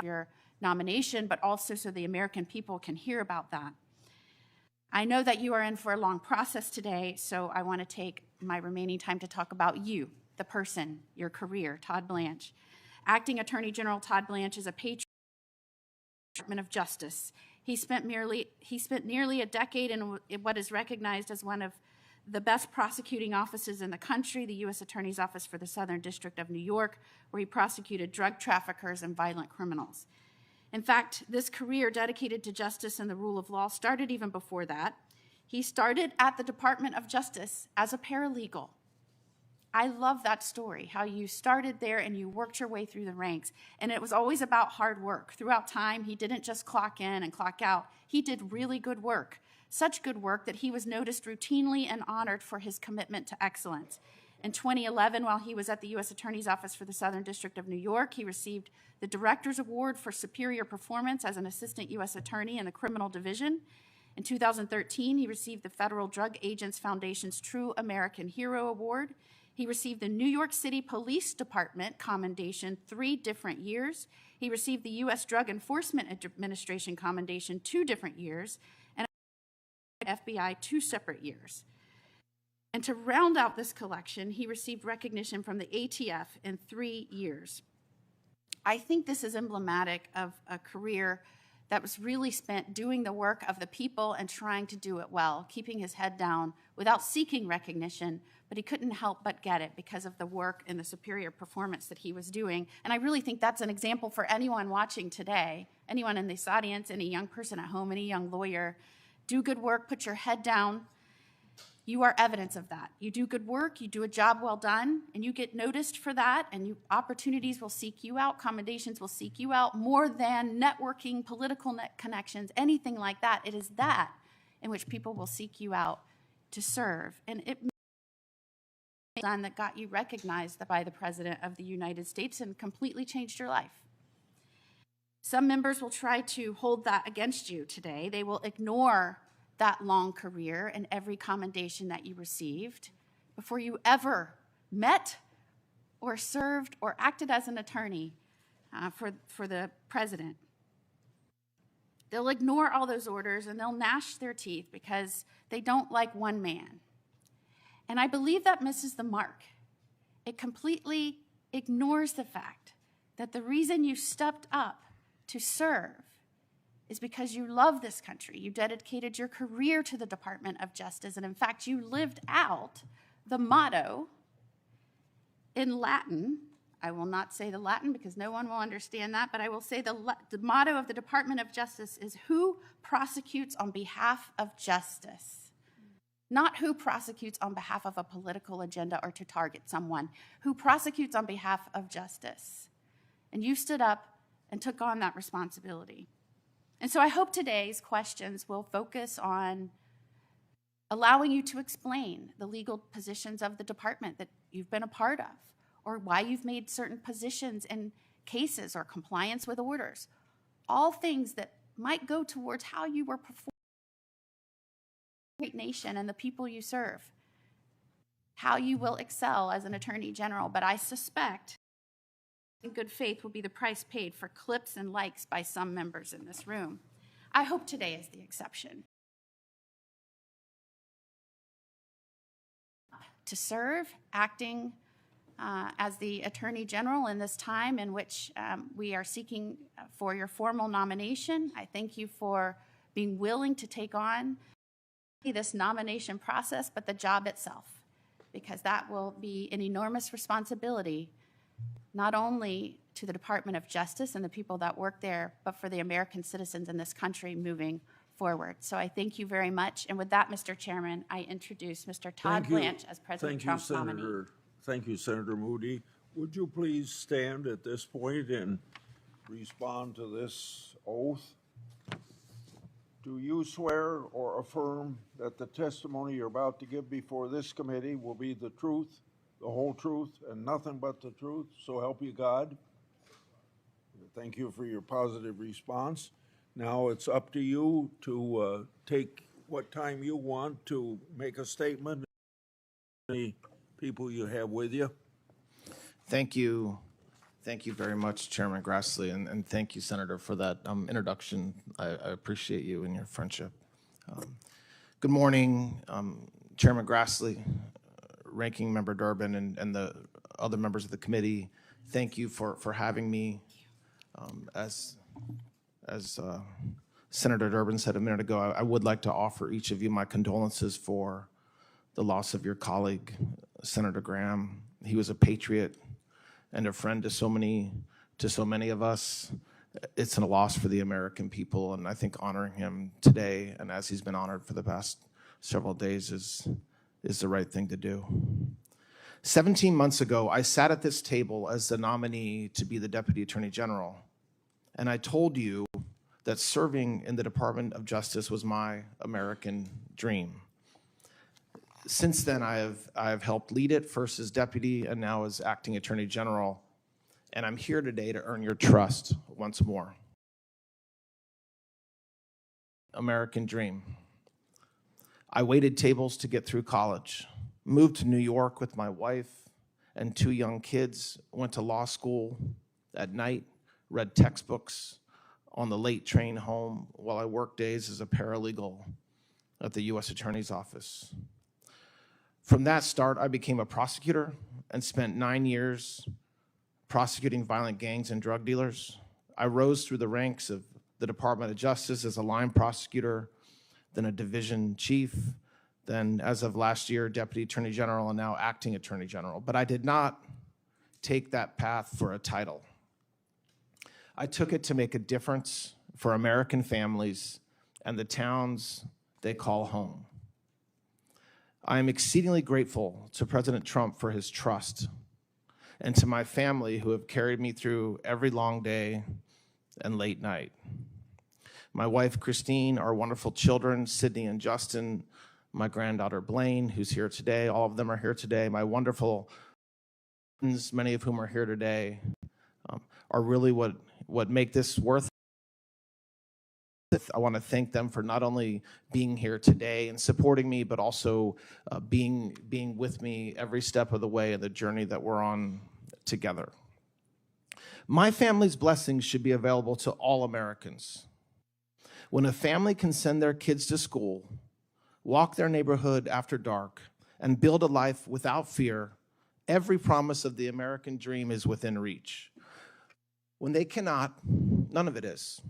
your nomination, but also so the American people can hear about that. I know that you are in for a long process today, so I want to take my remaining time to talk about you, the person, your career, Todd Blanche. Acting Attorney General Todd Blanche is a patriot of the Department of Justice. He spent nearly a decade in what is recognized as one of the best prosecuting offices in the country, the U.S. Attorney's Office for the Southern District of New York, where he prosecuted drug traffickers and violent criminals. In fact, this career dedicated to justice and the rule of law started even before that. He started at the Department of Justice as a paralegal. I love that story, how you started there and you worked your way through the ranks. And it was always about hard work. Throughout time, he didn't just clock in and clock out. He did really good work, such good work that he was noticed routinely and honored for his commitment to excellence. In 2011, while he was at the U.S. Attorney's Office for the Southern District of New York, he received the Director's Award for Superior Performance as an Assistant U.S. Attorney in the Criminal Division. In 2013, he received the Federal Drug Agents Foundation's True American Hero Award. He received the New York City Police Department Commendation 3 different years. He received the U.S. Drug Enforcement Administration Commendation 2 different years, and FBI 2 separate years. And to round out this collection, he received recognition from the ATF in 3 years. I think this is emblematic of a career that was really spent doing the work of the people and trying to do it well, keeping his head down without seeking recognition, but he couldn't help but get it because of the work and the superior performance that he was doing. And I really think that's an example for anyone watching today, anyone in this audience, any young person at home, any young lawyer. Do good work, put your head down. You are evidence of that. You do good work, you do a job well done, and you get noticed for that, and opportunities will seek you out, commendations will seek you out, more than networking, political connections, anything like that. It is that in which people will seek you out to serve. And it may be done that got you recognized by the President of the United States and completely changed your life. Some members will try to hold that against you today. They will ignore that long career and every commendation that you received before you ever met or served or acted as an attorney for the president. They'll ignore all those orders and they'll gnash their teeth because they don't like one man. And I believe that misses the mark. It completely ignores the fact that the reason you stepped up to serve is because you love this country. You dedicated your career to the Department of Justice, and in fact, you lived out the motto in Latin. I will not say the Latin because no one will understand that, but I will say the motto of the Department of Justice is who prosecutes on behalf of justice, not who prosecutes on behalf of a political agenda or to target someone, who prosecutes on behalf of justice. And you stood up and took on that responsibility. And so I hope today's questions will focus on allowing you to explain the legal positions of the department that you've been a part of, or why you've made certain positions in cases or compliance with orders. All things that might go towards how you were performing in the great nation and the people you serve, how you will excel as an attorney general. But I suspect in good faith will be the price paid for clips and likes by some members in this room. I hope today is the exception. To serve, acting as the Attorney General in this time in which we are seeking for your formal nomination. I thank you for being willing to take on this nomination process, but the job itself, because that will be an enormous responsibility not only to the Department of Justice and the people that work there, but for the American citizens in this country moving forward. So I thank you very much. And with that, Mr. Chairman, I introduce Mr. Todd Blanche as President Trump's nominee. Thank you, Senator Moody. Would you please stand at this point and respond to this oath? Do you swear or affirm that the testimony you're about to give before this committee will be the truth, the whole truth, and nothing but the truth, so help you God? Thank you for your positive response. Now it's up to you to take what time you want to make a statement. Any people you have with you? Thank you, Thank you very much, Chairman Grassley, and thank you, Senator, for that introduction. I appreciate you and your friendship. Good morning, Chairman Grassley, Ranking Member Durbin, and the other members of the committee. Thank you for having me. As Senator Durbin said a minute ago, I would like to offer each of you my condolences for the loss of your colleague, Senator Graham. He was a patriot and a friend to so many of us. It's a loss for the American people, and I think honoring him today, and as he's been honored for the past several days, is the right thing to do. 17 months ago, I sat at this table as the nominee to be the Deputy Attorney General, and I told you that serving in the Department of Justice was my American dream. Since then, I have helped lead it, first as deputy and now as acting Attorney General, and I'm here today to earn your trust once more. American dream. I waited tables to get through college, moved to New York with my wife and 2 young kids, went to law school at night, read textbooks on the late train home while I worked days as a paralegal at the U.S. Attorney's Office. From that start, I became a prosecutor and spent 9 years prosecuting violent gangs and drug dealers. I rose through the ranks of the Department of Justice as a line prosecutor, then a division chief, then as of last year, Deputy Attorney General, and now Acting Attorney General. But I did not take that path for a title. I took it to make a difference for American families and the towns they call home. I am exceedingly grateful to President Trump for his trust, and to my family who have carried me through every long day and late night. My wife, Christine, our wonderful children, Sydney and Justin, my granddaughter, Blaine, who's here today. All of them are here today. My wonderful friends, many of whom are here today, are really what make this worth it. I want to thank them for not only being here today and supporting me, but also being with me every step of the way in the journey that we're on together. My family's blessings should be available to all Americans. When a family can send their kids to school, walk their neighborhood after dark, and build a life without fear, every promise of the American dream is within reach. When they cannot, none of it is.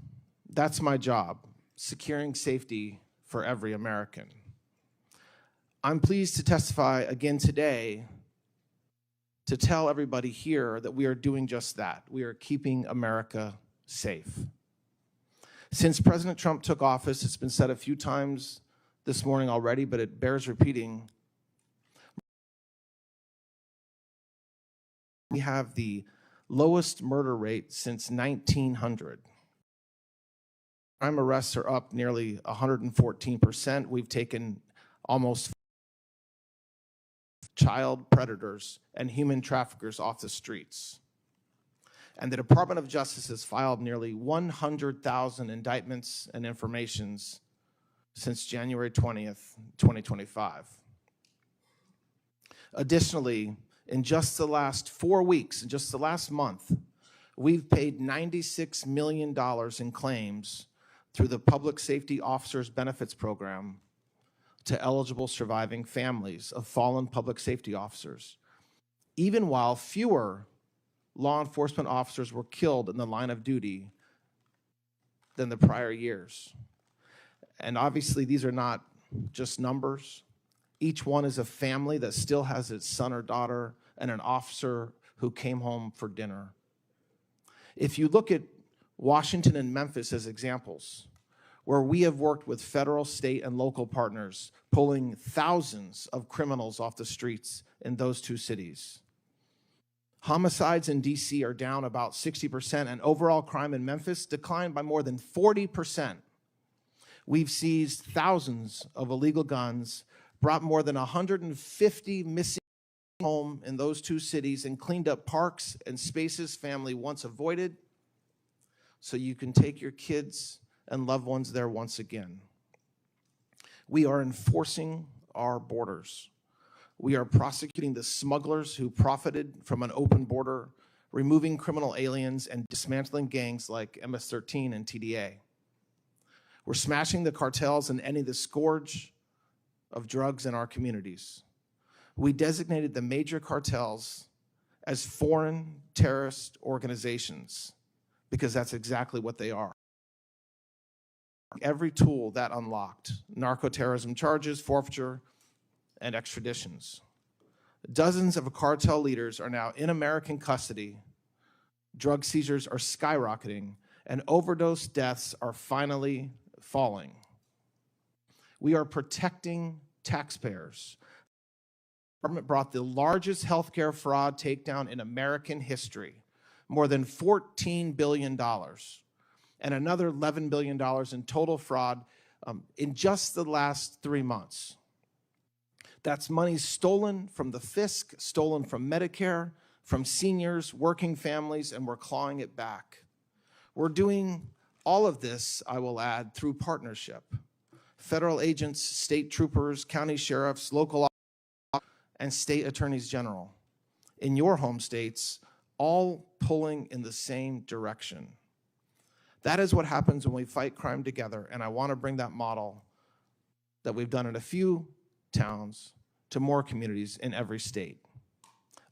That's my job, securing safety for every American. I'm pleased to testify again today to tell everybody here that we are doing just that. We are keeping America safe. Since President Trump took office, it's been said a few times this morning already, but it bears repeating. We have the lowest murder rate since 1900. Crime arrests are up nearly 114%. We've taken almost child predators and human traffickers off the streets. And the Department of Justice has filed nearly 100,000 indictments and informations since January 20th, 2025. Additionally, in just the last 4 weeks, in just the last month, we've paid $96 million in claims through the Public Safety Officers Benefits Program to eligible surviving families of fallen public safety officers, even while fewer law enforcement officers were killed in the line of duty than the prior years. And obviously, these are not just numbers. Each one is a family that still has its son or daughter and an officer who came home for dinner. If you look at Washington and Memphis as examples, where we have worked with federal, state, and local partners, pulling thousands of criminals off the streets in those 2 cities. Homicides in DC are down about 60%, and overall crime in Memphis declined by more than 40%. We've seized thousands of illegal guns, brought more than 150 missing home in those 2 cities, and cleaned up parks and spaces family once avoided, so you can take your kids and loved ones there once again. We are enforcing our borders. We are prosecuting the smugglers who profited from an open border removing criminal aliens, and dismantling gangs like MS-13 and TDA. We're smashing the cartels and ending the scourge of drugs in our communities. We designated the major cartels as foreign terrorist organizations because that's exactly what they are. Every tool that unlocked: narco-terrorism charges, forfeiture, and extraditions. Dozens of cartel leaders are now in American custody. Drug seizures are skyrocketing, and overdose deaths are finally falling. We are protecting taxpayers. The government brought the largest healthcare fraud takedown in American history, more than $14 billion, and another $11 billion in total fraud in just the last 3 months. That's money stolen from the fisc, stolen from Medicare, from seniors, working families, and we're clawing it back. We're doing all of this, I will add, through partnership. Federal agents, state troopers, county sheriffs, local and state attorneys general in your home states, all pulling in the same direction. That is what happens when we fight crime together, and I want to bring that model that we've done in a few towns to more communities in every state.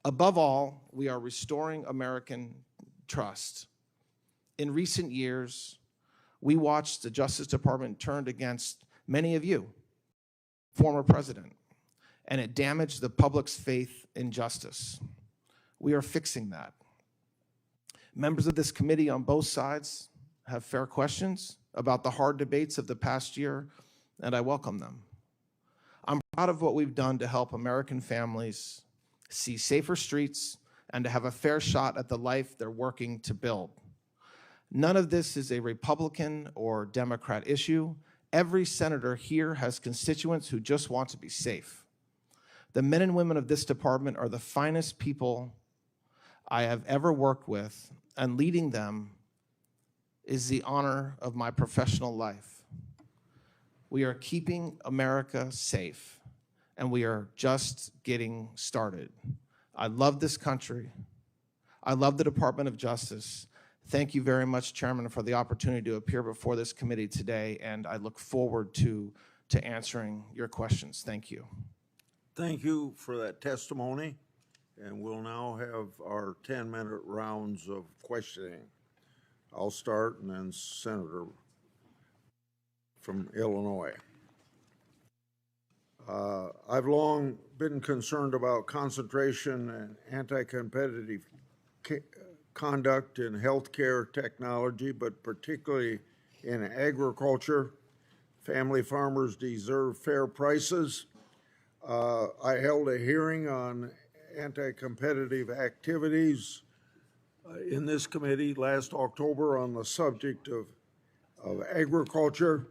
Above all, we are restoring American trust. In recent years, we watched the Justice Department turned against many of you, former president, and it damaged the public's faith in justice. We are fixing that. Members of this committee on both sides have fair questions about the hard debates of the past year, and I welcome them. I'm proud of what we've done to help American families see safer streets and to have a fair shot at the life they're working to build. None of this is a Republican or Democrat issue. Every senator here has constituents who just want to be safe. The men and women of this department are the finest people I have ever worked with, and leading them is the honor of my professional life. We are keeping America safe, and we are just getting started. I love this country. I love the Department of Justice. Thank you very much, Chairman, for the opportunity to appear before this committee today, and I look forward to answering your questions. Thank you. Thank you for that testimony, and we'll now have our 10-minute rounds of questioning. I'll start, and then Senator from Illinois. I've long been concerned about concentration and anti-competitive conduct in healthcare technology, but particularly in agriculture. Family farmers deserve fair prices. I held a hearing on anti-competitive activities in this committee last October on the subject of agriculture.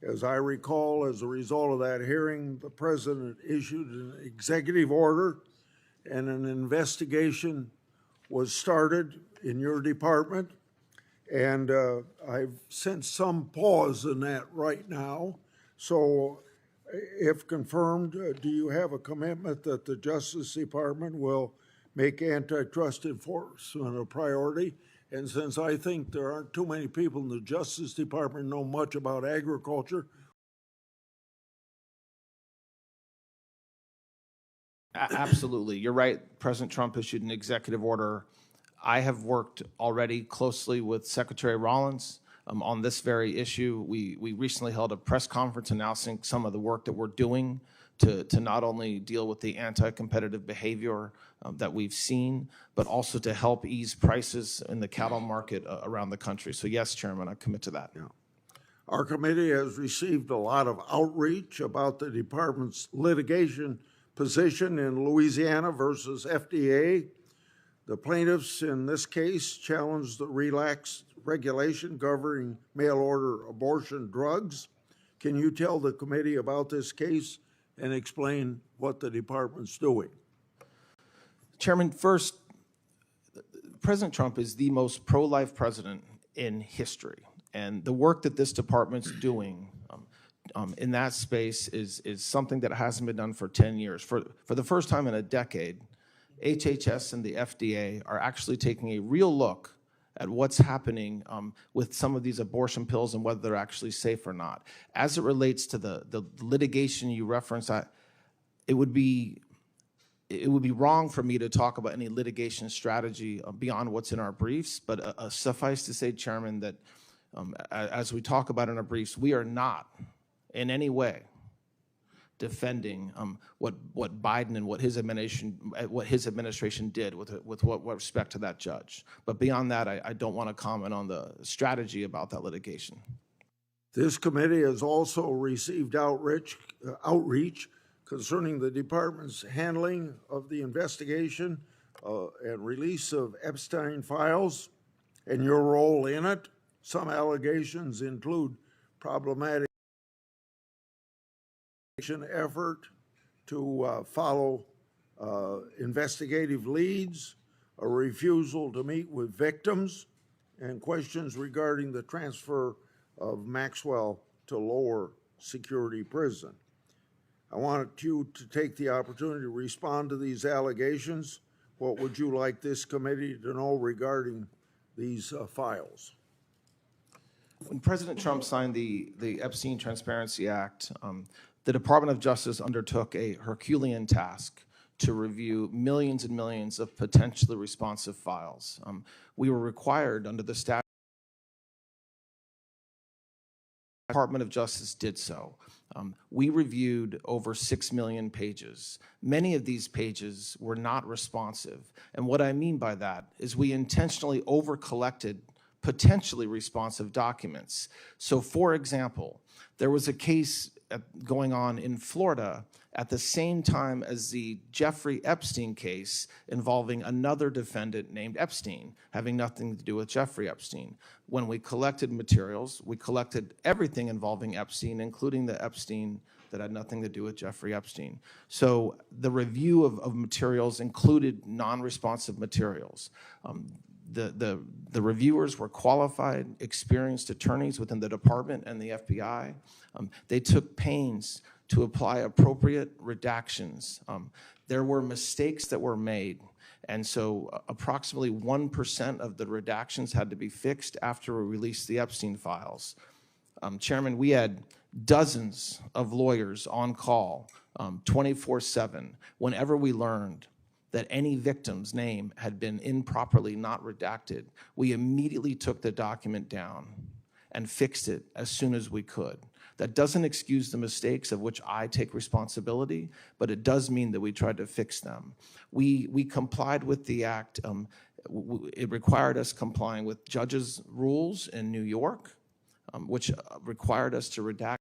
As I recall, as a result of that hearing, the president issued an executive order and an investigation was started in your department. And I've sensed some pause in that right now. So if confirmed, do you have a commitment that the Justice Department will make antitrust enforcement a priority? And since I think there aren't too many people in the Justice Department know much about agriculture. Absolutely. You're right. President Trump issued an executive order. I have worked already closely with Secretary Rollins on this very issue. We recently held a press conference announcing some of the work that we're doing to not only deal with the anti-competitive behavior that we've seen, but also to help ease prices in the cattle market around the country. So yes, Chairman, I commit to that. Yeah. Our committee has received a lot of outreach about the department's litigation position in Louisiana versus FDA. The plaintiffs in this case challenged the relaxed regulation governing mail-order abortion drugs. Can you tell the committee about this case and explain what the department's doing? Chairman, first, President Trump is the most pro-life president in history, and the work that this department's doing in that space is something that hasn't been done for 10 years. For the first time in a decade, HHS and the FDA are actually taking a real look at what's happening with some of these abortion pills and whether they're actually safe or not. As it relates to the litigation you referenced, it would be wrong for me to talk about any litigation strategy beyond what's in our briefs, but suffice to say, Chairman, that as we talk about in our briefs, we are not in any way defending what Biden and what his administration did with what respect to that judge. But beyond that, I don't want to comment on the strategy about that litigation. This committee has also received outreach concerning the department's handling of the investigation and release of Epstein files and your role in it. Some allegations include problematic effort to follow investigative leads, a refusal to meet with victims, and questions regarding the transfer of Maxwell to lower security prison. I wanted you to take the opportunity to respond to these allegations. What would you like this committee to know regarding these files? When President Trump signed the Epstein Transparency Act, the Department of Justice undertook a Herculean task to review millions and millions of potentially responsive files. We were required under the statute. The Department of Justice did so. We reviewed over 6 million pages. Many of these pages were not responsive. And what I mean by that is we intentionally over-collected potentially responsive documents. So for example, there was a case going on in Florida at the same time as the Jeffrey Epstein case involving another defendant named Epstein, having nothing to do with Jeffrey Epstein. When we collected materials, we collected everything involving Epstein, including the Epstein that had nothing to do with Jeffrey Epstein. So the review of materials included non-responsive materials. The reviewers were qualified, experienced attorneys within the department and the FBI. They took pains to apply appropriate redactions. There were mistakes that were made, and so approximately 1% of the redactions had to be fixed after we released the Epstein files. Chairman, we had dozens of lawyers on call 24/7 whenever we learned that any victim's name had been improperly not redacted. We immediately took the document down and fixed it as soon as we could. That doesn't excuse the mistakes of which I take responsibility, but it does mean that we tried to fix them. We complied with the act. It required us complying with judges' rules in New York, which required us to redact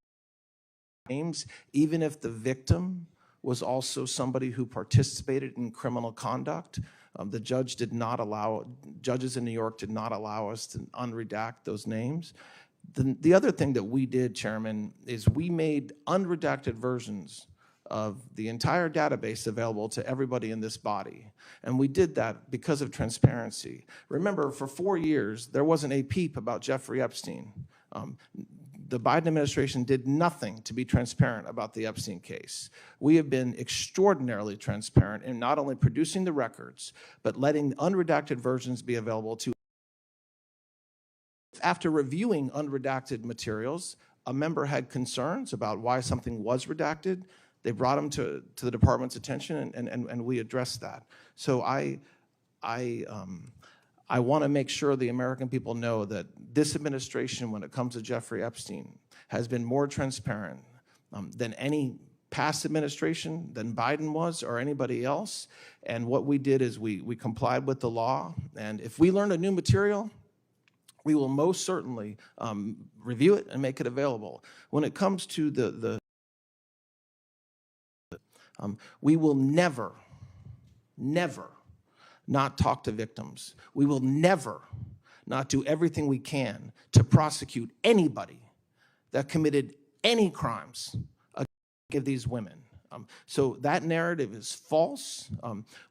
names, even if the victim was also somebody who participated in criminal conduct. The judges in New York did not allow us to unredact those names. The other thing that we did, Chairman, is we made unredacted versions of the entire database available to everybody in this body. And we did that because of transparency. Remember, for 4 years, there wasn't a peep about Jeffrey Epstein. The Biden administration did nothing to be transparent about the Epstein case. We have been extraordinarily transparent in not only producing the records, but letting unredacted versions be available to. After reviewing unredacted materials, a member had concerns about why something was redacted. They brought them to the department's attention, and we addressed that. So I want to make sure the American people know that this administration, when it comes to Jeffrey Epstein, has been more transparent than any past administration, than Biden was or anybody else. And what we did is we complied with the law. And if we learn a new material, we will most certainly review it and make it available. When it comes to we will never not talk to victims. We will never not do everything we can to prosecute anybody that committed any crimes against these women. So that narrative is false.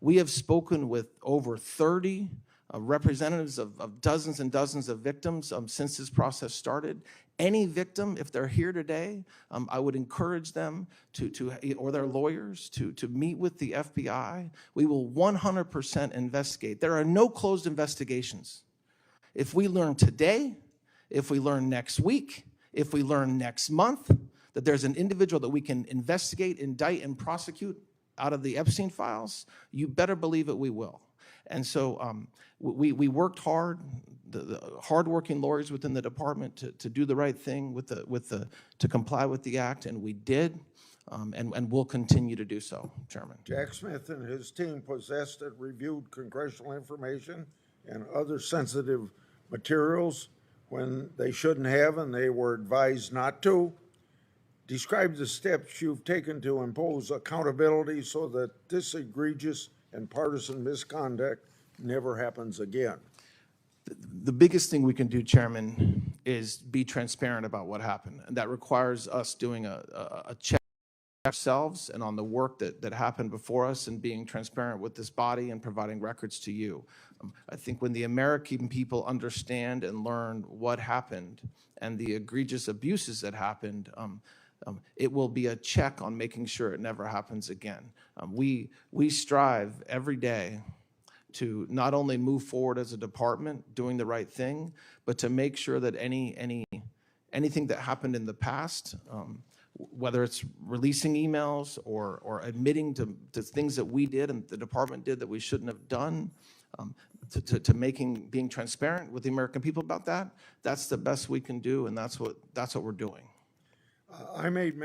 We have spoken with over 30 representatives of dozens and dozens of victims since this process started. Any victim, if they're here today, I would encourage them or their lawyers to meet with the FBI. We will 100% investigate. There are no closed investigations. If we learn today, if we learn next week, if we learn next month that there's an individual that we can investigate, indict, and prosecute out of the Epstein files, you better believe it, we will. And so we worked hard, the hardworking lawyers within the department to do the right thing to comply with the act, and we did, and we'll continue to do so, Chairman. Jack Smith and his team possessed and reviewed congressional information and other sensitive materials when they shouldn't have and they were advised not to. Describe the steps you've taken to impose accountability so that this egregious and partisan misconduct never happens again. The biggest thing we can do, Chairman, is be transparent about what happened. And that requires us doing a check ourselves and on the work that happened before us and being transparent with this body and providing records to you. I think when the American people understand and learn what happened and the egregious abuses that happened, it will be a check on making sure it never happens again. We strive every day to not only move forward as a department doing the right thing, but to make sure that anything that happened in the past, whether it's releasing emails or admitting to things that we did and the department did that we shouldn't have done, to being transparent with the American people about that, that's the best we can do, and that's what we're doing. I made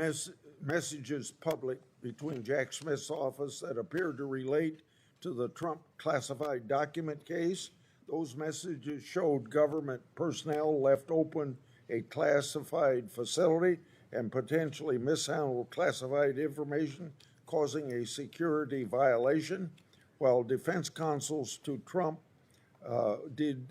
messages public between Jack Smith's office that appeared to relate to the Trump classified document case. Those messages showed government personnel left open a classified facility and potentially mishandled classified information, causing a security violation, while defense counsels to Trump did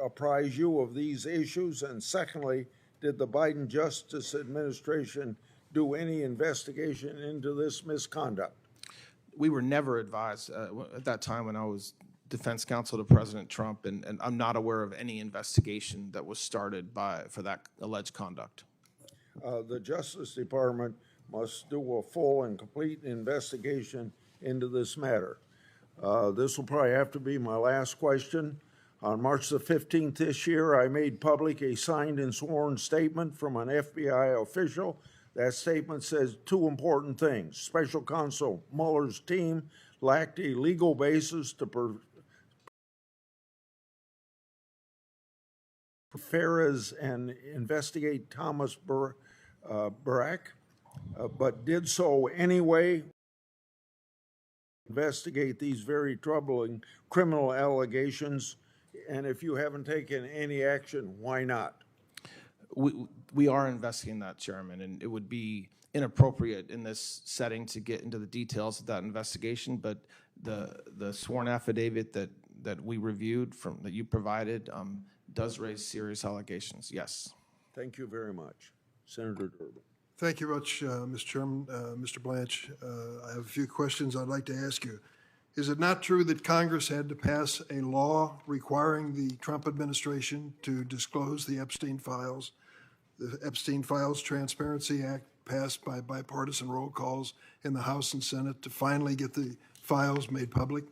apprise you of these issues? And secondly, did the Biden Justice Administration do any investigation into this misconduct? We were never advised at that time when I was defense counsel to President Trump, and I'm not aware of any investigation that was started for that alleged conduct. The Justice Department must do a full and complete investigation into this matter. This will probably have to be my last question. On March the 15th this year, I made public a signed and sworn statement from an FBI official. That statement says two important things. Special Counsel Mueller's team lacked a legal basis to Ferris and investigate Thomas Barak, but did so anyway. Investigate these very troubling criminal allegations, and if you haven't taken any action, why not? We are investigating that, Chairman, and it would be inappropriate in this setting to get into the details of that investigation, but the sworn affidavit that we reviewed that you provided does raise serious allegations, yes. Thank you very much. Senator Durbin. Thank you much, Mr. Chairman. Mr. Blanche, I have a few questions I'd like to ask you. Is it not true that Congress had to pass a law requiring the Trump administration to disclose the Epstein files? The Epstein Files Transparency Act passed by bipartisan roll calls in the House and Senate to finally get the files made public?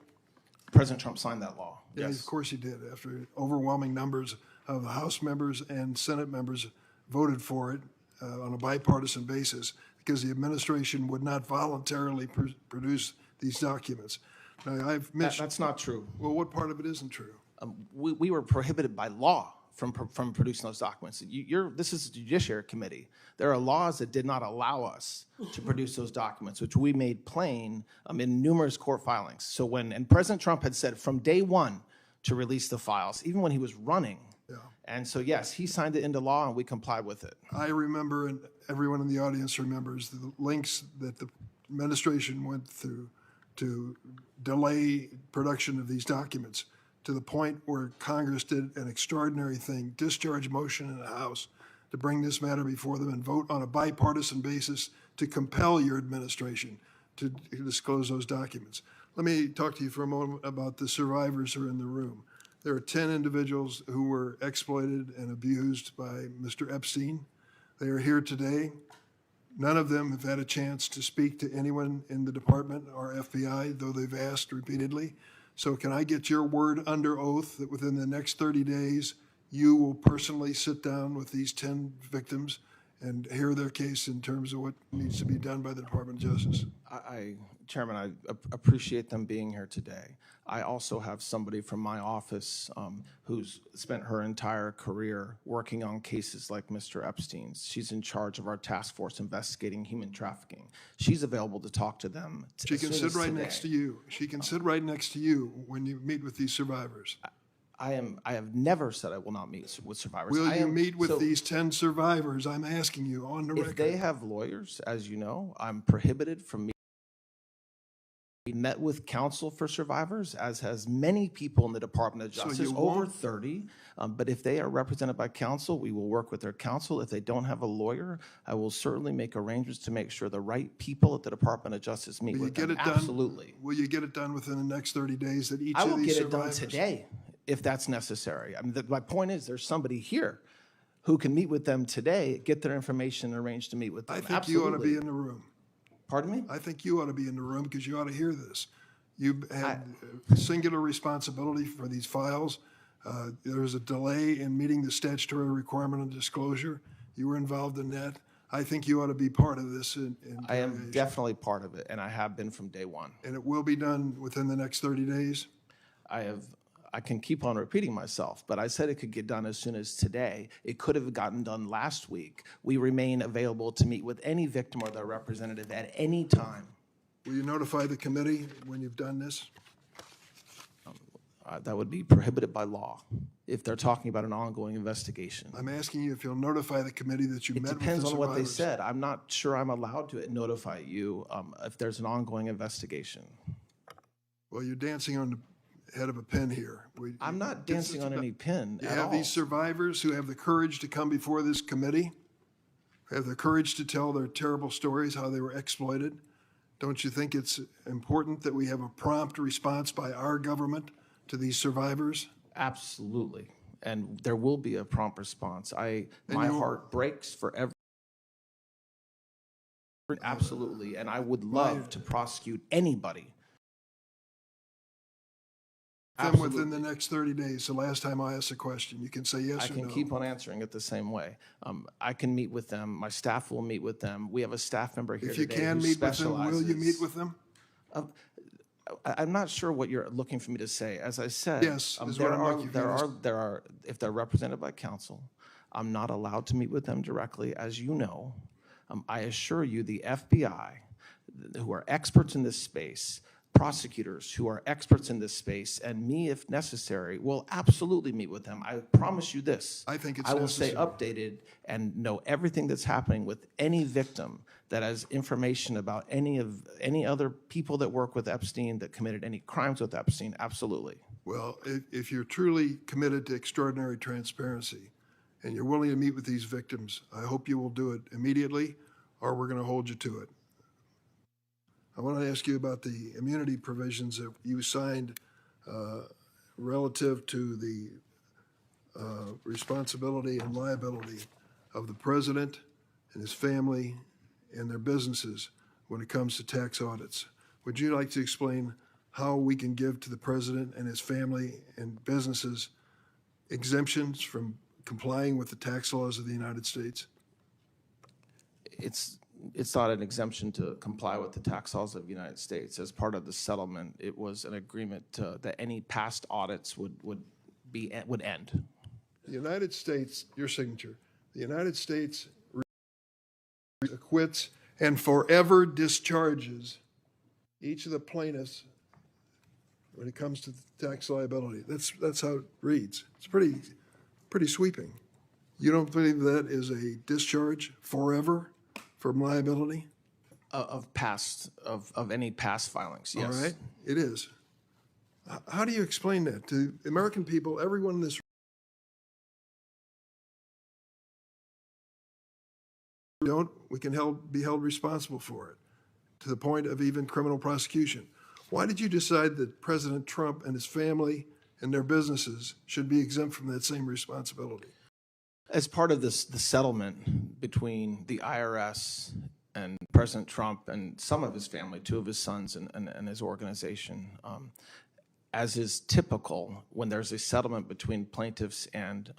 President Trump signed that law. Yeah, Yes. of course he did, after overwhelming numbers of the House members and Senate members voted for it on a bipartisan basis because the administration would not voluntarily produce these documents. Now, I've mentioned... That's not true. Well, what part of it isn't true? We were prohibited by law from producing those documents. This is a Judiciary Committee. There are laws that did not allow us to produce those documents, which we made plain in numerous court filings. So and President Trump had said from day one to release the files, even when he was running. Yeah. And so, yes, he signed it into law, and we complied with it. I remember, and everyone in the audience remembers, the lengths that the administration went through to delay production of these documents, to the point where Congress did an extraordinary thing, discharge motion in the House to bring this matter before them and vote on a bipartisan basis to compel your administration to disclose those documents. Let me talk to you for a moment about the survivors who are in the room. There are 10 individuals who were exploited and abused by Mr. Epstein. They are here today. None of them have had a chance to speak to anyone in the department or FBI, though they've asked repeatedly. So can I get your word under oath that within the next 30 days, you will personally sit down with these 10 victims and hear their case in terms of what needs to be done by the Department of Justice? Chairman, I appreciate them being here today. I also have somebody from my office who's spent her entire career working on cases like Mr. Epstein's. She's in charge of our task force investigating human trafficking. She's available to talk to them. She can sit right next to you. She can sit right next to you when you meet with these survivors. I have never said I will not meet with survivors. Will you meet with these 10 survivors? I'm asking you on the record. If they have lawyers, as you know, I'm prohibited from meeting. We met with counsel for survivors, as has many people in the Department of Justice, over 30. But if they are represented by counsel, we will work with their counsel. If they don't have a lawyer, I will certainly make arrangements to make sure the right people at the Department of Justice meet with them. Absolutely. Will you get it done within the next 30 days that each I of will these get it done survivors? today, if that's necessary. I mean, my point is, there's somebody here who can meet with them today, get their information, and arrange to meet with them. I think you ought to be in the room. Pardon me? I think you ought to be in the room because you ought to hear this. You had singular responsibility for these files. There was a delay in meeting the statutory requirement of disclosure. You were involved in that. I think you ought to be part of this. I am definitely part of it, and I have been from day one. And it will be done within the next 30 days? I can keep on repeating myself, but I said it could get done as soon as today. It could have gotten done last week. We remain available to meet with any victim or their representative at any time. Will you notify the committee when you've done this? That would be prohibited by law if they're talking about an ongoing investigation. I'm asking you if you'll notify the committee that you It met with the depends on what they survivors. said. I'm not sure I'm allowed to notify you if there's an ongoing investigation. Well, you're dancing on the head of a pin here. I'm not dancing on any pin You at have all. these survivors who have the courage to come before this committee, have the courage to tell their terrible stories, how they were exploited. Don't you think it's important that we have a prompt response by our government to these survivors? Absolutely. And there will be a prompt response. My heart breaks for every. Absolutely. And I would love to prosecute anybody. Then within the next 30 days, the last time I asked a question, you can say yes or no. I can keep on answering it the same way. I can meet with them. My staff will meet with them. We have a staff member here If you today can who meet with them, will you meet specializes- with them? I'm not sure what you're looking for me to say. As I said, Yes, is what I'm looking for. there are, if they're represented by counsel, I'm not allowed to meet with them directly, as you know. I assure you, the FBI, who are experts in this space, prosecutors who are experts in this space, and me, if necessary, will absolutely meet with them. I promise you this. I think it's I will stay necessary. updated and know everything that's happening with any victim that has information about any other people that work with Epstein, that committed any crimes with Epstein. Absolutely. Well, if you're truly committed to extraordinary transparency and you're willing to meet with these victims, I hope you will do it immediately or we're going to hold you to it. I want to ask you about the immunity provisions that you signed relative to the responsibility and liability of the president and his family and their businesses when it comes to tax audits. Would you like to explain how we can give to the president and his family and businesses exemptions from complying with the tax laws of the United States? It's not an exemption to comply with the tax laws of the United States. As part of the settlement, it was an agreement that any past audits would end. The United States, your signature, the United States acquits and forever discharges each of the plaintiffs when it comes to tax liability. That's how it reads. It's pretty sweeping. You don't believe that is a discharge forever from liability? Of any past filings, yes. All right, it is. How do you explain that to the American people, everyone in this we can be held responsible for it, to the point of even criminal prosecution. Why did you decide that President Trump and his family and their businesses should be exempt from that same responsibility? As part of this, the settlement between the IRS and President Trump and some of his family, two of his sons and his organization, as is typical when there's a settlement between plaintiffs and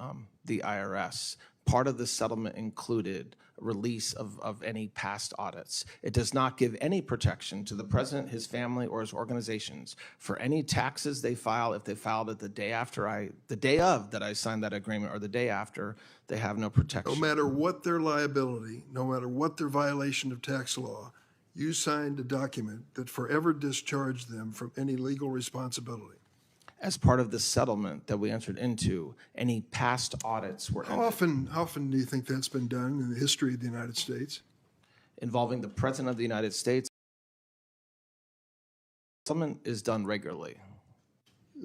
the IRS, part of the settlement included release of any past audits. It does not give any protection to the president, his family, or his organizations for any taxes they file. If they filed it the day of that I signed that agreement, or the day after, they have no protection. No matter what their liability, no matter what their violation of tax law, you signed a document that forever discharged them from any legal responsibility. As part of the settlement that we entered into, any past audits were How often do you think that's been done in the history of the United States? involving the president of the United States. Settlement is done regularly.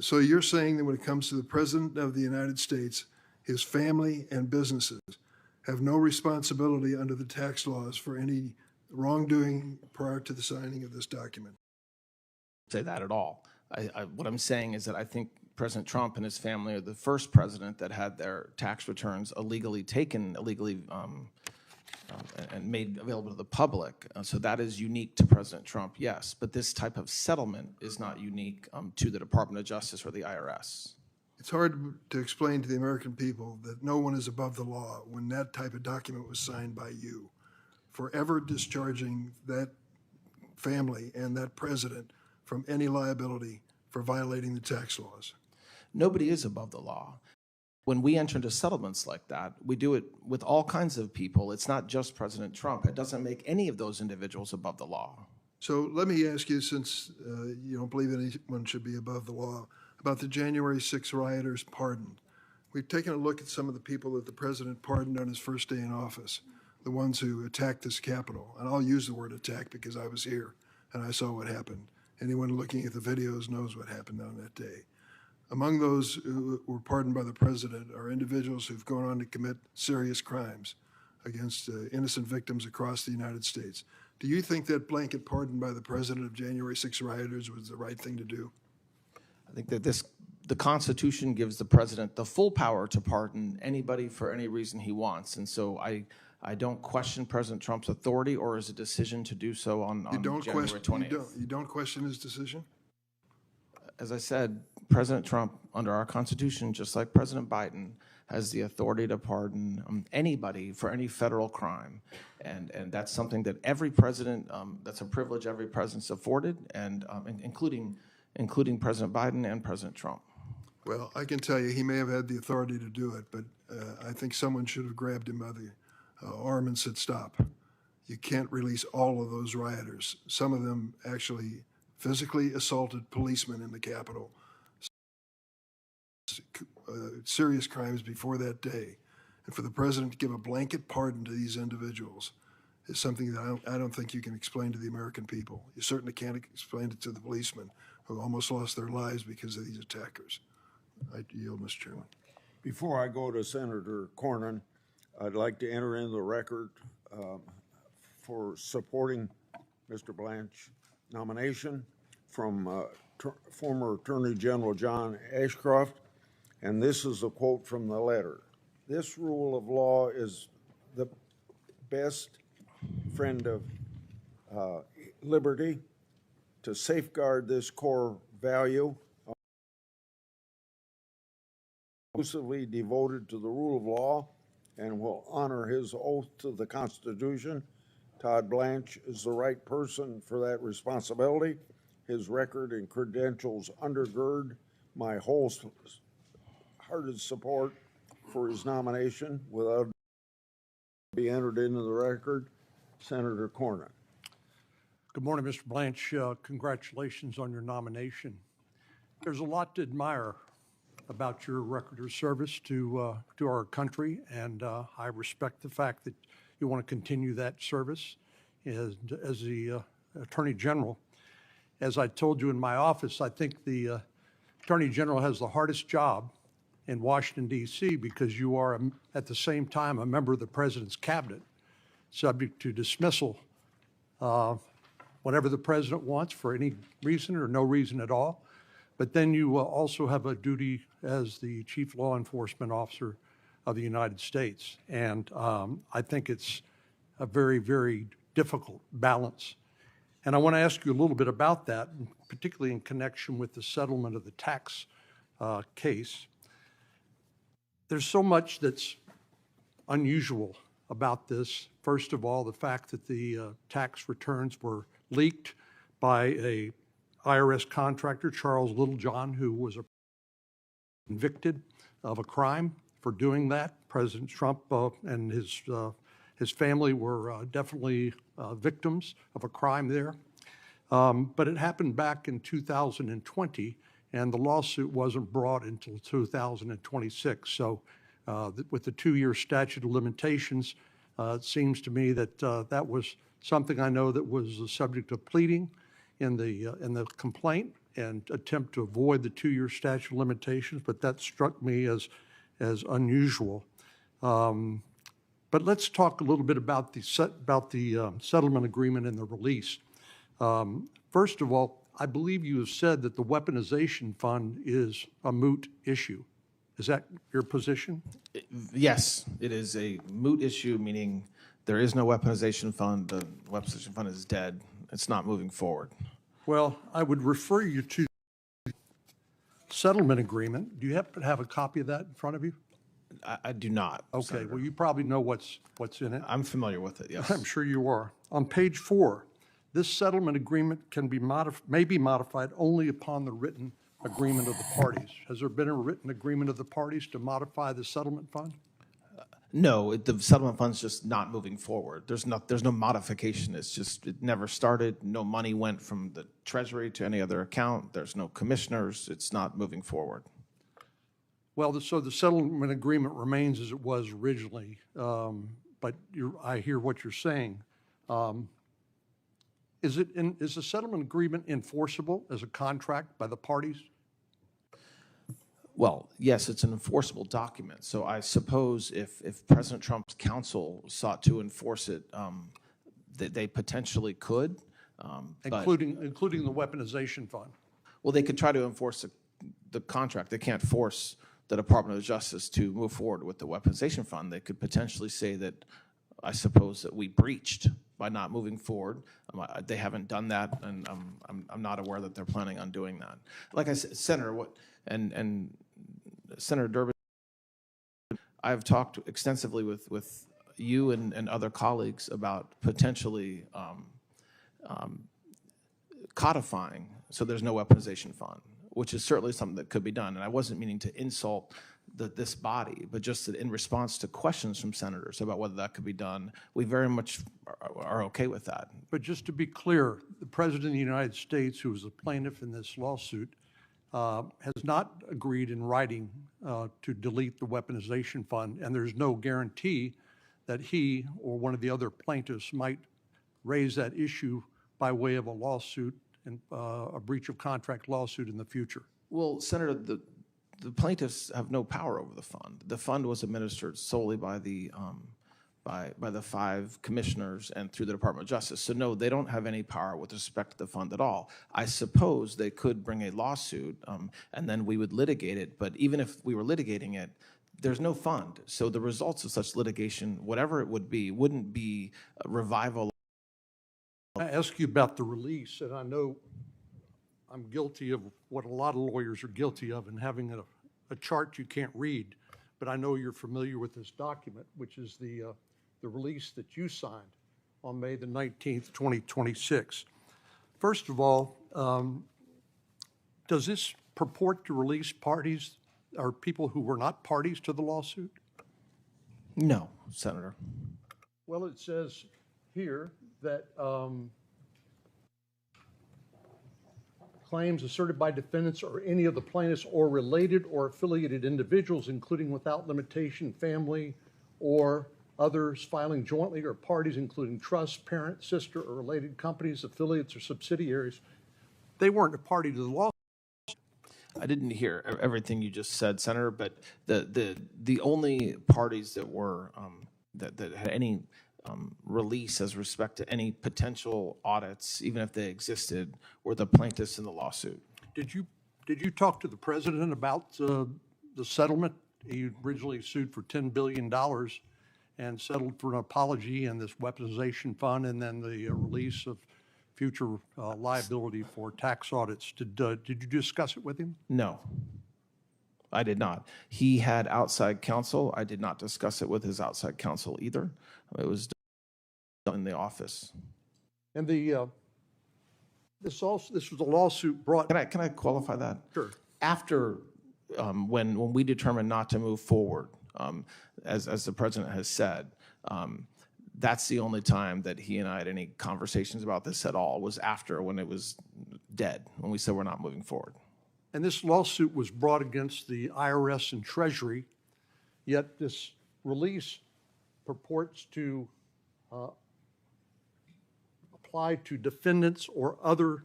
So you're saying that when it comes to the President of the United States, his family and businesses have no responsibility under the tax laws for any wrongdoing prior to the signing of this document? Say that at all. What I'm saying is that I think President Trump and his family are the first president that had their tax returns illegally taken, and made available to the public. So that is unique to President Trump, yes. But this type of settlement is not unique to the Department of Justice or the IRS. It's hard to explain to the American people that no one is above the law when that type of document was signed by you, forever discharging that family and that president from any liability for violating the tax laws. Nobody is above the law. When we enter into settlements like that, we do it with all kinds of people. It's not just President Trump. It doesn't make any of those individuals above the law. So let me ask you, since you don't believe anyone should be above the law, about the January 6 rioters pardoned. We've taken a look at some of the people that the president pardoned on his first day in office, the ones who attacked this Capitol. And I'll use the word attack because I was here and I saw what happened. Anyone looking at the videos knows what happened on that day. Among those who were pardoned by the president are individuals who've gone on to commit serious crimes against innocent victims across the United States. Do you think that blanket pardon by the president of January 6 rioters was the right thing to do? I think that the Constitution gives the president the full power to pardon anybody for any reason he wants. And so I don't question President Trump's authority or his decision to do so on January 20th. You don't question his decision? As I said, President Trump, under our Constitution, just like President Biden, has the authority to pardon anybody for any federal crime. And that's something that every president, that's a privilege every president's afforded, and including President Biden and President Trump. Well, I can tell you he may have had the authority to do it, but I think someone should have grabbed him by the arm and said, stop. You can't release all of those rioters. Some of them actually physically assaulted policemen in the Capitol. Serious crimes before that day. And for the president to give a blanket pardon to these individuals is something that I don't think you can explain to the American people. You certainly can't explain it to the policemen who almost lost their lives because of these attackers. I yield, Mr. Chairman. Before I go to Senator Cornyn, I'd like to enter into the record for supporting Mr. Blanche's nomination from former Attorney General John Ashcroft, and this is a quote from the letter. "This rule of law is the best friend of liberty. To safeguard this core value, exclusively devoted to the rule of law and will honor his oath to the Constitution. Todd Blanche is the right person for that responsibility. His record and credentials undergird my wholehearted support for his nomination. Without be entered into the record, Senator Cornyn." Good morning, Mr. Blanche. Congratulations on your nomination. There's a lot to admire about your record of service to our country, and I respect the fact that you want to continue that service as the Attorney General. As I told you in my office, I think the Attorney General has the hardest job in Washington, D.C., because you are, at the same time, a member of the President's cabinet, subject to dismissal whatever the president wants for any reason or no reason at all. But then you also have a duty as the chief law enforcement officer of the United States. And I think it's a very, very difficult balance. And I want to ask you a little bit about that, particularly in connection with the settlement of the tax case. There's so much that's unusual about this. First of all, the fact that the tax returns were leaked by a IRS contractor, Charles Littlejohn, who was convicted of a crime for doing that. President Trump and his family were definitely victims of a crime there. But it happened back in 2020, and the lawsuit wasn't brought until 2026. So with the 2-year statute of limitations, it seems to me that that was something I know that was the subject of pleading in the complaint and attempt to avoid the 2-year statute of limitations, but that struck me as unusual. But let's talk a little bit about the settlement agreement and the release. First of all, I believe you have said that the weaponization fund is a moot issue. Is that your position? Yes, it is a moot issue, meaning there is no weaponization fund. The weaponization fund is dead. It's not moving forward. Well, I would refer you to the settlement agreement. Do you happen to have a copy of that in front of you? I do not. Okay, Senator. well, you probably know what's in it. I'm familiar with it, yes. I'm sure you are. On page 4, this settlement agreement may be modified only upon the written agreement of the parties. Has there been a written agreement of the parties to modify the settlement fund? No, the settlement fund's just not moving forward. There's no modification. It's just, it never started. No money went from the Treasury to any other account. There's no commissioners. It's not moving forward. Well, so the settlement agreement remains as it was originally, but I hear what you're saying. Is the settlement agreement enforceable as a contract by the parties? Well, yes, it's an enforceable document. So I suppose if President Trump's counsel sought to enforce it, they potentially could. Including the weaponization fund? Well, they could try to enforce the contract. They can't force the Department of Justice to move forward with the weaponization fund. They could potentially say that, I suppose, that we breached by not moving forward. They haven't done that, and I'm not aware that they're planning on doing that. Like I said, Senator, and Senator Durbin, I've talked extensively with you and other colleagues about potentially codifying so there's no weaponization fund, which is certainly something that could be done. And I wasn't meaning to insult this body, but just that in response to questions from senators about whether that could be done, we very much are okay with that. But just to be clear, the President of the United States, who is the plaintiff in this lawsuit, has not agreed in writing to delete the weaponization fund, and there's no guarantee that he or one of the other plaintiffs might raise that issue by way of a lawsuit and a breach of contract lawsuit in the future. Well, Senator, the plaintiffs have no power over the fund. The fund was administered solely by the 5 commissioners and through the Department of Justice. So no, they don't have any power with respect to the fund at all. I suppose they could bring a lawsuit and then we would litigate it. But even if we were litigating it, there's no fund. So the results of such litigation, whatever it would be, wouldn't be a revival. I ask you about the release, and I know I'm guilty of what a lot of lawyers are guilty of in having a chart you can't read, but I know you're familiar with this document, which is the release that you signed on May the 19th, 2026. First of all, does this purport to release parties or people who were not parties to the lawsuit? No, Senator. Well, it says here that claims asserted by defendants or any of the plaintiffs or related or affiliated individuals, including without limitation family or others filing jointly, or parties including trusts, parent, sister, or related companies, affiliates, or subsidiaries, they weren't a party to the lawsuit. I didn't hear everything you just said, Senator, but the only parties that were that had any release as respect to any potential audits, even if they existed, were the plaintiffs in the lawsuit. Did you talk to the president about the settlement? He originally sued for $10 billion and settled for an apology and this weaponization fund and then the release of future liability for tax audits. Did you discuss it with him? No, I did not. He had outside counsel. I did not discuss it with his outside counsel either. It was done in the office. And this was a lawsuit brought. Can I qualify that? Sure. After, when we determined not to move forward, as the president has said, that's the only time that he and I had any conversations about this at all, was after, when it was dead, when we said we're not moving forward. And this lawsuit was brought against the IRS and Treasury, yet this release purports to apply to defendants or other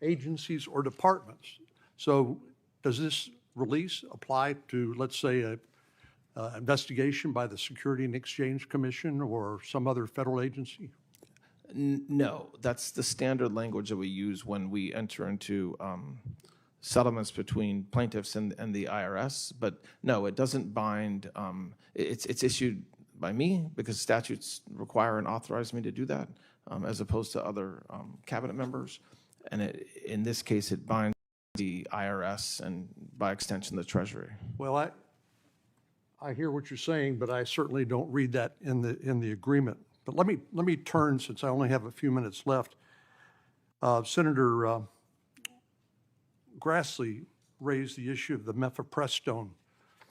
agencies or departments. So does this release apply to, let's say, a investigation by the Security and Exchange Commission or some other federal agency? No, that's the standard language that we use when we enter into settlements between plaintiffs and the IRS. But no, it doesn't bind. It's issued by me because statutes require and authorize me to do that, as opposed to other cabinet members. And in this case, it binds the IRS and, by extension, the Treasury. Well, I hear what you're saying, but I certainly don't read that in the agreement. But let me turn, since I only have a few minutes left. Senator Grassley raised the issue of the mifepristone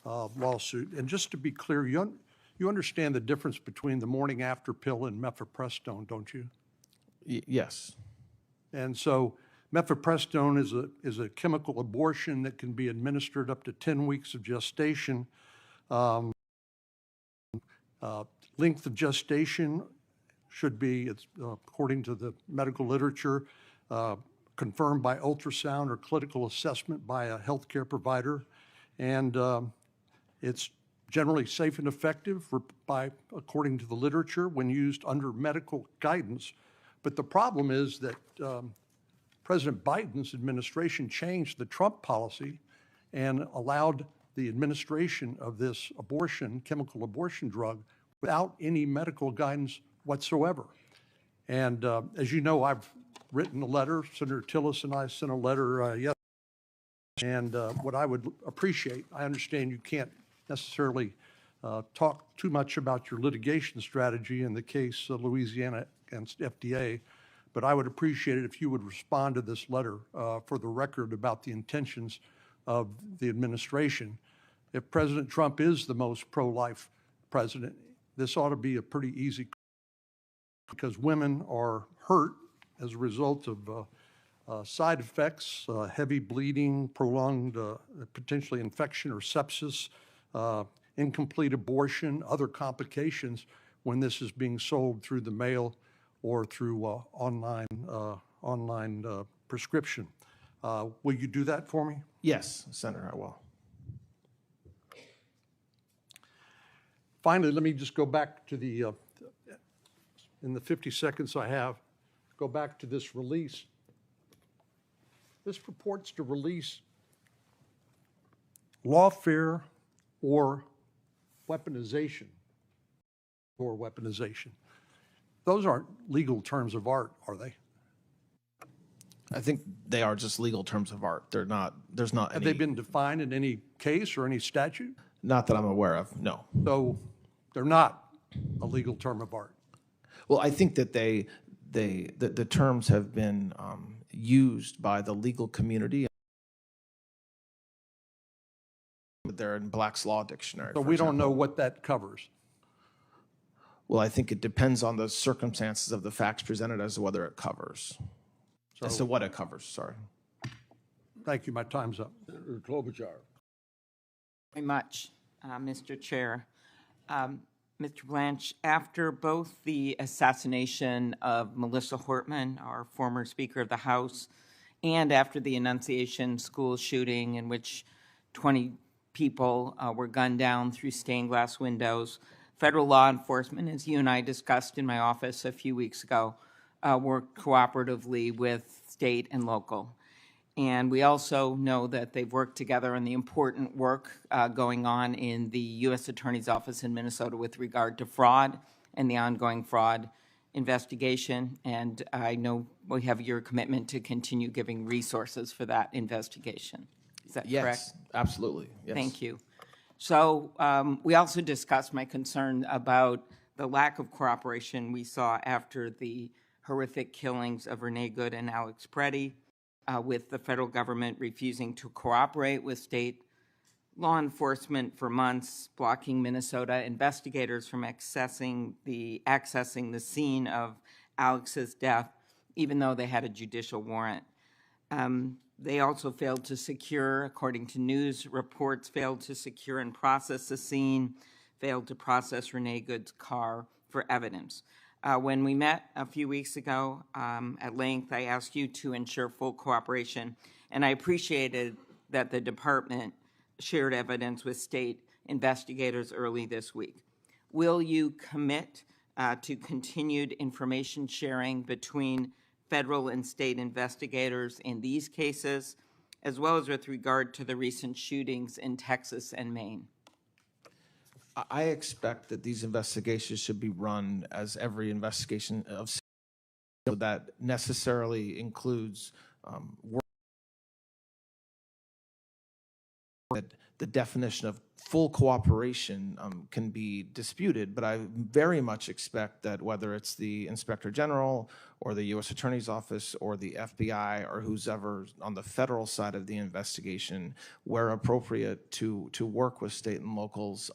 lawsuit. And just to be clear, you understand the difference between the morning after pill and mifepristone, don't you? Yes. And so mifepristone is a chemical abortion that can be administered up to 10 weeks of gestation. Length of gestation should be, according to the medical literature, confirmed by ultrasound or clinical assessment by a healthcare provider. And it's generally safe and effective according to the literature when used under medical guidance. But the problem is that President Biden's administration changed the Trump policy and allowed the administration of this chemical abortion drug, without any medical guidance whatsoever. And as you know, I've written a letter. Senator Tillis and I sent a letter yesterday. And what I would appreciate, I understand you can't necessarily talk too much about your litigation strategy in the case of Louisiana against FDA, but I would appreciate it if you would respond to this letter for the record about the intentions of the administration. If President Trump is the most pro-life president, this ought to be a pretty easy, because women are hurt as a result of side effects, heavy bleeding, prolonged potentially infection or sepsis, incomplete abortion, other complications when this is being sold through the mail or through online prescription. Will you do that for me? Yes, Senator, I will. Finally, let me just go back to in the 50 seconds I have, go back to this release. This purports to release lawfare or weaponization. Those aren't legal terms of art, are they? I think they are just legal terms of art. They're not, there's not Have any. they been defined in any case or any statute? Not that I'm aware of, no. So they're not a legal term of art. Well, I think that the terms have been used by the legal community. They're in Black's Law Dictionary. So for we don't example. know what that covers. Well, I think it depends on the circumstances of the facts presented as to whether it covers. As to what it covers, sorry. Thank you. My time's up. Senator Klobuchar. Very much, Mr. Chair. Mr. Blanche, after both the assassination of Melissa Hortman, our former Speaker of the House, and after the Annunciation school shooting in which 20 people were gunned down through stained glass windows, Federal law enforcement, as you and I discussed in my office a few weeks ago, work cooperatively with state and local. And we also know that they've worked together on the important work going on in the U.S. Attorney's Office in Minnesota with regard to fraud and the ongoing fraud investigation. And I know we have your commitment to continue giving resources for that investigation. Is that correct? Yes, absolutely. Yes. Thank you. So we also discussed my concern about the lack of cooperation we saw after the horrific killings of Renee Good and Alex Preddy, with the federal government refusing to cooperate with state law enforcement for months, blocking Minnesota investigators from accessing the scene of Alex's death, even though they had a judicial warrant. They also failed to secure, according to news reports, failed to secure and process the scene, failed to process Renee Good's car for evidence. When we met a few weeks ago at length, I asked you to ensure full cooperation, and I appreciated that the department shared evidence with state investigators early this week. Will you commit to continued information sharing between federal and state investigators in these cases, as well as with regard to the recent shootings in Texas and Maine? I expect that these investigations should be run as every investigation of so that necessarily includes work that the definition of full cooperation can be disputed, but I very much expect that whether it's the Inspector General or the U.S. Attorney's Office or the FBI or who's ever on the federal side of the investigation, where appropriate, to work with state and locals.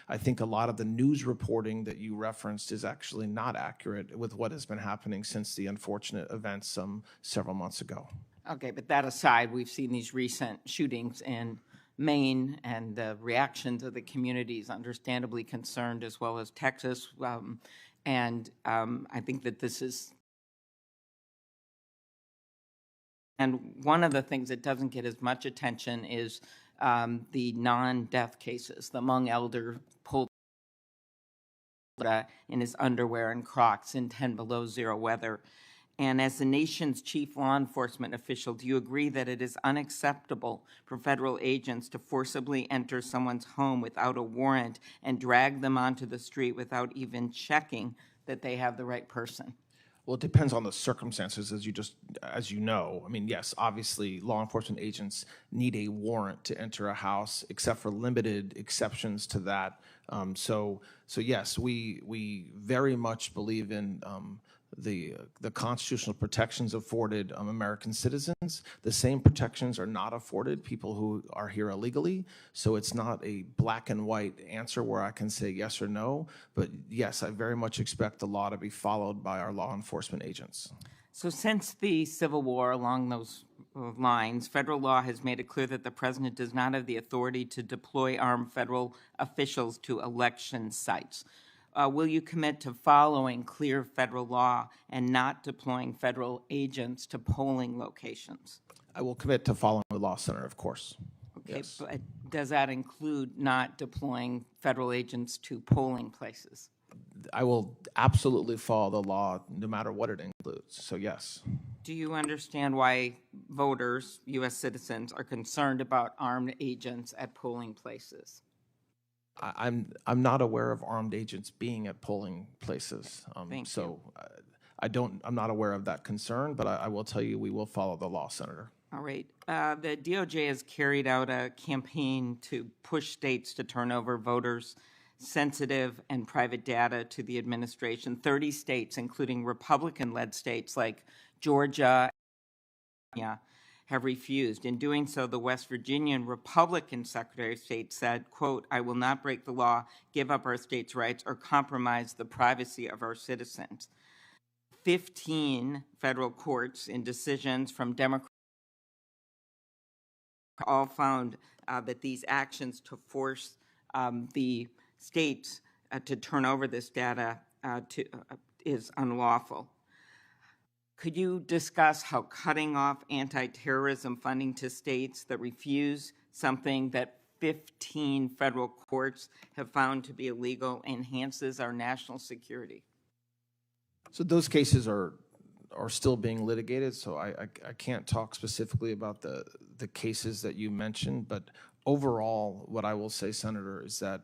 I think a lot of the news reporting that you referenced is actually not accurate with what has been happening since the unfortunate events several months ago. Okay, but that aside, we've seen these recent shootings in Maine, and the reactions of the community is understandably concerned, as well as Texas. And I think that this is, and one of the things that doesn't get as much attention is the non-death cases. The Hmong elder pulled in his underwear and Crocs in 10 below zero weather. And as the nation's chief law enforcement official, do you agree that it is unacceptable for federal agents to forcibly enter someone's home without a warrant and drag them onto the street without even checking that they have the right person? Well, it depends on the circumstances, as you know. I mean, yes, obviously, law enforcement agents need a warrant to enter a house, except for limited exceptions to that. So yes, we very much believe in the constitutional protections afforded American citizens. The same protections are not afforded people who are here illegally. So it's not a black and white answer where I can say yes or no. But yes, I very much expect the law to be followed by our law enforcement agents. So since the Civil War, along those lines, federal law has made it clear that the president does not have the authority to deploy armed federal officials to election sites. Will you commit to following clear federal law and not deploying federal agents to polling locations? I will commit to following the law, Senator, of course. Okay, Yes. but does that include not deploying federal agents to polling places? I will absolutely follow the law no matter what it includes. So yes. Do you understand why voters, U.S. citizens, are concerned about armed agents at polling places? I'm not aware of armed agents being at polling places. Thank so I'm not aware of that concern, but I will tell you we will follow the law, Senator. All right. The DOJ has carried out a campaign to push states to turn over voters' sensitive and private data to the administration. 30 states, including Republican-led states like Georgia and California, have refused. In doing so, the West Virginian Republican Secretary of State said, quote, "I will not break the law, give up our state's rights, or compromise the privacy of our citizens." 15 federal courts in decisions from Democrats all found that these actions to force the states to turn over this data is unlawful. Could you discuss how cutting off anti-terrorism funding to states that refuse something that 15 federal courts have found to be illegal enhances our national security? So those cases are still being litigated, so I can't talk specifically about the cases that you mentioned, but overall, what I will say, Senator, is that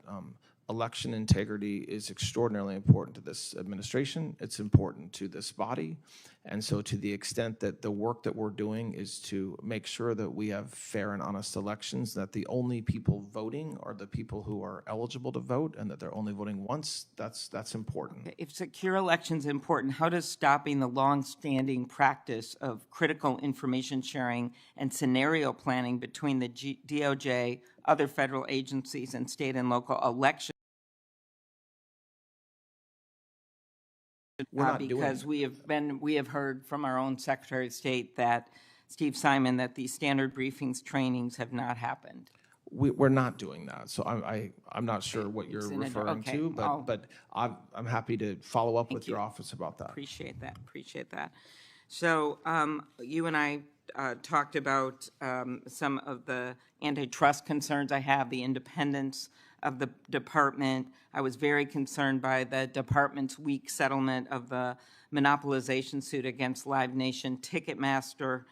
election integrity is extraordinarily important to this administration. It's important to this body. And so to the extent that the work that we're doing is to make sure that we have fair and honest elections, that the only people voting are the people who are eligible to vote, and that they're only voting once, that's important. If secure elections are important, how does stopping the long-standing practice of critical information sharing and scenario planning between the DOJ, other federal agencies, and state and local elections? We're not doing Because we have heard from our own Secretary of State that, Steve Simon, that the standard briefings trainings have not happened. We're not doing that, so I'm not sure what you're referring okay, to, I'll- but I'm happy to follow up with your office about that. Appreciate that. So you and I talked about some of the antitrust concerns I have, the independence of the department. I was very concerned by the department's weak settlement of the monopolization suit against Live Nation Ticketmaster.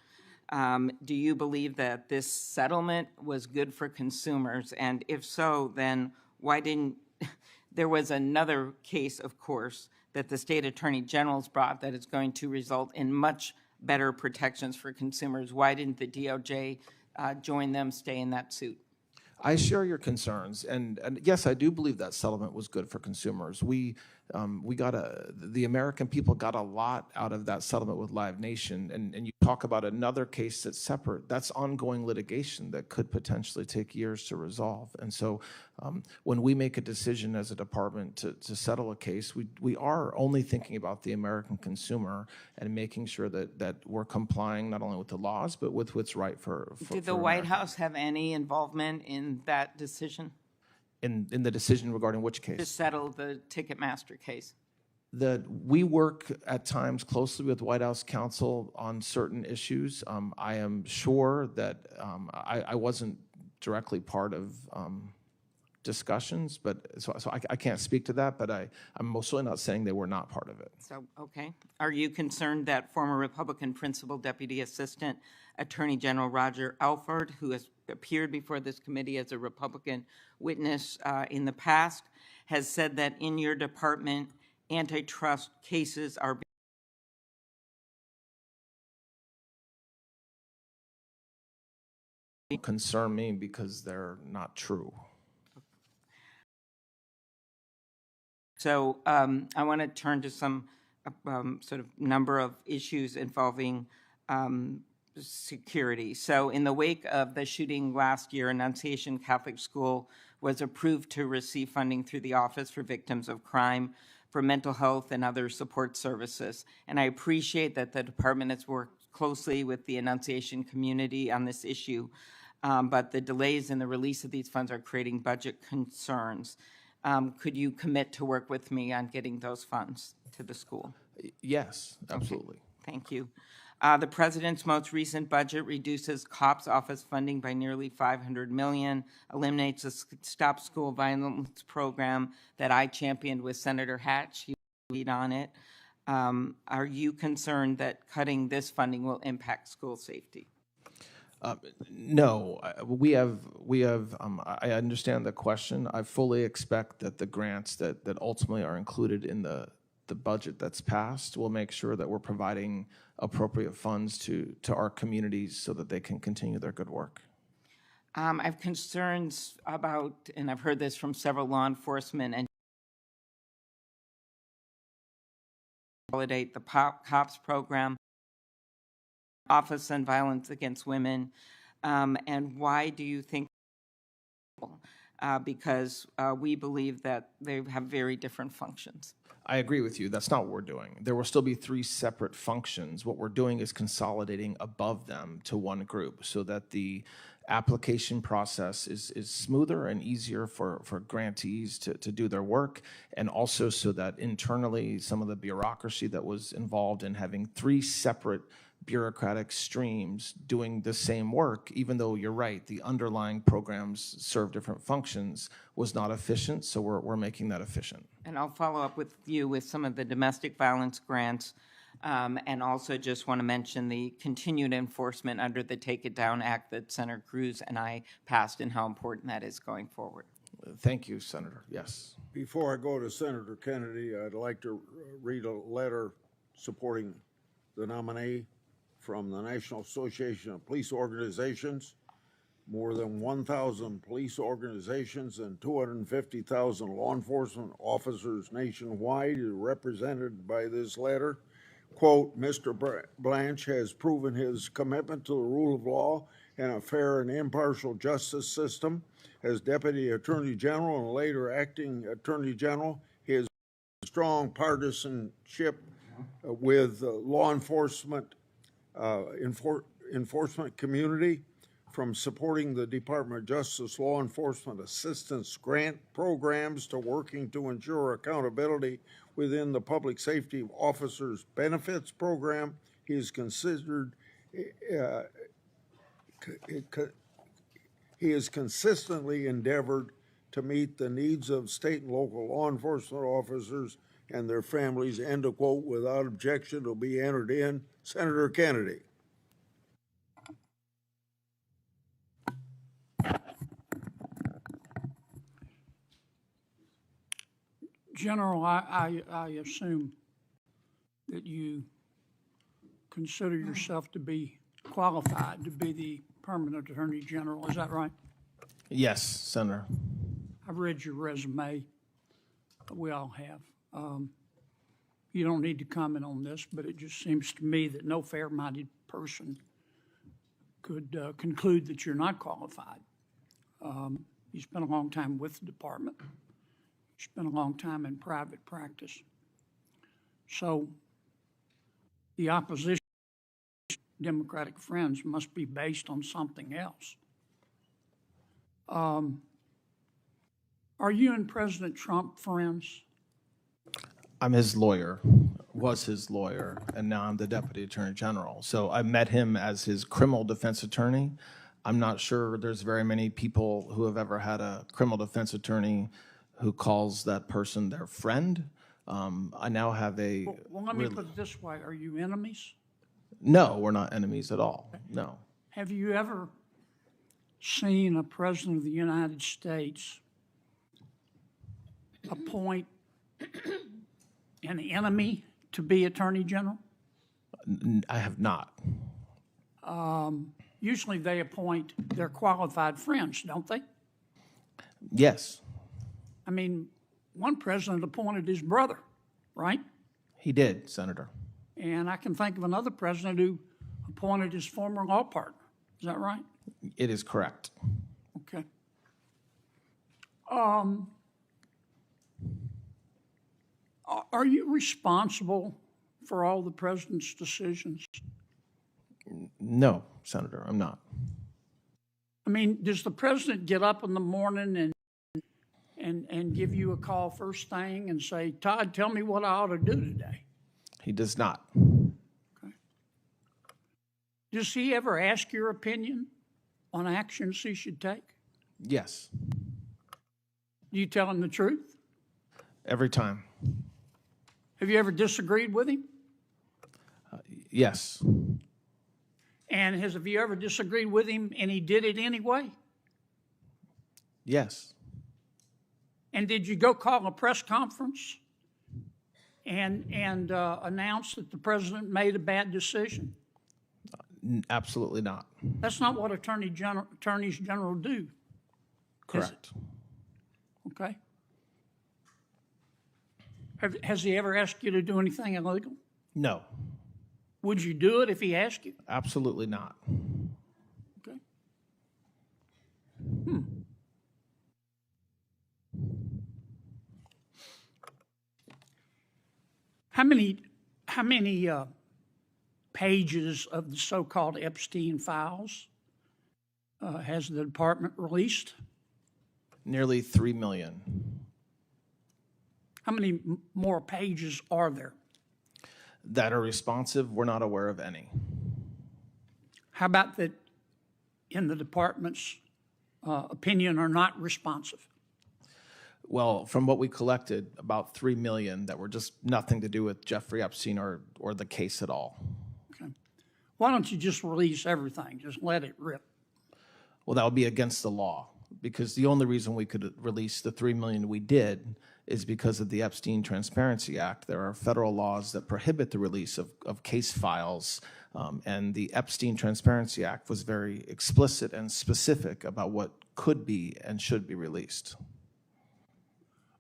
Do you believe that this settlement was good for consumers? And if so, then why didn't, there was another case, of course, that the state attorney general's brought that is going to result in much better protections for consumers. Why didn't the DOJ join them, stay in that suit? I share your concerns, and yes, I do believe that settlement was good for consumers. The American people got a lot out of that settlement with Live Nation, and you talk about another case that's separate. That's ongoing litigation that could potentially take years to resolve. And so, when we make a decision as a department to settle a case, we are only thinking about the American consumer and making sure that we're complying not only with the laws but with what's right for. Did the White House have any involvement in that decision? In the decision regarding which case? To settle the Ticketmaster case? We work at times closely with White House counsel on certain issues. I am sure that I wasn't directly part of discussions, but so I can't speak to that, but I'm most certainly not saying they were not part of it. So, okay. Are you concerned that former Republican Principal Deputy Assistant Attorney General Roger Alford, who has appeared before this committee as a Republican witness in the past, has said that in your department, antitrust cases are Concern me because they're not true. So I want to turn to some sort of number of issues involving security. So in the wake of the shooting last year, Annunciation Catholic School was approved to receive funding through the Office for Victims of Crime for mental health and other support services. And I appreciate that the department has worked closely with the Annunciation community on this issue, but the delays in the release of these funds are creating budget concerns. Could you commit to work with me on getting those funds to the school? Yes, absolutely. Okay. Thank you. The president's most recent budget reduces COPS office funding by nearly $500 million, eliminates the Stop School Violence program that I championed with Senator Hatch. He lead on it. Are you concerned that cutting this funding will impact school safety? No, we have. I understand the question. I fully expect that the grants that ultimately are included in the budget that's passed will make sure that we're providing appropriate funds to our communities so that they can continue their good work. I have concerns about, and I've heard this from several law enforcement, and consolidate the COPS program, Office on Violence Against Women, and why do you think? Because we believe that they have very different functions. I agree with you. That's not what we're doing. There will still be 3 separate functions. What we're doing is consolidating above them to one group so that the application process is smoother and easier for grantees to do their work, and also so that internally some of the bureaucracy that was involved in having 3 separate bureaucratic streams doing the same work, even though you're right, the underlying programs serve different functions, was not efficient, so we're making that efficient. And I'll follow up with you with some of the domestic violence grants, and also just want to mention the continued enforcement under the Take It Down Act that Senator Cruz and I passed, and how important that is going forward. Thank you, Senator. Yes. Before I go to Senator Kennedy, I'd like to read a letter supporting the nominee from the National Association of Police Organizations. More than 1,000 police organizations and 250,000 law enforcement officers nationwide are represented by this letter. Quote, Mr. Blanche has proven his commitment to the rule of law and a fair and impartial justice system. As Deputy Attorney General and later Acting Attorney General, his strong partisanship with law enforcement enforcement community, from supporting the Department of Justice law enforcement assistance grant programs to working to ensure accountability within the Public Safety Officers Benefits Program. He is consistently endeavored to meet the needs of state and local law enforcement officers and their families, end of quote. Without objection, will be entered in. Senator Kennedy. General, I assume that you consider yourself to be qualified to be the permanent Attorney General. Is that right? Yes, Senator. I've read your resume. We all have. You don't need to comment on this, but it just seems to me that no fair-minded person could conclude that you're not qualified. You spent a long time with the department. You spent a long time in private practice. So the opposition, Democratic friends, must be based on something else. Are you and President Trump friends? I'm his lawyer, was his lawyer, and now I'm the Deputy Attorney General. So I met him as his criminal defense attorney. I'm not sure there's very many people who have ever had a criminal defense attorney who calls that person their friend. I now have a... Well, let me put it this way. Are you enemies? No, we're not enemies at all. No. Have you ever seen a president of the United States appoint an enemy to be Attorney General? I have not. Usually they appoint their qualified friends, don't they? Yes, I mean, one president appointed his brother, right? he did, Senator. And I can think of another president who appointed his former law partner. Is that right? It is correct. Okay. Are you responsible for all the president's decisions? No, Senator, I'm not. I mean, does the president get up in the morning and give you a call first thing and say, Todd, tell me what I ought to do today? He does not. Okay. Does he ever ask your opinion on actions he should take? Yes, Do you tell him the truth? every time. Have you ever disagreed with him? Yes, And have you ever disagreed with him and he did it anyway? yes, And did you go call a press conference and announce that the president made a bad decision? absolutely not. That's not what attorneys general do, Correct. okay? Has he ever asked you to do anything illegal? No, Would you do it if he asked you? absolutely not. Okay. How many pages of the so-called Epstein files has the department released? Nearly 3 million. How many more pages are there? That are responsive, we're not aware of any. How about that, in the department's opinion, are not responsive? Well, from what we collected, about 3 million that were just nothing to do with Jeffrey Epstein or the case at all. Okay. Why don't you just release everything? Just let it rip. Well, that would be against the law, because the only reason we could release the 3 million we did is because of the Epstein Transparency Act. There are federal laws that prohibit the release of case files, and the Epstein Transparency Act was very explicit and specific about what could be and should be released.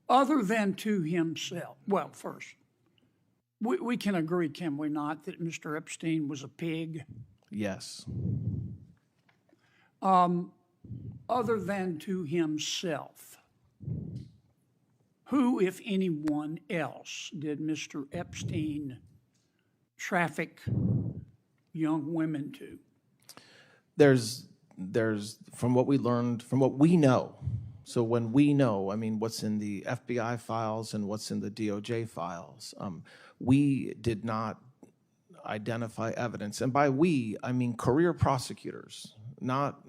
Other than to himself. Well, first, we can agree, can we not, that Mr. Epstein was a pig? Yes. Other than to himself, who, if anyone else, did Mr. Epstein traffic young women to? There's from what we learned, from what we know. So when we know, I mean, what's in the FBI files and what's in the DOJ files, we did not identify evidence. And by we, I mean career prosecutors, not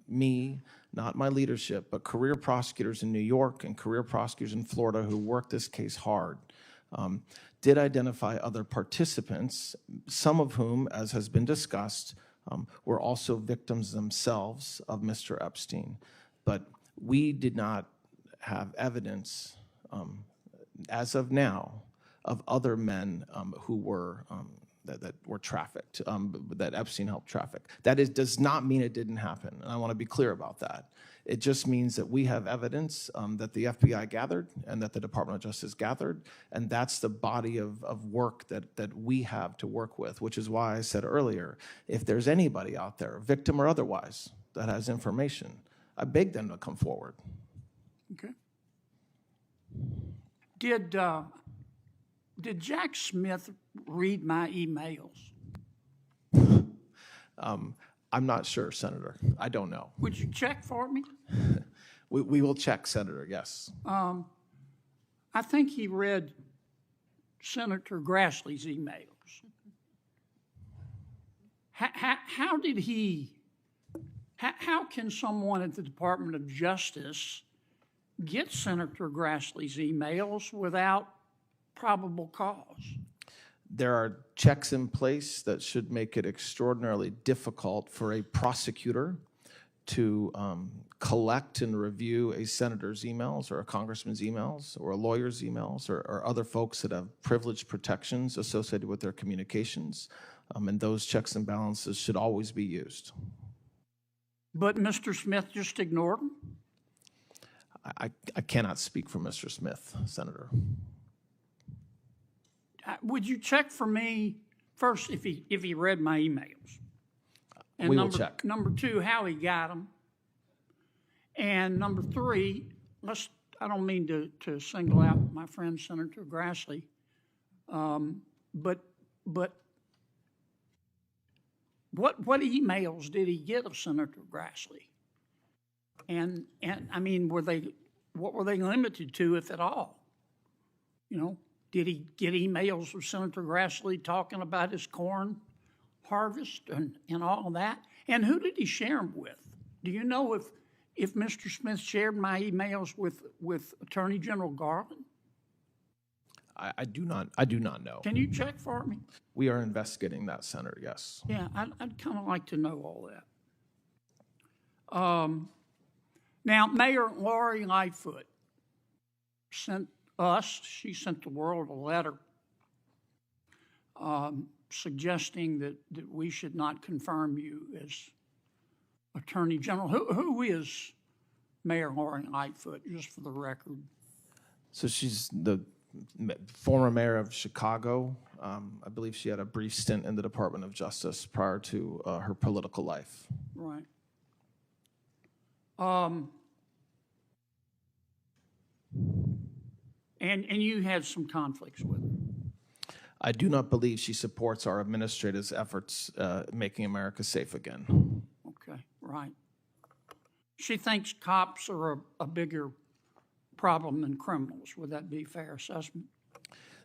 me, not my leadership, but career prosecutors in New York and career prosecutors in Florida who worked this case hard, did identify other participants, some of whom, as has been discussed, were also victims themselves of Mr. Epstein. But we did not have evidence, as of now, of other men who were that were trafficked, that Epstein helped traffic. That does not mean it didn't happen, and I want to be clear about that. It just means that we have evidence that the FBI gathered and that the Department of Justice gathered, and that's the body of work that we have to work with, which is why I said earlier, if there's anybody out there, victim or otherwise, that has information, I beg them to come forward. Okay. Did Jack Smith read my emails? I'm not sure, Senator. I don't know. Would you check for me? We will check, Senator, yes. I think he read Senator Grassley's emails. How did he, how can someone at the Department of Justice get Senator Grassley's emails without probable cause? There are checks in place that should make it extraordinarily difficult for a prosecutor to collect and review a senator's emails or a congressman's emails or a lawyer's emails or other folks that have privilege protections associated with their communications. And those checks and balances should always be used. But Mr. Smith just ignored them? I cannot speak for Mr. Smith, Senator. Would you check for me first if he read my emails? And We will check. Number two, how he got them. And number three, I don't mean to single out my friend Senator Grassley, but what emails did he get of Senator Grassley? And I mean, what were they limited to, if at all? You know, did he get emails of Senator Grassley talking about his corn harvest and all of that? And who did he share them with? Do you know if Mr. Smith shared my emails with Attorney General Garland? I do not know. Can you check for me? We are investigating that, Senator, yes. Yeah, I'd kind of like to know all that. Now, Mayor Lori Lightfoot sent the world a letter suggesting that we should not confirm you as Attorney General. Who is Mayor Lori Lightfoot, just for the record? So she's the former mayor of Chicago. I believe she had a brief stint in the Department of Justice prior to her political life. Right. And you had some conflicts with her. I do not believe she supports our administrators' efforts making America safe again. Okay, right. She thinks cops are a bigger problem than criminals. Would that be a fair assessment?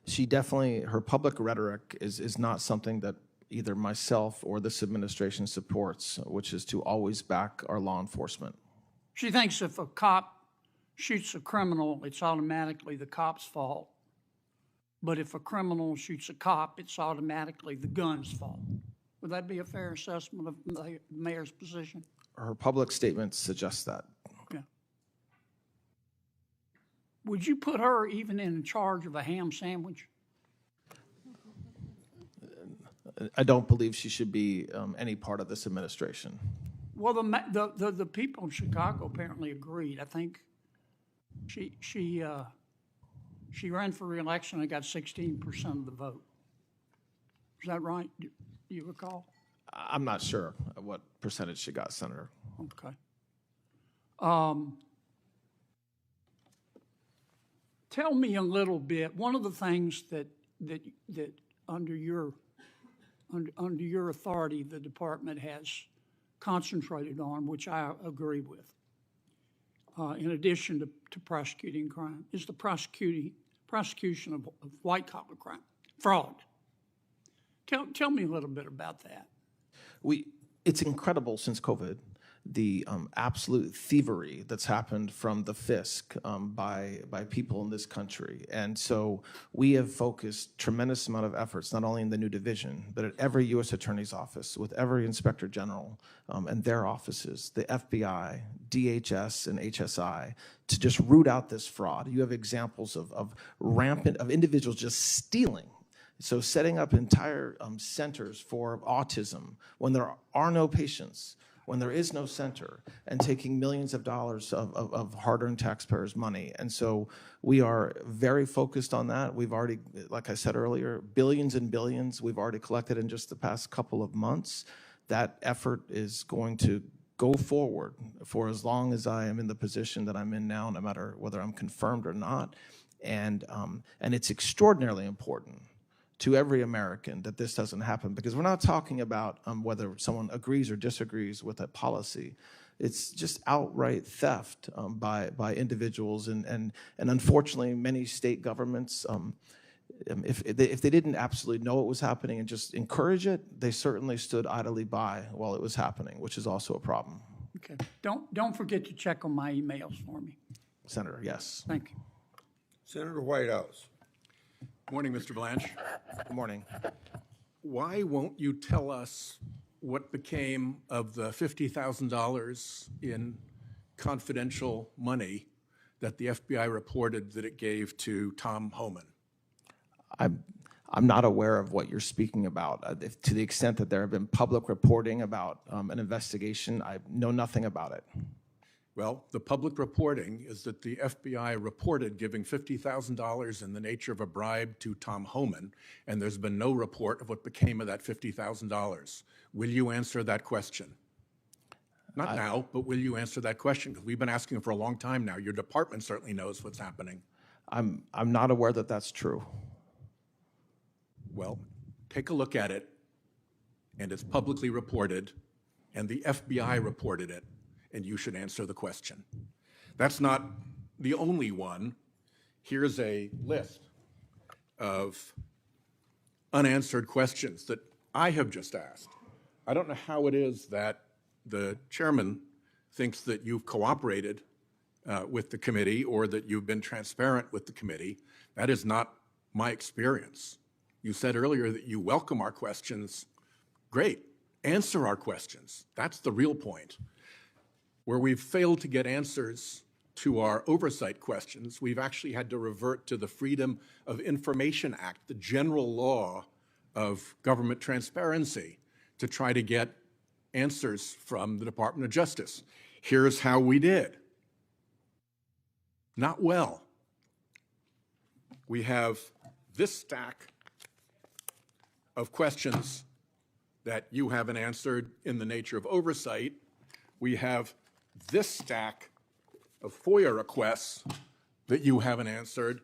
She definitely, her public rhetoric is not something that either myself or this administration supports, which is to always back our law enforcement. She thinks if a cop shoots a criminal, it's automatically the cop's fault. But if a criminal shoots a cop, it's automatically the gun's fault. Would that be a fair assessment of the mayor's position? Her public statements suggest that. Yeah. Would you put her even in charge of a ham sandwich? I don't believe she should be any part of this administration. Well, the people in Chicago apparently agreed. I think she ran for re-election and got 16% of the vote. Is that right? Do you recall? I'm not sure what percentage she got, Senator. Okay. Tell me a little bit. One of the things that under your authority, the department has concentrated on, which I agree with, in addition to prosecuting crime, is the prosecution of white-collar crime, fraud. Tell me a little bit about that. It's incredible since COVID, the absolute thievery that's happened from the fisc by people in this country. And so we have focused tremendous amount of efforts, not only in the new division, but at every U.S. Attorney's Office, with every Inspector General and their offices, the FBI, DHS, and HSI, to just root out this fraud. You have examples of individuals just stealing. So setting up entire centers for autism when there are no patients, when there is no center, and taking millions of dollars of hard-earned taxpayers' money. And so we are very focused on that. We've already, like I said earlier, billions and billions we've already collected in just the past couple of months. That effort is going to go forward for as long as I am in the position that I'm in now, no matter whether I'm confirmed or not. And it's extraordinarily important to every American that this doesn't happen, because we're not talking about whether someone agrees or disagrees with a policy. It's just outright theft by individuals, and unfortunately, many state governments, if they didn't absolutely know it was happening and just encourage it, they certainly stood idly by while it was happening, which is also a problem. Okay. Don't forget to check on my emails for me. Senator, yes. Thank you. Senator Whitehouse. Morning, Mr. Blanche. Good morning. Why won't you tell us what became of the $50,000 in confidential money that the FBI reported that it gave to Tom Homan? I'm not aware of what you're speaking about. To the extent that there have been public reporting about an investigation, I know nothing about it. Well, the public reporting is that the FBI reported giving $50,000 in the nature of a bribe to Tom Homan, and there's been no report of what became of that $50,000. Will you answer that question? Not now, but will you answer that question? Because we've been asking for a long time now. Your department certainly knows what's happening. I'm not aware that that's true. Well, take a look at it, and it's publicly reported, and the FBI reported it, and you should answer the question. That's not the only one. Here's a list of unanswered questions that I have just asked. I don't know how it is that the chairman thinks that you've cooperated with the committee or that you've been transparent with the committee. That is not my experience. You said earlier that you welcome our questions. Great. Answer our questions. That's the real point. Where we've failed to get answers to our oversight questions, we've actually had to revert to the Freedom of Information Act, the general law of government transparency, to try to get answers from the Department of Justice. Here's how we did. Not well. We have this stack of questions that you haven't answered in the nature of oversight. We have this stack of FOIA requests that you haven't answered.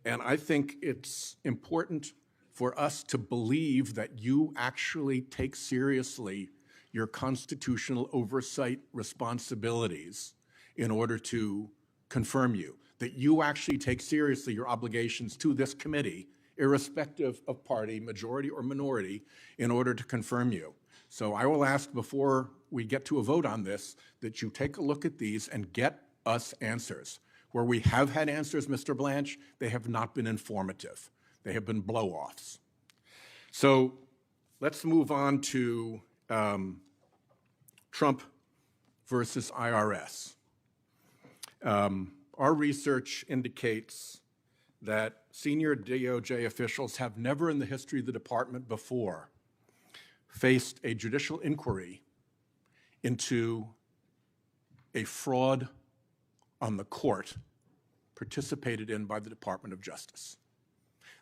And I think it's important for us to believe that you actually take seriously your constitutional oversight responsibilities in order to confirm you, that you actually take seriously your obligations to this committee irrespective of party, majority or minority, in order to confirm you. So I will ask before we get to a vote on this that you take a look at these and get us answers. Where we have had answers, Mr. Blanche, they have not been informative. They have been blow-offs. So let's move on to Trump versus IRS. Our research indicates that senior DOJ officials have never in the history of the department before faced a judicial inquiry into a fraud on the court participated in by the Department of Justice.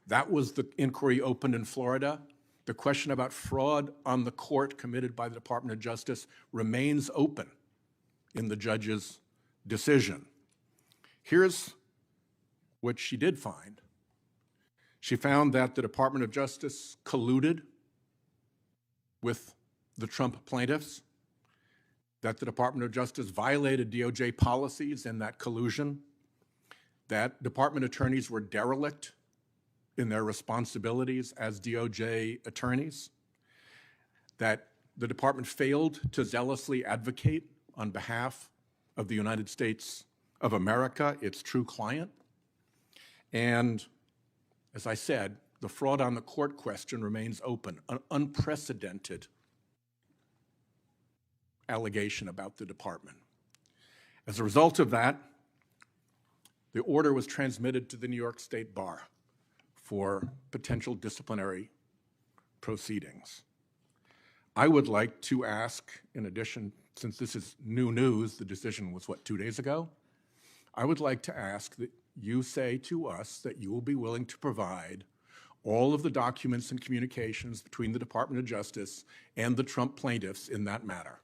That was the inquiry opened in Florida. The question about fraud on the court committed by the Department of Justice remains open in the judge's decision. Here's what she did find. She found that the Department of Justice colluded with the Trump plaintiffs, that the Department of Justice violated DOJ policies in that collusion, that department attorneys were derelict in their responsibilities as DOJ attorneys, that the department failed to zealously advocate on behalf of the United States of America, its true client. And as I said, the fraud on the court question remains open, an unprecedented allegation about the department. As a result of that, the order was transmitted to the New York State Bar for potential disciplinary proceedings. I would like to ask, in addition, since this is new news, the decision was, 2 days ago? I would like to ask that you say to us that you will be willing to provide all of the documents and communications between the Department of Justice and the Trump plaintiffs in that matter.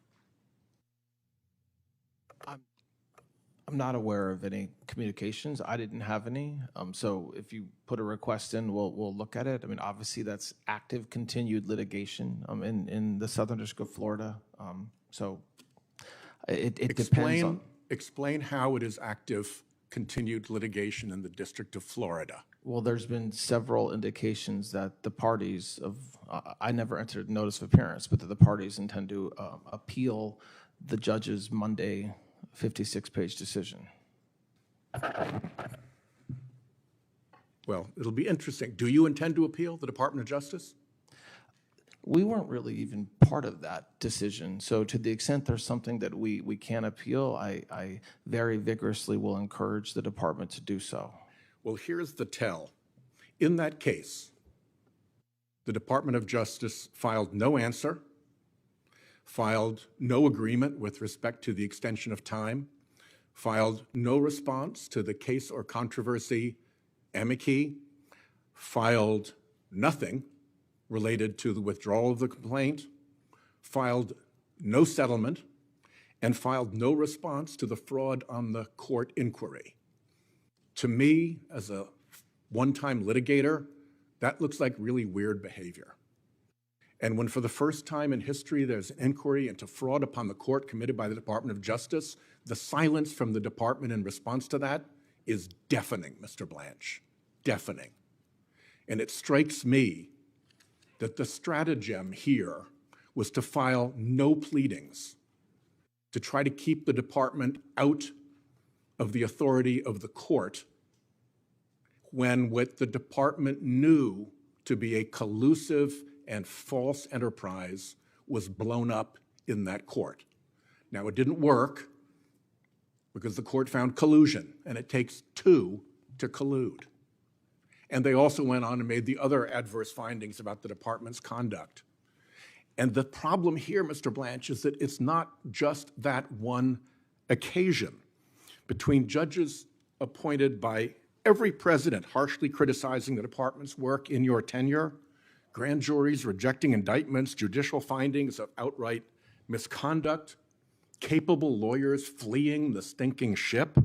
I'm not aware of any communications. I didn't have any. So if you put a request in, we'll look at it. I mean, obviously that's active, continued litigation in the Southern District of Florida. So it depends on. Explain how it is active, continued litigation in the District of Florida. Well, there's been several indications that the parties of, I never entered notice of appearance, but that the parties intend to appeal the judge's Monday 56-page decision. Well, it'll be interesting. Do you intend to appeal the Department of Justice? We weren't really even part of that decision. So to the extent there's something that we can appeal, I very vigorously will encourage the department to do so. Well, here's the tell. In that case, the Department of Justice filed no answer, filed no agreement with respect to the extension of time, filed no response to the case or controversy amici, filed nothing related to the withdrawal of the complaint, filed no settlement, and filed no response to the fraud on the court inquiry. To me, as a one-time litigator, that looks like really weird behavior. And when for the first time in history there's an inquiry into fraud upon the court committed by the Department of Justice, the silence from the department in response to that is deafening, Mr. Blanche, deafening. And it strikes me that the stratagem here was to file no pleadings, to try to keep the department out of the authority of the court, when what the department knew to be a collusive and false enterprise was blown up in that court. Now, it didn't work because the court found collusion, and it takes two to collude. And they also went on and made the other adverse findings about the department's conduct. And the problem here, Mr. Blanche, is that it's not just that one occasion. Between judges appointed by every president harshly criticizing the department's work in your tenure, grand juries rejecting indictments, judicial findings of outright misconduct, capable lawyers fleeing the stinking ship,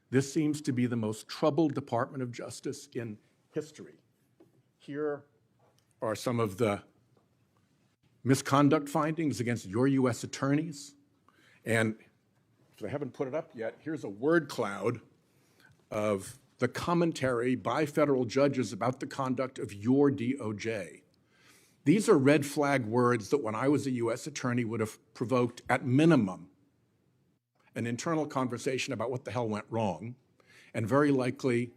this seems to be the most troubled Department of Justice in history. Here are some of the misconduct findings against your U.S. attorneys. And if I haven't put it up yet, here's a word cloud of the commentary by federal judges about the conduct of your DOJ. These are red flag words that when I was a U.S. attorney would have provoked, at minimum, an internal conversation about what the hell went wrong, and very likely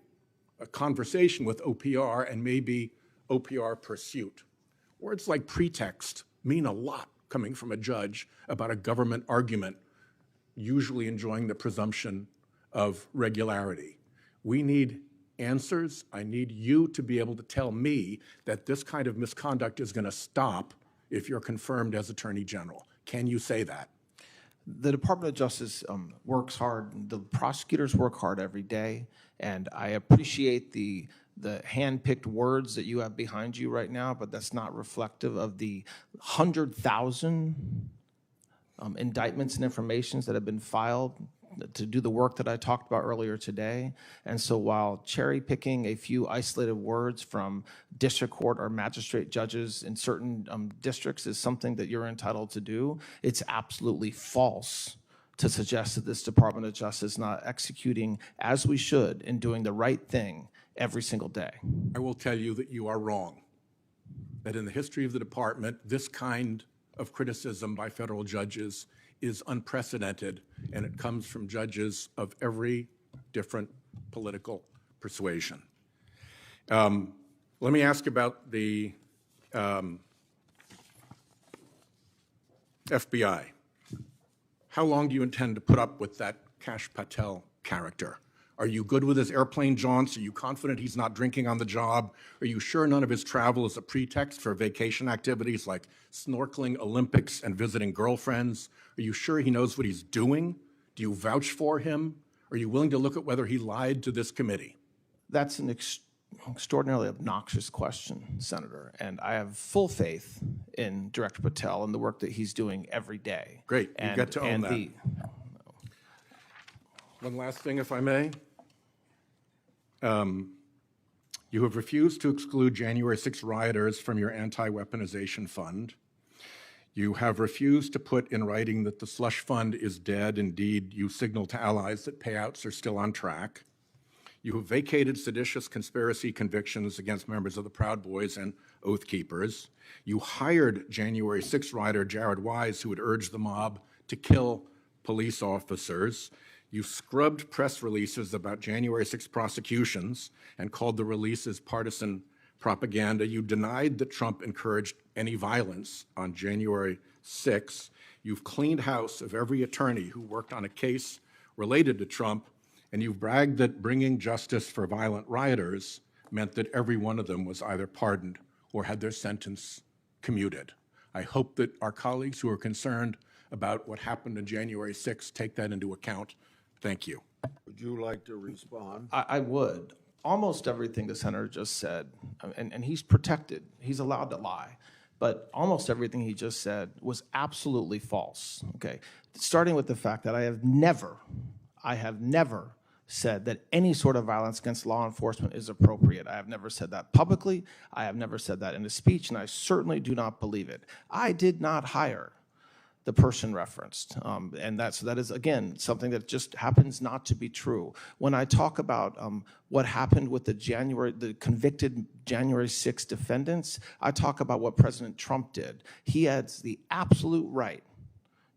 a conversation with OPR and maybe OPR pursuit. Words like pretext mean a lot coming from a judge about a government argument, usually enjoying the presumption of regularity. We need answers. I need you to be able to tell me that this kind of misconduct is going to stop if you're confirmed as Attorney General. Can you say that? The Department of Justice works hard. The prosecutors work hard every day, and I appreciate the hand-picked words that you have behind you right now, but that's not reflective of the 100,000 indictments and informations that have been filed to do the work that I talked about earlier today. And so while cherry-picking a few isolated words from district court or magistrate judges in certain districts is something that you're entitled to do, it's absolutely false to suggest that this Department of Justice is not executing as we should and doing the right thing every single day. I will tell you that you are wrong. That in the history of the department, this kind of criticism by federal judges is unprecedented, and it comes from judges of every different political persuasion. Let me ask about the FBI. How long do you intend to put up with that Kash Patel character? Are you good with his airplane jaunts? Are you confident he's not drinking on the job? Are you sure none of his travel is a pretext for vacation activities like snorkeling, Olympics, and visiting girlfriends? Are you sure he knows what he's doing? Do you vouch for him? Are you willing to look at whether he lied to this committee? That's an extraordinarily obnoxious question, Senator, and I have full faith in Director Patel and the work that he's doing every day. Great, you get to own that. One last thing, if I may. You have refused to exclude January 6 rioters from your anti-weaponization fund. You have refused to put in writing that the slush fund is dead. Indeed, you signal to allies that payouts are still on track. You have vacated seditious conspiracy convictions against members of the Proud Boys and Oath Keepers. You hired January 6 rider Jared Wise, who had urged the mob to kill police officers. You scrubbed press releases about January 6 prosecutions and called the releases partisan propaganda. You denied that Trump encouraged any violence on January 6. You've cleaned house of every attorney who worked on a case related to Trump, and you've bragged that bringing justice for violent rioters meant that every one of them was either pardoned or had their sentence commuted. I hope that our colleagues who are concerned about what happened on January 6 take that into account. Thank you. Would you like to respond? I would. Almost everything the senator just said, and he's protected, he's allowed to lie, but almost everything he just said was absolutely false, okay? Starting with the fact that I have never said that any sort of violence against law enforcement is appropriate. I have never said that publicly. I have never said that in a speech, and I certainly do not believe it. I did not hire the person referenced. And that is, again, something that just happens not to be true. When I talk about what happened with the convicted January 6 defendants, I talk about what President Trump did. He has the absolute right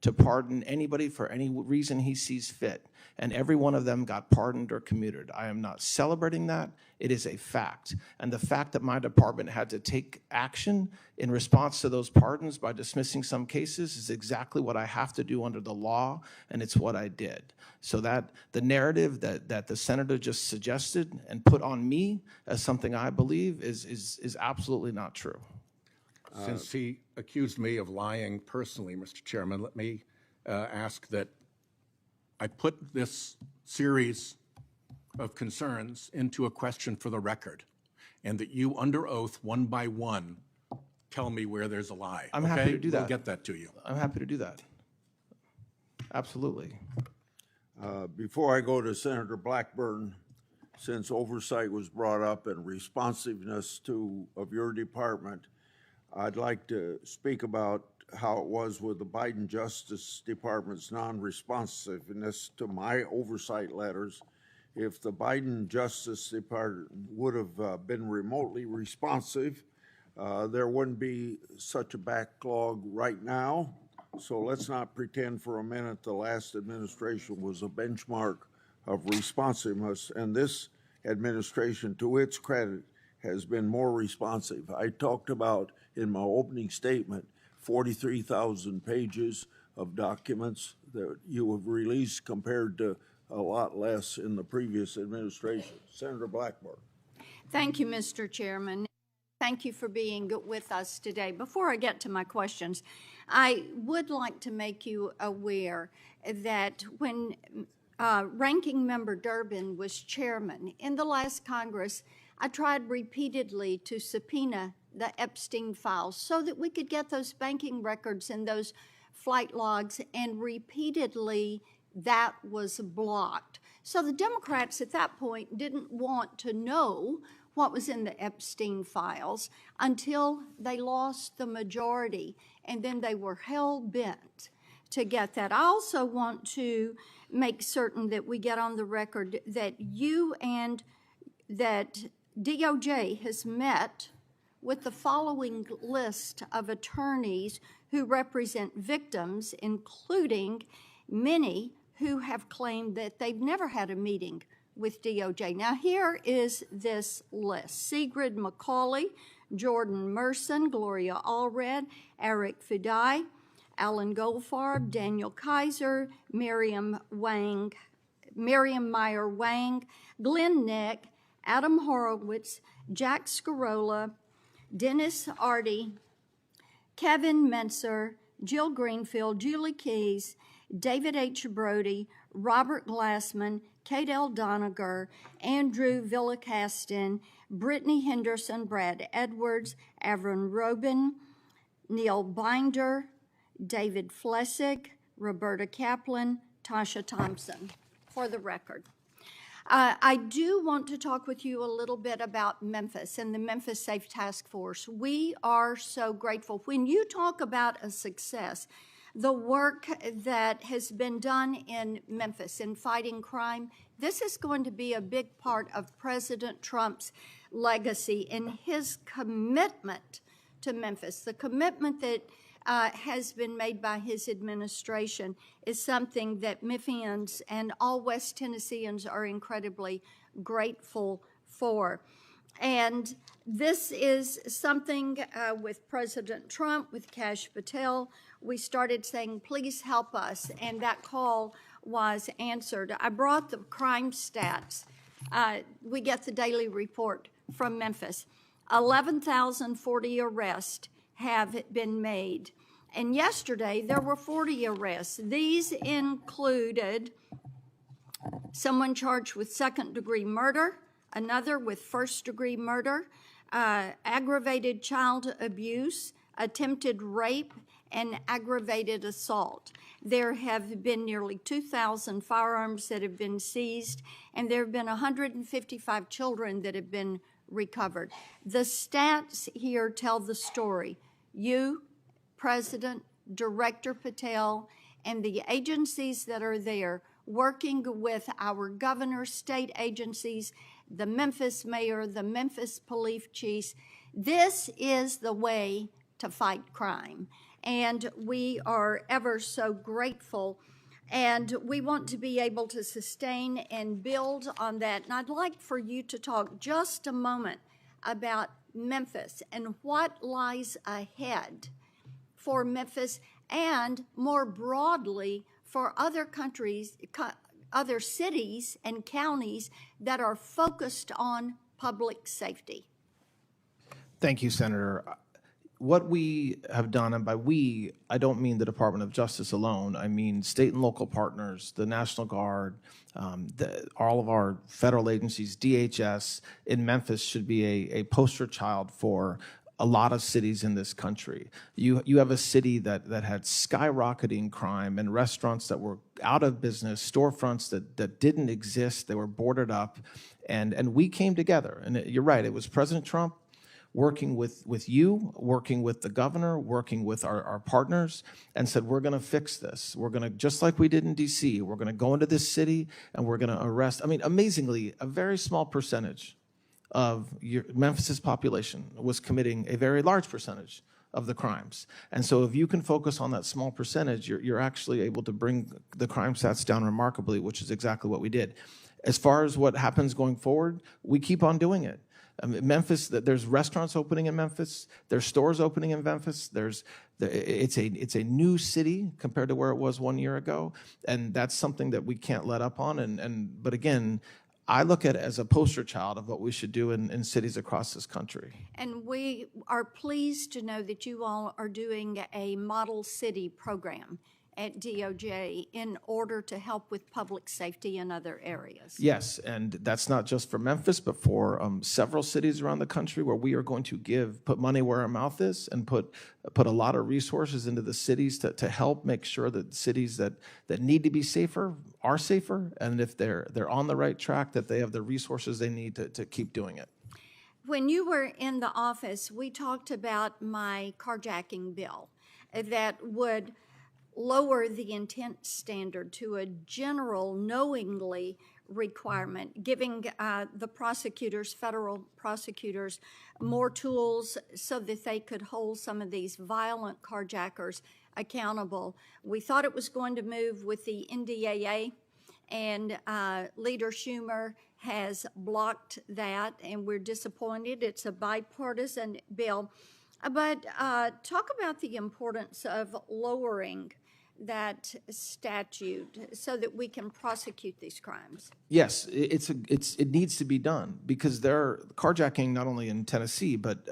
to pardon anybody for any reason he sees fit, and every one of them got pardoned or commuted. I am not celebrating that. It is a fact. And the fact that my department had to take action in response to those pardons by dismissing some cases is exactly what I have to do under the law, and it's what I did. So that the narrative that the senator just suggested and put on me as something I believe is absolutely not true. Since he accused me of lying personally, Mr. Chairman, let me ask that I put this series of concerns into a question for the record, and that you, under oath, one by one, tell me where there's a lie. I'm happy to do that. We'll get that to you. I'm happy to do that. Absolutely. Before I go to Senator Blackburn, since oversight was brought up and responsiveness of your department, I'd like to speak about how it was with the Biden Justice Department's non-responsiveness to my oversight letters if the Biden Justice Department would have been remotely responsive, there wouldn't be such a backlog right now. So let's not pretend for a minute the last administration was a benchmark of responsiveness, and this administration, to its credit, has been more responsive. I talked about, in my opening statement, 43,000 pages of documents that you have released compared to a lot less in the previous administration. Senator Blackburn. Thank you, Mr. Chairman. Thank you for being with us today. Before I get to my questions, I would like to make you aware that when Ranking Member Durbin was chairman in the last Congress, I tried repeatedly to subpoena the Epstein files so that we could get those banking records and those flight logs, and repeatedly that was blocked. So the Democrats at that point didn't want to know what was in the Epstein files until they lost the majority, and then they were hell-bent to get that. I also want to make certain that we get on the record that you and that DOJ has met with the following list of attorneys who represent victims, including many who have claimed that they've never had a meeting with DOJ. Now, here is this list: Sigrid McCauley, Jordan Merson, Gloria Allred, Eric Fidai, Alan Goldfarb, Daniel Kaiser, Miriam Meyer Wang, Glenn Neck, Adam Horowitz, Jack Scarola, Dennis Artie, Kevin Menser, Jill Greenfield, Julie Keys, David H. Brody, Robert Glassman, Kate L. Doniger, Andrew Villacastin, Brittany Henderson, Brad Edwards, Avron Robin, Neil Binder, David Flessig, Roberta Kaplan, Tasha Thompson, for the record. I do want to talk with you a little bit about Memphis and the Memphis Safe Task Force. We are so grateful. When you talk about a success, the work that has been done in Memphis in fighting crime, this is going to be a big part of President Trump's legacy and his commitment to Memphis. The commitment that has been made by his administration is something that Memphians and all West Tennesseans are incredibly grateful for. And this is something with President Trump, with Kash Patel. We started saying, please help us, and that call was answered. I brought the crime stats. We get the daily report from Memphis. 11,040 arrests have been made. And yesterday, there were 40 arrests. These included someone charged with second-degree murder, another with first-degree murder, aggravated child abuse, attempted rape, and aggravated assault. There have been nearly 2,000 firearms that have been seized, and there have been 155 children that have been recovered. The stats here tell the story. You, President, Director Patel, and the agencies that are there working with our governor, state agencies, the Memphis mayor, the Memphis police chiefs. This is the way to fight crime. And we are ever so grateful. And we want to be able to sustain and build on that. And I'd like for you to talk just a moment about Memphis and what lies ahead for Memphis and more broadly for other countries, other cities and counties that are focused on public safety. Thank you, Senator. What we have done, and by we, I don't mean the Department of Justice alone. I mean state and local partners, the National Guard, all of our federal agencies, DHS in Memphis should be a poster child for a lot of cities in this country. You have a city that had skyrocketing crime and restaurants that were out of business, storefronts that didn't exist, they were boarded up, and we came together. And you're right, it was President Trump. working with you, working with the governor, working with our partners, and said, we're going to fix this. We're going to, just like we did in D.C., we're going to go into this city and we're going to arrest, I mean, amazingly, a very small percentage of Memphis's population was committing a very large percentage of the crimes. And so if you can focus on that small percentage, you're actually able to bring the crime stats down remarkably, which is exactly what we did. As far as what happens going forward, we keep on doing it. Memphis, there's restaurants opening in Memphis. There's stores opening in Memphis. It's a new city compared to where it was 1 year ago, and that's something that we can't let up on. But again, I look at it as a poster child of what we should do in cities across this country. And we are pleased to know that you all are doing a model city program at DOJ in order to help with public safety in other areas. Yes, and that's not just for Memphis, but for several cities around the country where we are going to put money where our mouth is and put a lot of resources into the cities to help make sure that cities that need to be safer are safer, and if they're on the right track, that they have the resources they need to keep doing it. When you were in the office, we talked about my carjacking bill that would lower the intent standard to a general knowingly requirement, giving the prosecutors, federal prosecutors, more tools so that they could hold some of these violent carjackers accountable. We thought it was going to move with the NDAA, and Leader Schumer has blocked that, and we're disappointed. It's a bipartisan bill. But talk about the importance of lowering that statute so that we can prosecute these crimes. Yes, it needs to be done because carjacking not only in Tennessee but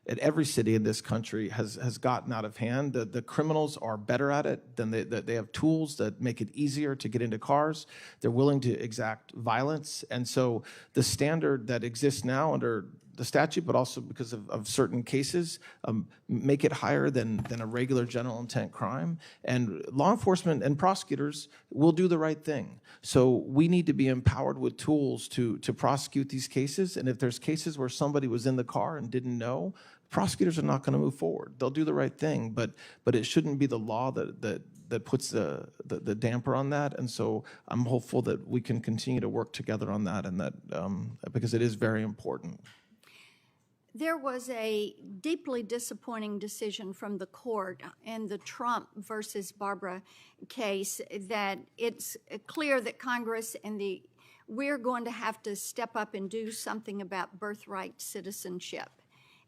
at every city in this country has gotten out of hand. The criminals are better at it than they have tools that make it easier to get into cars. They're willing to exact violence, and so the standard that exists now under the statute, but also because of certain cases, make it higher than a regular general intent crime. And law enforcement and prosecutors will do the right thing. So we need to be empowered with tools to prosecute these cases. And if there's cases where somebody was in the car and didn't know, prosecutors are not going to move forward. They'll do the right thing, but it shouldn't be the law that puts the damper on that. And so I'm hopeful that we can continue to work together on that, and that because it is very important. There was a deeply disappointing decision from the court in the Trump versus Barbara case that it's clear that Congress and we're going to have to step up and do something about birthright citizenship.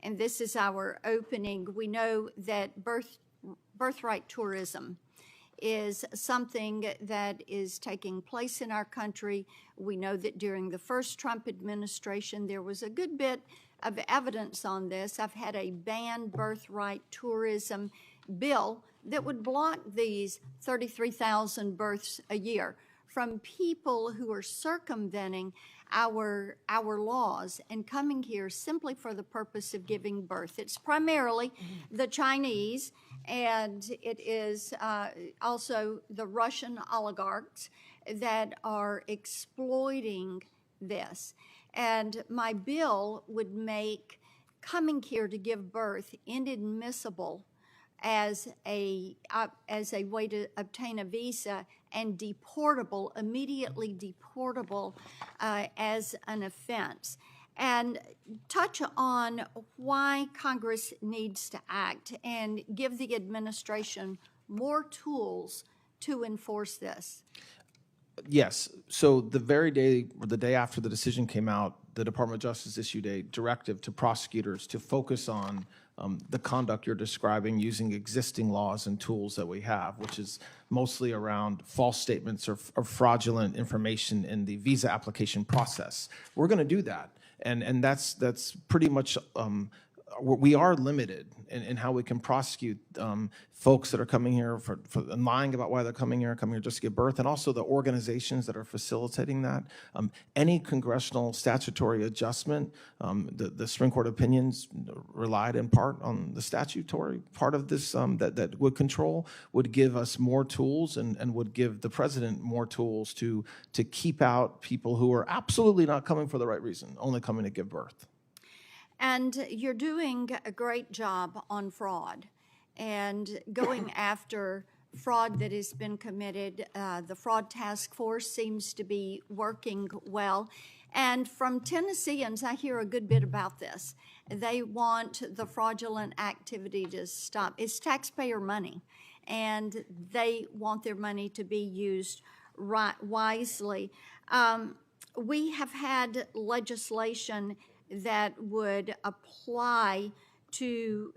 And this is our opening. We know that birthright tourism is something that is taking place in our country. We know that during the first Trump administration, there was a good bit of evidence on this. I've had a banned birthright tourism bill that would block these 33,000 births a year from people who are circumventing our laws and coming here simply for the purpose of giving birth. It's primarily the Chinese, and it is also the Russian oligarchs that are exploiting this. And my bill would make coming here to give birth inadmissible as a way to obtain a visa, and immediately deportable as an offense. And touch on why Congress needs to act and give the administration more tools to enforce this. Yes. So the very day or the day after the decision came out, the Department of Justice issued a directive to prosecutors to focus on the conduct you're describing using existing laws and tools that we have, which is mostly around false statements or fraudulent information in the visa application process. We're going to do that. And that's pretty much we are limited in how we can prosecute folks that are coming here for lying about why they're coming here just to give birth, and also the organizations that are facilitating that. Any congressional statutory adjustment, the Supreme Court opinions relied in part on the statutory part of this that would give us more tools and would give the president more tools to keep out people who are absolutely not coming for the right reason, only coming to give birth. And you're doing a great job on fraud and going after fraud that has been committed. The fraud task force seems to be working well. And from Tennesseans, I hear a good bit about this. They want the fraudulent activity to stop. It's taxpayer money, and they want their money to be used wisely. We have had legislation that would apply to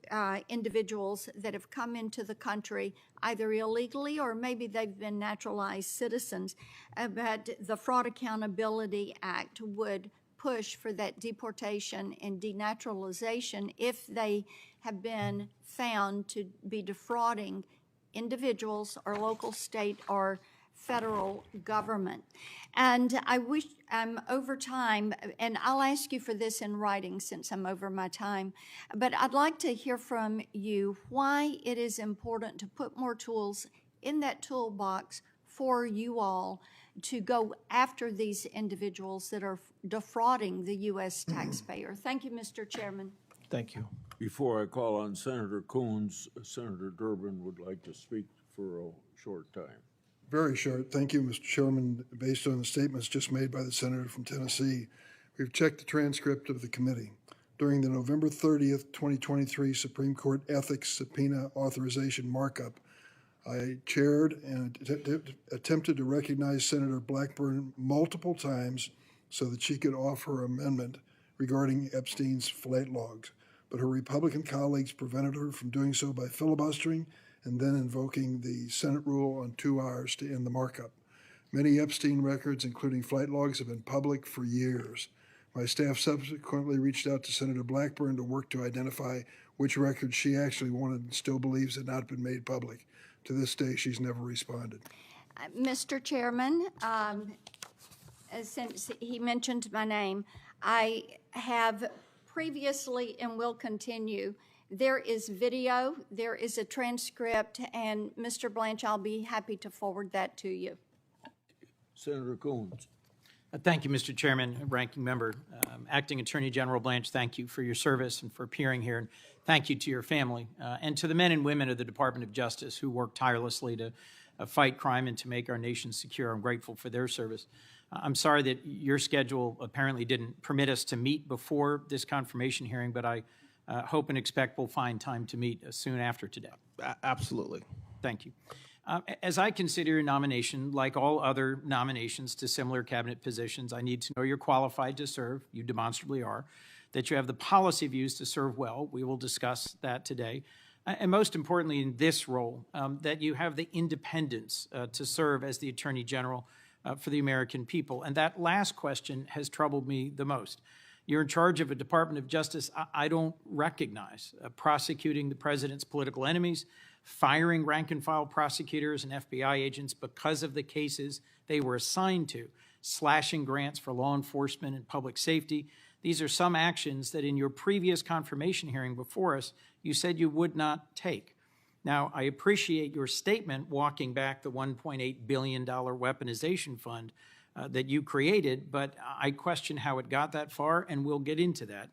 individuals that have come into the country either illegally or maybe they've been naturalized citizens. But the Fraud Accountability Act would push for that deportation and denaturalization if they have been found to be defrauding individuals or local, state, or federal government. And I wish I'm over time, and I'll ask you for this in writing since I'm over my time, but I'd like to hear from you why it is important to put more tools in that toolbox for you all to go after these individuals that are defrauding the U.S. taxpayer. Thank you, Mr. Chairman. Thank you. Before I call on Senator Coons, Senator Durbin would like to speak for a short time. Very short. Thank you, Mr. Chairman. Based on the statements just made by the senator from Tennessee, we've checked the transcript of the committee. During the November 30th, 2023 Supreme Court Ethics Subpoena Authorization Markup, I chaired and attempted to recognize Senator Blackburn multiple times so that she could offer her amendment regarding Epstein's flight logs, but her Republican colleagues prevented her from doing so by filibustering and then invoking the Senate rule on 2 hours to end the markup. Many Epstein records, including flight logs, have been public for years. My staff subsequently reached out to Senator Blackburn to work to identify which records she actually wanted and still believes had not been made public. To this day, she's never responded. Mr. Chairman, since he mentioned my name, I have previously and will continue. There is video, there is a transcript, and Mr. Blanche, I'll be happy to forward that to you. Senator Coons. Thank you, Mr. Chairman, Ranking Member. Acting Attorney General Blanche, thank you for your service and for appearing here. And thank you to your family and to the men and women of the Department of Justice who work tirelessly to fight crime and to make our nation secure. I'm grateful for their service. I'm sorry that your schedule apparently didn't permit us to meet before this confirmation hearing, but I hope and expect we'll find time to meet soon after today. Absolutely. Thank you. As I consider your nomination, like all other nominations to similar cabinet positions, I need to know you're qualified to serve. You demonstrably are. That you have the policy views to serve well. We will discuss that today. And most importantly, in this role, that you have the independence to serve as the Attorney General for the American people. And that last question has troubled me the most. You're in charge of a Department of Justice I don't recognize, prosecuting the president's political enemies, firing rank-and-file prosecutors and FBI agents because of the cases they were assigned to, slashing grants for law enforcement and public safety. These are some actions that in your previous confirmation hearing before us, you said you would not take. Now, I appreciate your statement walking back the $1.8 billion weaponization fund that you created, but I question how it got that far, and we'll get into that.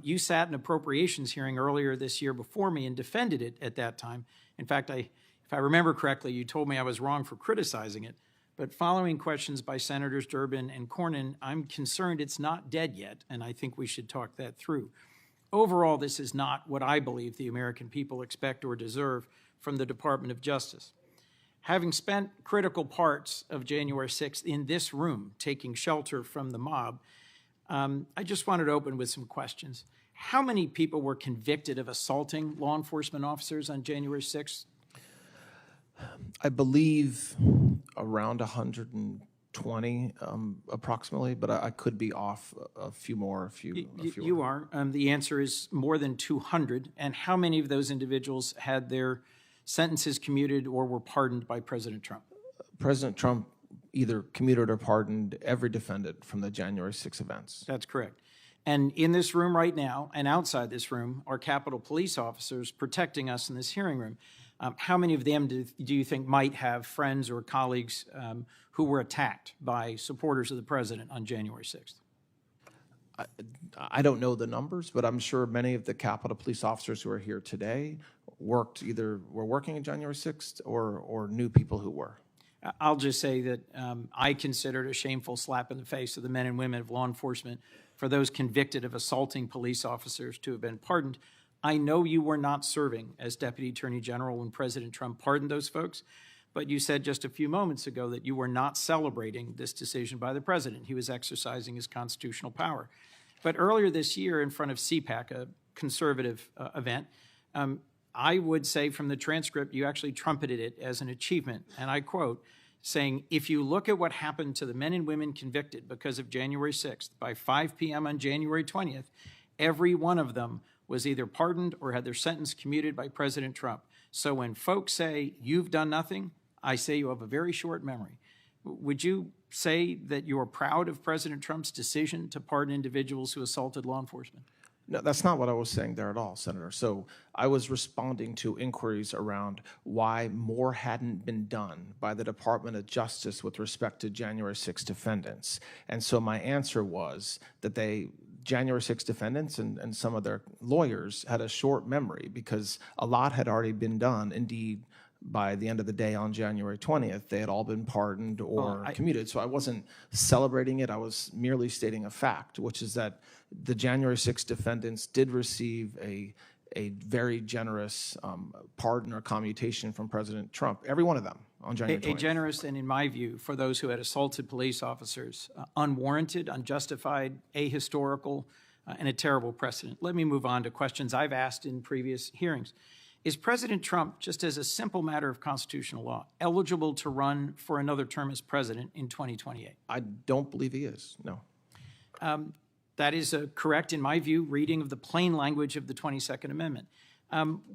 You sat in appropriations hearing earlier this year before me and defended it at that time. In fact, if I remember correctly, you told me I was wrong for criticizing it. But following questions by Senators Durbin and Cornyn, I'm concerned it's not dead yet, and I think we should talk that through. Overall, this is not what I believe the American people expect or deserve from the Department of Justice. Having spent critical parts of January 6th in this room, taking shelter from the mob, I just wanted to open with some questions. How many people were convicted of assaulting law enforcement officers on January 6th? I believe around 120 approximately, but I could be off a few more. You are. The answer is more than 200. And how many of those individuals had their sentences commuted or were pardoned by President Trump? President Trump either commuted or pardoned every defendant from the January 6 events. That's correct. And in this room right now and outside this room are Capitol Police officers protecting us in this hearing room. How many of them do you think might have friends or colleagues who were attacked by supporters of the president on January 6th? I don't know the numbers, but I'm sure many of the Capitol Police officers who are here today were working on January 6th or knew people who were. I'll just say that I consider it a shameful slap in the face of the men and women of law enforcement for those convicted of assaulting police officers to have been pardoned. I know you were not serving as Deputy Attorney General when President Trump pardoned those folks, but you said just a few moments ago that you were not celebrating this decision by the president. He was exercising his constitutional power. But earlier this year, in front of CPAC, a conservative event, I would say from the transcript, you actually trumpeted it as an achievement. And I quote, saying, if you look at what happened to the men and women convicted because of January 6th, by 5 p.m. on January 20th, every one of them was either pardoned or had their sentence commuted by President Trump. So when folks say you've done nothing, I say you have a very short memory. Would you say that you're proud of President Trump's decision to pardon individuals who assaulted law enforcement? No, that's not what I was saying there at all, Senator. So I was responding to inquiries around why more hadn't been done by the Department of Justice with respect to January 6 defendants. And so my answer was that January 6 defendants and some of their lawyers had a short memory because a lot had already been done. Indeed, by the end of the day on January 20th, they had all been pardoned or commuted. So I wasn't celebrating it. I was merely stating a fact, which is that the January 6 defendants did receive a very generous pardon or commutation from President Trump, every one of them on January 20th. A generous, and in my view, for those who had assaulted police officers, unwarranted, unjustified, ahistorical, and a terrible precedent. Let me move on to questions I've asked in previous hearings. Is President Trump, just as a simple matter of constitutional law, eligible to run for another term as president in 2028? I don't believe he is, no. That is a correct, in my view, reading of the plain language of the 22nd Amendment.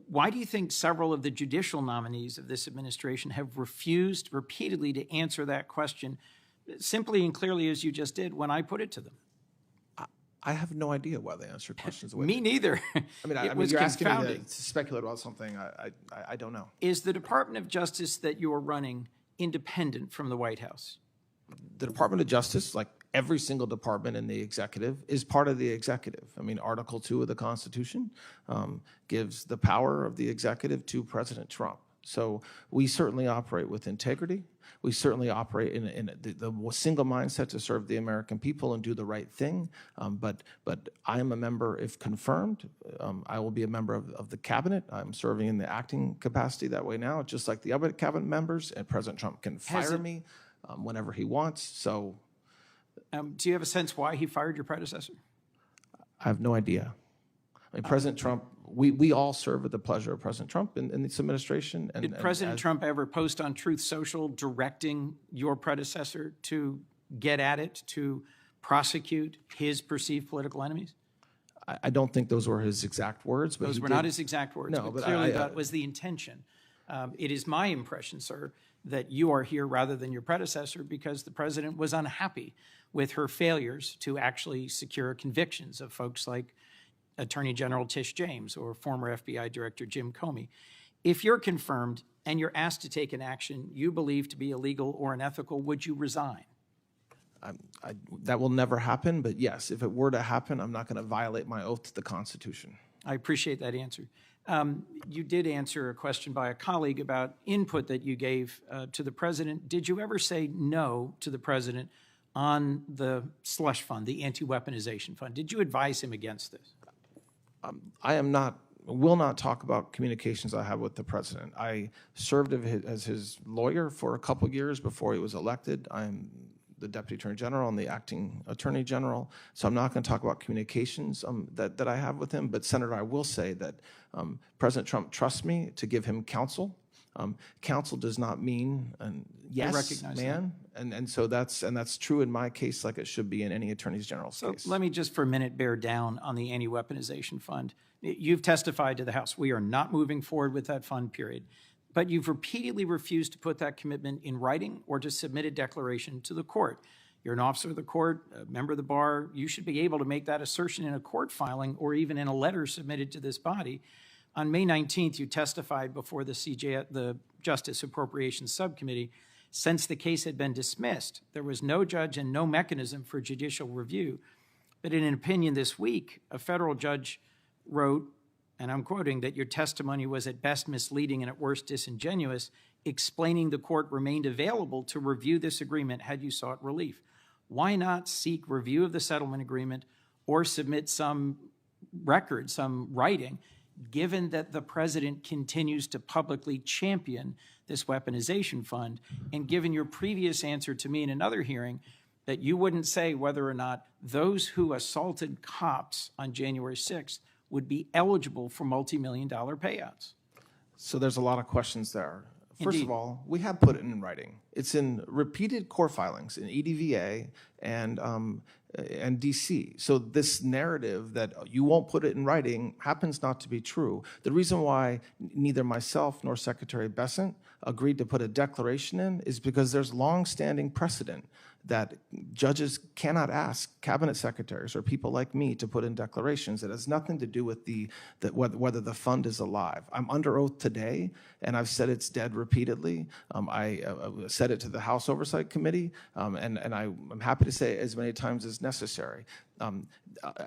Why do you think several of the judicial nominees of this administration have refused repeatedly to answer that question simply and clearly as you just did when I put it to them? I have no idea why they answer questions the way Me neither. I mean, you're asking me to speculate about something. I don't know. Is the Department of Justice that you're running independent from the White House? The Department of Justice, like every single department in the executive, is part of the executive. I mean, Article 2 of the Constitution gives the power of the executive to President Trump. So we certainly operate with integrity. We certainly operate in the single mindset to serve the American people and do the right thing. But I am a member, if confirmed. I will be a member of the cabinet. I'm serving in the acting capacity that way now, just like the other cabinet members. And President Trump can fire me whenever he wants. So, do you have a sense why he fired your predecessor? I have no idea. I mean, President Trump, we all serve at the pleasure of President Trump in this administration. Did President Trump ever post on Truth Social directing your predecessor to get at it, to prosecute his perceived political enemies? I don't think those were his exact words. But those were not his exact words, no, but clearly that was the intention. It is my impression, sir, that you are here rather than your predecessor because the president was unhappy with her failures to actually secure convictions of folks like Attorney General Tish James or former FBI Director Jim Comey. If you're confirmed and you're asked to take an action you believe to be illegal or unethical, would you resign? That will never happen, but yes, if it were to happen, I'm not going to violate my oath to the Constitution. I appreciate that answer. You did answer a question by a colleague about input that you gave to the president. Did you ever say no to the president on the slush fund, the anti-weaponization fund? Did you advise him against this? I will not talk about communications I have with the president. I served as his lawyer for a couple of years before he was elected. I'm the Deputy Attorney General and the Acting Attorney General, so I'm not going to talk about communications that I have with him. But Senator, I will say that President Trump trusts me to give him counsel. Counsel does not mean yes, man, and so that's true in my case, like it should be in any Attorney General's case. Let me just for a minute bear down on the anti-weaponization fund. You've testified to the House. We are not moving forward with that fund, period. But you've repeatedly refused to put that commitment in writing or to submit a declaration to the court. You're an officer of the court, a member of the bar. You should be able to make that assertion in a court filing or even in a letter submitted to this body. On May 19th, you testified before the Justice Appropriations Subcommittee. Since the case had been dismissed, there was no judge and no mechanism for judicial review. But in an opinion this week, a federal judge wrote, and I'm quoting, that your testimony was at best misleading and at worst disingenuous, explaining the court remained available to review this agreement had you sought relief. Why not seek review of the settlement agreement or submit some record, some writing, given that the president continues to publicly champion this weaponization fund, and given your previous answer to me in another hearing that you wouldn't say whether or not those who assaulted cops on January 6th would be eligible for multi-million-dollar payouts? So there's a lot of questions there. First Indeed. of all, we have put it in writing. It's in repeated court filings in EDVA and DC. So this narrative that you won't put it in writing happens not to be true. The reason why neither myself nor Secretary Bessent agreed to put a declaration in is because there's long-standing precedent that judges cannot ask cabinet secretaries or people like me to put in declarations. It has nothing to do with whether the fund is alive. I'm under oath today, and I've said it's dead repeatedly. I said it to the House Oversight Committee, and I'm happy to say it as many times as necessary.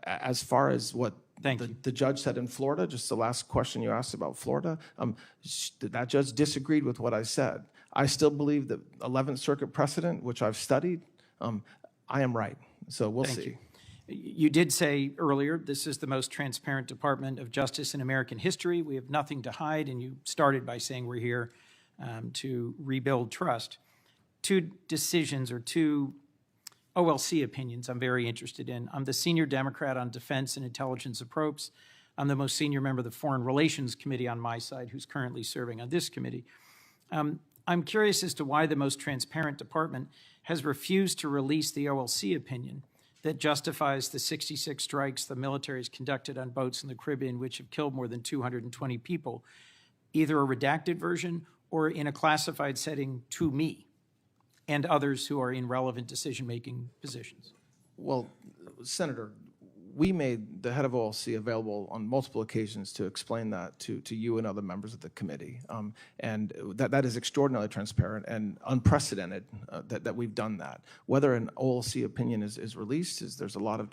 As far as what the judge said in Florida, just the last question you asked about Florida, that judge disagreed with what I said. I still believe that 11th Circuit precedent, which I've studied, I am right. So we'll see. You did say earlier, this is the most transparent Department of Justice in American history. We have nothing to hide, and you started by saying we're here to rebuild trust. Two decisions or two OLC opinions I'm very interested in. I'm the senior Democrat on Defense and Intelligence Approach. I'm the most senior member of the Foreign Relations Committee on my side, who's currently serving on this committee. I'm curious as to why the most transparent department has refused to release the OLC opinion that justifies the 66 strikes the military has conducted on boats in the Caribbean, which have killed more than 220 people, either a redacted version or in a classified setting to me and others who are in relevant decision-making positions. Well, Senator, we made the head of OLC available on multiple occasions to explain that to you and other members of the committee. And that is extraordinarily transparent and unprecedented that we've done that. Whether an OLC opinion is released, there's a lot of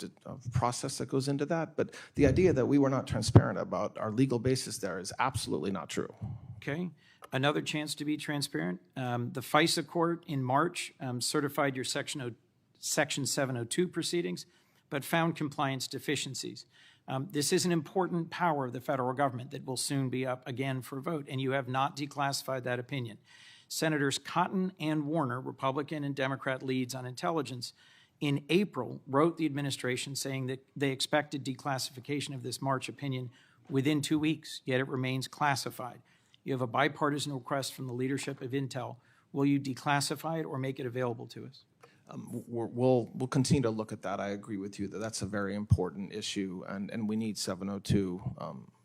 process that goes into that. But the idea that we were not transparent about our legal basis there is absolutely not true. Okay. Another chance to be transparent. The FISA court in March certified your Section 702 proceedings, but found compliance deficiencies. This is an important power of the federal government that will soon be up again for a vote, and you have not declassified that opinion. Senators Cotton and Warner, Republican and Democrat leads on intelligence, in April wrote the administration saying that they expected declassification of this March opinion within 2 weeks, yet it remains classified. You have a bipartisan request from the leadership of Intel. Will you declassify it or make it available to us? We'll continue to look at that. I agree with you that that's a very important issue, and we need 702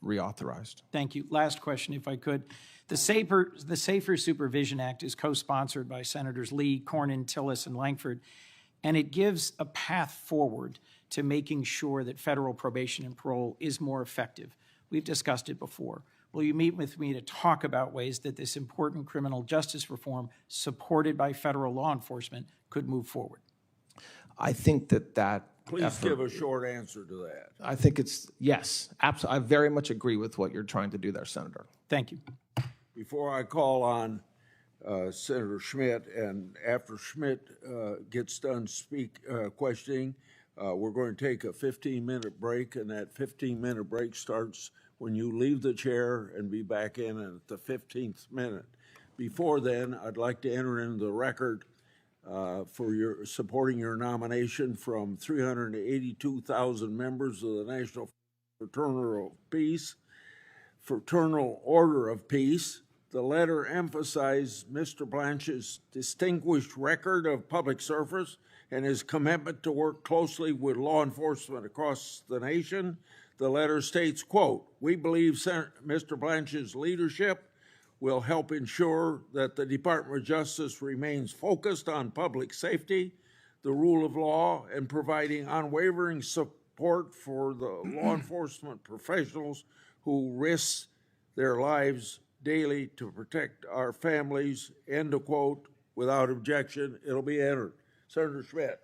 reauthorized. Thank you. Last question, if I could. The Safer Supervision Act is co-sponsored by Senators Lee, Cornyn, Tillis, and Langford, and it gives a path forward to making sure that federal probation and parole is more effective. We've discussed it before. Will you meet with me to talk about ways that this important criminal justice reform, supported by federal law enforcement, could move forward? I think that Please give a short answer to that. I think it's yes. Absolutely. I very much agree with what you're trying to do there, Senator. Thank you. Before I call on Senator Schmidt, and after Schmidt gets done questioning, we're going to take a 15-minute break, and that 15-minute break starts when you leave the chair and be back in at the 15th minute. Before then, I'd like to enter into the record for your supporting your nomination from 382,000 members of the National Fraternal Order of Peace. The letter emphasized Mr. Blanche's distinguished record of public service and his commitment to work closely with law enforcement across the nation. The letter states, quote, "We believe Mr. Blanche's leadership will help ensure that the Department of Justice remains focused on public safety, the rule of law, and providing unwavering support for the law enforcement professionals who risk their lives daily to protect our families," end of quote. Without objection, it'll be entered. Senator Schmidt.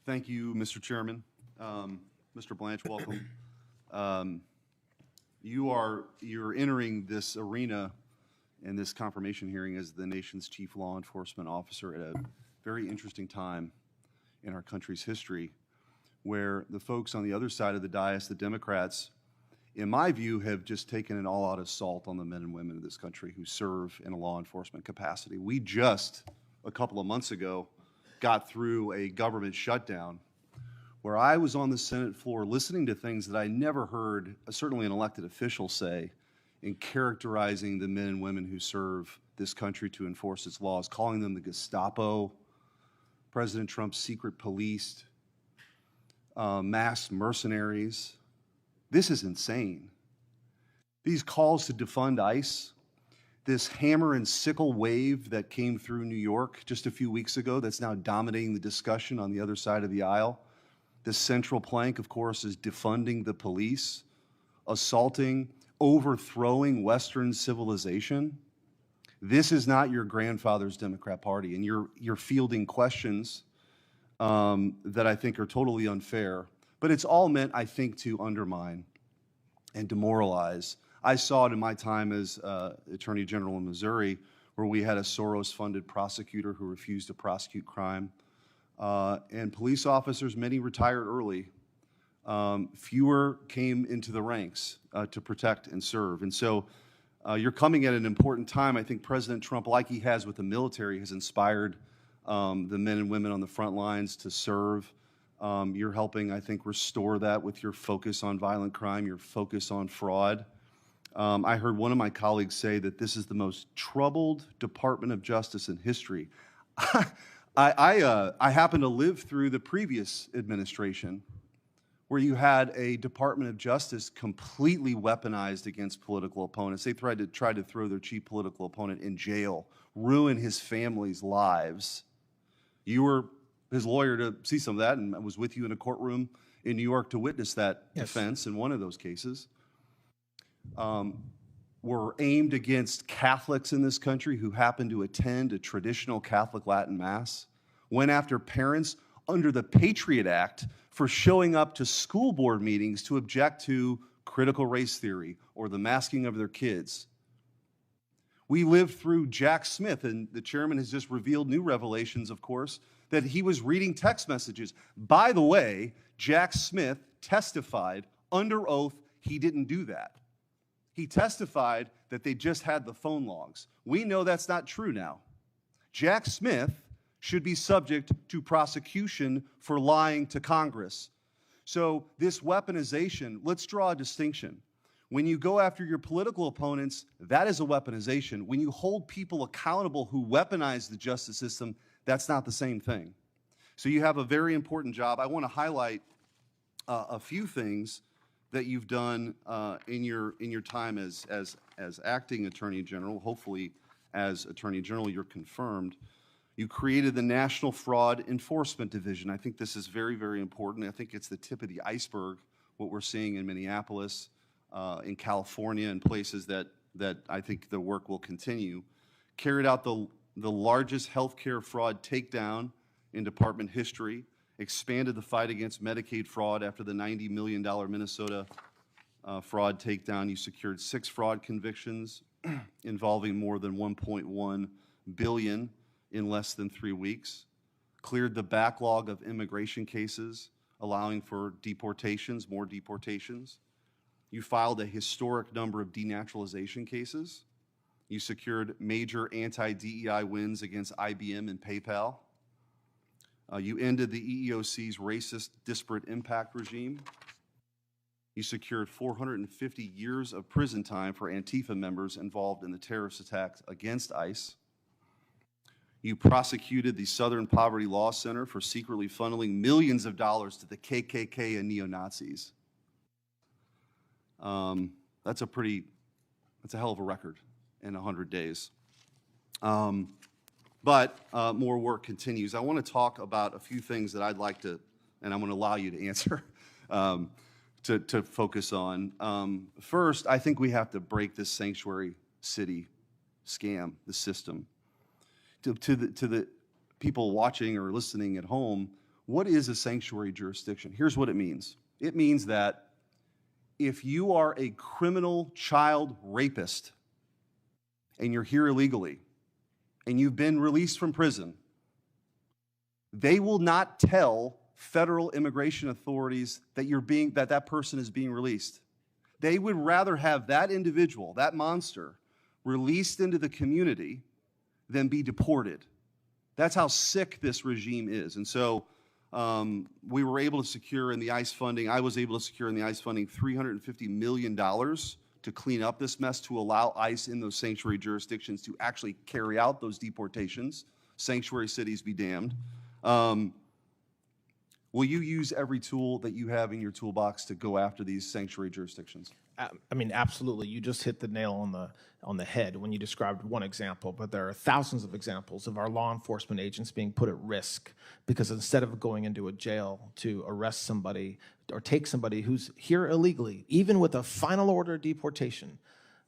Thank you, Mr. Chairman. Mr. Blanche, welcome. You're entering this arena and this confirmation hearing as the nation's chief law enforcement officer at a very interesting time in our country's history, where the folks on the other side of the dais, the Democrats, in my view, have just taken an all-out assault on the men and women of this country who serve in a law enforcement capacity. We just, a couple of months ago, got through a government shutdown where I was on the Senate floor listening to things that I never heard, certainly an elected official say, in characterizing the men and women who serve this country to enforce its laws, calling them the Gestapo, President Trump's secret police, mass mercenaries. This is insane. These calls to defund ICE, this hammer and sickle wave that came through New York just a few weeks ago that's now dominating the discussion on the other side of the aisle. The central plank, of course, is defunding the police, assaulting, overthrowing Western civilization. This is not your grandfather's Democrat Party, and you're fielding questions that I think are totally unfair. But it's all meant, I think, to undermine and demoralize. I saw it in my time as Attorney General in Missouri, where we had a Soros-funded prosecutor who refused to prosecute crime. And police officers, many retired early. Fewer came into the ranks to protect and serve. And so you're coming at an important time. I think President Trump, like he has with the military, has inspired the men and women on the front lines to serve. You're helping, I think, restore that with your focus on violent crime, your focus on fraud. I heard one of my colleagues say that this is the most troubled Department of Justice in history. I happen to live through the previous administration where you had a Department of Justice completely weaponized against political opponents. They tried to throw their chief political opponent in jail, ruin his family's lives. You were his lawyer to see some of that, and I was with you in a courtroom in New York to witness that defense in one of those cases. Were aimed against Catholics in this country who happen to attend a traditional Catholic Latin Mass, went after parents under the Patriot Act for showing up to school board meetings to object to critical race theory or the masking of their kids. We lived through Jack Smith, and the chairman has just revealed new revelations, of course, that he was reading text messages. By the way, Jack Smith testified under oath he didn't do that. He testified that they just had the phone logs. We know that's not true now. Jack Smith should be subject to prosecution for lying to Congress. So this weaponization, let's draw a distinction. When you go after your political opponents, that is a weaponization. When you hold people accountable who weaponize the justice system, that's not the same thing. So you have a very important job. I want to highlight a few things that you've done in your time as acting Attorney General. Hopefully, as Attorney General, you're confirmed. You created the National Fraud Enforcement Division. I think this is very, very important. I think it's the tip of the iceberg, what we're seeing in Minneapolis, in California, and places that I think the work will continue. Carried out the largest healthcare fraud takedown in department history. Expanded the fight against Medicaid fraud after the $90 million Minnesota fraud takedown. You secured 6 fraud convictions involving more than $1.1 billion in less than 3 weeks. Cleared the backlog of immigration cases, allowing for deportations, more deportations. You filed a historic number of denaturalization cases. You secured major anti-DEI wins against IBM and PayPal. You ended the EEOC's racist disparate impact regime. You secured 450 years of prison time for Antifa members involved in the terrorist attacks against ICE. You prosecuted the Southern Poverty Law Center for secretly funneling millions of dollars to the KKK and neo-Nazis. That's a hell of a record in 100 days. But more work continues. I want to talk about a few things that I'd like to, and I'm going to allow you to answer, to focus on. First, I think we have to break this sanctuary city scam, the system. To the people watching or listening at home, what is a sanctuary jurisdiction? Here's what it means. It means that if you are a criminal child rapist and you're here illegally and you've been released from prison, they will not tell federal immigration authorities that that person is being released. They would rather have that individual, that monster, released into the community than be deported. That's how sick this regime is. And so we were able to secure in the ICE funding, I was able to secure in the ICE funding $350 million to clean up this mess, to allow ICE in those sanctuary jurisdictions to actually carry out those deportations. Sanctuary cities be damned. Will you use every tool that you have in your toolbox to go after these sanctuary jurisdictions? I mean, absolutely. You just hit the nail on the head when you described one example, but there are thousands of examples of our law enforcement agents being put at risk because instead of going into a jail to arrest somebody or take somebody who's here illegally, even with a final order of deportation,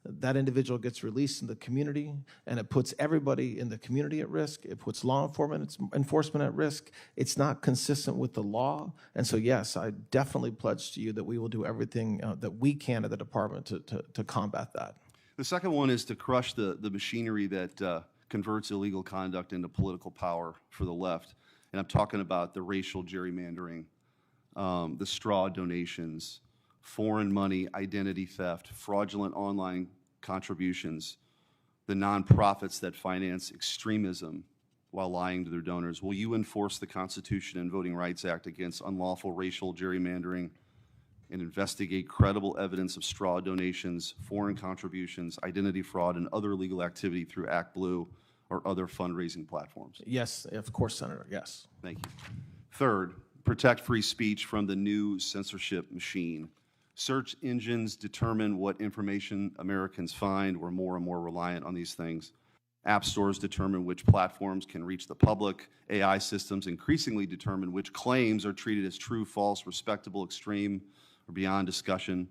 that individual gets released in the community, and it puts everybody in the community at risk. It puts law enforcement at risk. It's not consistent with the law. And so, yes, I definitely pledge to you that we will do everything that we can at the department to combat that. The second one is to crush the machinery that converts illegal conduct into political power for the left. And I'm talking about the racial gerrymandering, the straw donations, foreign money, identity theft, fraudulent online contributions, the nonprofits that finance extremism while lying to their donors. Will you enforce the Constitution and Voting Rights Act against unlawful racial gerrymandering and investigate credible evidence of straw donations, foreign contributions, identity fraud, and other illegal activity through ActBlue or other fundraising platforms? Yes, of course, Senator, yes. Thank you. Third, protect free speech from the new censorship machine. Search engines determine what information Americans find. We're more and more reliant on these things. App stores determine which platforms can reach the public. AI systems increasingly determine which claims are treated as true, false, respectable, extreme, or beyond discussion.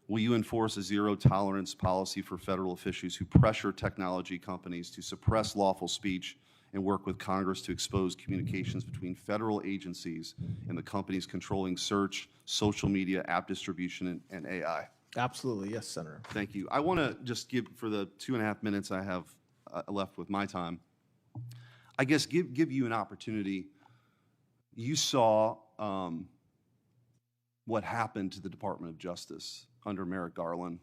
Will you enforce a zero-tolerance policy for federal officials who pressure technology companies to suppress lawful speech and work with Congress to expose communications between federal agencies and the companies controlling search, social media, app distribution, and AI? Absolutely, yes, Senator. Thank you. I want to just give, for the 2.5 minutes I have left with my time, I guess give you an opportunity. You saw what happened to the Department of Justice under Merrick Garland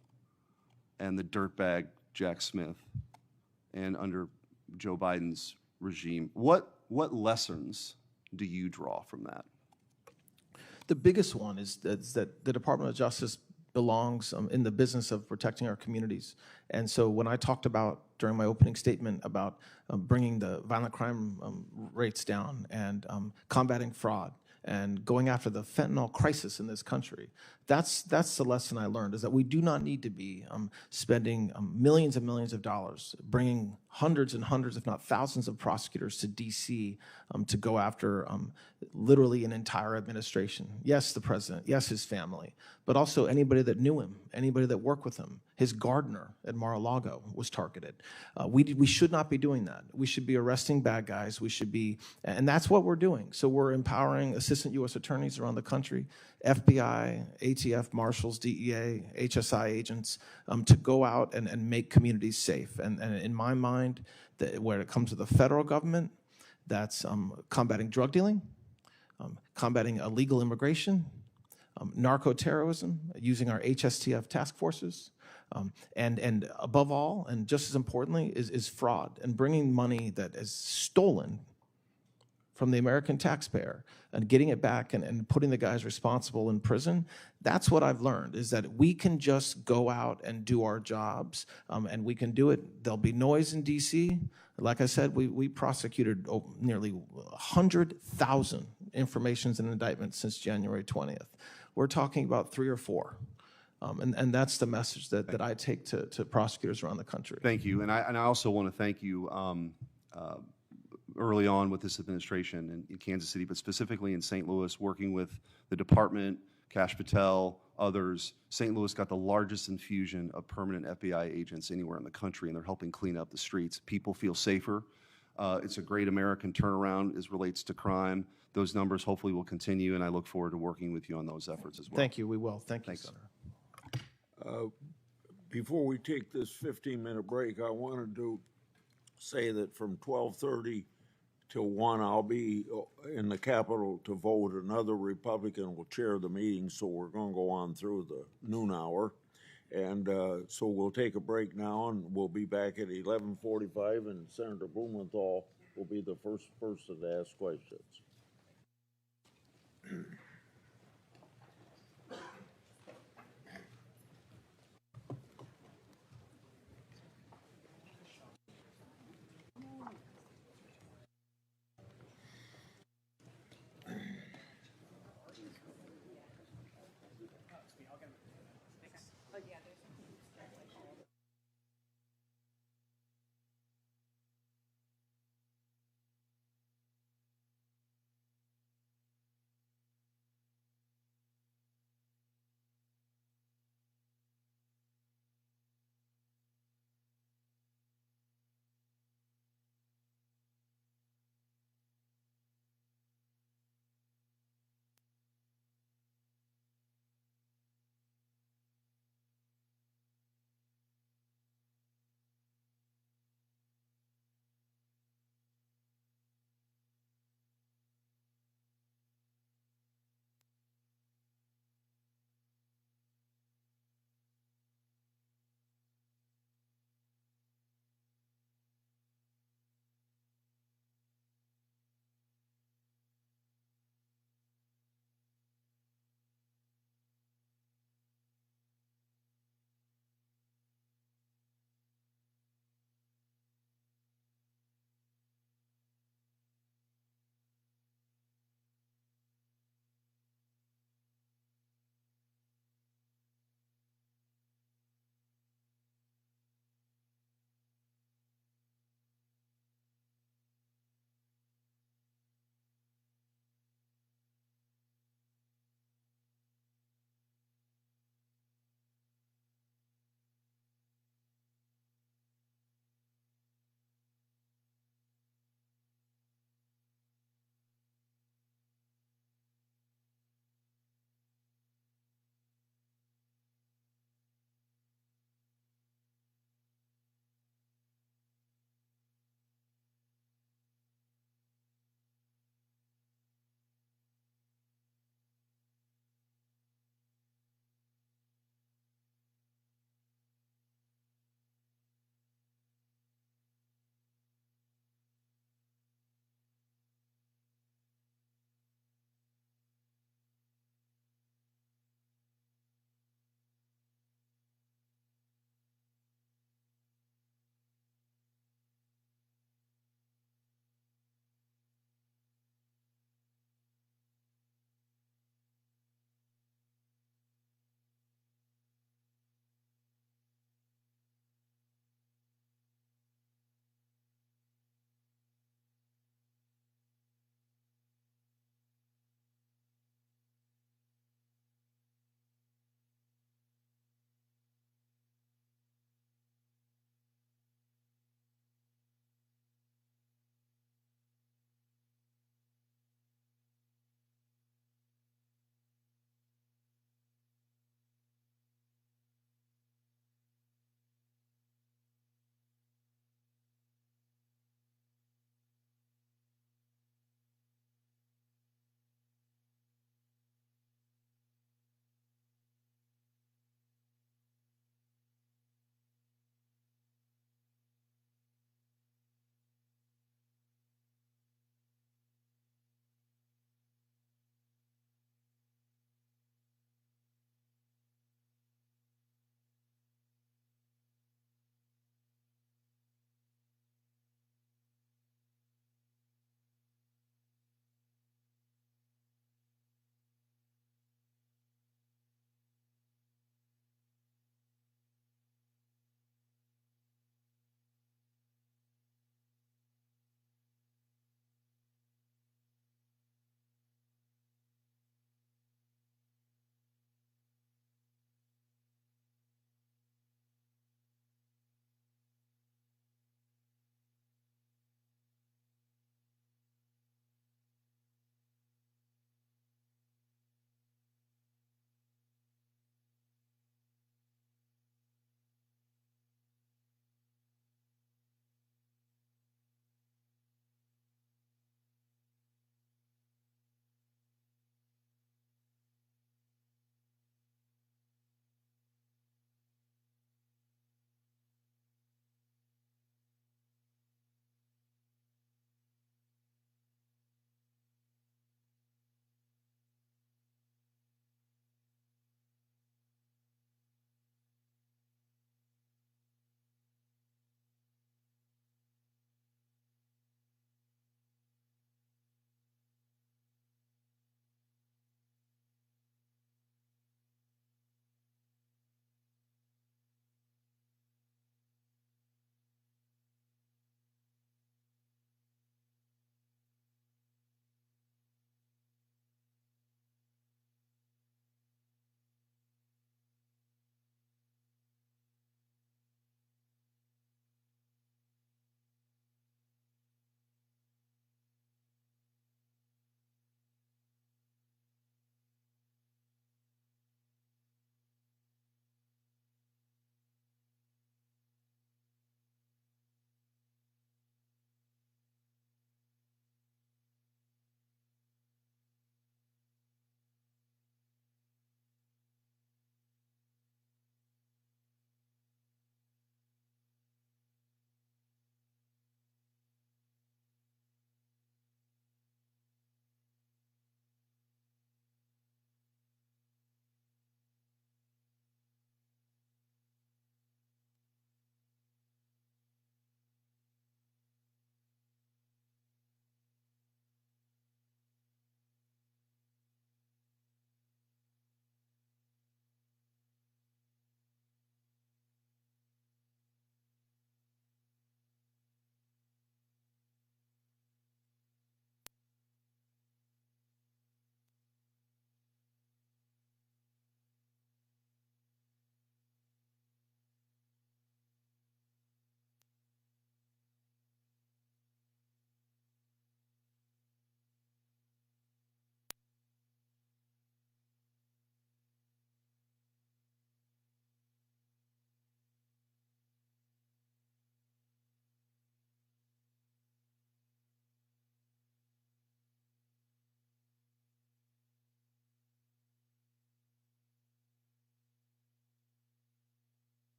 and the dirtbag Jack Smith and under Joe Biden's regime. What lessons do you draw from that? The biggest one is that the Department of Justice belongs in the business of protecting our communities. And so when I talked about, during my opening statement, about bringing the violent crime rates down and combating fraud and going after the fentanyl crisis in this country, that's the lesson I learned, is that we do not need to be spending millions and millions of dollars, bringing hundreds and hundreds, if not thousands of prosecutors to D.C. To go after literally an entire administration. Yes, the president, yes, his family, but also anybody that knew him, anybody that worked with him. His gardener at Mar-a-Lago was targeted. We should not be doing that. We should be arresting bad guys. We should be, and that's what we're doing. So we're empowering assistant U.S. attorneys around the country, FBI, ATF, marshals, DEA, HSI agents, to go out and make communities safe. And in my mind, when it comes to the federal government, that's combating drug dealing, combating illegal immigration, narco-terrorism, using our HSTF task forces, and above all, and just as importantly, is fraud and bringing money that is stolen from the American taxpayer and getting it back and putting the guys responsible in prison. That's what I've learned, is that we can just go out and do our jobs, and we can do it. There'll be noise in D.C. Like I said, we prosecuted nearly 100,000 informations and indictments since January 20th. We're talking about 3 or 4. And that's the message that I take to prosecutors around the country. Thank you. And I also want to thank you early on with this administration in Kansas City, but specifically in St. Louis, working with the department, Kash Patel, others. St. Louis got the largest infusion of permanent FBI agents anywhere in the country, and they're helping clean up the streets. People feel safer. It's a great American turnaround as relates to crime. Those numbers hopefully will continue, and I look forward to working with you on those efforts as well. Thank you, we will. Thank you, Thanks. Senator. Before we take this 15-minute break, I wanted to say that from 12:30 till 1, I'll be in the Capitol to vote. Another Republican will chair the meeting, so we're going to go on through the noon hour. And so we'll take a break now, and we'll be back at 11:45, and Senator Blumenthal will be the first person to ask questions.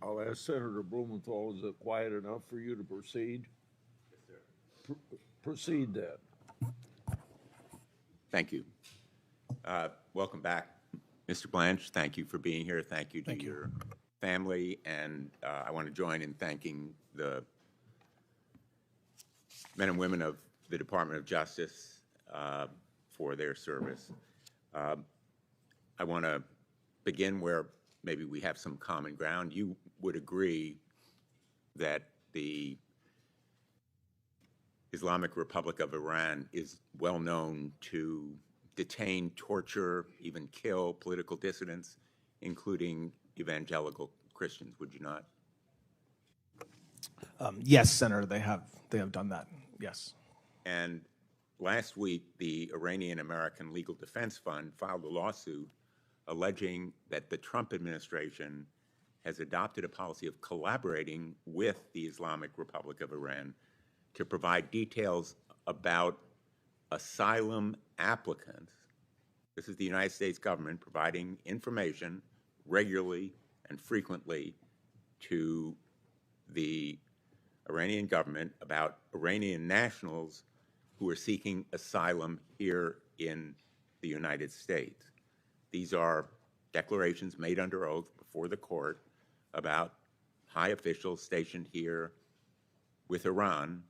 I'll ask Senator Blumenthal, is it quiet enough for you to proceed? Yes, sir. Proceed then. Thank you. Welcome back, Mr. Blanche. Thank you for being here. Thank you to your family. And I want to join in thanking the men and women of the Department of Justice for their service. I want to begin where maybe we have some common ground. You would agree that the Islamic Republic of Iran is well known to detain, torture, even kill political dissidents, including evangelical Christians, would you not? Yes, Senator, they have done that, yes. And last week, the Iranian American Legal Defense Fund filed a lawsuit alleging that the Trump administration has adopted a policy of collaborating with the Islamic Republic of Iran to provide details about asylum applicants. This is the United States government providing information regularly and frequently to the Iranian government about Iranian nationals who are seeking asylum here in the United States. These are declarations made under oath before the court about high officials stationed here with Iran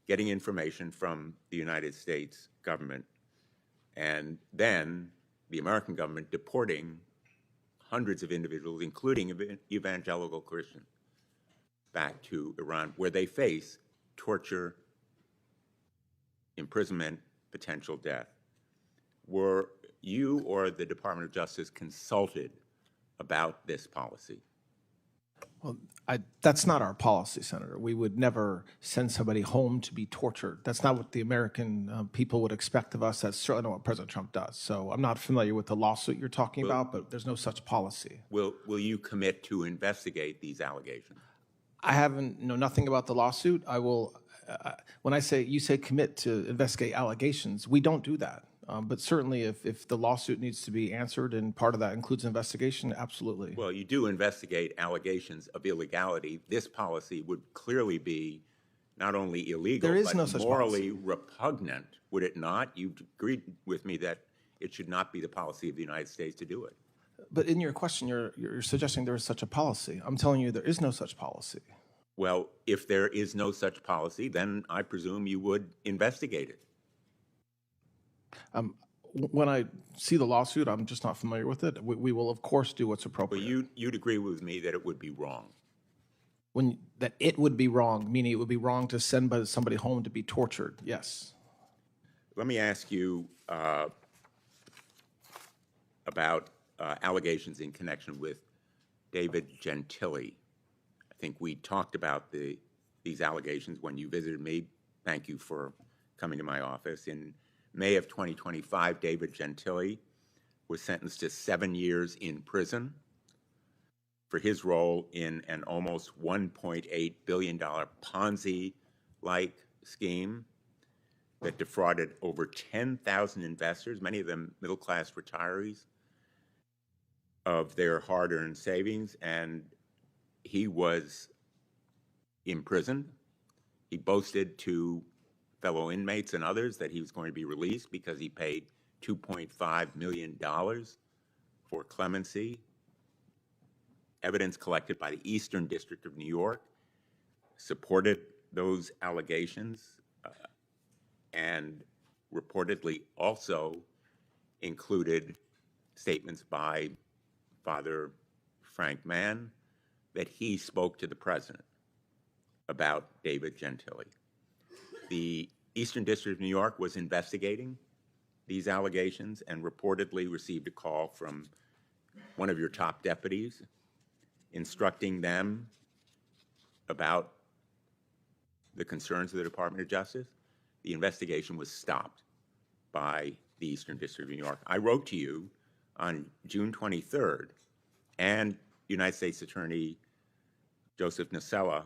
getting information from the United States government, and then the American government deporting hundreds of individuals, including evangelical Christians, back to Iran, where they face torture, imprisonment, potential death. Were you or the Department of Justice consulted about this policy? Well, that's not our policy, Senator. We would never send somebody home to be tortured. That's not what the American people would expect of us. That's certainly not what President Trump does. So I'm not familiar with the lawsuit you're talking about, but there's no such policy. Will you commit to investigate these allegations? I know nothing about the lawsuit. I will, when you say commit to investigate allegations, we don't do that. But certainly if the lawsuit needs to be answered and part of that includes investigation, absolutely. Well, you do investigate allegations of illegality. This policy would clearly be not only illegal, but morally repugnant, would it not? You've agreed with me that it should not be the policy of the United States to do it. But in your question, you're suggesting there is such a policy. I'm telling you there is no such policy. Well, if there is no such policy, then I presume you would investigate it. When I see the lawsuit, I'm just not familiar with it. We will, of course, do what's appropriate. But you'd agree with me that it would be wrong. That it would be wrong, meaning it would be wrong to send somebody home to be tortured, yes. Let me ask you about allegations in connection with David Gentile. I think we talked about these allegations when you visited me. Thank you for coming to my office. In May of 2025, David Gentile was sentenced to 7 years in prison for his role in an almost $1.8 billion Ponzi-like scheme that defrauded over 10,000 investors, many of them middle-class retirees, of their hard-earned savings, and he was imprisoned. He boasted to fellow inmates and others that he was going to be released because he paid $2.5 million for clemency. Evidence collected by the Eastern District of New York supported those allegations and reportedly also included statements by Father Frank Mann that he spoke to the president about David Gentile. The Eastern District of New York was investigating these allegations and reportedly received a call from one of your top deputies instructing them about the concerns of the Department of Justice. The investigation was stopped by the Eastern District of New York. I wrote to you on June 23rd and United States Attorney Joseph Nacella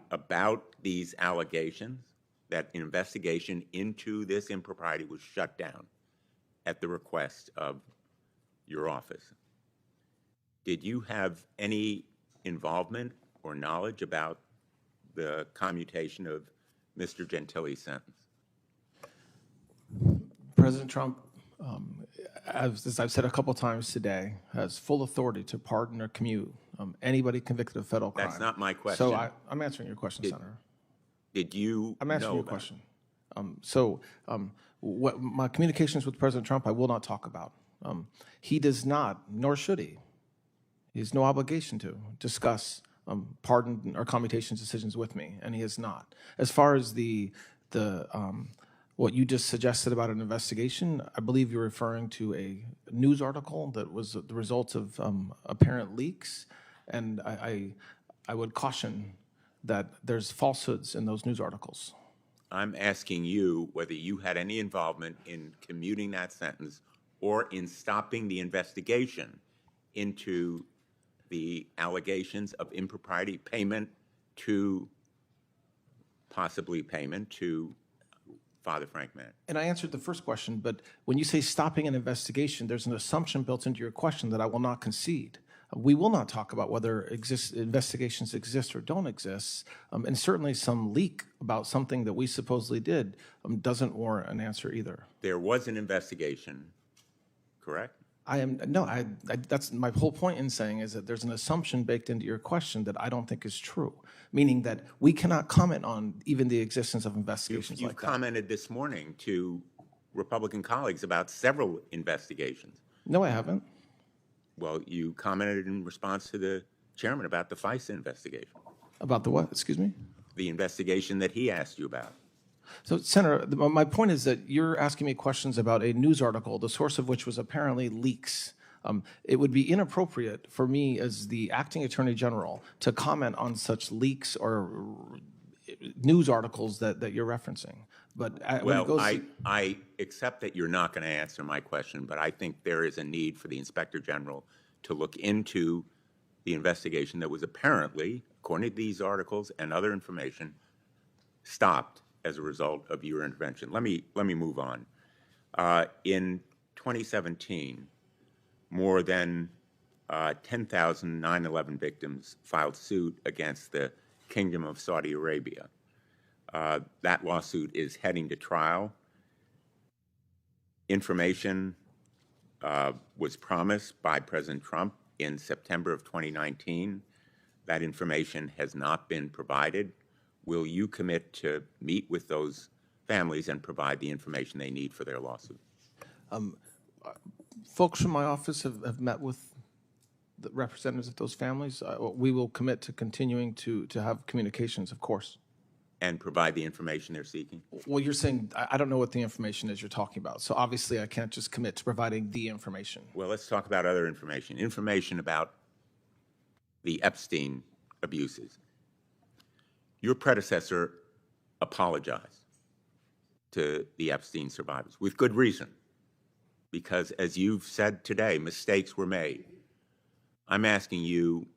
about these allegations that an investigation into this impropriety was shut down at the request of your office. Did you have any involvement or knowledge about the commutation of Mr. Gentili's sentence? President Trump, as I've said a couple times today, has full authority to pardon or commute anybody convicted of federal crime. That's not my question. So I'm answering your question, Senator. Did you I'm answering know your about question. What my communications with President Trump, I will not talk about. He does not, nor should he. He has no obligation to discuss pardon or commutation decisions with me, and he has not. As far as what you just suggested about an investigation, I believe you're referring to a news article that was the result of apparent leaks, and I would caution that there's falsehoods in those news articles. I'm asking you whether you had any involvement in commuting that sentence or in stopping the investigation into the allegations of impropriety, possibly payment to Father Frank Mann. And I answered the first question, but when you say stopping an investigation, there's an assumption built into your question that I will not concede. We will not talk about whether investigations exist or don't exist, and certainly some leak about something that we supposedly did doesn't warrant an answer either. There was an investigation, correct? That's my whole point in saying is that there's an assumption baked into your question that I don't think is true, meaning that we cannot comment on even the existence of investigations You've like that. commented this morning to Republican colleagues about several investigations. No, I haven't. Well, you commented in response to the chairman about the FISA investigation. About the what? Excuse me? The investigation that he asked you about. So, Senator, my point is that you're asking me questions about a news article, the source of which was apparently leaks. It would be inappropriate for me as the acting attorney general to comment on such leaks or news articles that you're referencing. But I accept that you're not going to answer my question, but I think there is a need for the Inspector General to look into the investigation that was apparently, according to these articles and other information, stopped as a result of your intervention. Let me move on. In 2017, more than 10,000 9/11 victims filed suit against the Kingdom of Saudi Arabia. That lawsuit is heading to trial. Information was promised by President Trump in September of 2019. That information has not been provided. Will you commit to meet with those families and provide the information they need for their lawsuit? Folks from my office have met with the representatives of those families. We will commit to continuing to have communications, of course. And provide the information they're seeking? Well, you're saying, I don't know what the information is you're talking about. So obviously I can't just commit to providing the information. Well, let's talk about other information. Information about the Epstein abuses. Your predecessor apologized to the Epstein survivors with good reason, because as you've said today, mistakes were made. I'm asking you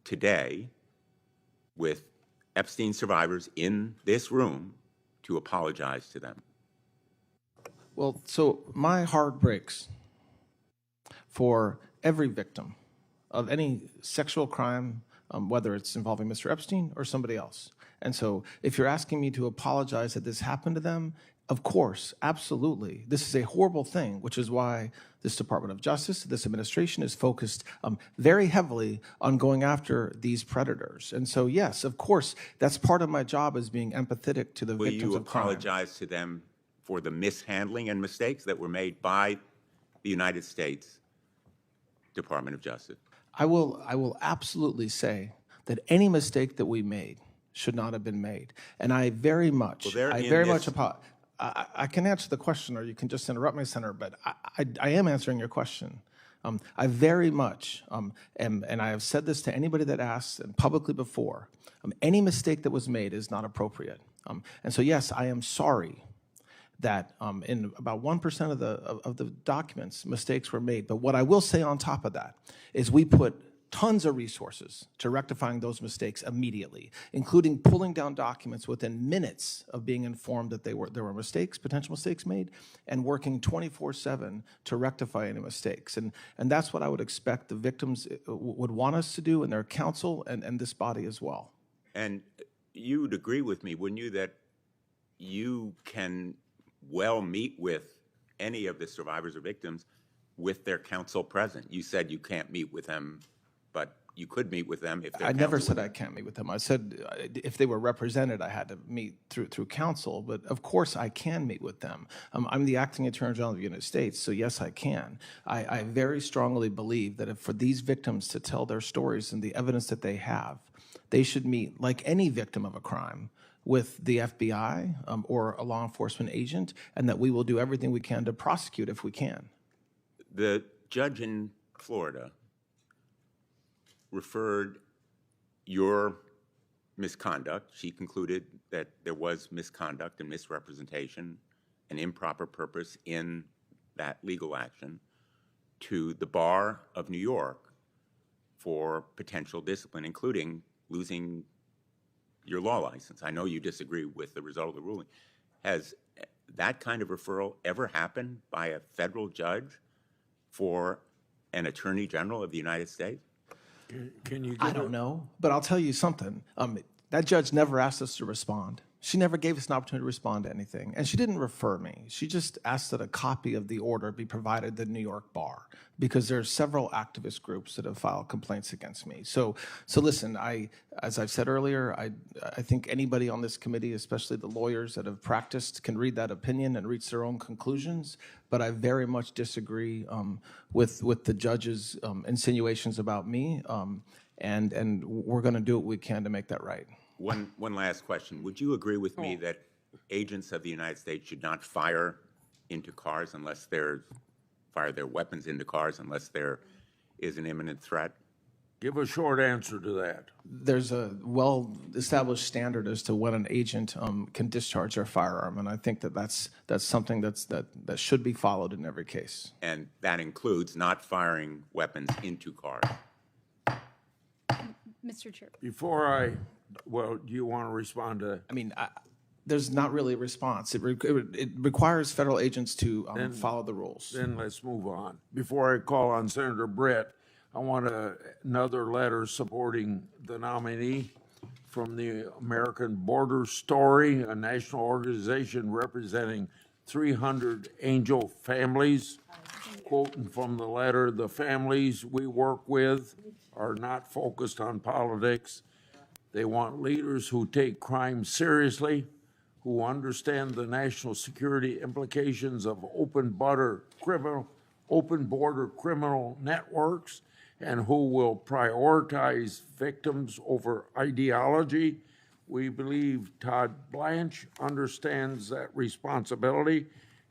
today, with Epstein survivors in this room, to apologize to them. Well, so my heart breaks for every victim of any sexual crime, whether it's involving Mr. Epstein or somebody else. And so if you're asking me to apologize that this happened to them, of course, absolutely. This is a horrible thing, which is why this Department of Justice, this administration is focused very heavily on going after these predators. And so, yes, of course, that's part of my job as being empathetic to the victims of crime. Will you apologize to them for the mishandling and mistakes that were made by the United States Department of Justice? I will absolutely say that any mistake that we made should not have been made. And I very much apologize. I can answer the question, or you can just interrupt me, Senator, but I am answering your question. I very much and I have said this to anybody that asks and publicly before, any mistake that was made is not appropriate. And so, yes, I am sorry that in about 1% of the documents, mistakes were made. But what I will say on top of that is we put tons of resources to rectifying those mistakes immediately, including pulling down documents within minutes of being informed that there were mistakes, potential mistakes made, and working 24/7 to rectify any mistakes. And that's what I would expect the victims would want us to do, and their counsel and this body as well. And you would agree with me, wouldn't you, that you can well meet with any of the survivors or victims with their counsel present? You said you can't meet with them, but you could meet with them if they're I never counsel said I can't meet with them. I said if they were represented, I had to meet through counsel. But of course, I can meet with them. I'm the acting Attorney General of the United States, so yes, I can. I very strongly believe that if for these victims to tell their stories and the evidence that they have, they should meet, like any victim of a crime, with the FBI or a law enforcement agent, and that we will do everything we can to prosecute if we can. The judge in Florida referred your misconduct. She concluded that there was misconduct and misrepresentation and improper purpose in that legal action to the bar of New York for potential discipline, including losing your law license. I know you disagree with the result of the ruling. Has that kind of referral ever happened by a federal judge for an Attorney General of the United States? Can you? I don't know, but I'll tell you something. That judge never asked us to respond. She never gave us an opportunity to respond to anything, and she didn't refer me. She just asked that a copy of the order be provided to the New York bar, because there are several activist groups that have filed complaints against me. So listen, as I've said earlier, I think anybody on this committee, especially the lawyers that have practiced, can read that opinion and reach their own conclusions. But I very much disagree with the judge's insinuations about me, and we're going to do what we can to make that right. One last question. Would you agree with me that agents of the United States should not fire into cars unless fire their weapons into cars unless there is an imminent threat? Give a short answer to that. There's a well-established standard as to when an agent can discharge their firearm, and I think that's something that should be followed in every case. And that includes not firing weapons into cars. Mr. Chair. Do you want to respond to? I mean, there's not really a response. It requires federal agents to follow the rules. Then let's move on. Before I call on Senator Britt, I want another letter supporting the nominee from the American Border Story, a national organization representing 300 angel families. Quoting from the letter, the families we work with are not focused on politics. They want leaders who take crime seriously, who understand the national security implications of open border criminal networks, and who will prioritize victims over ideology. We believe Todd Blanche understands that responsibility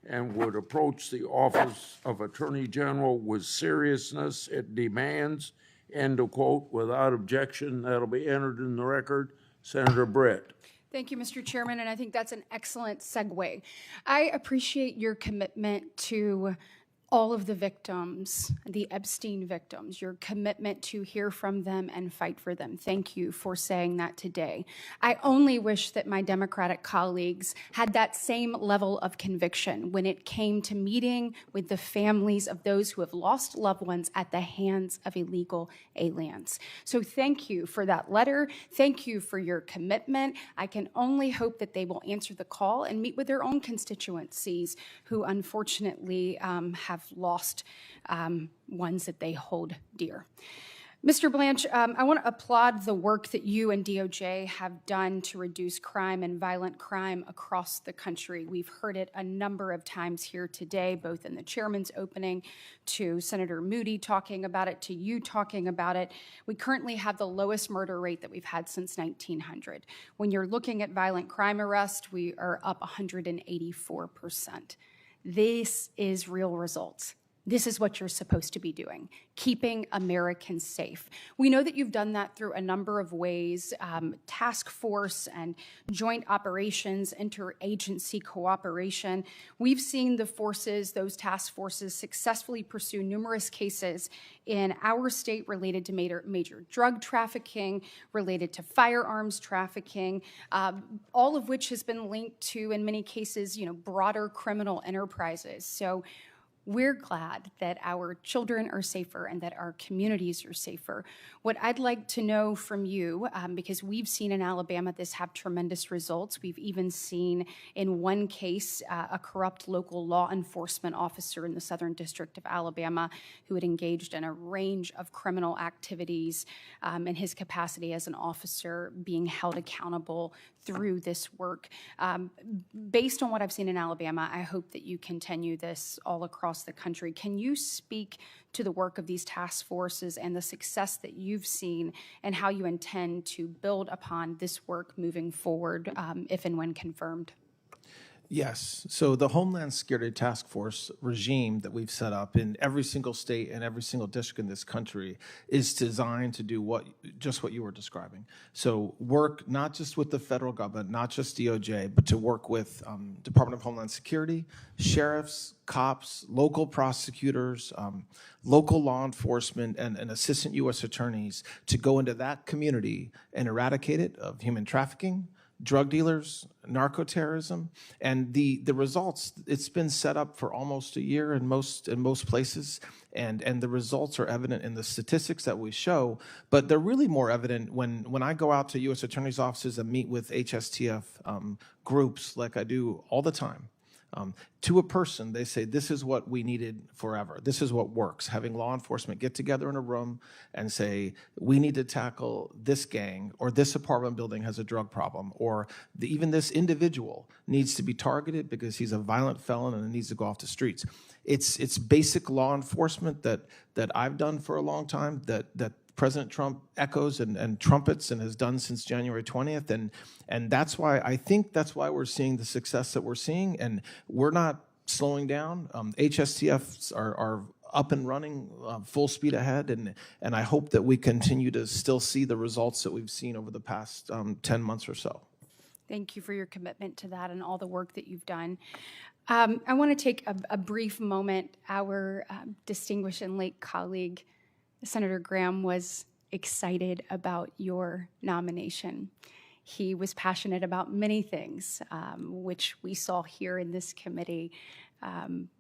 and would approach the office of Attorney General with seriousness it demands. End of quote. Without objection, that'll be entered in the record. Senator Britt. Thank you, Mr. Chairman, and I think that's an excellent segue. I appreciate your commitment to all of the victims, the Epstein victims, your commitment to hear from them and fight for them. Thank you for saying that today. I only wish that my Democratic colleagues had that same level of conviction when it came to meeting with the families of those who have lost loved ones at the hands of illegal aliens. So thank you for that letter. Thank you for your commitment. I can only hope that they will answer the call and meet with their own constituencies who unfortunately have lost ones that they hold dear. Mr. Blanche, I want to applaud the work that you and DOJ have done to reduce crime and violent crime across the country. We've heard it a number of times here today, both in the chairman's opening, to Senator Moody talking about it, to you talking about it. We currently have the lowest murder rate that we've had since 1900. When you're looking at violent crime arrest, we are up 184%. This is real results. This is what you're supposed to be doing, keeping Americans safe. We know that you've done that through a number of ways, task force and joint operations, interagency cooperation. We've seen the forces, those task forces, successfully pursue numerous cases in our state related to major drug trafficking, related to firearms trafficking, all of which has been linked to, in many cases, broader criminal enterprises. So we're glad that our children are safer and that our communities are safer. What I'd like to know from you, because we've seen in Alabama this have tremendous results. We've even seen in one case a corrupt local law enforcement officer in the Southern District of Alabama who had engaged in a range of criminal activities in his capacity as an officer being held accountable through this work. Based on what I've seen in Alabama, I hope that you continue this all across the country. Can you speak to the work of these task forces and the success that you've seen and how you intend to build upon this work moving forward, if and when confirmed? Yes. So the Homeland Security Task Force regime that we've set up in every single state and every single district in this country is designed to do just what you were describing. So work not just with the federal government, not just DOJ, but to work with Department of Homeland Security, sheriffs, cops, local prosecutors, local law enforcement, and assistant U.S. attorneys to go into that community and eradicate it of human trafficking, drug dealers, narco-terrorism, and the results, it's been set up for almost a year in most places, and the results are evident in the statistics that we show, but they're really more evident when I go out to U.S. attorneys' offices and meet with HSTF groups like I do all the time. To a person, they say, this is what we needed forever. This is what works. Having law enforcement get together in a room and say, we need to tackle this gang, or this apartment building has a drug problem, or even this individual needs to be targeted because he's a violent felon and needs to go off the streets. It's basic law enforcement that I've done for a long time, that President Trump echoes and trumpets and has done since January 20th. And that's why we're seeing the success that we're seeing, and we're not slowing down. HSTFs are up and running, full speed ahead, and I hope that we continue to still see the results that we've seen over the past 10 months or so. Thank you for your commitment to that and all the work that you've done. I want to take a brief moment. Our distinguished and late colleague, Senator Graham, was excited about your nomination. He was passionate about many things, which we saw here in this committee,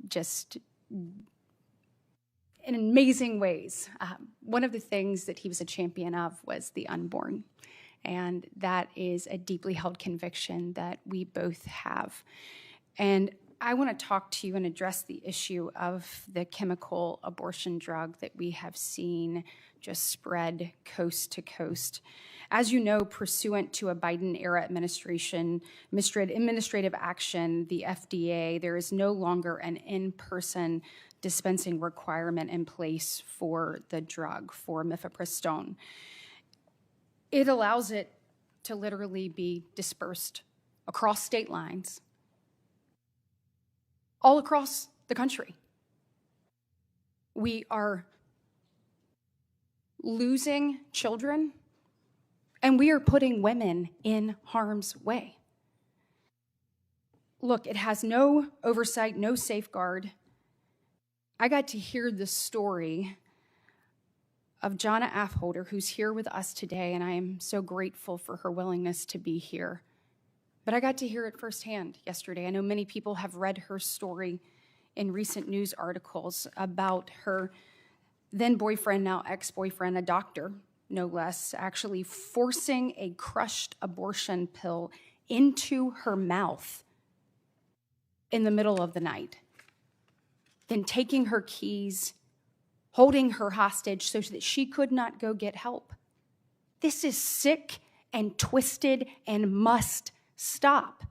just in amazing ways. One of the things that he was a champion of was the unborn, and that is a deeply held conviction that we both have. And I want to talk to you and address the issue of the chemical abortion drug that we have seen just spread coast to coast. As you know, pursuant to a Biden-era administrative action, the FDA, there is no longer an in-person dispensing requirement in place for the drug, for mifepristone. It allows it to literally be dispersed across state lines, all across the country. We are losing children, and we are putting women in harm's way. Look, it has no oversight, no safeguard. I got to hear the story of Jonna Affolter, who's here with us today, and I am so grateful for her willingness to be here. But I got to hear it firsthand yesterday. I know many people have read her story in recent news articles about her then boyfriend, now ex-boyfriend, a doctor, no less, actually forcing a crushed abortion pill into her mouth in the middle of the night, then taking her keys, holding her hostage so that she could not go get help. This is sick and twisted and must stop.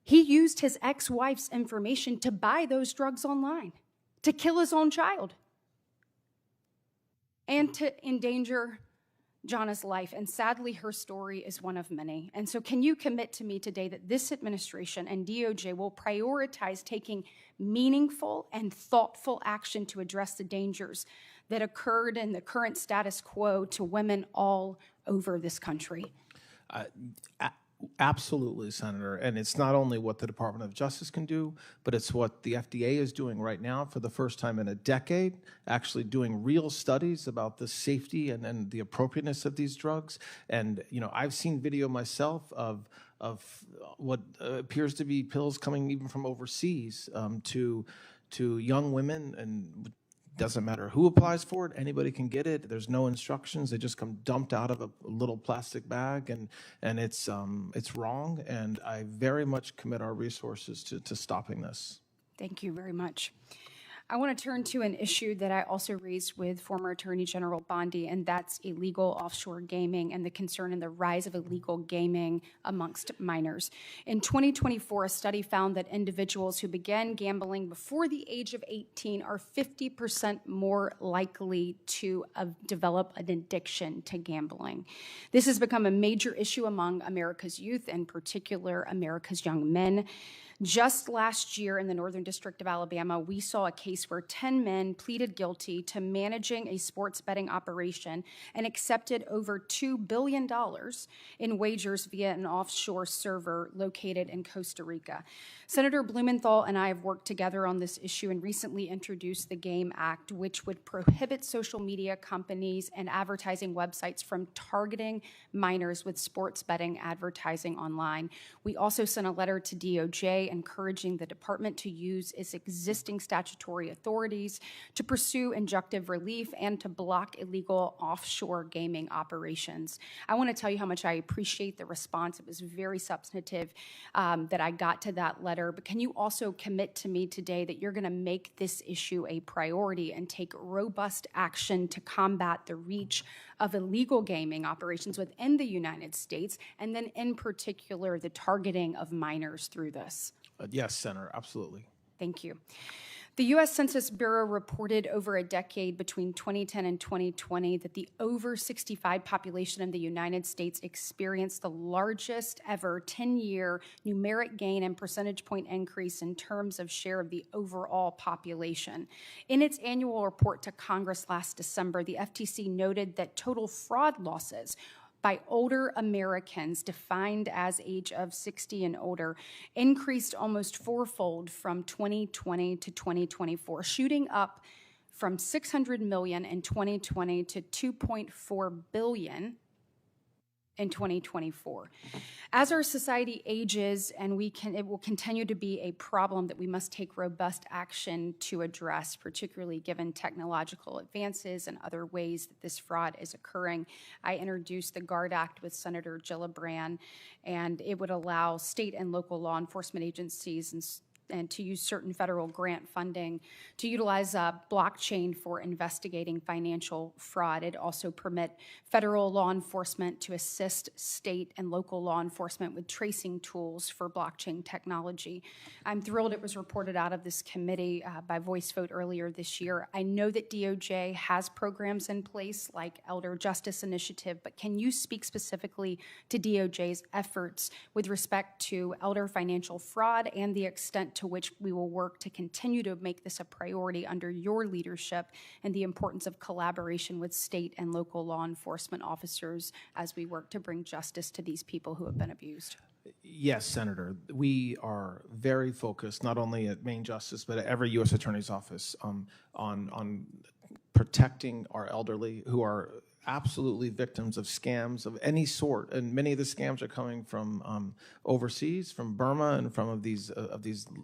He used his ex-wife's information to buy those drugs online, to kill his own child, and to endanger Jana's life, and sadly, her story is one of many. And so, can you commit to me today that this administration and DOJ will prioritize taking meaningful and thoughtful action to address the dangers that occurred in the current status quo to women all over this country? Absolutely, Senator. And it's not only what the Department of Justice can do, but it's what the FDA is doing right now for the first time in a decade, actually doing real studies about the safety and the appropriateness of these drugs. And, you know, I've seen video myself of what appears to be pills coming even from overseas to young women, and doesn't matter who applies for it, anybody can get it. There's no instructions. They just come dumped out of a little plastic bag, and it's wrong. And I very much commit our resources to stopping this. Thank you very much. I want to turn to an issue that I also raised with former Attorney General Bondi, and that's illegal offshore gaming and the concern in the rise of illegal gaming amongst minors. In 2024, a study found that individuals who began gambling before the age of 18 are 50% more likely to develop an addiction to gambling. This has become a major issue among America's youth, in particular America's young men. Just last year in the Northern District of Alabama, we saw a case where 10 men pleaded guilty to managing a sports betting operation and accepted over $2 billion in wagers via an offshore server located in Costa Rica. Senator Blumenthal and I have worked together on this issue and recently introduced the GAME Act, which would prohibit social media companies and advertising websites from targeting minors with sports betting advertising online. We also sent a letter to DOJ encouraging the department to use its existing statutory authorities to pursue injunctive relief and to block illegal offshore gaming operations. I want to tell you how much I appreciate the response. It was very substantive that I got to that letter, but can you also commit to me today that you're going to make this issue a priority and take robust action to combat the reach of illegal gaming operations within the United States, and then in particular the targeting of minors through this? Yes, Senator, absolutely. Thank you. The U.S. Census Bureau reported over a decade between 2010 and 2020 that the over 65 population in the United States experienced the largest ever 10-year numeric gain and percentage point increase in terms of share of the overall population. In its annual report to Congress last December, the FTC noted that total fraud losses by older Americans defined as age of 60 and older increased almost fourfold from 2020 to 2024, shooting up from $600 million in 2020 to $2.4 billion in 2024. As our society ages, and it will continue to be a problem that we must take robust action to address, particularly given technological advances and other ways that this fraud is occurring. I introduced the GUARD Act with Senator Gillibrand, and it would allow state and local law enforcement agencies and to use certain federal grant funding to utilize blockchain for investigating financial fraud. It also permit federal law enforcement to assist state and local law enforcement with tracing tools for blockchain technology. I'm thrilled it was reported out of this committee by voice vote earlier this year. I know that DOJ has programs in place like Elder Justice Initiative, but can you speak specifically to DOJ's efforts with respect to elder financial fraud and the extent to which we will work to continue to make this a priority under your leadership, and the importance of collaboration with state and local law enforcement officers as we work to bring justice to these people who have been abused? Yes, Senator. We are very focused, not only at Maine Justice, but at every U.S. Attorney's Office on protecting our elderly who are absolutely victims of scams of any sort, and many of the scams are coming from overseas, from Burma, and from these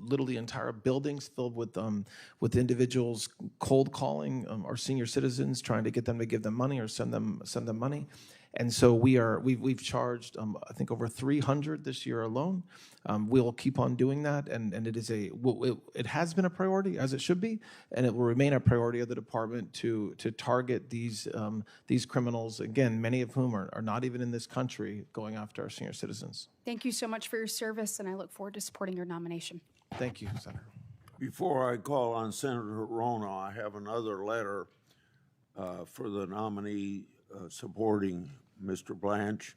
literally entire buildings filled with individuals cold calling our senior citizens, trying to get them to give them money or send them money. And so we've charged I think over 300 this year alone. We'll keep on doing that, and it has been a priority, as it should be, and it will remain a priority of the department to target these criminals, again, many of whom are not even in this country, going after our senior citizens. Thank you so much for your service, and I look forward to supporting your nomination. Thank you, Senator. Before I call on Senator Rona, I have another letter for the nominee supporting Mr. Blanche.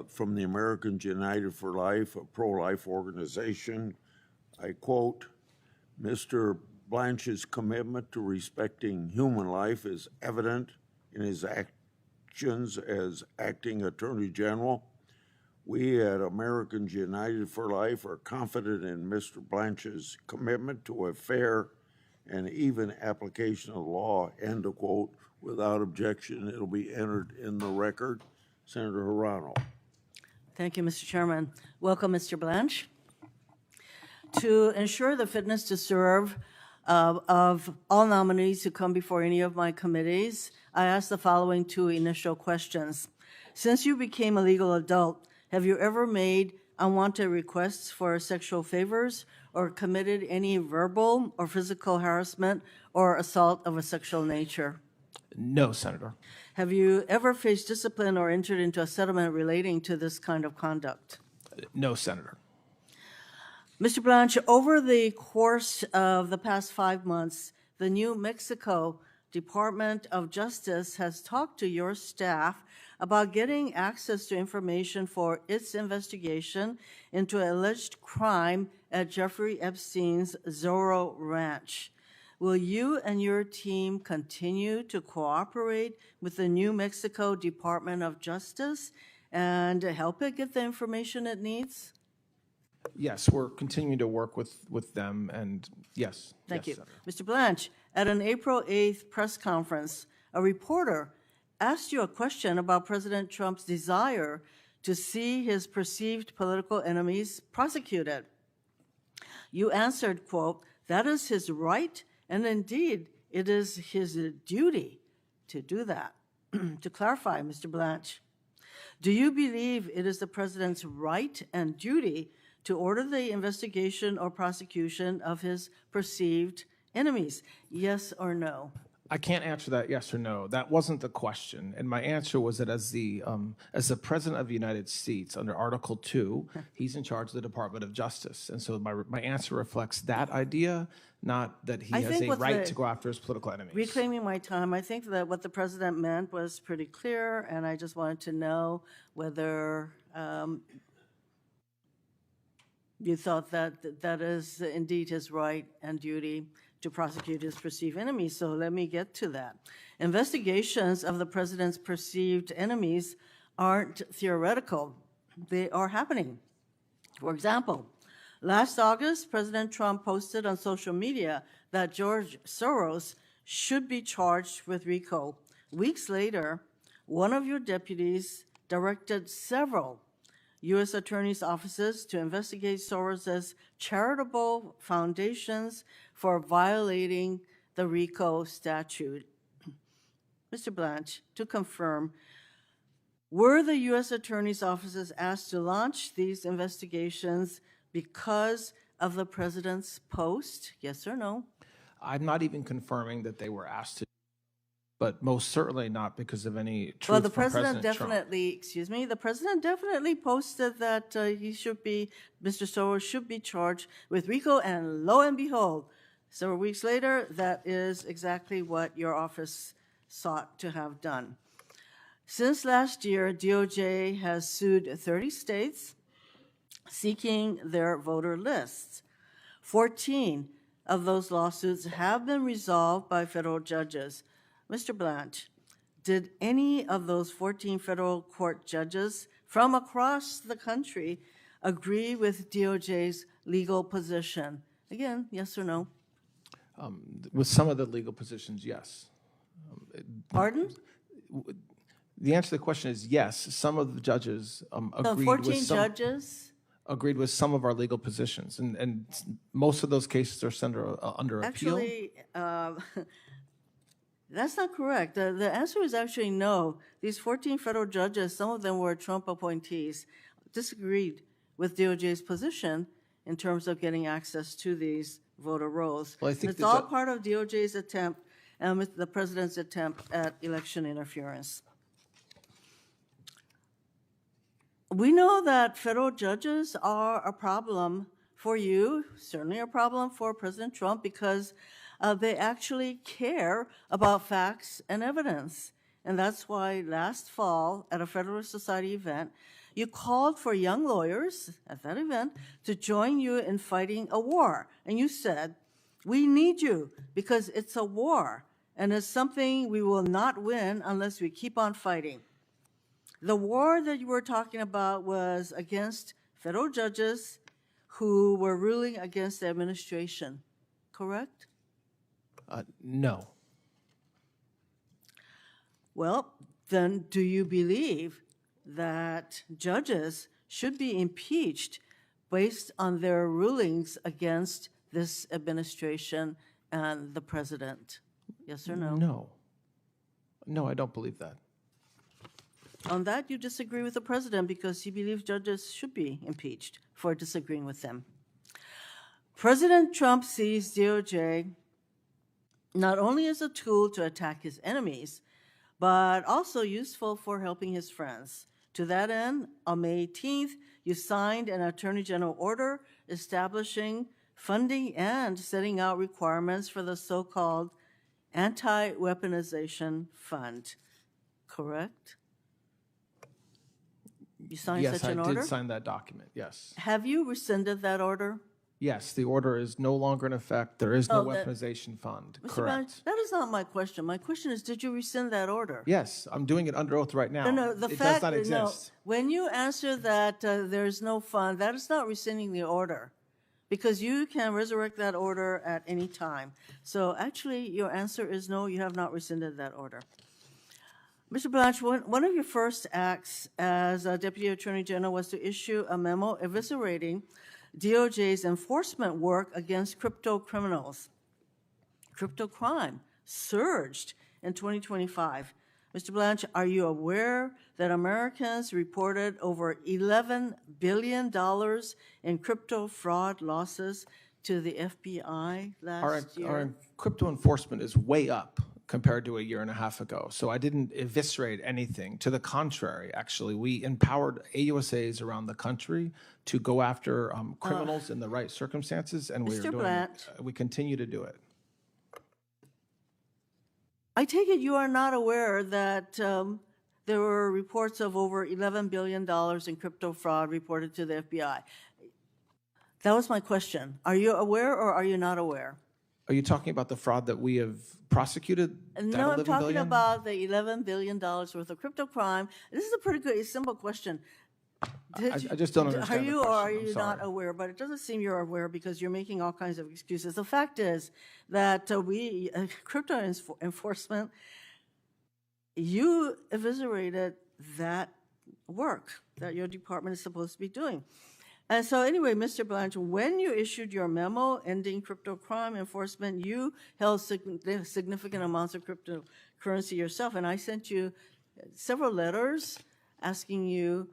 From the Americans United for Life, a pro-life organization, I quote, Mr. Blanche's commitment to respecting human life is evident in his actions as acting Attorney General. We at Americans United for Life are confident in Mr. Blanche's commitment to a fair and even application of law, end of quote. Without objection, it'll be entered in the record. Senator Hirano. Thank you, Mr. Chairman. Welcome, Mr. Blanche. To ensure the fitness to serve of all nominees who come before any of my committees, I ask the following two initial questions. Since you became a legal adult, have you ever made unwanted requests for sexual favors or committed any verbal or physical harassment or assault of a sexual nature? No, Senator. Have you ever faced discipline or entered into a settlement relating to this kind of conduct? No, Senator. Mr. Blanche, over the course of the past 5 months, the New Mexico Department of Justice has talked to your staff about getting access to information for its investigation into an alleged crime at Jeffrey Epstein's Zorro Ranch. Will you and your team continue to cooperate with the New Mexico Department of Justice and help it get the information it needs? Yes, we're continuing to work with them, and yes. Thank you. Senator. Mr. Blanche, at an April 8th press conference, a reporter asked you a question about President Trump's desire to see his perceived political enemies prosecuted. You answered, quote, "That is his right, and indeed it is his duty to do that." To clarify, Mr. Blanche, do you believe it is the president's right and duty to order the investigation or prosecution of his perceived enemies? Yes or no? I can't answer that yes or no. That wasn't the question. And my answer was that as the President of the United States, under Article 2, he's in charge of the Department of Justice. And so my answer reflects that idea, not that he has a right to go after his political enemies. Reclaiming my time, I think that what the president meant was pretty clear, and I just wanted to know whether you thought that that is indeed his right and duty to prosecute his perceived enemies. So let me get to that. Investigations of the president's perceived enemies aren't theoretical. They are happening. For example, last August, President Trump posted on social media that George Soros should be charged with RICO. Weeks later, one of your deputies directed several U.S. attorneys' offices to investigate Soros's charitable foundations for violating the RICO statute. Mr. Blanche, to confirm, were the U.S. attorneys' offices asked to launch these investigations because of the president's post? Yes or no? I'm not even confirming that they were asked to, but most certainly not because of any truth Well, the from president Trump. the president definitely posted that Mr. Soros should be charged with RICO, and lo and behold, several weeks later, that is exactly what your office sought to have done. Since last year, DOJ has sued 30 states seeking their voter lists. 14 of those lawsuits have been resolved by federal judges. Mr. Blanche, did any of those 14 federal court judges from across the country agree with DOJ's legal position? Again, yes or no? With some of the legal positions, yes. Pardon? The answer to the question is yes. Some of the judges agreed 14 with some, judges? agreed with some of our legal positions, and most of those cases are under appeal. Actually, that's not correct. The answer is actually no. These 14 federal judges, some of them were Trump appointees, disagreed with DOJ's position in terms of getting access to these voter rolls. Well, I think it's all part of DOJ's attempt and with the president's attempt at election interference. We know that federal judges are a problem for you, certainly a problem for President Trump, because they actually care about facts and evidence. And that's why last fall at a Federalist Society event, you called for young lawyers at that event to join you in fighting a war. And you said, we need you because it's a war and it's something we will not win unless we keep on fighting. The war that you were talking about was against federal judges who were ruling against the administration, correct? No. Well, then do you believe that judges should be impeached based on their rulings against this administration and the president? Yes or no? No. No, I don't believe that. On that, you disagree with the president because he believes judges should be impeached for disagreeing with them. President Trump sees DOJ not only as a tool to attack his enemies, but also useful for helping his friends. To that end, on May 18th, you signed an Attorney General order establishing funding and setting out requirements for the so-called Anti-Weaponization Fund, correct? You signed Yes, such an I order? did sign that document, yes. Have you rescinded that order? Yes, the order is no longer in effect. There is no Oh, that- weaponization fund, Mr. correct? Blanche, that is not my question. My question is, did you rescind that order? Yes, I'm doing it under oath right now. No, the It fact does not that, no, exist. when you answer that there is no fund, that is not rescinding the order, because you can resurrect that order at any time. So actually, your answer is no, you have not rescinded that order. Mr. Blanche, one of your first acts as a Deputy Attorney General was to issue a memo eviscerating DOJ's enforcement work against crypto criminals. Crypto crime surged in 2025. Mr. Blanche, are you aware that Americans reported over $11 billion in crypto fraud losses to the FBI last year? Our crypto enforcement is way up compared to a year and a half ago. So I didn't eviscerate anything. To the contrary, actually, we empowered AUSAs around the country to go after criminals in the right circumstances, and Mr. Blanche. we continue to do it. I take it you are not aware that there were reports of over $11 billion in crypto fraud reported to the FBI. That was my question. Are you aware or are you not aware? Are you talking about the fraud that we have prosecuted? No, I'm $11 talking billion? about the $11 billion worth of crypto crime. This is a pretty good, simple question. I just don't understand Are the you or are question. I'm you not sorry. aware? But it doesn't seem you're aware because you're making all kinds of excuses. The fact is that crypto enforcement, you eviscerated that work that your department is supposed to be doing. And so anyway, Mr. Blanche, when you issued your memo ending crypto crime enforcement, you held significant amounts of cryptocurrency yourself. And I sent you several letters asking you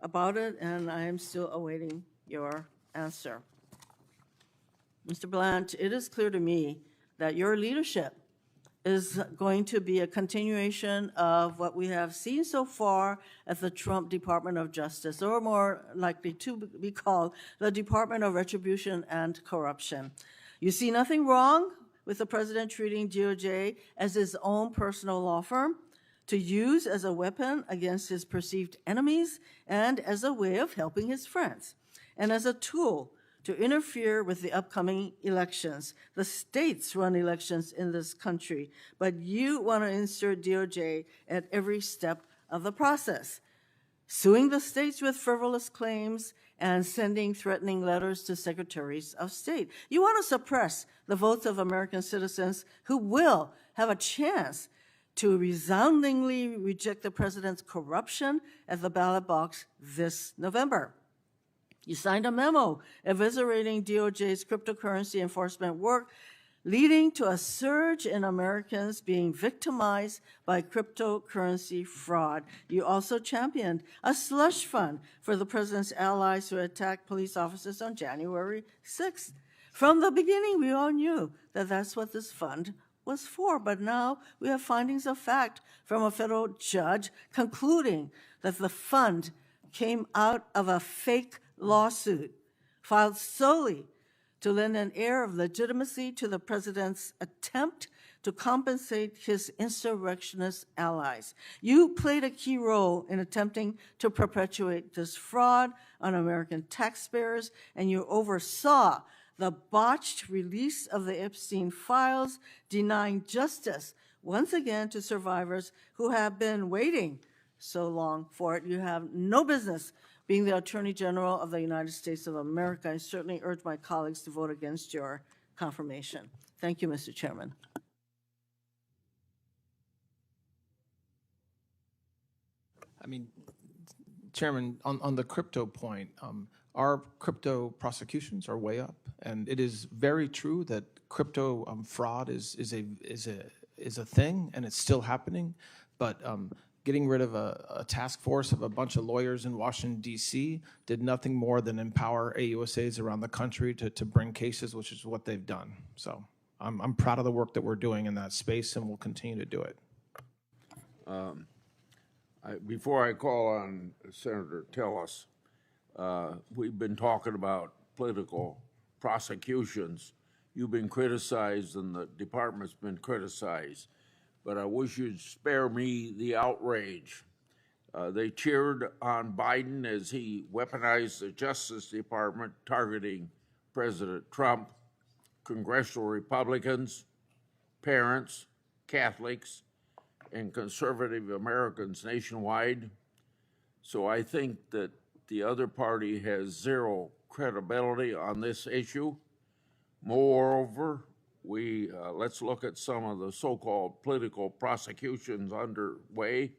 about it, and I am still awaiting your answer. Mr. Blanche, it is clear to me that your leadership is going to be a continuation of what we have seen so far at the Trump Department of Justice, or more likely to be called the Department of Retribution and Corruption. You see nothing wrong with the president treating DOJ as his own personal law firm to use as a weapon against his perceived enemies and as a way of helping his friends, and as a tool to interfere with the upcoming elections. The states run elections in this country, but you want to insert DOJ at every step of the process, suing the states with frivolous claims and sending threatening letters to secretaries of state. You want to suppress the votes of American citizens who will have a chance to resoundingly reject the president's corruption at the ballot box this November. You signed a memo eviscerating DOJ's cryptocurrency enforcement work, leading to a surge in Americans being victimized by cryptocurrency fraud. You also championed a slush fund for the president's allies who attacked police officers on January 6th. From the beginning, we all knew that that's what this fund was for, but now we have findings of fact from a federal judge concluding that the fund came out of a fake lawsuit filed solely to lend an air of legitimacy to the president's attempt to compensate his insurrectionist allies. You played a key role in attempting to perpetuate this fraud on American taxpayers, and you oversaw the botched release of the Epstein files, denying justice once again to survivors who have been waiting so long for it. You have no business being the Attorney General of the United States of America. I certainly urge my colleagues to vote against your confirmation. Thank you, Mr. Chairman. I mean, Chairman, on the crypto point, our crypto prosecutions are way up, and it is very true that crypto fraud is a thing, and it's still happening. But getting rid of a task force of a bunch of lawyers in Washington, D.C. did nothing more than empower AUSAs around the country to bring cases, which is what they've done. So I'm proud of the work that we're doing in that space, and we'll continue to do it. Before I call on Senator Tillis, we've been talking about political prosecutions. You've been criticized and the department's been criticized, but I wish you'd spare me the outrage. They cheered on Biden as he weaponized the Justice Department, targeting President Trump, congressional Republicans, parents, Catholics, and conservative Americans nationwide. So I think that the other party has zero credibility on this issue. Moreover, let's look at some of the so-called political prosecutions underway.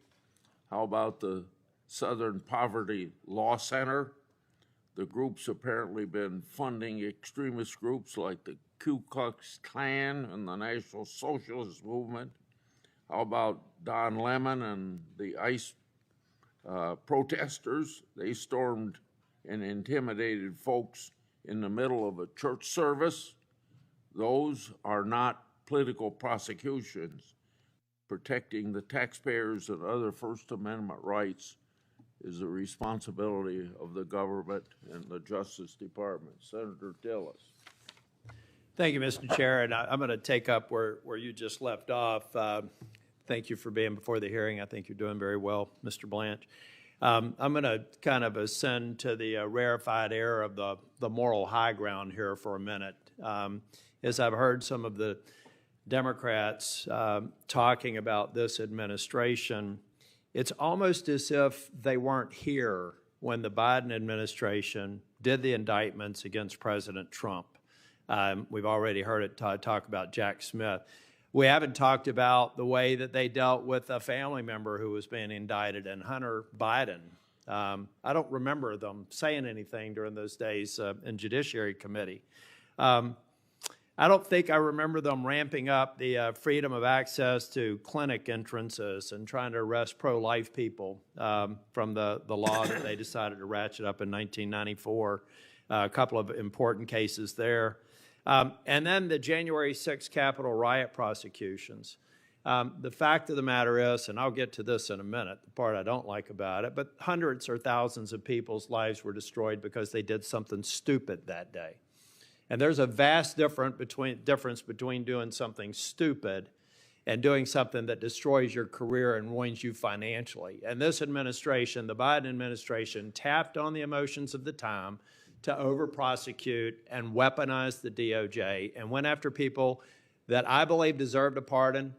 How about the Southern Poverty Law Center? The group's apparently been funding extremist groups like the Ku Klux Klan and the National Socialist Movement. How about Don Lemon and the ICE protesters? They stormed and intimidated folks in the middle of a church service. Those are not political prosecutions. Protecting the taxpayers and other First Amendment rights is the responsibility of the government and the Justice Department. Senator Tillis. Thank you, Mr. Chair, and I'm going to take up where you just left off. Thank you for being before the hearing. I think you're doing very well, Mr. Blanche. I'm going to kind of ascend to the rarefied air of the moral high ground here for a minute. As I've heard some of the Democrats talking about this administration, it's almost as if they weren't here when the Biden administration did the indictments against President Trump. We've already heard it talk about Jack Smith. We haven't talked about the way that they dealt with a family member who was being indicted, and Hunter Biden. I don't remember them saying anything during those days in Judiciary Committee. I don't think I remember them ramping up the freedom of access to clinic entrances and trying to arrest pro-life people from the law that they decided to ratchet up in 1994. A couple of important cases there. And then the January 6th Capitol riot prosecutions. The fact of the matter is, and I'll get to this in a minute, the part I don't like about it, but hundreds or thousands of people's lives were destroyed because they did something stupid that day. And there's a vast difference between doing something stupid and doing something that destroys your career and ruins you financially. And this administration, the Biden administration, tapped on the emotions of the time to over-prosecute and weaponize the DOJ and went after people that I believe deserved a pardon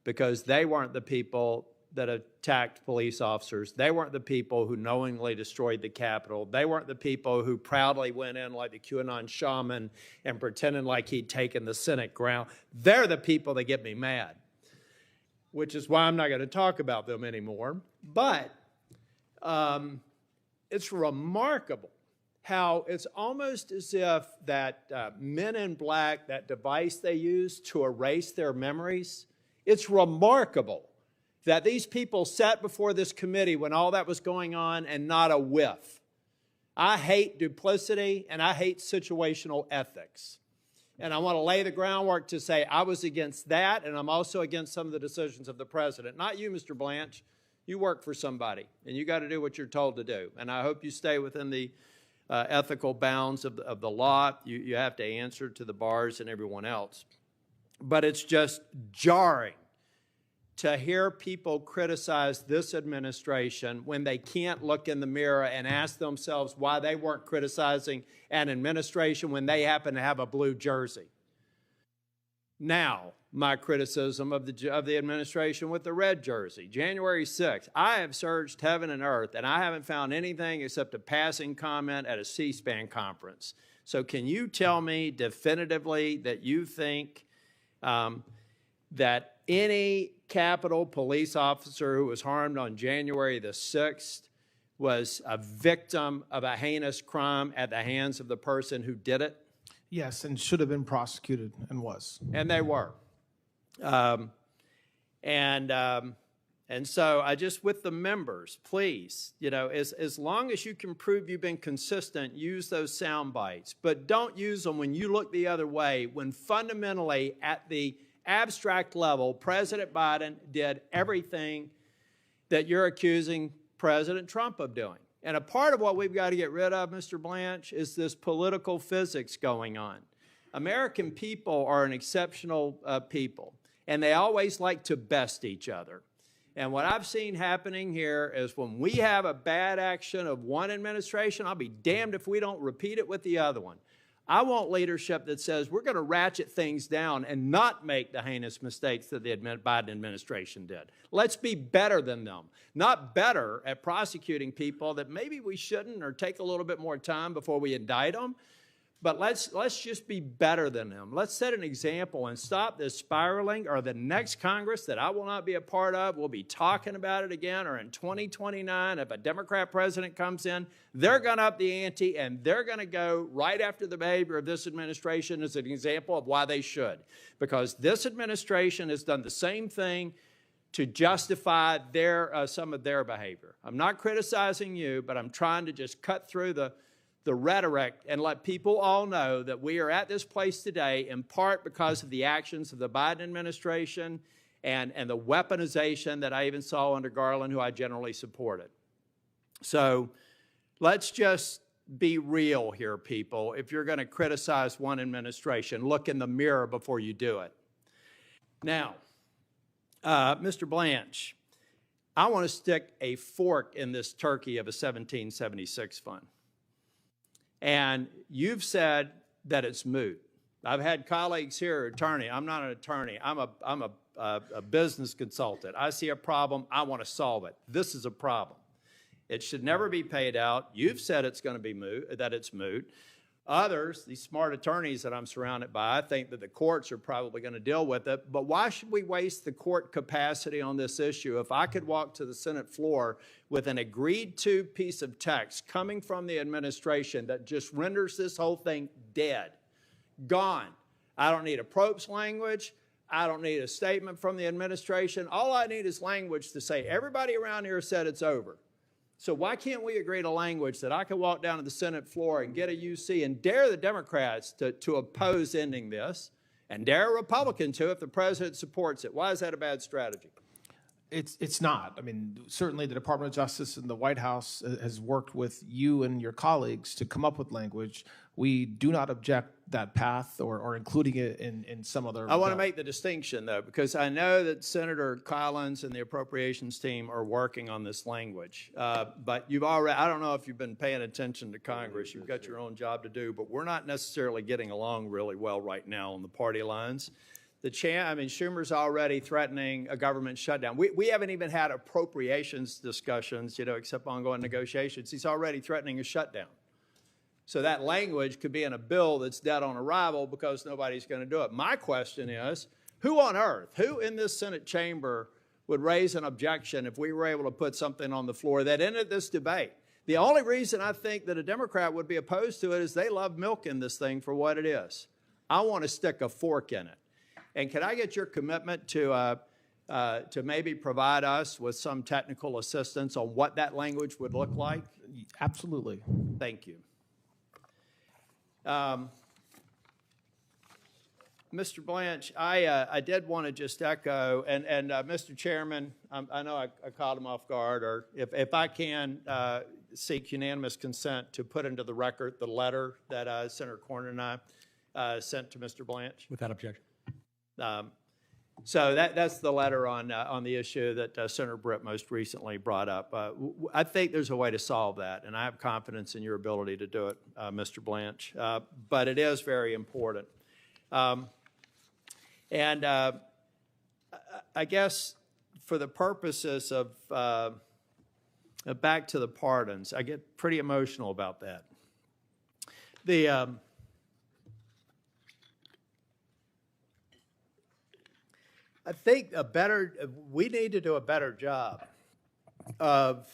because they weren't the people that attacked police officers. They weren't the people who knowingly destroyed the Capitol. They weren't the people who proudly went in like the QAnon shaman and pretending like he'd taken the Senate ground. They're the people that get me mad, which is why I'm not going to talk about them anymore. But it's remarkable how it's almost as if that Men in Black, that device they use to erase their memories, it's remarkable that these people sat before this committee when all that was going on and not a whiff. I hate duplicity and I hate situational ethics. And I want to lay the groundwork to say I was against that, and I'm also against some of the decisions of the president. Not you, Mr. Blanche. You work for somebody, and you got to do what you're told to do. And I hope you stay within the ethical bounds of the law. You have to answer to the bars and everyone else. but it's just jarring to hear people criticize this administration when they can't look in the mirror and ask themselves why they weren't criticizing an administration when they happen to have a blue jersey. Now, my criticism of the administration with the red jersey. January 6th, I have searched heaven and earth, and I haven't found anything except a passing comment at a C-SPAN conference. So can you tell me definitively that you think that any Capitol police officer who was harmed on January the 6th was a victim of a heinous crime at the hands of the person who did it? Yes, and should have been prosecuted and was. And they were. And so I just, with the members, please, you know, as long as you can prove you've been consistent, use those sound bites. But don't use them when you look the other way, when fundamentally at the abstract level, President Biden did everything that you're accusing President Trump of doing. And a part of what we've got to get rid of, Mr. Blanche, is this political physics going on. American people are an exceptional people, and they always like to best each other. And what I've seen happening here is when we have a bad action of one administration, I'll be damned if we don't repeat it with the other one. I want leadership that says we're going to ratchet things down and not make the heinous mistakes that the Biden administration did. Let's be better than them, not better at prosecuting people that maybe we shouldn't, or take a little bit more time before we indict them. But let's just be better than them. Let's set an example and stop this spiraling, or the next Congress that I will not be a part of will be talking about it again, or in 2029, if a Democrat president comes in, they're going to up the ante, and they're going to go right after the behavior of this administration as an example of why they should. Because this administration has done the same thing to justify some of their behavior. I'm not criticizing you, but I'm trying to just cut through the rhetoric and let people all know that we are at this place today in part because of the actions of the Biden administration and the weaponization that I even saw under Garland, who I generally supported. So let's just be real here, people. If you're going to criticize one administration, look in the mirror before you do it. Now, Mr. Blanche, I want to stick a fork in this turkey of a 1776 fund. And you've said that it's moot. I've had colleagues here, attorney. I'm not an attorney. I'm a business consultant. I see a problem. I want to solve it. This is a problem. It should never be paid out. You've said it's going to be moot, that it's moot. Others, these smart attorneys that I'm surrounded by, think that the courts are probably going to deal with it. But why should we waste the court capacity on this issue? If I could walk to the Senate floor with an agreed-to piece of text coming from the administration that just renders this whole thing dead, gone. I don't need a probe's language. I don't need a statement from the administration. All I need is language to say everybody around here said it's over. So why can't we agree to language that I can walk down to the Senate floor and get a UC and dare the Democrats to oppose ending this, and dare a Republican to if the president supports it? Why is that a bad strategy? It's not. I mean, certainly the Department of Justice and the White House has worked with you and your colleagues to come up with language. We do not object that path or including it in some other. I want to make the distinction, though, because I know that Senator Collins and the appropriations team are working on this language. But you've already, I don't know if you've been paying attention to Congress. You've got your own job to do, but we're not necessarily getting along really well right now on the party lines. Schumer's already threatening a government shutdown. We haven't even had appropriations discussions, except ongoing negotiations. He's already threatening a shutdown. So that language could be in a bill that's dead on arrival because nobody's going to do it. My question is, who on earth, who in this Senate chamber would raise an objection if we were able to put something on the floor that ended this debate? The only reason I think that a Democrat would be opposed to it is they love milking this thing for what it is. I want to stick a fork in it. And can I get your commitment to maybe provide us with some technical assistance on what that language would look like? Absolutely. Thank you. Mr. Blanche, I did want to just echo, and Mr. Chairman, I know I caught him off guard, or if I can seek unanimous consent to put into the record the letter that Senator Cornyn and I sent to Mr. Blanche. Without objection. So that's the letter on the issue that Senator Britt most recently brought up. I think there's a way to solve that, and I have confidence in your ability to do it, Mr. Blanche. But it is very important. And I guess for the purposes of back to the pardons, I get pretty emotional about that. I think we need to do a better job of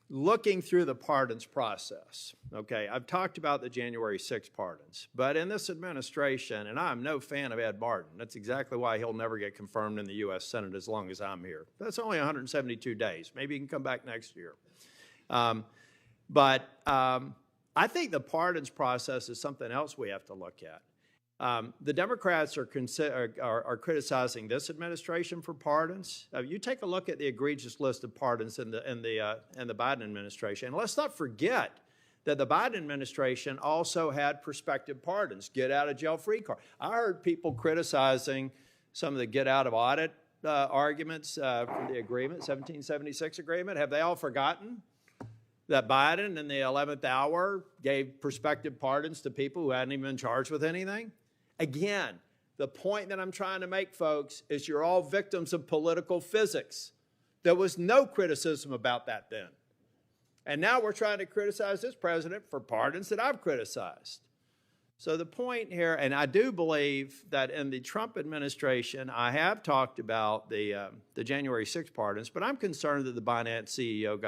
looking through the pardons process. Okay, I've talked about the January 6 pardons, but in this administration, and I'm no fan of Ed Martin, that's exactly why he'll never get confirmed in the U.S. Senate as long as I'm here. That's only 172 days. Maybe he can come back next year. But I think the pardons process is something else we have to look at. The Democrats are criticizing this administration for pardons. You take a look at the egregious list of pardons in the Biden administration. And let's not forget that the Biden administration also had prospective pardons, get out of jail free card. I heard people criticizing some of the get out of audit arguments from the agreement, 1776 agreement. Have they all forgotten that Biden in the 11th hour gave prospective pardons to people who hadn't even been charged with anything? Again, the point that I'm trying to make, folks, is you're all victims of political physics. There was no criticism about that then. And now we're trying to criticize this president for pardons that I've criticized. So the point here, and I do believe that in the Trump administration, I have talked about the January 6 pardons, but I'm concerned that the Binance CEO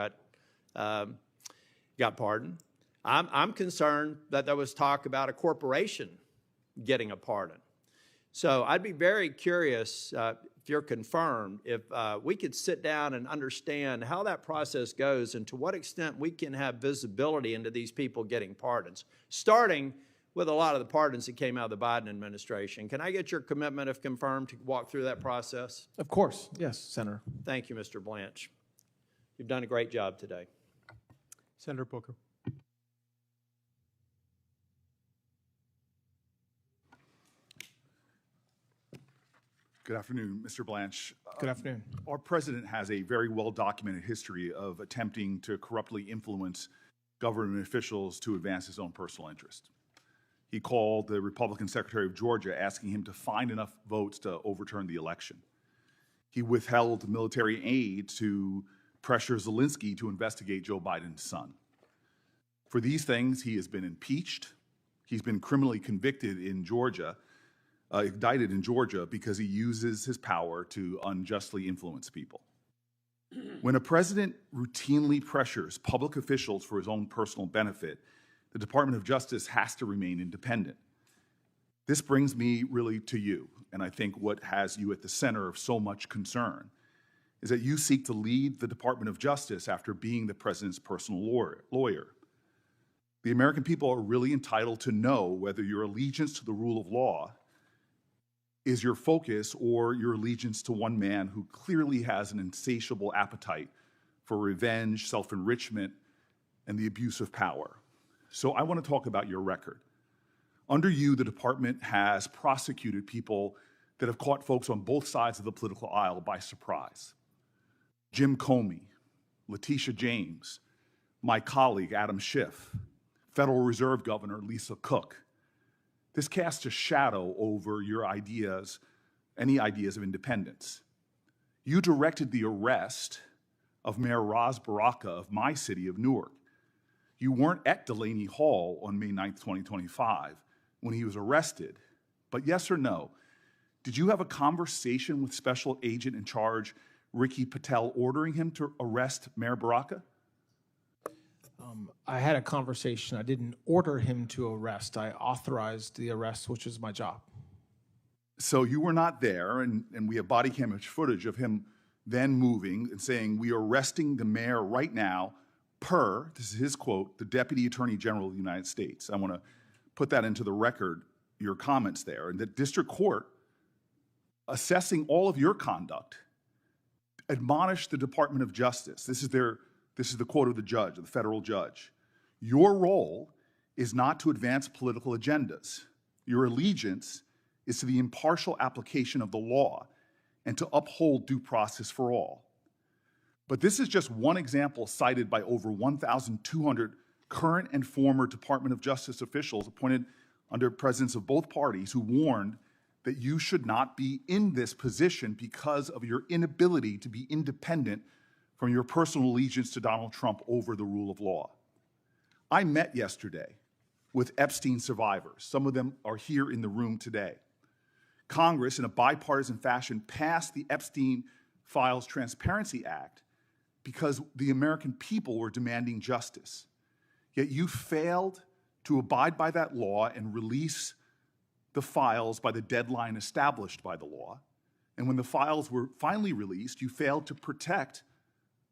got pardoned. I'm concerned that there was talk about a corporation getting a pardon. So I'd be very curious, if you're confirmed, if we could sit down and understand how that process goes and to what extent we can have visibility into these people getting pardons, starting with a lot of the pardons that came out of the Biden administration. Can I get your commitment, if confirmed, to walk through that process? Of course. Yes, Senator. Thank you, Mr. Blanche. You've done a great job today. Senator Booker. Good afternoon, Mr. Blanche. Good afternoon. Our president has a very well-documented history of attempting to corruptly influence government officials to advance his own personal interest. He called the Republican Secretary of Georgia asking him to find enough votes to overturn the election. He withheld military aid to pressure Zelensky to investigate Joe Biden's son. For these things, he has been impeached. He's been criminally convicted in Georgia, indicted in Georgia, because he uses his power to unjustly influence people. When a president routinely pressures public officials for his own personal benefit, the Department of Justice has to remain independent. This brings me really to you, and I think what has you at the center of so much concern is that you seek to lead the Department of Justice after being the president's personal lawyer. The American people are really entitled to know whether your allegiance to the rule of law is your focus or your allegiance to one man who clearly has an insatiable appetite for revenge, self-enrichment, and the abuse of power. So I want to talk about your record. Under you, the department has prosecuted people that have caught folks on both sides of the political aisle by surprise. Jim Comey, Letitia James, my colleague Adam Schiff, Federal Reserve Governor Lisa Cook. This casts a shadow over your ideas, any ideas of independence. You directed the arrest of Mayor Ras Baraka of my city of Newark. You weren't at Delaney Hall on May 9th, 2025 when he was arrested, but yes or no, did you have a conversation with Special Agent in Charge Ricky Patel ordering him to arrest Mayor Baraka? I had a conversation. I didn't order him to arrest. I authorized the arrest, which is my job. So you were not there, and we have body camera footage of him then moving and saying, "We are arresting the mayor right now per," this is his quote, "the Deputy Attorney General of the United States." I want to put that into the record, your comments there. And the district court, assessing all of your conduct, admonished the Department of Justice. This is the quote of the judge, of the federal judge. "Your role is not to advance political agendas. your allegiance is to the impartial application of the law and to uphold due process for all. But this is just one example cited by over 1,200 current and former Department of Justice officials appointed under presidents of both parties who warned that you should not be in this position because of your inability to be independent from your personal allegiance to Donald Trump over the rule of law. I met yesterday with Epstein survivors. Some of them are here in the room today. Congress, in a bipartisan fashion, passed the Epstein Files Transparency Act because the American people were demanding justice. Yet you failed to abide by that law and release the files by the deadline established by the law. And when the files were finally released, you failed to protect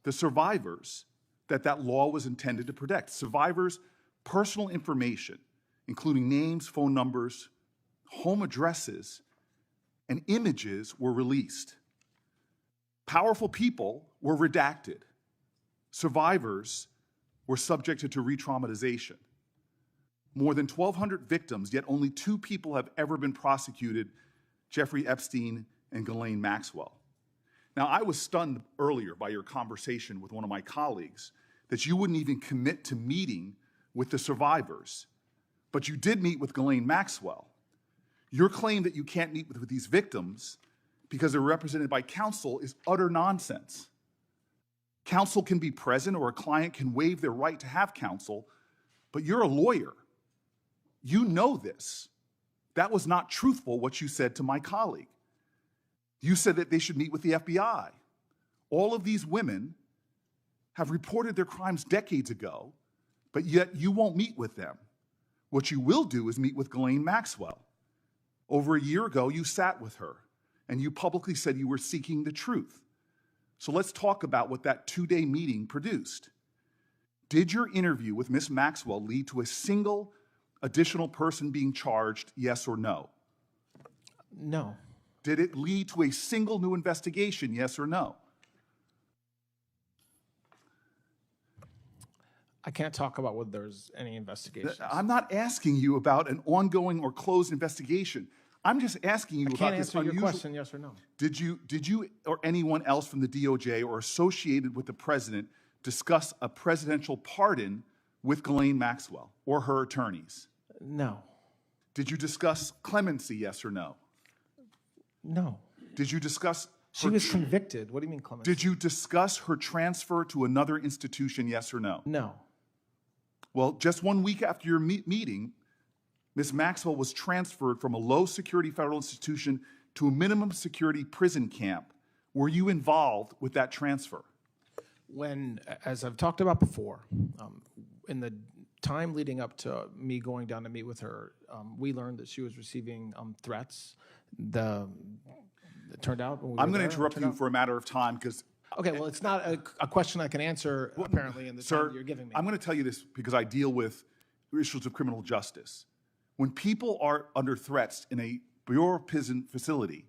the survivors that law was intended to protect. Survivors' personal information, including names, phone numbers, home addresses, and images were released. Powerful people were redacted. Survivors were subjected to re-traumatization. More than 1,200 victims, yet only 2 people have ever been prosecuted, Jeffrey Epstein and Ghislaine Maxwell. Now, I was stunned earlier by your conversation with one of my colleagues that you wouldn't even commit to meeting with the survivors, but you did meet with Ghislaine Maxwell. Your claim that you can't meet with these victims because they're represented by counsel is utter nonsense. Counsel can be present or a client can waive their right to have counsel, but you're a lawyer. You know this. That was not truthful, what you said to my colleague. You said that they should meet with the FBI. All of these women have reported their crimes decades ago, but yet you won't meet with them. What you will do is meet with Ghislaine Maxwell. Over a year ago, you sat with her, and you publicly said you were seeking the truth. So let's talk about what that 2-day meeting produced. Did your interview with Ms. Maxwell lead to a single additional person being charged, yes or no? No. Did it lead to a single new investigation, yes or no? I can't talk about whether there's any investigations. I'm not asking you about an ongoing or closed investigation. I'm just asking you I about can't this answer unusual... your question, yes or no. Did you or anyone else from the DOJ or associated with the president discuss a presidential pardon with Ghislaine Maxwell or her attorneys? No. Did you discuss clemency, yes or no? No. Did you discuss... She was convicted. What do you mean clemency? Did you discuss her transfer to another institution, yes or no? No. Well, just 1 week after your meeting, Ms. Maxwell was transferred from a low-security federal institution to a minimum security prison camp. Were you involved with that transfer? When, as I've talked about before, in the time leading up to me going down to meet with her, we learned that she was receiving threats. It turned out when we were I'm going to there, interrupt you for a matter of time because... Okay, well, it's not a question I can answer, apparently, in the time you're giving me. I'm going to tell you this because I deal with issues of criminal justice. When people are under threats in a Bureau of Prison facility,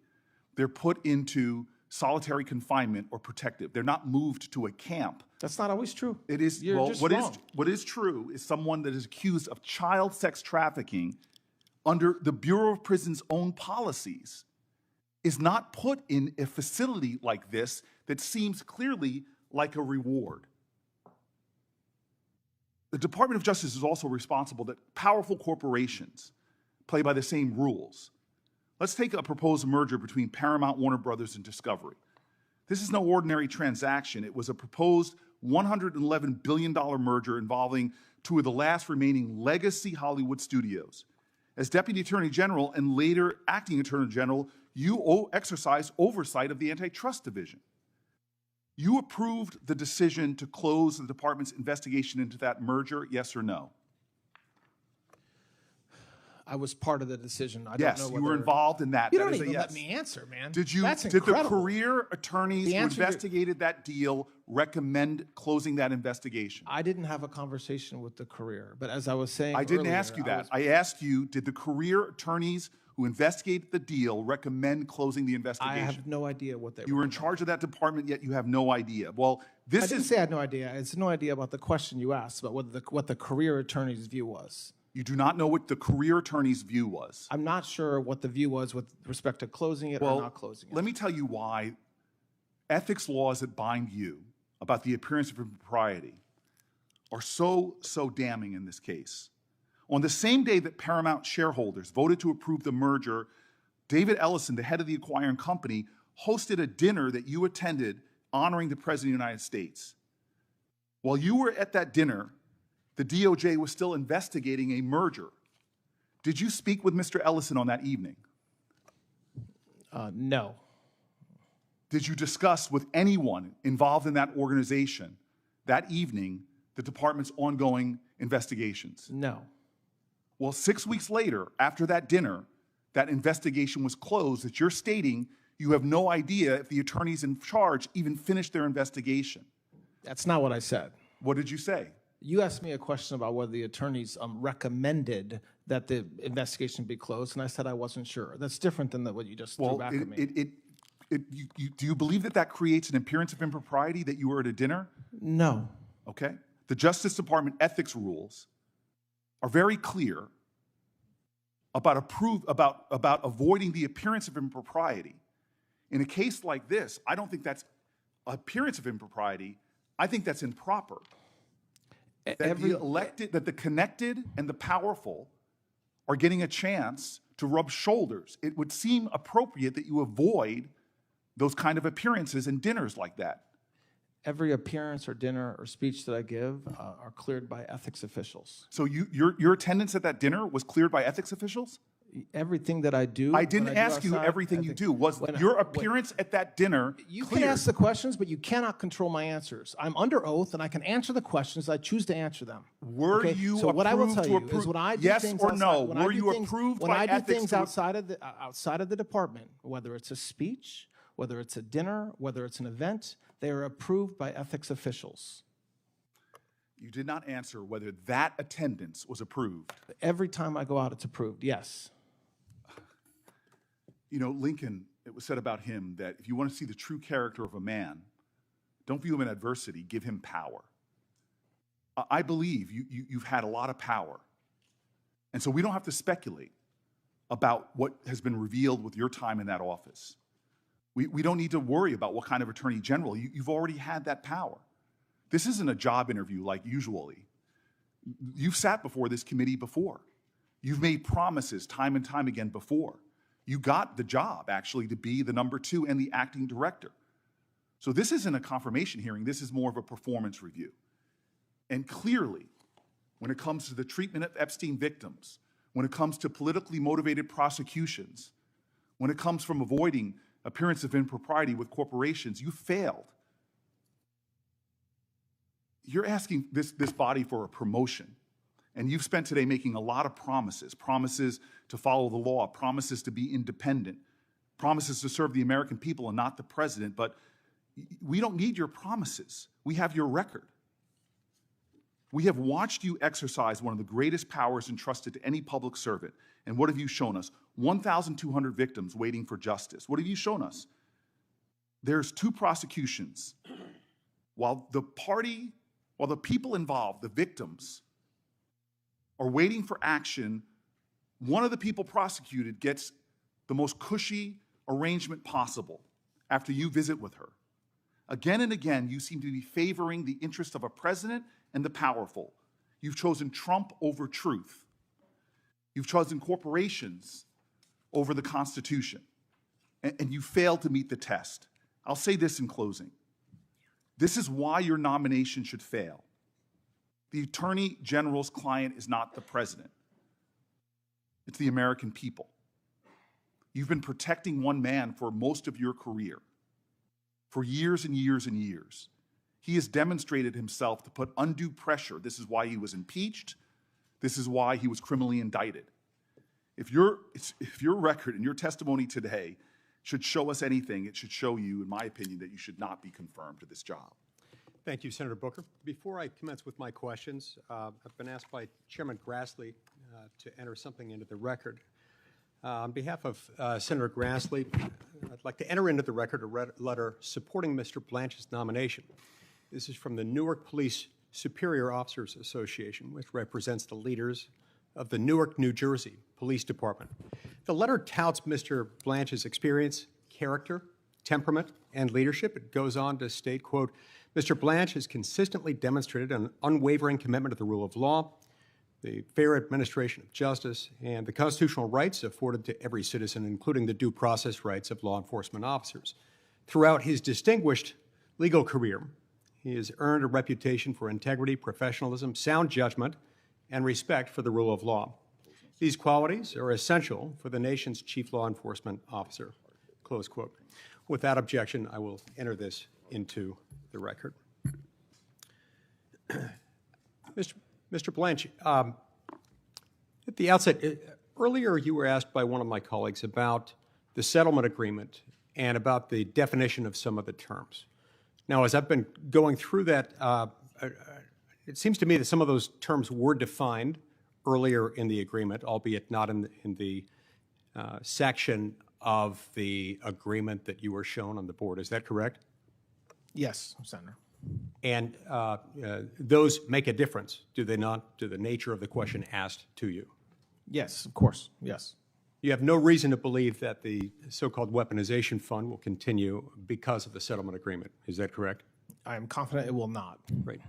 they're put into solitary confinement or protective. They're not moved to a camp. That's not always true. It is. You're Well, just what is wrong. what is true is someone that is accused of child sex trafficking under the Bureau of Prison's own policies is not put in a facility like this that seems clearly like a reward. The Department of Justice is also responsible that powerful corporations play by the same rules. Let's take a proposed merger between Paramount, Warner Brothers, and Discovery. This is no ordinary transaction. It was a proposed $111 billion merger involving 2 of the last remaining legacy Hollywood studios. As Deputy Attorney General and later Acting Attorney General, you exercise oversight of the Antitrust Division. You approved the decision to close the department's investigation into that merger, yes or no? I was part of the decision. I Yes, don't know you were whether- involved in that. You That don't is a even yes. let me answer, man. Did That's the incredible. career attorneys The who answer to- investigated that deal recommend closing that investigation? I didn't have a conversation with the career, but as I was saying I didn't earlier, ask you that. I asked you, did the career attorneys who investigated the deal recommend closing the I investigation? have no idea what they You were in charge of that department, yet you have no idea. Well, I didn't say I had no idea. It's no idea about the question you asked about what the career attorney's view was. You do not know what the career attorney's view was. I'm not sure what the view was with respect to closing it or not closing it. Let me tell you why ethics laws that bind you about the appearance of impropriety are so damning in this case. On the same day that Paramount shareholders voted to approve the merger, David Ellison, the head of the acquiring company, hosted a dinner that you attended honoring the President of the United States. While you were at that dinner, the DOJ was still investigating a merger. Did you speak with Mr. Ellison on that evening? No. Did you discuss with anyone involved in that organization that evening the department's ongoing investigations? No. Well, 6 weeks later, after that dinner, that investigation was closed, that you're stating you have no idea if the attorneys in charge even finished their investigation. That's not what I said. What did you say? You asked me a question about whether the attorneys recommended that the investigation be closed, and I said I wasn't sure. That's different than what you just threw back at me. Do you believe that that creates an appearance of impropriety that you were at a dinner? No. Okay. The Justice Department ethics rules are very clear about avoiding the appearance of impropriety. In a case like this, I don't think that's appearance of impropriety. I think that's improper. That the connected and the powerful are getting a chance to rub shoulders. It would seem appropriate that you avoid those kind of appearances and dinners like that. Every appearance or dinner or speech that I give are cleared by ethics officials. So your attendance at that dinner was cleared by ethics officials? Everything that I do. I didn't ask you everything you do. Was your appearance at that dinner You cleared? can ask the questions, but you cannot control my answers. I'm under oath, and I can answer the questions. I choose to answer them. Were you So what I will approved tell to you approve? is when I do Yes things or outside, no? when I Were do you things, approved when by I do ethics things to- outside of the department, whether it's a speech, whether it's a dinner, whether it's an event, they are approved by ethics officials. You did not answer whether that attendance was approved. Every time I go out, it's approved. Yes. You know, Lincoln, it was said about him that if you want to see the true character of a man, don't view him in adversity, give him power. I believe you've had a lot of power. And so we don't have to speculate about what has been revealed with your time in that office. We don't need to worry about what kind of attorney general. You've already had that power. This isn't a job interview like usually. You've sat before this committee before. You've made promises time and time again before. You got the job, actually, to be the number 2 and the acting director. So this isn't a confirmation hearing. This is more of a performance review. And clearly, when it comes to the treatment of Epstein victims, when it comes to politically motivated prosecutions, when it comes from avoiding appearance of impropriety with corporations, you failed. You're asking this body for a promotion. And you've spent today making a lot of promises to follow the law, promises to be independent, promises to serve the American people and not the president. But we don't need your promises. We have your record. We have watched you exercise one of the greatest powers entrusted to any public servant. And what have you shown us? 1,200 victims waiting for justice. What have you shown us? There's 2 prosecutions. While the people involved, the victims, are waiting for action, one of the people prosecuted gets the most cushy arrangement possible after you visit with her. Again and again, you seem to be favoring the interest of a president and the powerful. You've chosen Trump over truth. You've chosen corporations over the Constitution. And you failed to meet the test. I'll say this in closing. This is why your nomination should fail. The Attorney General's client is not the president. It's the American people. You've been protecting one man for most of your career, for years and years and years. He has demonstrated himself to put undue pressure. This is why he was impeached. This is why he was criminally indicted. If your record and your testimony today should show us anything, it should show you, in my opinion, that you should not be confirmed to this job. Thank you, Senator Booker. Before I commence with my questions, I've been asked by Chairman Grassley to enter something into the record. On behalf of Senator Grassley, I'd like to enter into the record a letter supporting Mr. Blanche's nomination. This is from the Newark Police Superior Officers Association, which represents the leaders of the Newark, New Jersey Police Department. The letter touts Mr. Blanche's experience, character, temperament, and leadership. It goes on to state, quote, Mr. Blanche has consistently demonstrated an unwavering commitment to the rule of law, the fair administration of justice, and the constitutional rights afforded to every citizen, including the due process rights of law enforcement officers. Throughout his distinguished legal career, he has earned a reputation for integrity, professionalism, sound judgment, and respect for the rule of law. These qualities are essential for the nation's chief law enforcement officer, close quote. Without objection, I will enter this into the record. Mr. Blanche, at the outset, earlier you were asked by one of my colleagues about the settlement agreement and about the definition of some of the terms. Now, as I've been going through that, it seems to me that some of those terms were defined earlier in the agreement, albeit not in the section of the agreement that you were shown on the board. Is that correct? Yes, Senator. And those make a difference, do they not, to the nature of the question asked to you? Yes, of course, yes. You have no reason to believe that the so-called weaponization fund will continue because of the settlement agreement. Is that correct? I am confident it will not. Right.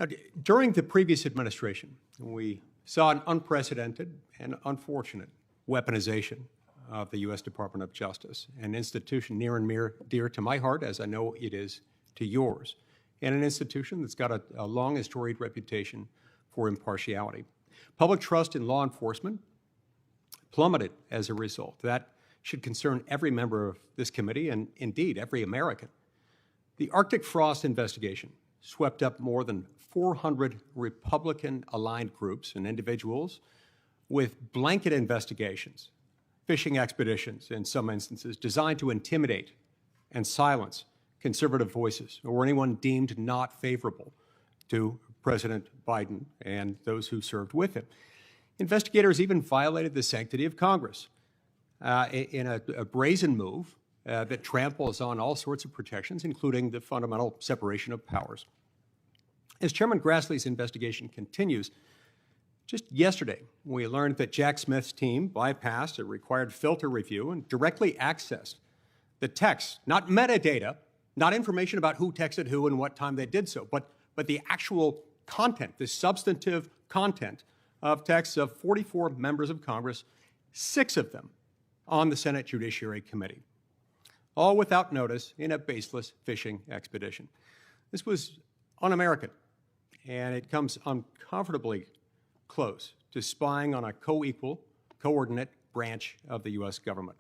Now, during the previous administration, we saw an unprecedented and unfortunate weaponization of the U.S. Department of Justice, an institution near and dear to my heart, as I know it is to yours, and an institution that's got a long and storied reputation for impartiality. Public trust in law enforcement plummeted as a result. That should concern every member of this committee and indeed every American. The Arctic Frost investigation swept up more than 400 Republican-aligned groups and individuals with blanket investigations, fishing expeditions in some instances, designed to intimidate and silence conservative voices or anyone deemed not favorable to President Biden and those who served with him. Investigators even violated the sanctity of Congress in a brazen move that tramples on all sorts of protections, including the fundamental separation of powers. As Chairman Grassley's investigation continues, just yesterday, we learned that Jack Smith's team bypassed a required filter review and directly accessed the text, not metadata, not information about who texted who and what time they did so, but the actual content, the substantive content of texts of 44 members of Congress, 6 of them on the Senate Judiciary Committee, all without notice in a baseless fishing expedition. This was un-American, and it comes uncomfortably close to spying on a co-equal, coordinate branch of the U.S. government.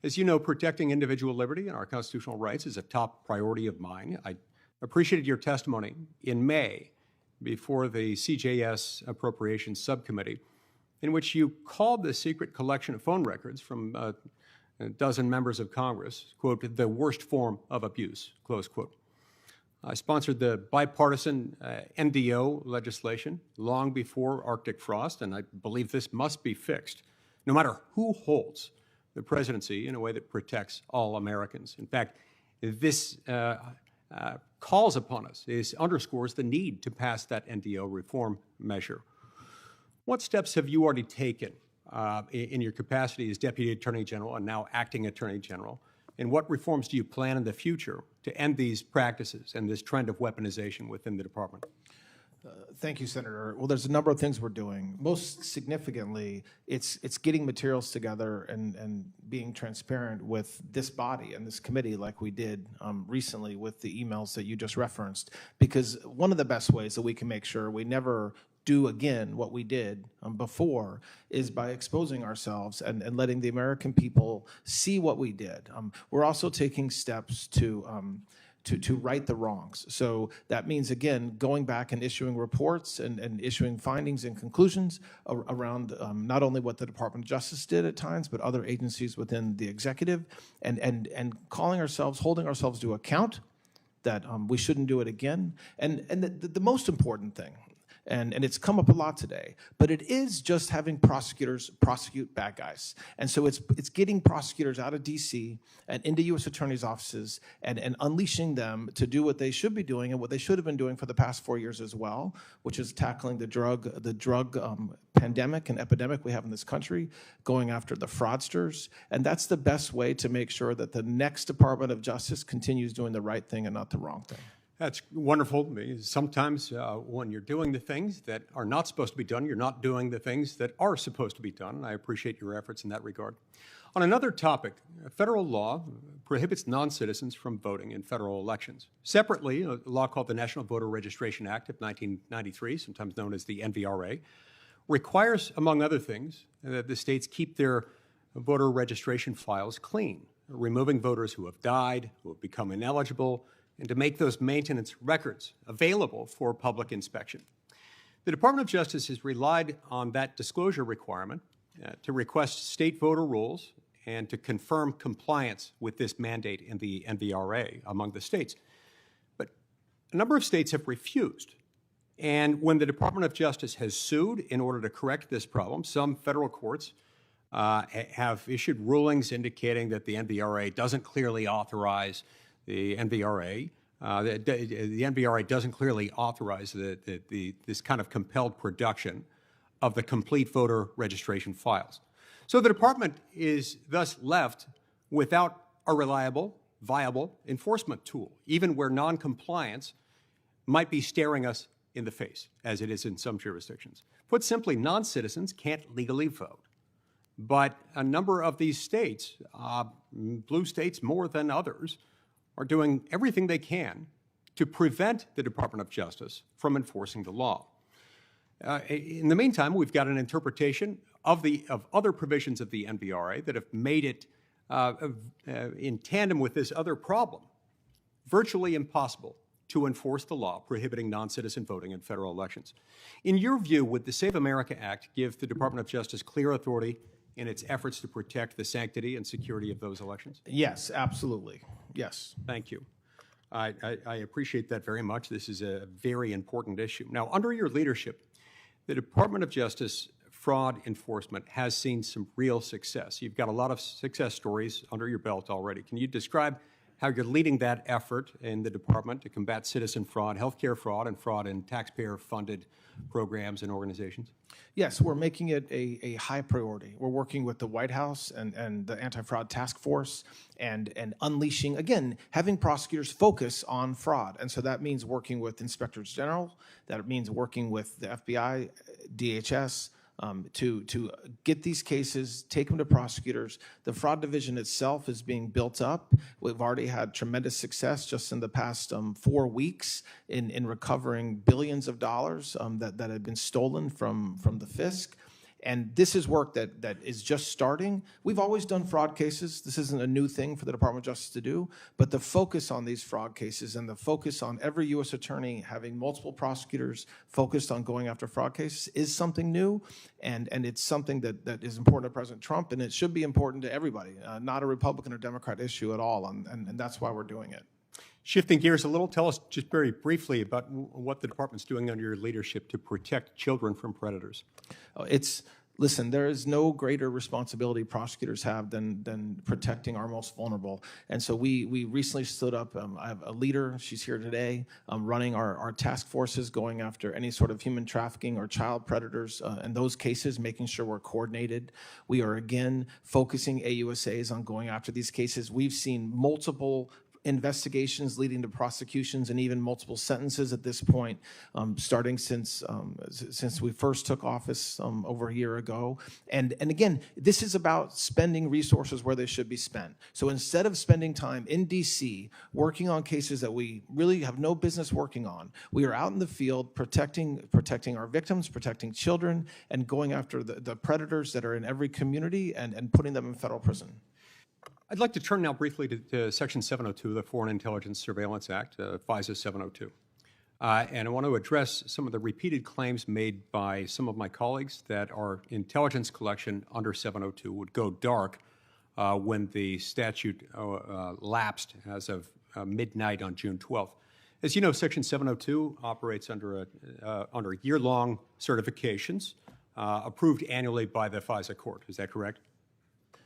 As you know, protecting individual liberty and our constitutional rights is a top priority of mine. I appreciated your testimony in May before the CJS Appropriations Subcommittee, in which you called the secret collection of phone records from a dozen members of Congress, quote, the worst form of abuse, close quote. I sponsored the bipartisan NDO legislation long before Arctic Frost, and I believe this must be fixed, no matter who holds the presidency, in a way that protects all Americans. In fact, this calls upon us, underscores the need to pass that NDO reform measure. What steps have you already taken in your capacity as Deputy Attorney General and now Acting Attorney General? And what reforms do you plan in the future to end these practices and this trend of weaponization within the department? Thank you, Senator. Well, there's a number of things we're doing. Most significantly, it's getting materials together and being transparent with this body and this committee like we did recently with the emails that you just referenced. Because one of the best ways that we can make sure we never do again what we did before is by exposing ourselves and letting the American people see what we did. We're also taking steps to right the wrongs. So that means, again, going back and issuing reports and issuing findings and conclusions around not only what the Department of Justice did at times, but other agencies within the executive, and calling ourselves, holding ourselves to account that we shouldn't do it again. And the most important thing and it's come up a lot today, but it is just having prosecutors prosecute bad guys. And so it's getting prosecutors out of D.C. and into U.S. attorneys' offices and unleashing them to do what they should be doing and what they should have been doing for the past 4 years as well, which is tackling the drug pandemic and epidemic we have in this country, going after the fraudsters. And that's the best way to make sure that the next Department of Justice continues doing the right thing and not the wrong thing. That's wonderful. Sometimes when you're doing the things that are not supposed to be done, you're not doing the things that are supposed to be done. And I appreciate your efforts in that regard. On another topic, federal law prohibits non-citizens from voting in federal elections. Separately, a law called the National Voter Registration Act of 1993, sometimes known as the NVRA, requires, among other things, that the states keep their voter registration files clean, removing voters who have died, who have become ineligible, and to make those maintenance records available for public inspection. The Department of Justice has relied on that disclosure requirement to request state voter rolls and to confirm compliance with this mandate in the NVRA among the states. But a number of states have refused. And when the Department of Justice has sued in order to correct this problem, some federal courts have issued rulings indicating that the NVRA doesn't clearly authorize the NVRA. The NVRA doesn't clearly authorize this kind of compelled production of the complete voter registration files. So the department is thus left without a reliable, viable enforcement tool, even where noncompliance might be staring us in the face, as it is in some jurisdictions. Put simply, non-citizens can't legally vote. But a number of these states, blue states more than others, are doing everything they can to prevent the Department of Justice from enforcing the law. In the meantime, we've got an interpretation of other provisions of the NVRA that have made it, in tandem with this other problem, virtually impossible to enforce the law prohibiting non-citizen voting in federal elections. In your view, would the Save America Act give the Department of Justice clear authority in its efforts to protect the sanctity and security of those elections? Yes, absolutely. Yes. Thank you. I appreciate that very much. This is a very important issue. Now, under your leadership, the Department of Justice fraud enforcement has seen some real success. You've got a lot of success stories under your belt already. Can you describe how you're leading that effort in the department to combat citizen fraud, healthcare fraud, and fraud in taxpayer-funded programs and organizations? Yes, we're making it a high priority. We're working with the White House and the Anti-Fraud Task Force and unleashing, again, having prosecutors focus on fraud. And so that means working with inspectors general, that means working with the FBI, DHS, to get these cases, take them to prosecutors. The fraud division itself is being built up. We've already had tremendous success just in the past 4 weeks in recovering billions of dollars that had been stolen from the FISC. And this is work that is just starting. We've always done fraud cases. This isn't a new thing for the Department of Justice to do, but the focus on these fraud cases and the focus on every U.S. attorney having multiple prosecutors focused on going after fraud cases is something new, and it's something that is important to President Trump, and it should be important to everybody, not a Republican or Democrat issue at all, and that's why we're doing it. Shifting gears a little, tell us just very briefly about what the department's doing under your leadership to protect children from predators. Listen, there is no greater responsibility prosecutors have than protecting our most vulnerable. And so we recently stood up, I have a leader, she's here today, running our task forces going after any sort of human trafficking or child predators in those cases, making sure we're coordinated. We are, again, focusing AUSAs on going after these cases. We've seen multiple investigations leading to prosecutions and even multiple sentences at this point, starting since we first took office over a year ago. And again, this is about spending resources where they should be spent. So instead of spending time in D.C. working on cases that we really have no business working on, we are out in the field protecting our victims, protecting children, and going after the predators that are in every community and putting them in federal prison. I'd like to turn now briefly to Section 702 of the Foreign Intelligence Surveillance Act, FISA 702. And I want to address some of the repeated claims made by some of my colleagues that our intelligence collection under 702 would go dark when the statute lapsed as of midnight on June 12th. As you know, Section 702 operates under year-long certifications approved annually by the FISA court. Is that correct?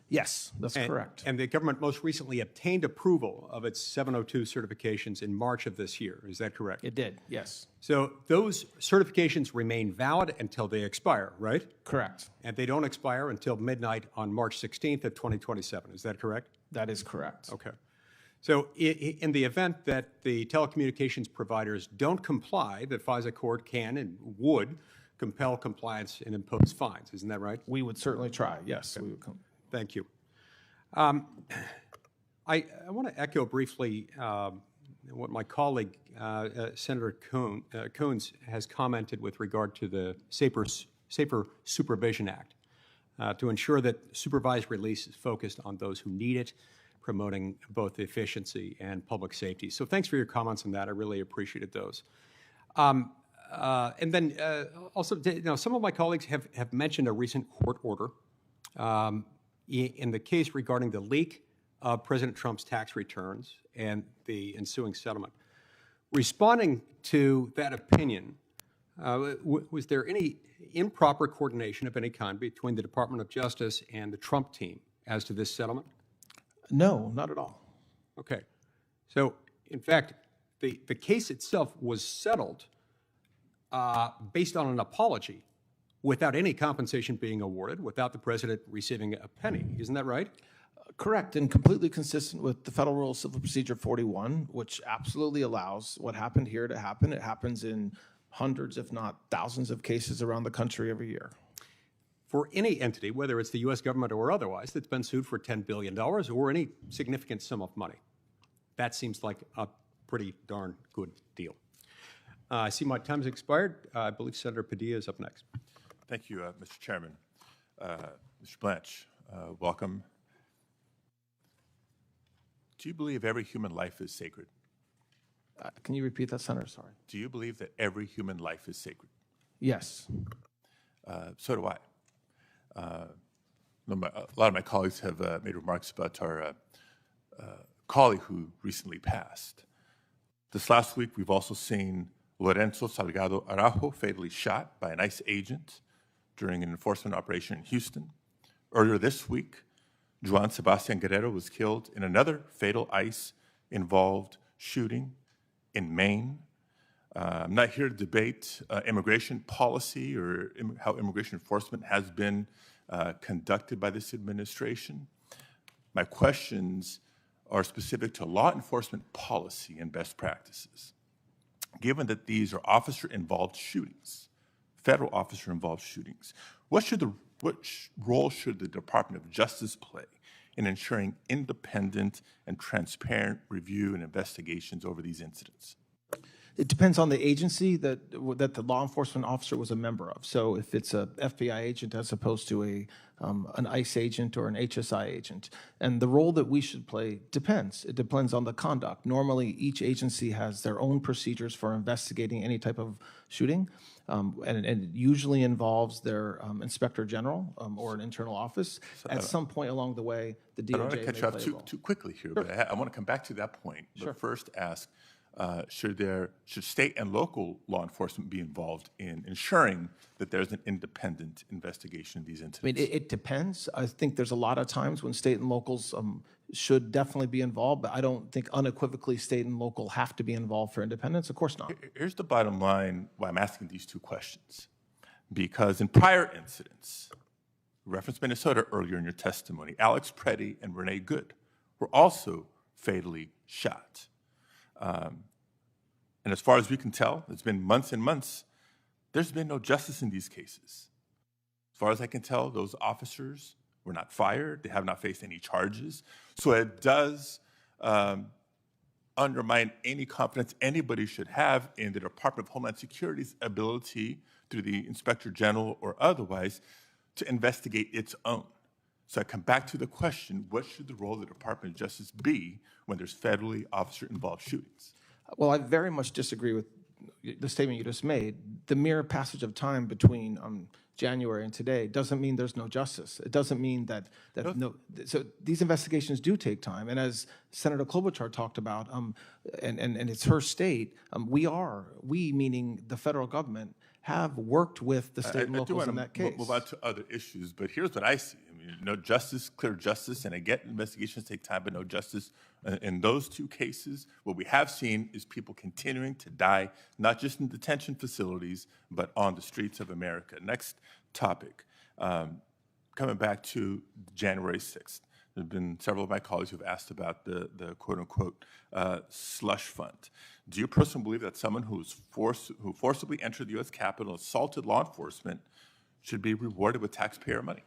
Yes, that's correct. And the government most recently obtained approval of its 702 certifications in March of this year. Is that correct? It did, yes. So those certifications remain valid until they expire, right? Correct. And they don't expire until midnight on March 16th of 2027. Is that correct? That is correct. Okay. So in the event that the telecommunications providers don't comply, the FISA court can and would compel compliance and impose fines. Isn't that right? We would certainly try, yes. Okay. We would Thank you. I want to echo briefly what my colleague, Senator Coons, has commented with regard to the Safer Supervision Act to ensure that supervised release is focused on those who need it, promoting both efficiency and public safety. So thanks for your comments on that. I really appreciated those. And then also, some of my colleagues have mentioned a recent court order in the case regarding the leak of President Trump's tax returns and the ensuing settlement. Responding to that opinion, was there any improper coordination of any kind between the Department of Justice and the Trump team as to this settlement? No, not at all. Okay. So, in fact, the case itself was settled based on an apology without any compensation being awarded, without the president receiving a penny. Isn't that right? Correct, and completely consistent with the Federal Rule of Civil Procedure 41, which absolutely allows what happened here to happen. It happens in hundreds, if not thousands, of cases around the country every year. For any entity, whether it's the U.S. government or otherwise, that's been sued for $10 billion or any significant sum of money, that seems like a pretty darn good deal. I see my time's expired. I believe Senator Padilla is up next. Thank you, Mr. Chairman. Mr. Blanche, welcome. Do you believe every human life is sacred? Can you repeat that, Senator? Sorry. Do you believe that every human life is sacred? Yes. So do I. A lot of my colleagues have made remarks about our colleague who recently passed. This last week, we've also seen Lorenzo Salgado Araujo fatally shot by an ICE agent during an enforcement operation in Houston. Earlier this week, Juan Sebastian Guerrero was killed in another fatal ICE-involved shooting in Maine. I'm not here to debate immigration policy or how immigration enforcement has been conducted by this administration. My questions are specific to law enforcement policy and best practices. Given that these are officer-involved shootings, federal officer-involved shootings, what role should the Department of Justice play in ensuring independent and transparent review and investigations over these incidents? It depends on the agency that the law enforcement officer was a member of. So if it's a FBI agent as opposed to an ICE agent or an HSI agent. And the role that we should play depends. It depends on the conduct. Normally, each agency has their own procedures for investigating any type of shooting. And it usually involves their inspector general or an internal office. At some point along the way, the DOJ I don't want to cut you off too quickly here, Sure. but I want to come back to that point. Sure. But first ask, should state and local law enforcement be involved in ensuring that there's an independent investigation of these incidents? I mean, it depends. I think there's a lot of times when state and locals should definitely be involved, but I don't think unequivocally state and local have to be involved for independence. Of course not. Here's the bottom line why I'm asking these two questions. Because in prior incidents, referenced Minnesota earlier in your testimony, Alex Preddy and Renee Good were also fatally shot. And as far as we can tell, it's been months and months, there's been no justice in these cases. As far as I can tell, those officers were not fired. They have not faced any charges. So it does undermine any confidence anybody should have in the Department of Homeland Security's ability, through the Inspector General or otherwise, to investigate its own. So I come back to the question, what should the role of the Department of Justice be when there's federally officer-involved shootings? Well, I very much disagree with the statement you just made. The mere passage of time between January and today doesn't mean there's no justice. It doesn't mean that so these investigations do take time. And as Senator Klobuchar talked about, and it's her state, we meaning the federal government, have worked with the state and locals in that case. Move on to other issues, but here's what I see. I mean, no justice, clear justice, and I get investigations take time, but no justice. In those two cases, what we have seen is people continuing to die, not just in detention facilities, but on the streets of America. Next topic, coming back to January 6th. There have been several of my colleagues who have asked about the quote-unquote slush fund. Do you personally believe that someone who forcibly entered the U.S. Capitol and assaulted law enforcement should be rewarded with taxpayer money?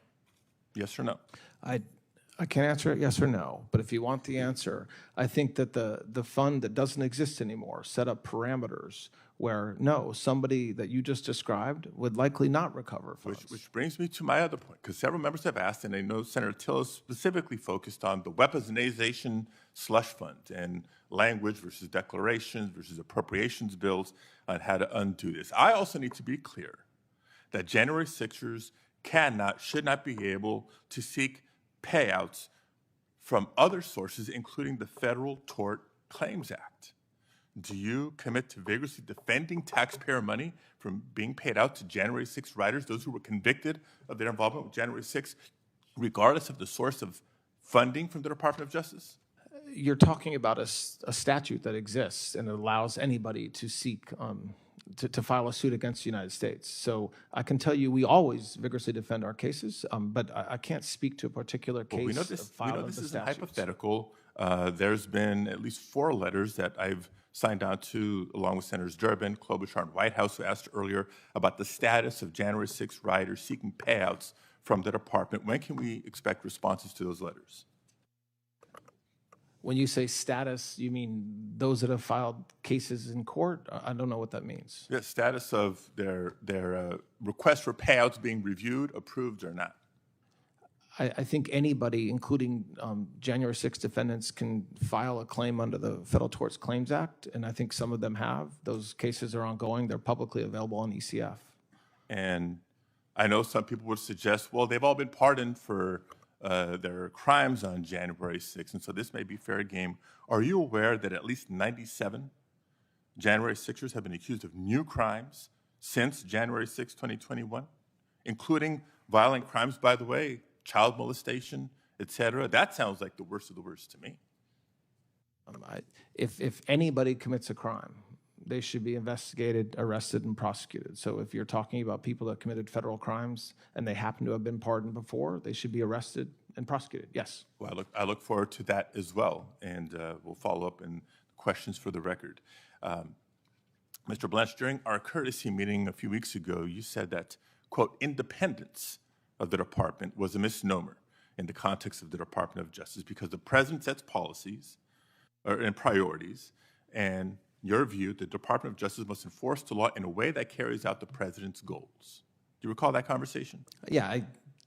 Yes or no? I can't answer it yes or no, but if you want the answer, I think that the fund that doesn't exist anymore set up parameters where, no, somebody that you just described would likely not recover funds. Which brings me to my other point, because several members have asked, and I know Senator Till is specifically focused on the weaponization slush fund and language versus declarations versus appropriations bills on how to undo this. I also need to be clear that January 6ers should not be able to seek payouts from other sources, including the Federal Tort Claims Act. Do you commit to vigorously defending taxpayer money from being paid out to January 6 riders, those who were convicted of their involvement with January 6, regardless of the source of funding from the Department of Justice? You're talking about a statute that exists and it allows anybody to seek to file a suit against the United States. So I can tell you we always vigorously defend our cases, but I can't speak to a particular case. Well, we know this of is a hypothetical. There's been at least 4 letters that I've signed on to, along with Senators Durbin, Klobuchar, and Whitehouse, who asked earlier about the status of January 6 riders seeking payouts from the department. When can we expect responses to those letters? When you say status, you mean those that have filed cases in court? I don't know what that means. The status of their request for payouts being reviewed, approved, or not. I think anybody, including January 6 defendants, can file a claim under the Federal Tort Claims Act, and I think some of them have. Those cases are ongoing. They're publicly available on ECF. And I know some people would suggest, well, they've all been pardoned for their crimes on January 6th, and so this may be fair game. Are you aware that at least 97 January 6ers have been accused of new crimes since January 6, 2021, including violent crimes, by the way, child molestation, etc.? That sounds like the worst of the worst to me. If anybody commits a crime, they should be investigated, arrested, and prosecuted. So if you're talking about people that committed federal crimes and they happen to have been pardoned before, they should be arrested and prosecuted. Yes. Well, I look forward to that as well, and we'll follow up in questions for the record. Mr. Blanche, during our courtesy meeting a few weeks ago, you said that, quote, independence of the department was a misnomer in the context of the Department of Justice because the president sets policies and priorities, and your view, the Department of Justice must enforce the law in a way that carries out the president's goals. Do you recall that conversation? Yeah, I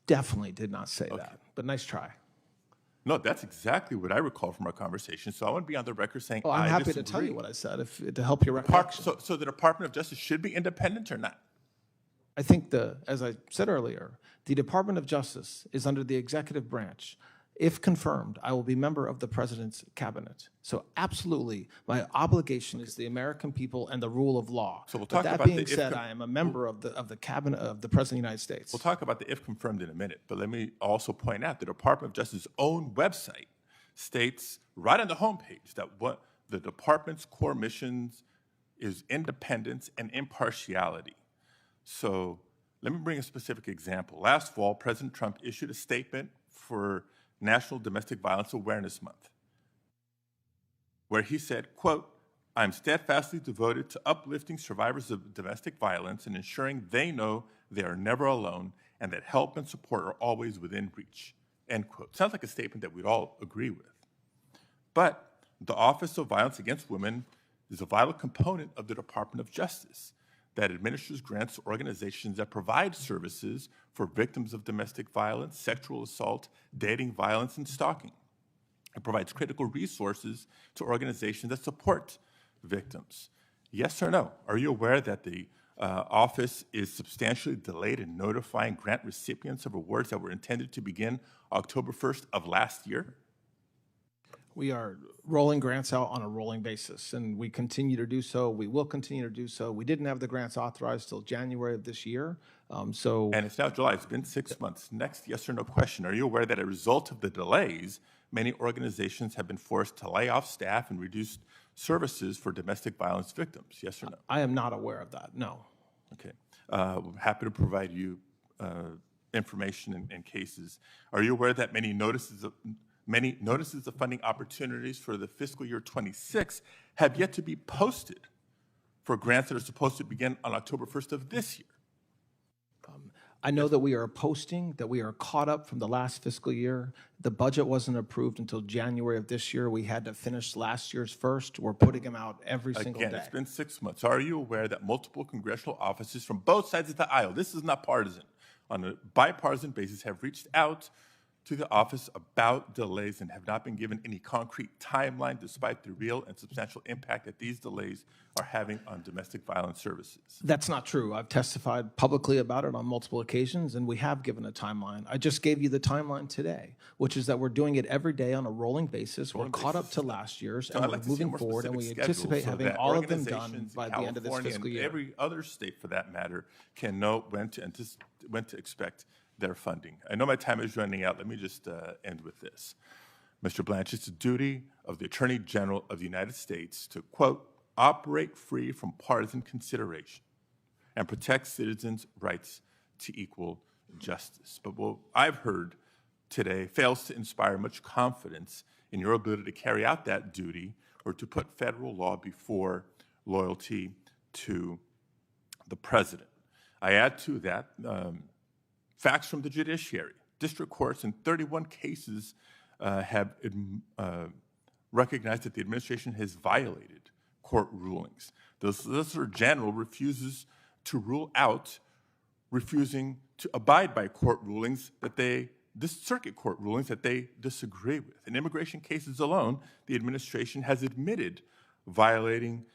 definitely did not say that, but nice try. No, that's exactly what I recall from our conversation. So I want to be on the record saying I'm happy disagree. to tell you what I said to help your recollection. So the Department of Justice should be independent or not? I think as I said earlier, the Department of Justice is under the executive branch. If confirmed, I will be member of the president's cabinet. So absolutely, my obligation is the American people and the rule of law. So we'll but talk that about being said, I am a member of the cabinet of the president of the United States. We'll talk about the if confirmed in a minute, but let me also point out the Department of Justice's own website states right on the homepage that what the department's core missions is independence and impartiality. So let me bring a specific example. Last fall, President Trump issued a statement for National Domestic Violence Awareness Month, where he said, quote, I'm steadfastly devoted to uplifting survivors of domestic violence and ensuring they know they are never alone and that help and support are always within reach, end quote. Sounds like a statement that we'd all agree with. But the Office of Violence Against Women is a vital component of the Department of Justice that administers grants to organizations that provide services for victims of domestic violence, sexual assault, dating violence, and stalking. It provides critical resources to organizations that support victims. Yes or no? Are you aware that the office is substantially delayed in notifying grant recipients of awards that were intended to begin October 1st of last year? We are rolling grants out on a rolling basis, and we continue to do so. We will continue to do so. We didn't have the grants authorized till January of this year. And it's now July. It's been 6 months. Next, yes or no question. Are you aware that as a result of the delays, many organizations have been forced to lay off staff and reduce services for domestic violence victims? Yes or no? I am not aware of that, no. Okay. We're happy to provide you information and cases. Are you aware that many notices of funding opportunities for the fiscal year 26 have yet to be posted for grants that are supposed to begin on October 1st of this year? I know that we are posting, that we are caught up from the last fiscal year. The budget wasn't approved until January of this year. We had to finish last year's first. We're putting them out every single day. Again, it's been 6 months. Are you aware that multiple congressional offices from both sides of the aisle, this is not partisan, on a bipartisan basis have reached out to the office about delays and have not been given any concrete timeline despite the real and substantial impact that these delays are having on domestic violence services? That's not true. I've testified publicly about it on multiple occasions, and we have given a timeline. I just gave you the timeline today, which is that we're doing it every day on a rolling basis. We're caught up to last year's, and we're moving forward, and we anticipate having all of them done by the end of this fiscal year. Every other state, for that matter, can know when to expect their funding. I know my time is running out. Let me just end with this. Mr. Blanche, it's the duty of the Attorney General of the United States to, quote, operate free from partisan consideration and protect citizens' rights to equal justice. But what I've heard today fails to inspire much confidence in your ability to carry out that duty or to put federal law before loyalty to the president. I add to that facts from the judiciary. District courts in 31 cases have recognized that the administration has violated court rulings. The Solicitor General refuses to rule out refusing to abide by court rulings this circuit court rulings that they disagree with. In immigration cases alone, the administration has admitted violating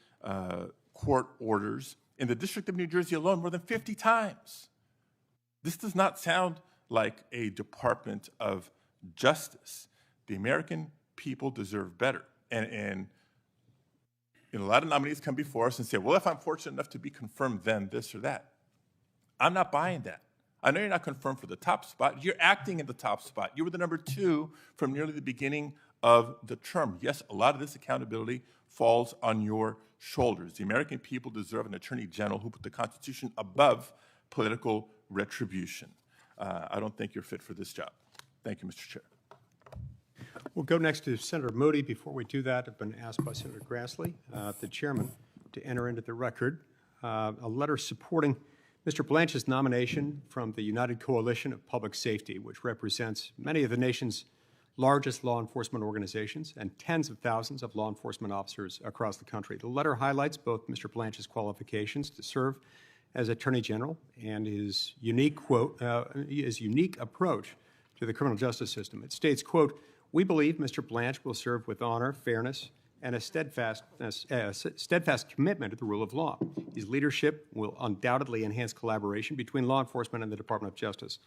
court orders in the District of New Jersey alone more than 50 times. This does not sound like a Department of Justice. The American people deserve better. And a lot of nominees come before us and say, well, if I'm fortunate enough to be confirmed, then this or that. I'm not buying that. I know you're not confirmed for the top spot. You're acting in the top spot. You were the number 2 from nearly the beginning of the term. Yes, a lot of this accountability falls on your shoulders. The American people deserve an Attorney General who put the Constitution above political retribution. I don't think you're fit for this job. Thank you, Mr. Chair. We'll go next to Senator Moody. Before we do that, I've been asked by Senator Grassley, the chairman, to enter into the record a letter supporting Mr. Blanche's nomination from the United Coalition of Public Safety, which represents many of the nation's largest law enforcement organizations and tens of thousands of law enforcement officers across the country. The letter highlights both Mr. Blanche's qualifications to serve as Attorney General and his unique approach to the criminal justice system. It states, quote, "We believe Mr. Blanche will serve with honor, fairness, and a steadfast commitment to the rule of law. His leadership will undoubtedly enhance collaboration between law enforcement and the Department of Justice,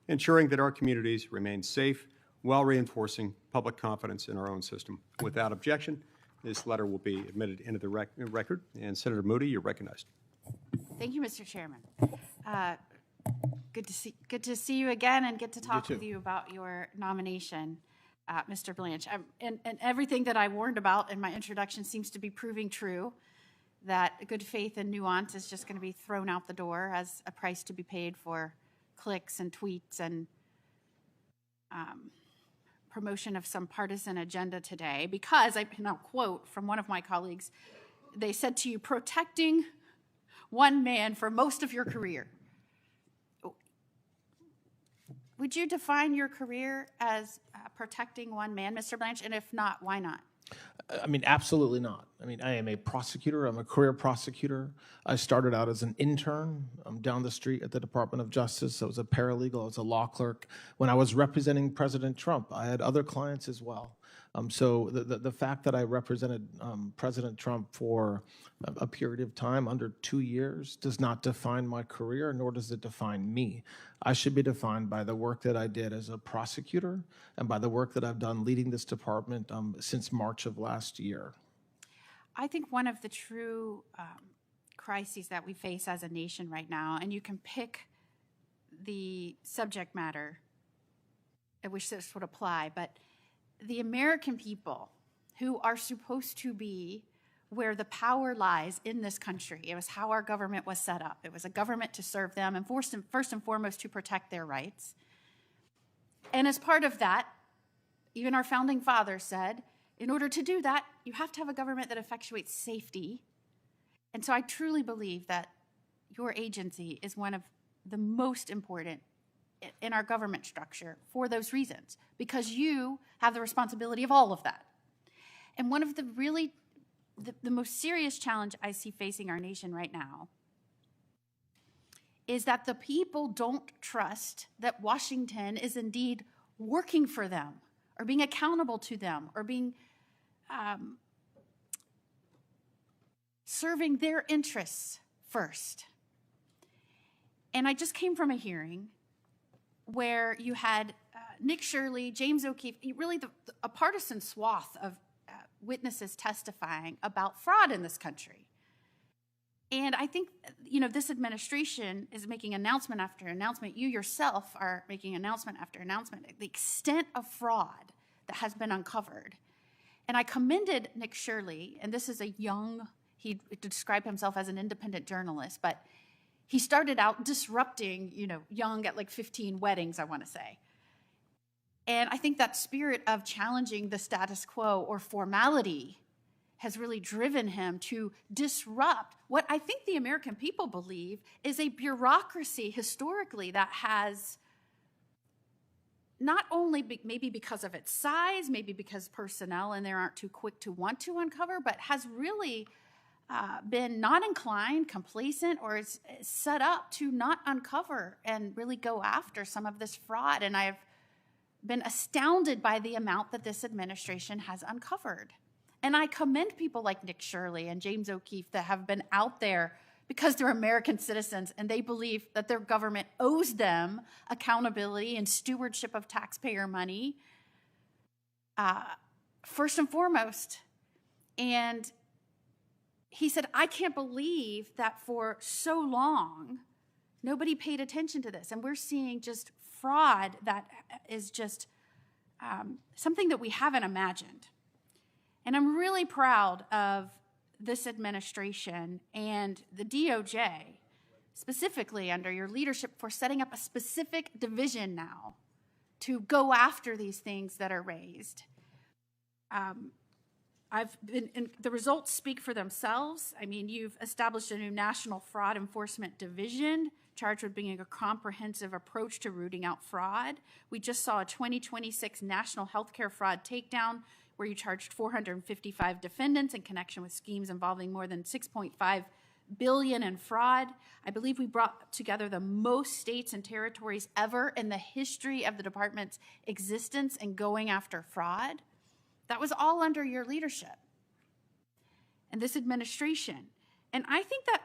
ensuring that our communities remain safe while reinforcing public confidence in our own system. Without objection, this letter will be admitted into the record. And Senator Moody, you're recognized. Thank you, Mr. Chairman. Good to see you again and get to talk with you about your nomination, Mr. Blanche. And everything that I warned about in my introduction seems to be proving true, that good faith and nuance is just going to be thrown out the door as a price to be paid for clicks and tweets and promotion of some partisan agenda today. Because, I now quote from one of my colleagues, they said to you, protecting one man for most of your career. Would you define your career as protecting one man, Mr. Blanche? And if not, why not? I mean, absolutely not. I mean, I am a prosecutor. I'm a career prosecutor. I started out as an intern down the street at the Department of Justice. I was a paralegal. I was a law clerk. When I was representing President Trump, I had other clients as well. So the fact that I represented President Trump for a period of time under 2 years does not define my career, nor does it define me. I should be defined by the work that I did as a prosecutor and by the work that I've done leading this department since March of last year. I think one of the true crises that we face as a nation right now, and you can pick the subject matter at which this would apply, but the American people who are supposed to be where the power lies in this country. It was how our government was set up. It was a government to serve them and first and foremost to protect their rights. And as part of that, even our founding fathers said, in order to do that, you have to have a government that effectuates safety. And so I truly believe that your agency is one of the most important in our government structure for those reasons, because you have the responsibility of all of that. And one of the really, the most serious challenge I see facing our nation right now is that the people don't trust that Washington is indeed working for them or being accountable to them or being serving their interests first. And I just came from a hearing where you had Nick Shirley, James O'Keefe, really a partisan swath of witnesses testifying about fraud in this country. And I think, this administration is making announcement after announcement. You yourself are making announcement after announcement. The extent of fraud that has been uncovered. And I commended Nick Shirley, and this is he described himself as an independent journalist, but he started out disrupting, young at like 15 weddings, I want to say. And I think that spirit of challenging the status quo or formality has really driven him to disrupt what I think the American people believe is a bureaucracy historically that has not only maybe because of its size, maybe because personnel in there aren't too quick to want to uncover, but has really been not inclined, complacent, or is set up to not uncover and really go after some of this fraud. And I've been astounded by the amount that this administration has uncovered. And I commend people like Nick Shirley and James O'Keefe that have been out there because they're American citizens and they believe that their government owes them accountability and stewardship of taxpayer money, first and foremost. And he said, I can't believe that for so long, nobody paid attention to this. And we're seeing just fraud that is just something that we haven't imagined. And I'm really proud of this administration and the DOJ, specifically under your leadership, for setting up a specific division now to go after these things that are raised. The results speak for themselves. I mean, you've established a new National Fraud Enforcement Division charged with bringing a comprehensive approach to rooting out fraud. We just saw a 2026 National Healthcare Fraud Takedown where you charged 455 defendants in connection with schemes involving more than $6.5 billion in fraud. I believe we brought together the most states and territories ever in the history of the department's existence in going after fraud. That was all under your leadership and this administration. And I think that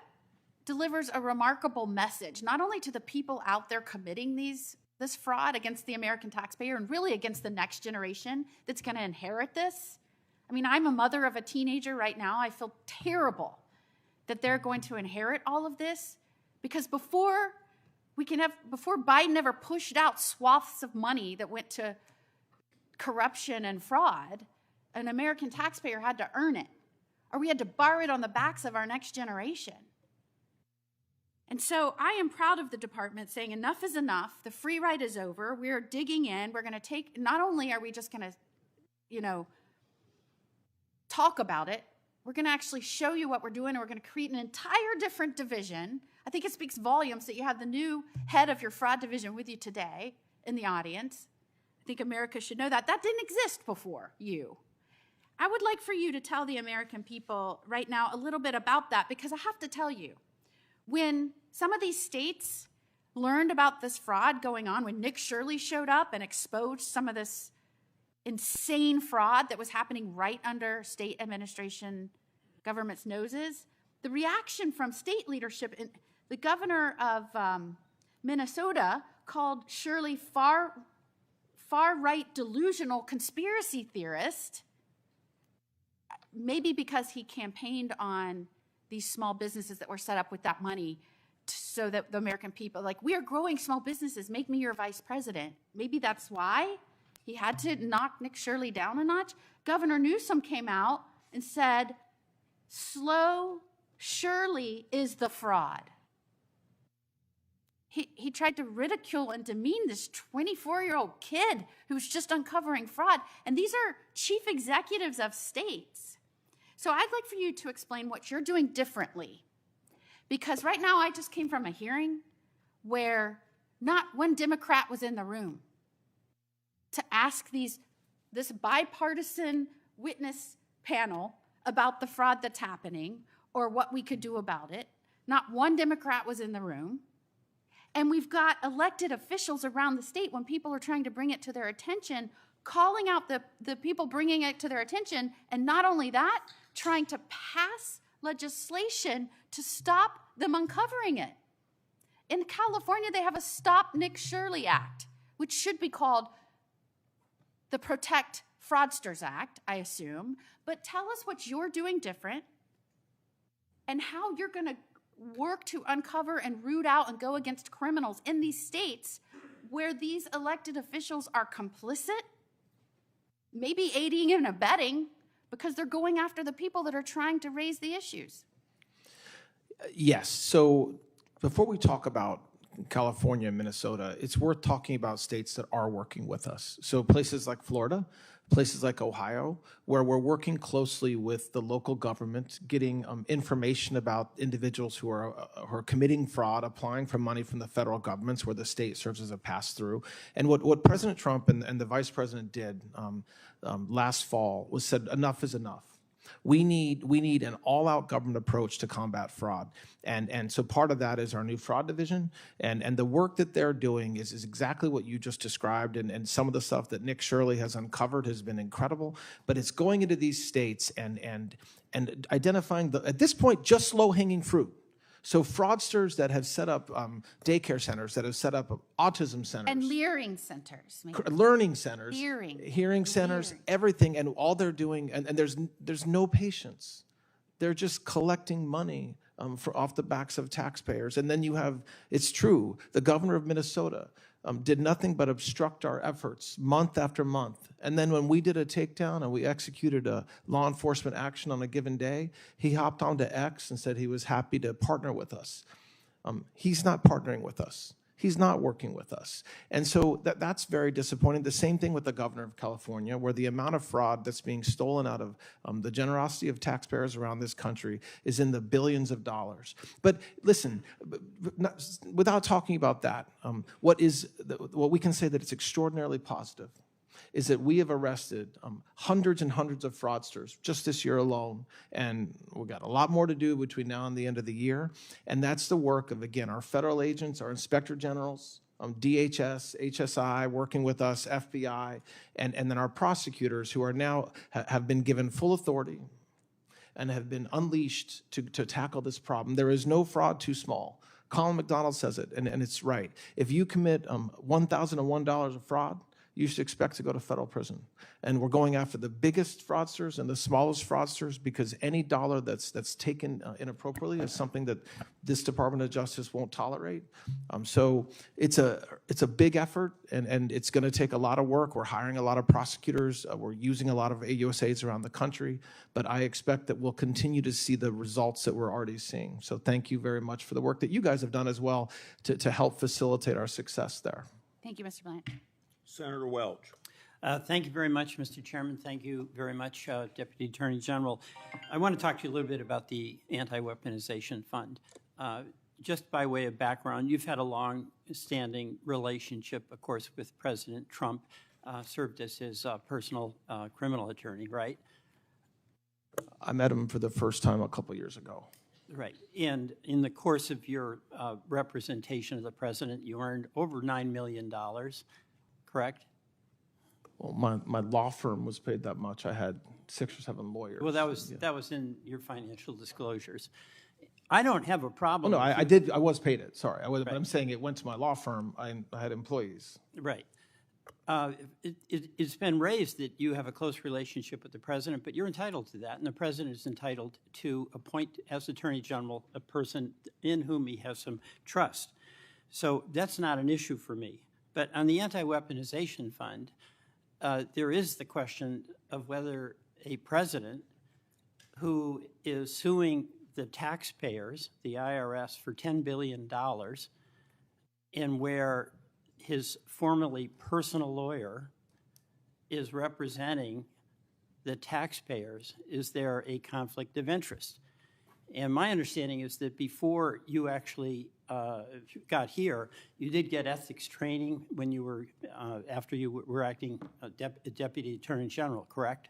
delivers a remarkable message, not only to the people out there committing this fraud against the American taxpayer and really against the next generation that's going to inherit this. I mean, I'm a mother of a teenager right now. I feel terrible that they're going to inherit all of this because before Biden ever pushed out swaths of money that went to corruption and fraud, an American taxpayer had to earn it, or we had to borrow it on the backs of our next generation. And so I am proud of the department saying enough is enough. The free ride is over. We're digging in. We're going to take, not only are we just going to, talk about it, we're going to actually show you what we're doing, and we're going to create an entire different division. I think it speaks volumes that you have the new head of your fraud division with you today in the audience. I think America should know that. That didn't exist before you. I would like for you to tell the American people right now a little bit about that, because I have to tell you, when some of these states learned about this fraud going on, when Nick Shirley showed up and exposed some of this insane fraud that was happening right under state administration government's noses, the reaction from state leadership, and the governor of Minnesota called Shirley far-right delusional conspiracy theorist, maybe because he campaigned on these small businesses that were set up with that money so that the American people, like, we are growing small businesses, make me your vice president. Maybe that's why he had to knock Nick Shirley down a notch. Governor Newsom came out and said, slow Shirley is the fraud. He tried to ridicule and demean this 24-year-old kid who's just uncovering fraud. And these are chief executives of states. So I'd like for you to explain what you're doing differently. Because right now I just came from a hearing where not one Democrat was in the room to ask this bipartisan witness panel about the fraud that's happening or what we could do about it. Not one Democrat was in the room. And we've got elected officials around the state, when people are trying to bring it to their attention, calling out the people bringing it to their attention, and not only that, trying to pass legislation to stop them uncovering it. In California, they have a Stop Nick Shirley Act, which should be called the Protect Fraudsters Act, I assume. But tell us what you're doing different and how you're going to work to uncover and root out and go against criminals in these states where these elected officials are complicit, maybe aiding and abetting, because they're going after the people that are trying to raise the issues. Yes. So before we talk about California and Minnesota, it's worth talking about states that are working with us. So places like Florida, places like Ohio, where we're working closely with the local government, getting information about individuals who are committing fraud, applying for money from the federal governments, where the state serves as a pass-through. And what President Trump and the Vice President did last fall was said, enough is enough. We need an all-out government approach to combat fraud. And so part of that is our new fraud division. And the work that they're doing is exactly what you just described. And some of the stuff that Nick Shirley has uncovered has been incredible. But it's going into these states and identifying, at this point, just low-hanging fruit. So fraudsters that have set up daycare centers, that have set up autism centers. And leering centers. Maybe. Learning centers. Hearing centers, everything. And all they're doing, and there's no patience. They're just collecting money off the backs of taxpayers. And then you have, it's true, the governor of Minnesota did nothing but obstruct our efforts month after month. And then when we did a takedown and we executed a law enforcement action on a given day, he hopped onto X and said he was happy to partner with us. He's not partnering with us. He's not working with us. And so that's very disappointing. The same thing with the governor of California, where the amount of fraud that's being stolen out of the generosity of taxpayers around this country is in the billions of dollars. But listen, without talking about that, what we can say that it's extraordinarily positive is that we have arrested hundreds and hundreds of fraudsters just this year alone. And we've got a lot more to do between now and the end of the year. And that's the work of, again, our federal agents, our inspector generals, DHS, HSI, working with us, FBI, and then our prosecutors who are now have been given full authority and have been unleashed to tackle this problem. There is no fraud too small. Colin McDonald says it, and it's right. If you commit $1,001 of fraud, you should expect to go to federal prison. And we're going after the biggest fraudsters and the smallest fraudsters, because any dollar that's taken inappropriately is something that this Department of Justice won't tolerate. So it's a big effort, and it's going to take a lot of work. We're hiring a lot of prosecutors. We're using a lot of AUSAs around the country. But I expect that we'll continue to see the results that we're already seeing. So thank you very much for the work that you guys have done as well to help facilitate our success there. Thank you, Mr. Blanche. Senator Welch. Thank you very much, Mr. Chairman. Thank you very much, Deputy Attorney General. I want to talk to you a little bit about the Anti-Weaponization Fund. Just by way of background, you've had a long-standing relationship, of course, with President Trump, served as his personal criminal attorney, right? I met him for the first time a couple years ago. Right. And in the course of your representation of the president, you earned over $9 million, correct? Well, my law firm was paid that much. I had 6 or 7 lawyers. Well, that was in your financial disclosures. I don't have a problem. No, with I you- did. I was paid it. Sorry, I was. But Right. I'm saying it went to my law firm. I had employees. Right. It's been raised that you have a close relationship with the president, but you're entitled to that, and the president is entitled to appoint as Attorney General a person in whom he has some trust. So that's not an issue for me. But on the anti-weaponization fund, there is the question of whether a president who is suing the taxpayers, the IRS, for $10 billion, and where his formerly personal lawyer is representing the taxpayers, is there a conflict of interest? And my understanding is that before you actually got here, you did get ethics training when you were, after you were acting Deputy Attorney General, correct?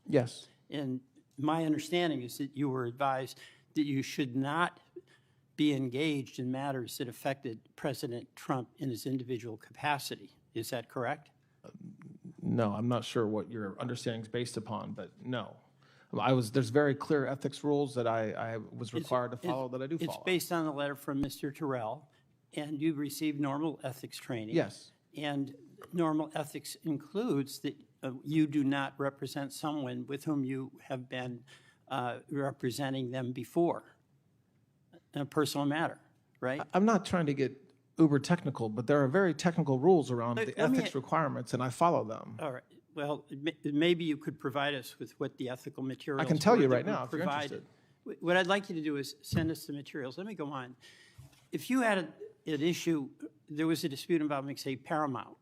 Yes. And my understanding is that you were advised that you should not be engaged in matters that affected President Trump in his individual capacity. Is that correct? No, I'm not sure what your understanding is based upon, but no. There's very clear ethics rules that I was required to follow that I do follow. It's based on a letter from Mr. Terrell, and you received normal ethics training. Yes. And normal ethics includes that you do not represent someone with whom you have been representing them before in a personal matter, right? I'm not trying to get uber technical, but there are very technical rules around the ethics requirements, and I follow them. All right. Well, maybe you could provide us with what the ethical materials I can tell were you that right were now if you're provided. interested. What I'd like you to do is send us the materials. Let me go on. If you had an issue, there was a dispute about, say, Paramount,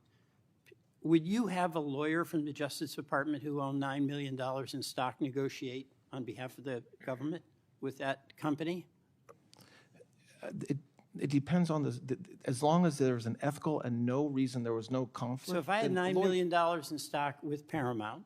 would you have a lawyer from the Justice Department who owned $9 million in stock negotiate on behalf of the government with that company? It depends on as long as there's an ethical and no reason there was no conflict. So if I had $9 million in stock with Paramount,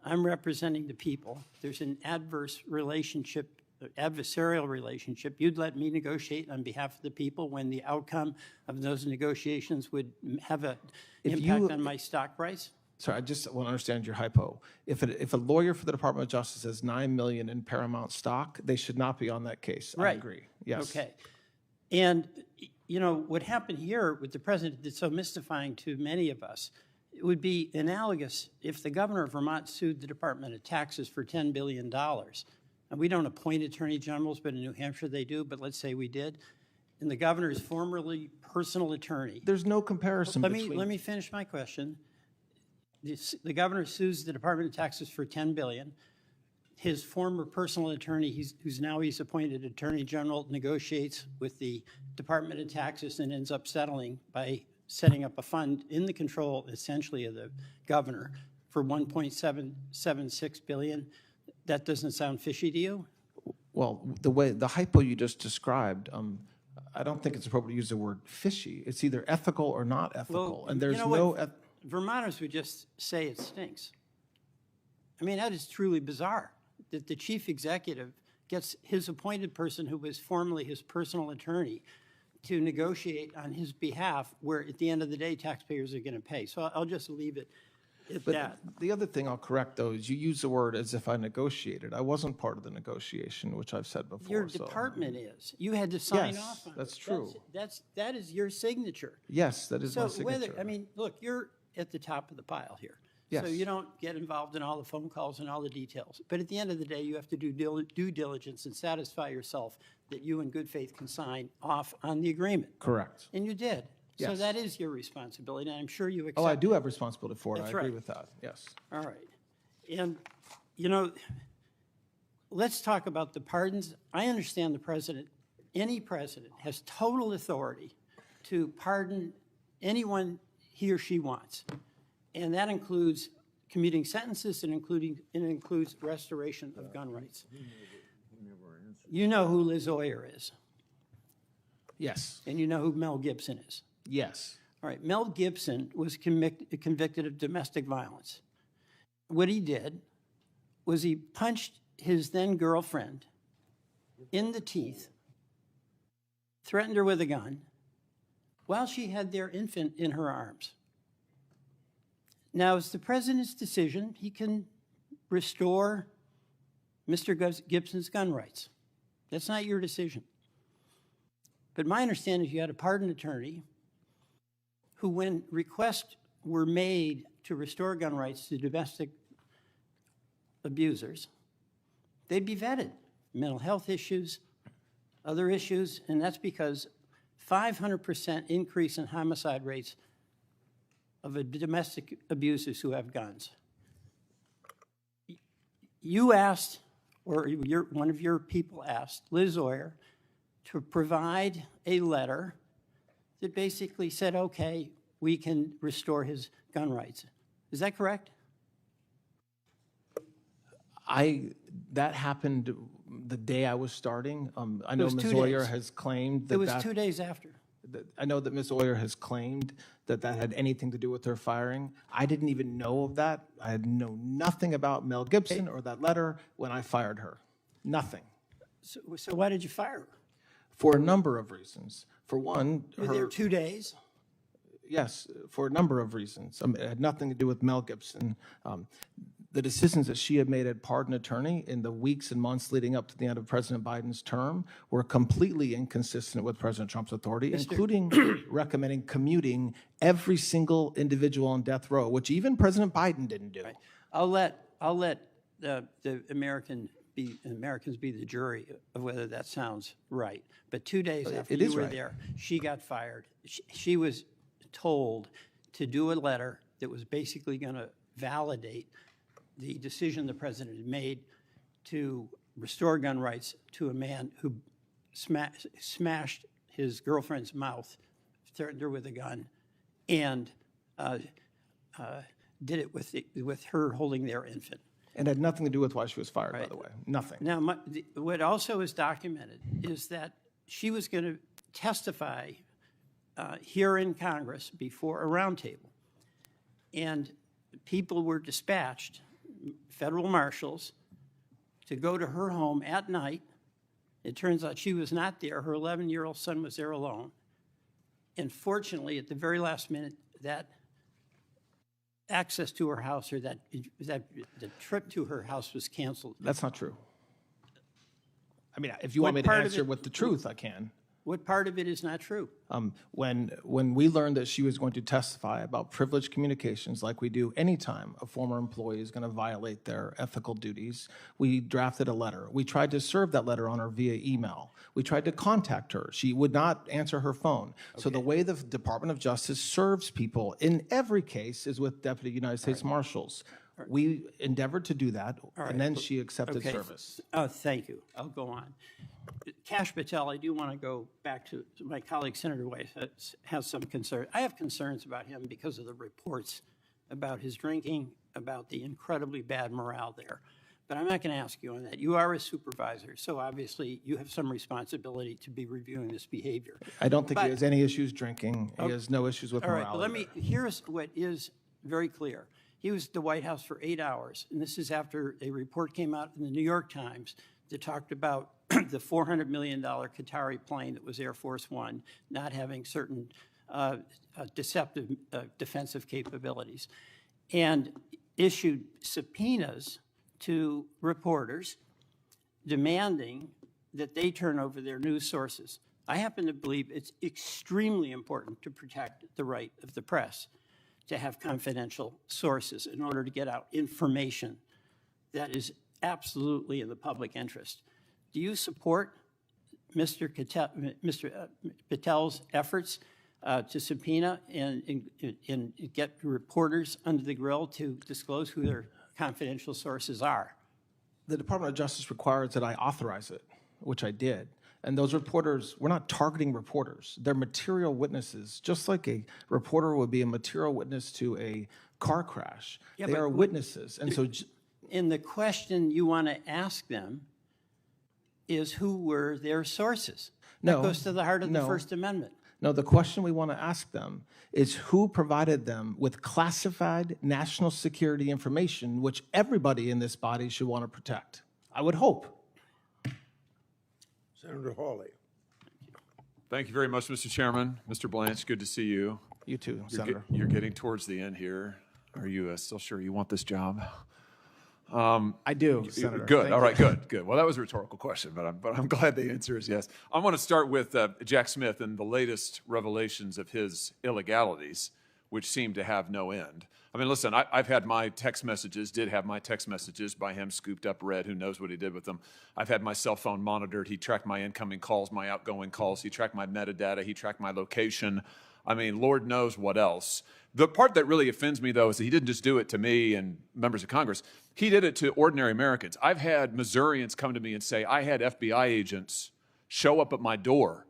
I'm representing the people. There's an adverse relationship, adversarial relationship. You'd let me negotiate on behalf of the people when the outcome of those negotiations would have an impact on my stock price? Sorry, I just want to understand your hypo. If a lawyer for the Department of Justice has $9 million in Paramount stock, they should not be on that case. Right. I agree. Yes. Okay. And, you know, what happened here with the president that's so mystifying to many of us, it would be analogous if the governor of Vermont sued the Department of Taxes for $10 billion. And we don't appoint attorney generals, but in New Hampshire they do, but let's say we did. And the governor's formerly personal attorney. There's no comparison Let between... me finish my question. The governor sues the Department of Taxes for $10 billion. His former personal attorney, who's now appointed Attorney General, negotiates with the Department of Taxes and ends up settling by setting up a fund in the control, essentially, of the governor for $1.776 billion. That doesn't sound fishy to you? Well, the hypo you just described, I don't think it's appropriate to use the word fishy. It's either ethical or not ethical, and there's you know no... what? Vermonters would just say it stinks. I mean, that is truly bizarre, that the chief executive gets his appointed person who was formerly his personal attorney to negotiate on his behalf, where at the end of the day, taxpayers are going to pay. So I'll just leave it at that. The other thing I'll correct, though, is you use the word as if I negotiated. I wasn't part of the negotiation, which I've said before. Your department is. You had to sign Yes, off on it. that's true. That is your signature. Yes, that is my So whether, signature. I mean, look, you're at the top of the pile here. Yes. So you don't get involved in all the phone calls and all the details. But at the end of the day, you have to do due diligence and satisfy yourself that you in good faith can sign off on the agreement. Correct. And you did. So Yes. that is your responsibility, and I'm sure you accept Oh, I do it. have responsibility for it. That's I agree right. with that. Yes. All right. And, you know, let's talk about the pardons. I understand the president, any president, has total authority to pardon anyone he or she wants. And that includes commuting sentences and it includes restoration of gun rights. You know who Liz Oyer is. Yes. And you know who Mel Gibson is. Yes. All right, Mel Gibson was convicted of domestic violence. What he did was he punched his then girlfriend in the teeth, threatened her with a gun, while she had their infant in her arms. Now, it's the president's decision. He can restore Mr. Gibson's gun rights. That's not your decision. But my understanding is you had a pardon attorney who, when requests were made to restore gun rights to domestic abusers, they'd be vetted. Mental health issues, other issues, and that's because 500% increase in homicide rates of domestic abusers who have guns. You asked, or one of your people asked, Liz Oyer, to provide a letter that basically said, okay, we can restore his gun rights. Is that correct? That happened the day I was starting. I know was Ms. 2 Oyer days. has claimed that It was 2 days after. I know that Ms. Oyer has claimed that that had anything to do with her firing. I didn't even know of that. I had known nothing about Mel Gibson or that letter when I fired her. Nothing. So why did you fire her? For a number of reasons. For one, You were there 2 days? Yes, for a number of reasons. It had nothing to do with Mel Gibson. The decisions that she had made as pardon attorney in the weeks and months leading up to the end of President Biden's term were completely inconsistent with President Trump's authority, including recommending commuting every single individual on death row, which even President Biden didn't do. Right. I'll let the Americans be the jury of whether that sounds right. But 2 days after you were there, she got fired. She was told to do a letter that was basically going to validate the decision the president had made to restore gun rights to a man who smashed his girlfriend's mouth, threatened her with a gun, and did it with her holding their infant. And had nothing to do with why she was fired, by the way. Nothing. Now, what also is documented is that she was going to testify here in Congress before a roundtable. And people were dispatched, federal marshals, to go to her home at night. It turns out she was not there. Her 11-year-old son was there alone. And fortunately, at the very last minute, that access to her house, or the trip to her house, was canceled. That's not true. I mean, if you want me to answer with the truth, I can. What part of it is not true? When we learned that she was going to testify about privileged communications, like we do anytime a former employee is going to violate their ethical duties, we drafted a letter. We tried to serve that letter on her via email. We tried to contact her. She would not answer her phone. Okay. So the way the Department of Justice serves people in every case is with Deputy United States Marshals. We endeavored to do that, and then she accepted service. Thank you. I'll go on. Kash Patel, I do want to go back to my colleague, Senator Weiss, has some concern. I have concerns about him because of the reports about his drinking, about the incredibly bad morale there. But I'm not going to ask you on that. You are a supervisor, so obviously you have some responsibility to be reviewing this behavior. I don't think he has any issues drinking. He has no issues with morale. All right, but here's what is very clear. He was at the White House for 8 hours, and this is after a report came out in the New York Times that talked about the $400 million Qatari plane that was Air Force One not having certain deceptive defensive capabilities, and issued subpoenas to reporters demanding that they turn over their news sources. I happen to believe it's extremely important to protect the right of the press to have confidential sources in order to get out information that is absolutely in the public interest. Do you support Mr. Patel's efforts to subpoena and get reporters under the grill to disclose who their confidential sources are? The Department of Justice requires that I authorize it, which I did. And those reporters, we're not targeting reporters. They're material witnesses, just like a reporter would be a material witness to a car crash. Yeah, they are witnesses. And so, and the question you want to ask them is, who were their sources? That goes to the heart of the First Amendment. No, the question we want to ask them is who provided them with classified national security information, which everybody in this body should want to protect. I would hope. Senator Hawley. Thank you very much, Mr. Chairman. Mr. Blanche, good to see you. You too, Senator. You're getting towards the end here. Are you still sure you want this job? I do, Senator. Good. Thank All you. right. Good. Good. Well, that was a rhetorical question, but I'm glad the answer is yes. I want to start with Jack Smith and the latest revelations of his illegalities, which seem to have no end. I mean, listen, I've had my text messages, did have my text messages by him scooped up, read. Who knows what he did with them? I've had my cell phone monitored. He tracked my incoming calls, my outgoing calls. He tracked my metadata. He tracked my location. I mean, Lord knows what else. The part that really offends me, though, is that he didn't just do it to me and members of Congress. He did it to ordinary Americans. I've had Missourians come to me and say, I had FBI agents show up at my door,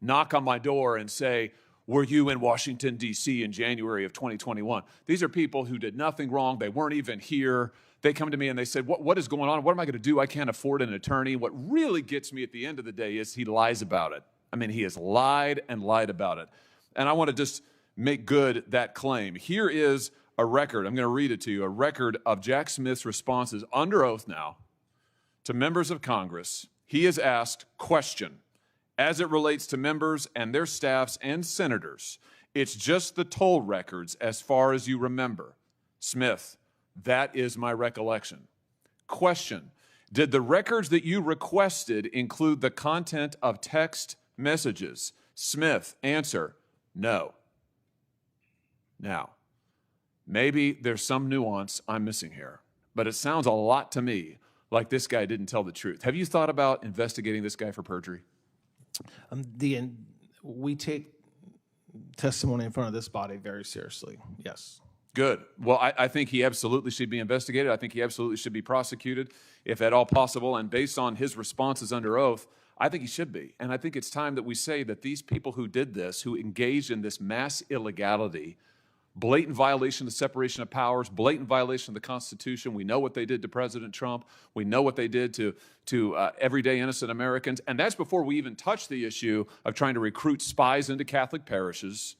knock on my door and say, were you in Washington, D.C. in January of 2021? These are people who did nothing wrong. They weren't even here. They come to me and they said, what is going on? What am I going to do? I can't afford an attorney. What really gets me at the end of the day is he lies about it. I mean, he has lied and lied about it. And I want to just make good that claim. Here is a record. I'm going to read it to you. A record of Jack Smith's responses under oath now to members of Congress. He is asked, question, as it relates to members and their staffs and senators, it's just the toll records as far as you remember. Smith, that is my recollection. Question, did the records that you requested include the content of text messages? Smith, answer, no. Now, maybe there's some nuance I'm missing here, but it sounds a lot to me like this guy didn't tell the truth. Have you thought about investigating this guy for perjury? We take testimony in front of this body very seriously, yes. Good. Well, I think he absolutely should be investigated. I think he absolutely should be prosecuted, if at all possible. And based on his responses under oath, I think he should be. And I think it's time that we say that these people who did this, who engaged in this mass illegality, blatant violation of the separation of powers, blatant violation of the Constitution. We know what they did to President Trump. We know what they did to everyday innocent Americans. And that's before we even touch the issue of trying to recruit spies into Catholic parishes,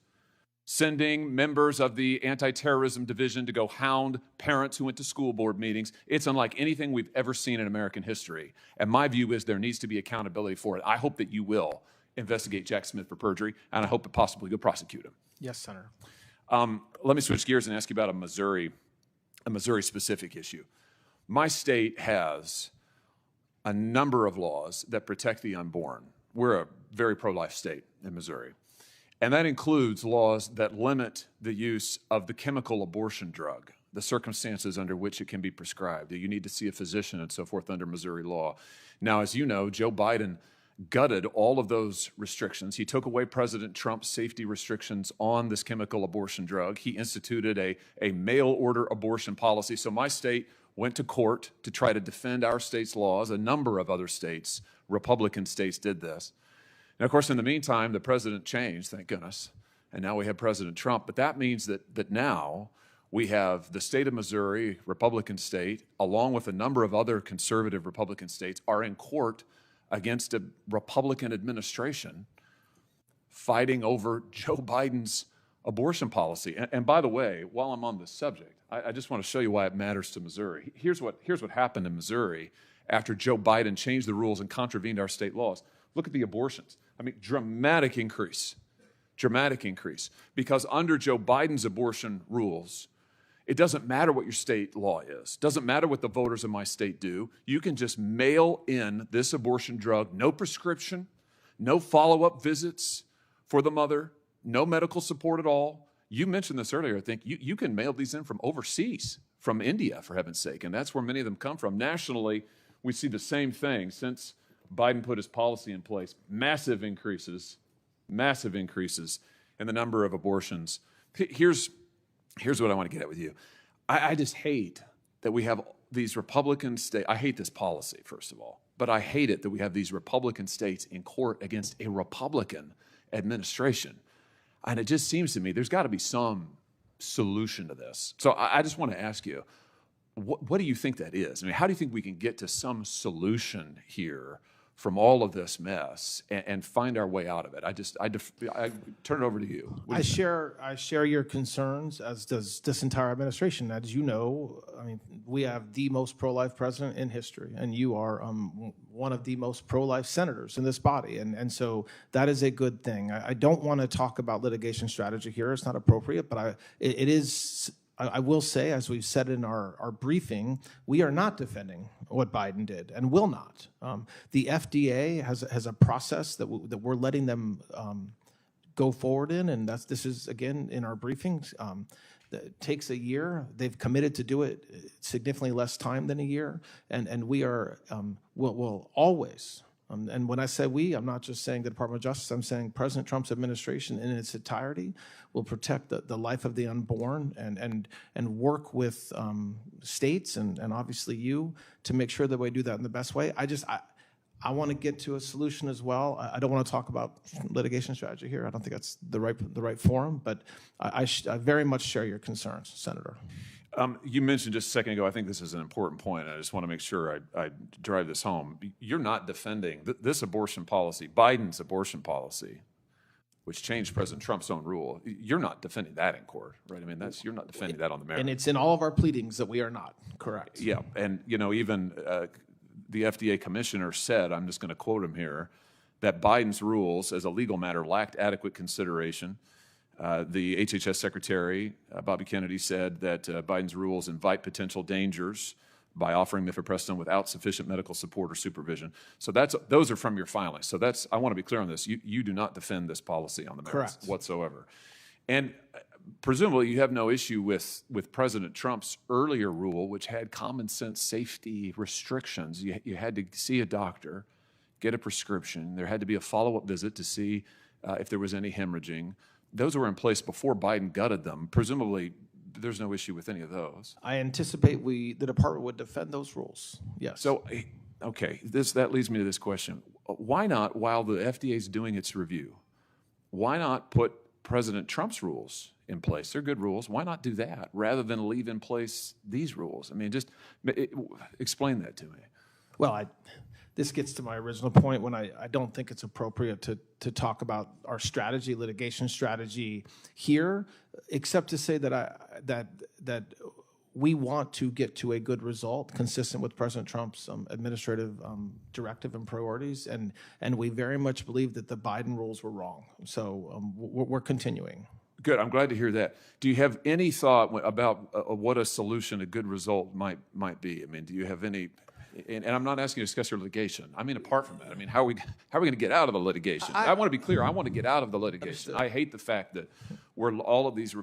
sending members of the anti-terrorism division to go hound parents who went to school board meetings. It's unlike anything we've ever seen in American history. And my view is there needs to be accountability for it. I hope that you will investigate Jack Smith for perjury, and I hope that possibly you'll prosecute him. Yes, Senator. Let me switch gears and ask you about a Missouri-specific issue. My state has a number of laws that protect the unborn. We're a very pro-life state in Missouri. And that includes laws that limit the use of the chemical abortion drug, the circumstances under which it can be prescribed. You need to see a physician and so forth under Missouri law. Now, as you know, Joe Biden gutted all of those restrictions. He took away President Trump's safety restrictions on this chemical abortion drug. He instituted a mail-order abortion policy. So my state went to court to try to defend our state's laws. A number of other states, Republican states, did this. And of course, in the meantime, the president changed, thank goodness, and now we have President Trump. But that means that now we have the state of Missouri, Republican state, along with a number of other conservative Republican states, are in court against a Republican administration fighting over Joe Biden's abortion policy. And by the way, while I'm on this subject, I just want to show you why it matters to Missouri. Here's what happened in Missouri after Joe Biden changed the rules and contravened our state laws. Look at the abortions. I mean, dramatic increase. Because under Joe Biden's abortion rules, it doesn't matter what your state law is. Doesn't matter what the voters in my state do. You can just mail in this abortion drug, no prescription, no follow-up visits for the mother, no medical support at all. You mentioned this earlier, I think. You can mail these in from overseas, from India, for heaven's sake, and that's where many of them come from. Nationally, we see the same thing. Since Biden put his policy in place, massive increases in the number of abortions. Here's what I want to get at with you. I just hate that we have these Republican states. I hate this policy, first of all, but I hate it that we have these Republican states in court against a Republican administration. And it just seems to me there's got to be some solution to this. So I just want to ask you, what do you think that is? I mean, how do you think we can get to some solution here from all of this mess and find our way out of it? I turn it over to you. I share your concerns, as does this entire administration. As you know, I mean, we have the most pro-life president in history, and you are one of the most pro-life senators in this body, and so that is a good thing. I don't want to talk about litigation strategy here; it's not appropriate. But it is I will say, as we've said in our briefing, we are not defending what Biden did and will not. The FDA has a process that we're letting them go forward in, and this is, again, in our briefings. It takes a year. They've committed to do it significantly less time than a year, and we are will always. And when I say we, I'm not just saying the Department of Justice. I'm saying President Trump's administration in its entirety will protect the life of the unborn and work with states and obviously you to make sure that we do that in the best way. I want to get to a solution as well. I don't want to talk about litigation strategy here. I don't think that's the right forum, but I very much share your concerns, Senator. You mentioned just a second ago, I think this is an important point. I just want to make sure I drive this home. You're not defending this abortion policy, Biden's abortion policy, which changed President Trump's own rule. You're not defending that in court, right? I mean, you're not defending that on the merits. And it's in all of our pleadings that we are not, correct. Yeah, and even the FDA commissioner said, I'm just going to quote him here, that Biden's rules as a legal matter lacked adequate consideration. The HHS Secretary, Bobby Kennedy, said that Biden's rules invite potential dangers by offering mifepristone without sufficient medical support or supervision. So those are from your filings. So I want to be clear on this. You do not defend this policy on the merits whatsoever. And presumably you have no issue with President Trump's earlier rule, which had common sense safety restrictions. You had to see a doctor, get a prescription. There had to be a follow-up visit to see if there was any hemorrhaging. Those were in place before Biden gutted them. Presumably, there's no issue with any of those. I anticipate the department would defend those rules. Yes. So, okay, that leads me to this question. Why not, while the FDA is doing its review, why not put President Trump's rules in place? They're good rules. Why not do that rather than leave in place these rules? I mean, just explain that to me. Well, this gets to my original point when I don't think it's appropriate to talk about our strategy, litigation strategy here, except to say that we want to get to a good result consistent with President Trump's administrative directive and priorities, and we very much believe that the Biden rules were wrong. So we're continuing. Good. I'm glad to hear that. Do you have any thought about what a solution, a good result might be? I mean, do you have any? And I'm not asking you to discuss your litigation. I mean, apart from that, I mean, how are we going to get out of the litigation? I want to be clear. I want to get out of the litigation. I hate the fact that all these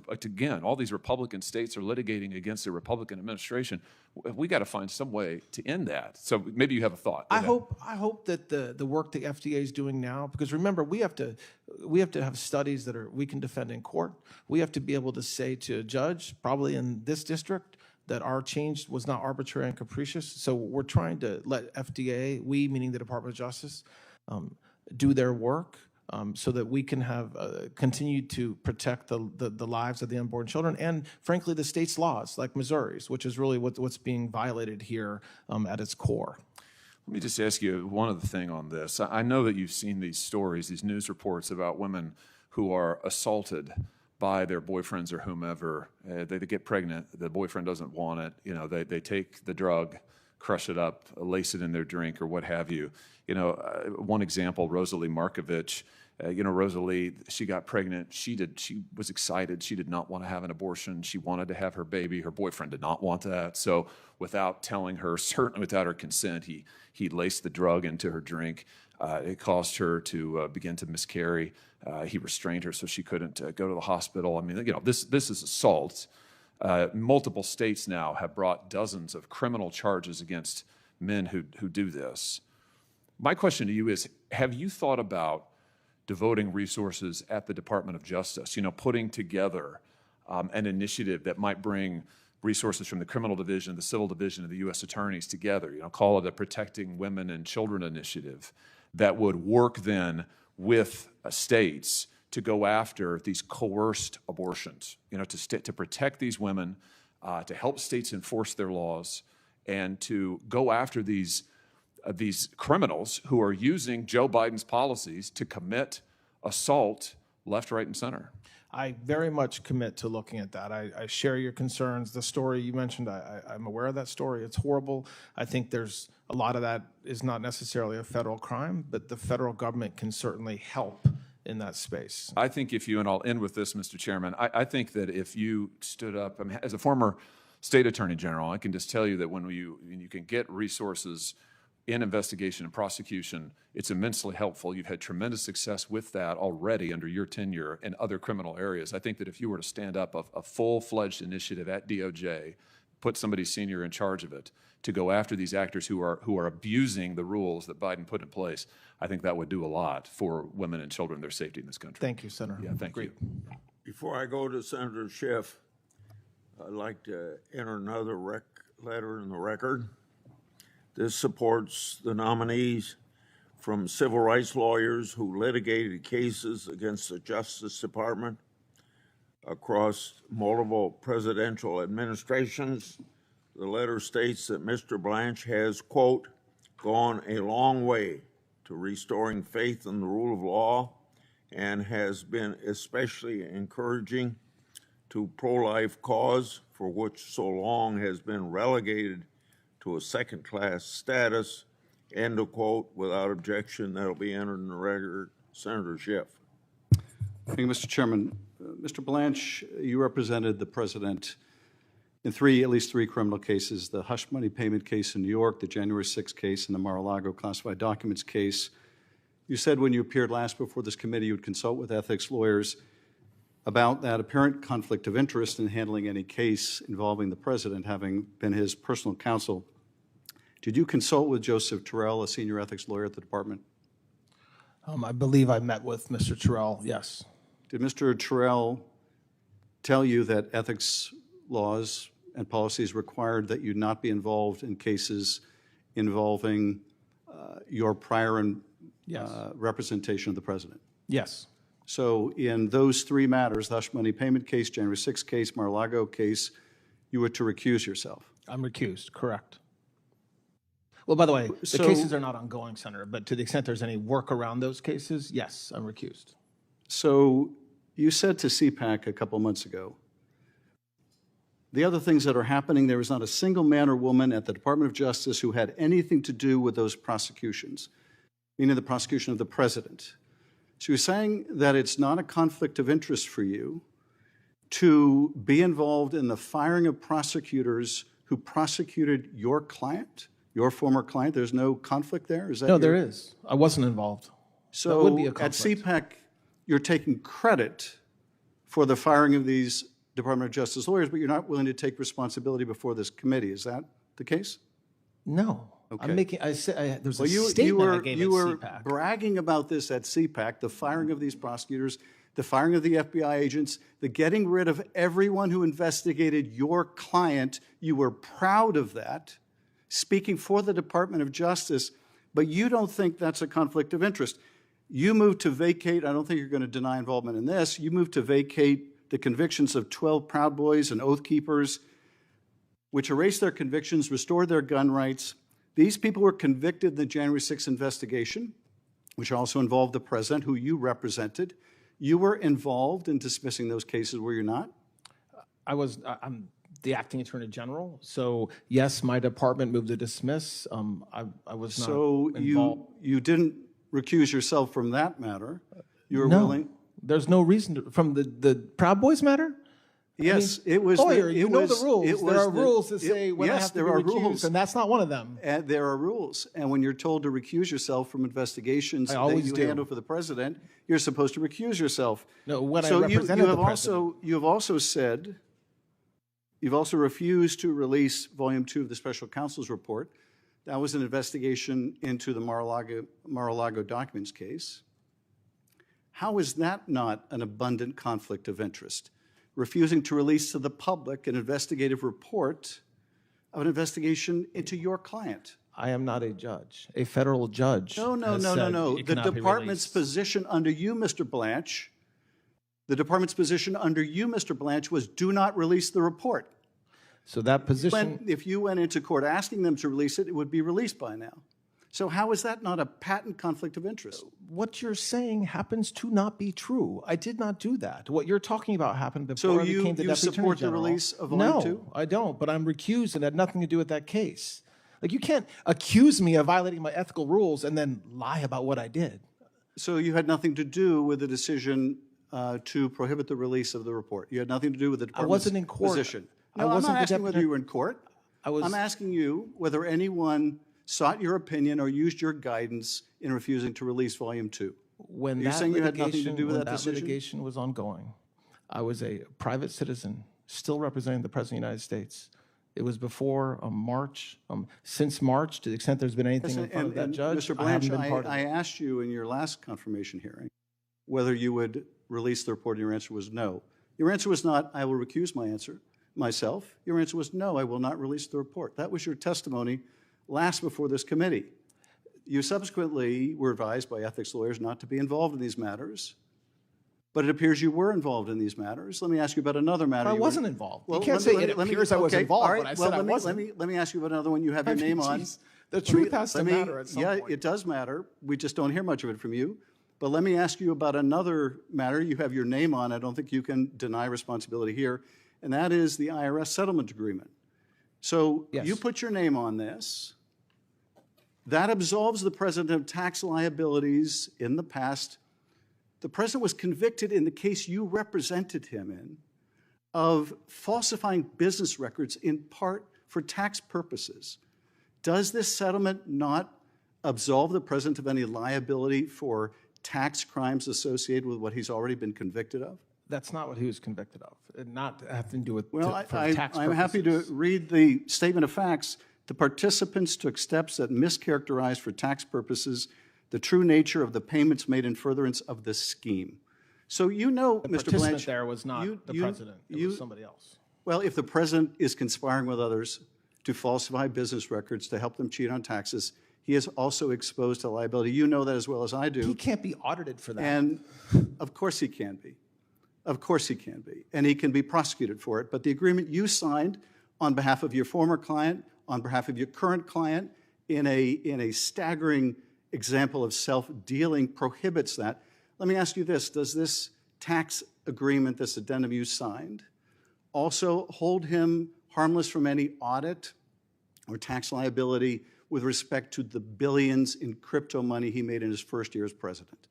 Republican states are litigating against the Republican administration. We got to find some way to end that. So maybe you have a thought. I hope that the work the FDA is doing now, because remember, we have to have studies that we can defend in court. We have to be able to say to a judge, probably in this district, that our change was not arbitrary and capricious. So we're trying to let FDA, we meaning the Department of Justice, do their work so that we can have continue to protect the lives of the unborn children and, frankly, the state's laws, like Missouri's, which is really what's being violated here at its core. Let me just ask you one other thing on this. I know that you've seen these stories, these news reports about women who are assaulted by their boyfriends or whomever. They get pregnant. The boyfriend doesn't want it. You know, they take the drug, crush it up, lace it in their drink or what have you. You know, one example, Rosalie Markovich. Rosalie, she got pregnant. She was excited. She did not want to have an abortion. She wanted to have her baby. Her boyfriend did not want that. So without telling her, certainly without her consent, he laced the drug into her drink. It caused her to begin to miscarry. He restrained her so she couldn't go to the hospital. I mean, this is assault. Multiple states now have brought dozens of criminal charges against men who do this. My question to you is, have you thought about devoting resources at the Department of Justice, putting together an initiative that might bring resources from the criminal division, the civil division of the U.S. attorneys together, call it a Protecting Women and Children initiative that would work then with states to go after these coerced abortions, to protect these women, to help states enforce their laws, and to go after these criminals who are using Joe Biden's policies to commit assault left, right, and center. I very much commit to looking at that. I share your concerns. The story you mentioned, I'm aware of that story. It's horrible. I think there's a lot of that is not necessarily a federal crime, but the federal government can certainly help in that space. I think if you, and I'll end with this, Mr. Chairman, I think that if you stood up, I mean, as a former state attorney general, I can just tell you that when you can get resources in investigation and prosecution, it's immensely helpful. You've had tremendous success with that already under your tenure in other criminal areas. I think that if you were to stand up a full-fledged initiative at DOJ, put somebody senior in charge of it, to go after these actors who are abusing the rules that Biden put in place, I think that would do a lot for women and children, their safety in this country. Thank you, Senator. Yeah, thank you. Before I go to Senator Schiff, I'd like to enter another letter in the record. This supports the nominees from civil rights lawyers who litigated cases against the Justice Department across multiple presidential administrations. The letter states that Mr. Blanche has, quote, gone a long way to restoring faith in the rule of law and has been especially encouraging to pro-life cause, for which so long has been relegated to a second-class status, end of quote, without objection. That'll be entered in the record. Senator Schiff. Thank you, Mr. Chairman. Mr. Blanche, you represented the president in at least three criminal cases, the hush money payment case in New York, the January 6th case, and the Mar-a-Lago classified documents case. You said when you appeared last before this committee, you would consult with ethics lawyers about that apparent conflict of interest in handling any case involving the president, having been his personal counsel. Did you consult with Joseph Terrell, a senior ethics lawyer at the department? I believe I met with Mr. Terrell, yes. Did Mr. Terrell tell you that ethics laws and policies required that you not be involved in cases involving your prior representation of the president? Yes. So in those three matters, the hush money payment case, January 6th case, Mar-a-Lago case, you were to recuse yourself? I'm recused, correct. Well, by the way, the cases are not ongoing, Senator, but to the extent there's any work around those cases, yes, I'm recused. So you said to CPAC a couple months ago, the other things that are happening, there is not a single man or woman at the Department of Justice who had anything to do with those prosecutions, meaning the prosecution of the president. So you're saying that it's not a conflict of interest for you to be involved in the firing of prosecutors who prosecuted your client, your former client? There's no conflict there? Is that no, there is. I wasn't involved. So that would be a at conflict. CPAC, you're taking credit for the firing of these Department of Justice lawyers, but you're not willing to take responsibility before this committee. Is that the case? No. Okay. I'm making, there's a you statement I gave you at were CPAC. bragging about this at CPAC, the firing of these prosecutors, the firing of the FBI agents, the getting rid of everyone who investigated your client. You were proud of that, speaking for the Department of Justice, but you don't think that's a conflict of interest. You moved to vacate, I don't think you're going to deny involvement in this, you moved to vacate the convictions of 12 Proud Boys and Oath Keepers, which erased their convictions, restored their gun rights. These people were convicted in the January 6th investigation, which also involved the president, who you represented. You were involved in dismissing those cases, were you not? I'm the acting attorney general, so yes, my department moved to dismiss. I was not involved. You didn't recuse yourself from that matter. You were No, willing. there's no reason to, from the Proud Boys matter. Yes, I mean, it was. lawyer, you know was- the rules. it There was are rules that say when I yes, have to there be are recused, rules, and that's not one of them. And there are rules. And when you're told to recuse yourself from investigations I that always you do. handle for the president, you're supposed to recuse yourself. No, when so I represented the president. you have also said, you've also refused to release Volume 2 of the Special Counsel's report. That was an investigation into the Mar-a-Lago documents case. How is that not an abundant conflict of interest? Refusing to release to the public an investigative report of an investigation into your client. I am not a judge. A federal judge. No. has said The it cannot be department's released. position under you, Mr. Blanche, the department's position under you, Mr. Blanche, was do not release the report. So that position. If you went into court asking them to release it, it would be released by now. So how is that not a patent conflict of interest? What you're saying happens to not be true. I did not do that. What you're talking about happened before I became the you Deputy support Attorney the General. release of Volume 2? No, I don't, but I'm recused and it had nothing to do with that case. Like, you can't accuse me of violating my ethical rules and then lie about what I did. So you had nothing to do with the decision to prohibit the release of the report? You had nothing to do with the department's wasn't in court. position? I No, I'm wasn't not the asking deputy- whether you were in court. I'm asking you whether anyone sought your opinion or used your guidance in refusing to release Volume 2. When You're that saying you had nothing to litigation, do with when that that decision? litigation was ongoing, I was a private citizen, still representing the President of the United States. It was before March. Since March, to the extent there's been anything in front of that judge, Mr. I haven't Blanche, been part of I it. asked you in your last confirmation hearing whether you would release the report, and your answer was no. Your answer was not, I will recuse myself. Your answer was, no, I will not release the report. That was your testimony last before this committee. You subsequently were advised by ethics lawyers not to be involved in these matters, but it appears you were involved in these matters. Let me ask you about another matter. I You wasn't were- involved. Well, You can't say it appears I was okay, involved, all right, but I well, said I let me- wasn't. Let me ask you about another one you have your name on. Geez, the truth has to matter at some yeah, point. it does matter. We just don't hear much of it from you. But let me ask you about another matter you have your name on. I don't think you can deny responsibility here, and that is the IRS settlement agreement. So you put your name on this. That absolves the president of tax liabilities in the past. The president was convicted in the case you represented him in of falsifying business records in part for tax purposes. Does this settlement not absolve the president of any liability for tax crimes associated with what he's already been convicted of? That's not what he was convicted of. It not having to do with Well, for tax I'm happy to purposes. read the statement of facts. The participants took steps that mischaracterized for tax purposes the true nature of the payments made in furtherance of the scheme. So you know, The Mr. participant Blanche, there was not the president. It was somebody else. Well, if the president is conspiring with others to falsify business records to help them cheat on taxes, he is also exposed to liability. You know that as well as I do. He can't be audited for that. And of course he can be. Of course he can be. And he can be prosecuted for it. But the agreement you signed on behalf of your former client, on behalf of your current client, in a staggering example of self-dealing prohibits that. Let me ask you this. Does this tax agreement, this addendum you signed, also hold him harmless from any audit or tax liability with respect to the billions in crypto money he made in his first year as president?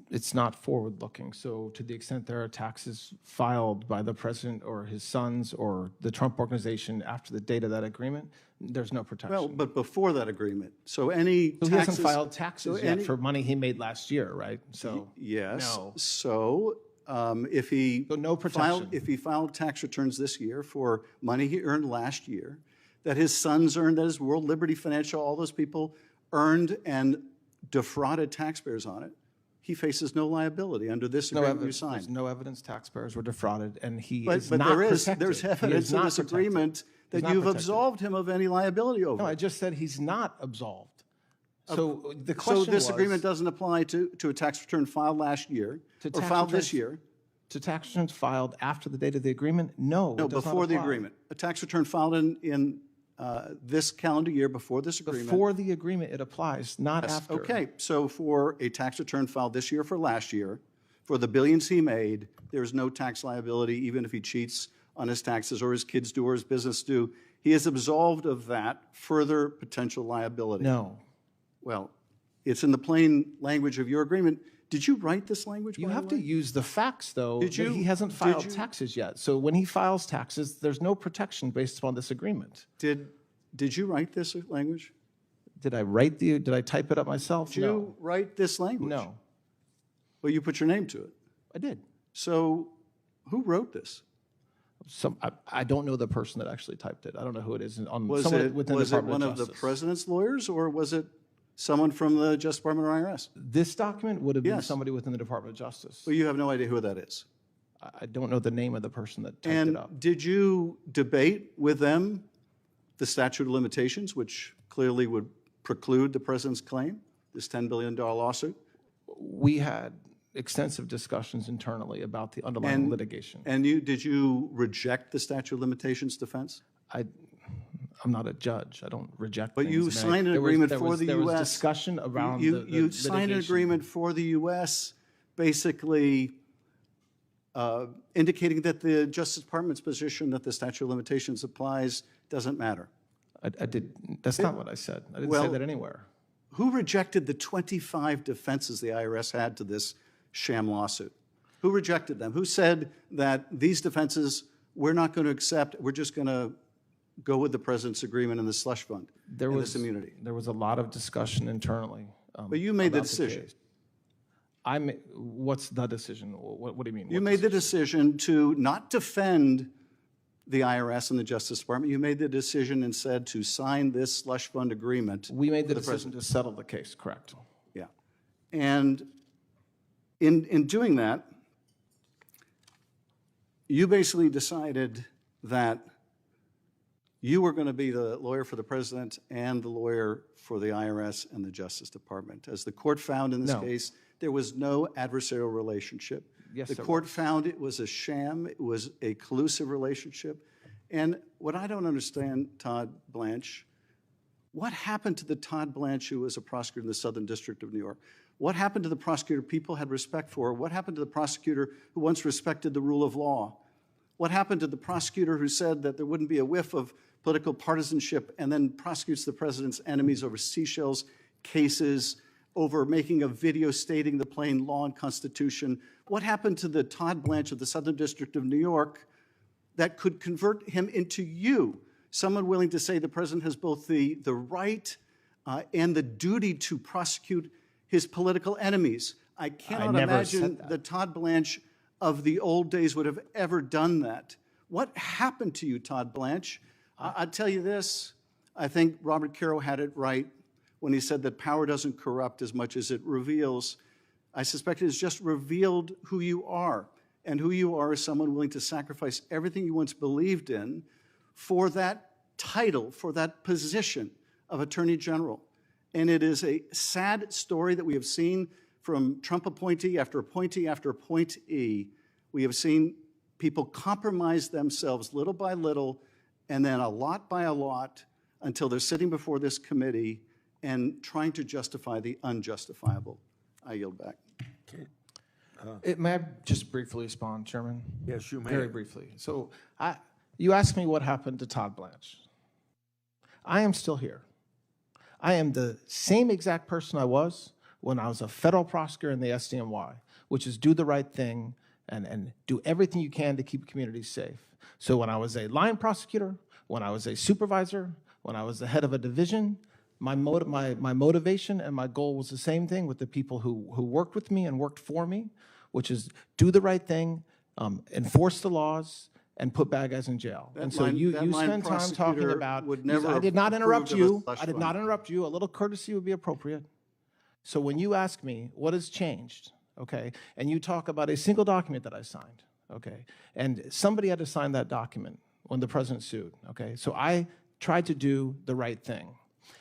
It's not forward-looking. So to the extent there are taxes filed by the president or his sons or the Trump organization after the date of that agreement, there's no protection. Well, but before that agreement, so any So taxes... he hasn't filed taxes yet any- for money he made last year, right? So Yes. no. So if he no protection. if he filed tax returns this year for money he earned last year, that his sons earned, that his World Liberty Financial, all those people earned and defrauded taxpayers on it, he faces no liability under this agreement you signed. There's no evidence taxpayers were defrauded, and he But is not protected. there's He evidence is in not this protected. agreement He's that not you've protected. absolved him of any liability over No, it. I just said he's not absolved. So the question So this was, agreement doesn't apply to a tax return filed last year to or tax filed this returns- year? To tax returns filed after the date of the agreement? No, No, it does not before the apply. agreement. A tax return filed in this calendar year before this agreement. Before the agreement, it applies, not Yes, after. okay, so for a tax return filed this year for last year, for the billions he made, there's no tax liability even if he cheats on his taxes or his kids do or his business do. He is absolved of that further potential liability. No. Well, it's in the plain language of your agreement. Did you write this language? You by have the to way? use the facts, though, Did that you- he hasn't did filed you- taxes yet. So when he files taxes, there's no protection based upon this agreement. Did you write this language? Did I type it up myself? Did you write this language? No. Well, you put your name to it. I did. So who wrote this? I don't know the person that actually typed it. I don't know who it is. Was Someone it, within the was it Department one of of the Justice. president's lawyers or was it someone from the Justice Department or IRS? This document would have been Yes. somebody within the Department of Justice. Well, you have no idea who that is. I don't know the name of the person that typed And it up. did you debate with them the statute of limitations, which clearly would preclude the president's claim, this $10 billion lawsuit? We had extensive discussions internally about the underlying litigation. And did you reject the statute of limitations defense? I'm not a judge. I don't reject But things. you Meg. signed an There was- agreement there for was- the there U.S. was discussion around you, the you signed an litigation. agreement for the U.S. basically indicating that the Justice Department's position that the statute of limitations applies doesn't matter. I did. That's not what I said. I didn't say that anywhere. Who rejected the 25 defenses the IRS had to this sham lawsuit? Who rejected them? Who said that these defenses we're not going to accept, we're just going to go with the president's agreement in the slush fund, this immunity? There was a lot of discussion internally. But you made the about decision. case. What's the decision? What do you mean? You made the decision to not defend the IRS and the Justice Department. You made the decision instead to sign this slush fund agreement. We made the with decision to settle the case, correct? Yeah. And in doing that, you basically decided that you were going to be the lawyer for the president and the lawyer for the IRS and the Justice Department. As the court found in this case, there was no adversarial relationship. Yes, the court found it was a sham, it was a collusive relationship. And what I don't understand, Todd Blanche, what happened to the Todd Blanche who was a prosecutor in the Southern District of New York? What happened to the prosecutor people had respect for? What happened to the prosecutor who once respected the rule of law? What happened to the prosecutor who said that there wouldn't be a whiff of political partisanship and then prosecutes the president's enemies over Seychelles cases, over making a video stating the plain law and Constitution? What happened to the Todd Blanche of the Southern District of New York that could convert him into you, someone willing to say the president has both the right and the duty to prosecute his political enemies? I cannot imagine the Todd Blanche of the old days would have ever done that. What happened to you, Todd Blanche? I'll tell you this. I think Robert Caro had it right when he said that power doesn't corrupt as much as it reveals. I suspect it has just revealed who you are, and who you are is someone willing to sacrifice everything you once believed in for that title, for that position of Attorney General. And it is a sad story that we have seen from Trump appointee after appointee after appointee. We have seen people compromise themselves little by little and then a lot by a lot until they're sitting before this committee and trying to justify the unjustifiable. I yield back. May I just briefly respond, Chairman? Yes, you may. Very briefly. So you asked me what happened to Todd Blanche. I am still here. I am the same exact person I was when I was a federal prosecutor in the SDNY, which is do the right thing and do everything you can to keep communities safe. So when I was a line prosecutor, when I was a supervisor, when I was the head of a division, my motivation and my goal was the same thing with the people who worked with me and worked for me, which is do the right thing, enforce the laws, and put bad guys in jail. And so you spend time talking about, I did not interrupt you. I did not interrupt you. A little courtesy would be appropriate. So when you ask me what has changed, okay, and you talk about a single document that I signed, okay, and somebody had to sign that document when the president sued, okay, so I tried to do the right thing.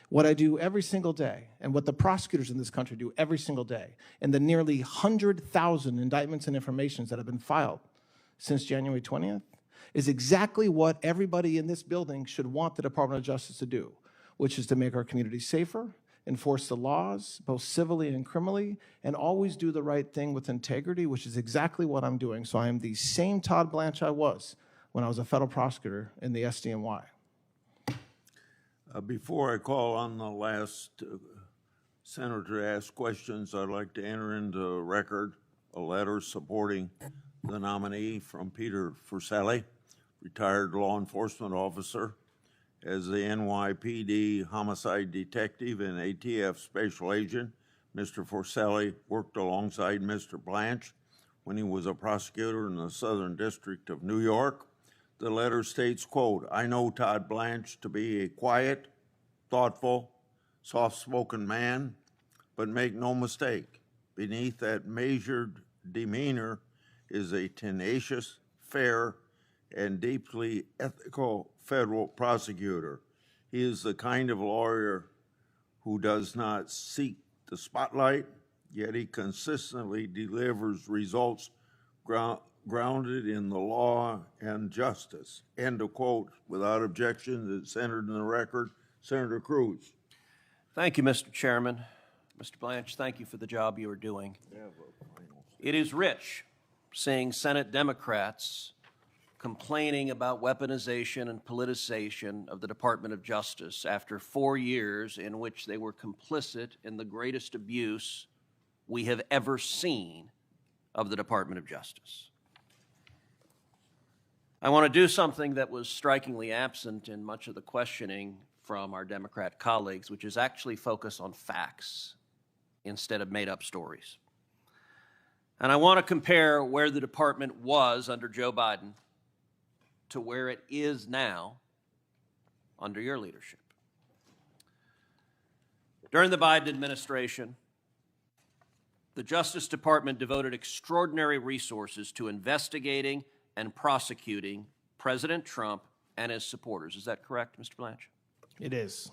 What I do every single day, and what the prosecutors in this country do every single day, and the nearly 100,000 indictments and informations that have been filed since January 20th, is exactly what everybody in this building should want the Department of Justice to do, which is to make our communities safer, enforce the laws, both civilly and criminally, and always do the right thing with integrity, which is exactly what I'm doing. So I am the same Todd Blanche I was when I was a federal prosecutor in the SDNY. Before I call on the last senator to ask questions, I'd like to enter into record a letter supporting the nominee from Peter Furselli, retired law enforcement officer, as the NYPD homicide detective and ATF special agent. Mr. Furselli worked alongside Mr. Blanche when he was a prosecutor in the Southern District of New York. The letter states, quote, I know Todd Blanche to be a quiet, thoughtful, soft-spoken man, but make no mistake, beneath that measured demeanor is a tenacious, fair, and deeply ethical federal prosecutor. He is the kind of lawyer who does not seek the spotlight, yet he consistently delivers results grounded in the law and justice. End of quote. Without objection, it's entered in the record. Senator Cruz. Thank you, Mr. Chairman. Mr. Blanche, thank you for the job you are doing. It is rich seeing Senate Democrats complaining about weaponization and politicization of the Department of Justice after 4 years in which they were complicit in the greatest abuse we have ever seen of the Department of Justice. I want to do something that was strikingly absent in much of the questioning from our Democrat colleagues, which is actually focus on facts instead of made-up stories. And I want to compare where the department was under Joe Biden to where it is now under your leadership. During the Biden administration, the Justice Department devoted extraordinary resources to investigating and prosecuting President Trump and his supporters. Is that correct, Mr. Blanche? It is.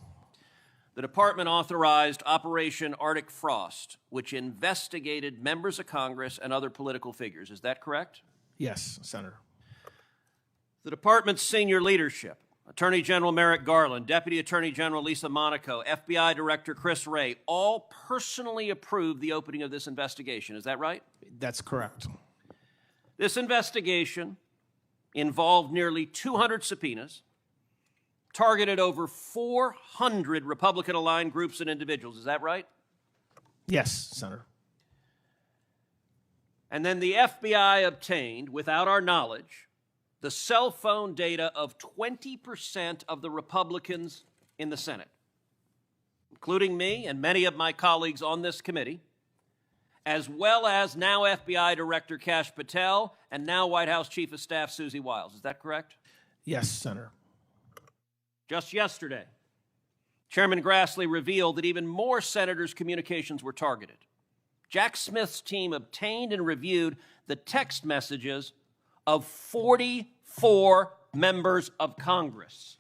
The department authorized Operation Arctic Frost, which investigated members of Congress and other political figures. Is that correct? Yes, Senator. The department's senior leadership, Attorney General Merrick Garland, Deputy Attorney General Lisa Monaco, FBI Director Chris Wray, all personally approved the opening of this investigation. Is that right? That's correct. This investigation involved nearly 200 subpoenas, targeted over 400 Republican-aligned groups and individuals. Is that right? Yes, Senator. And then the FBI obtained, without our knowledge, the cell phone data of 20% of the Republicans in the Senate, including me and many of my colleagues on this committee, as well as now FBI Director Kash Patel and now White House Chief of Staff Susie Wiles. Is that correct? Yes, Senator. Just yesterday, Chairman Grassley revealed that even more senators' communications were targeted. Jack Smith's team obtained and reviewed the text messages of 44 members of Congress,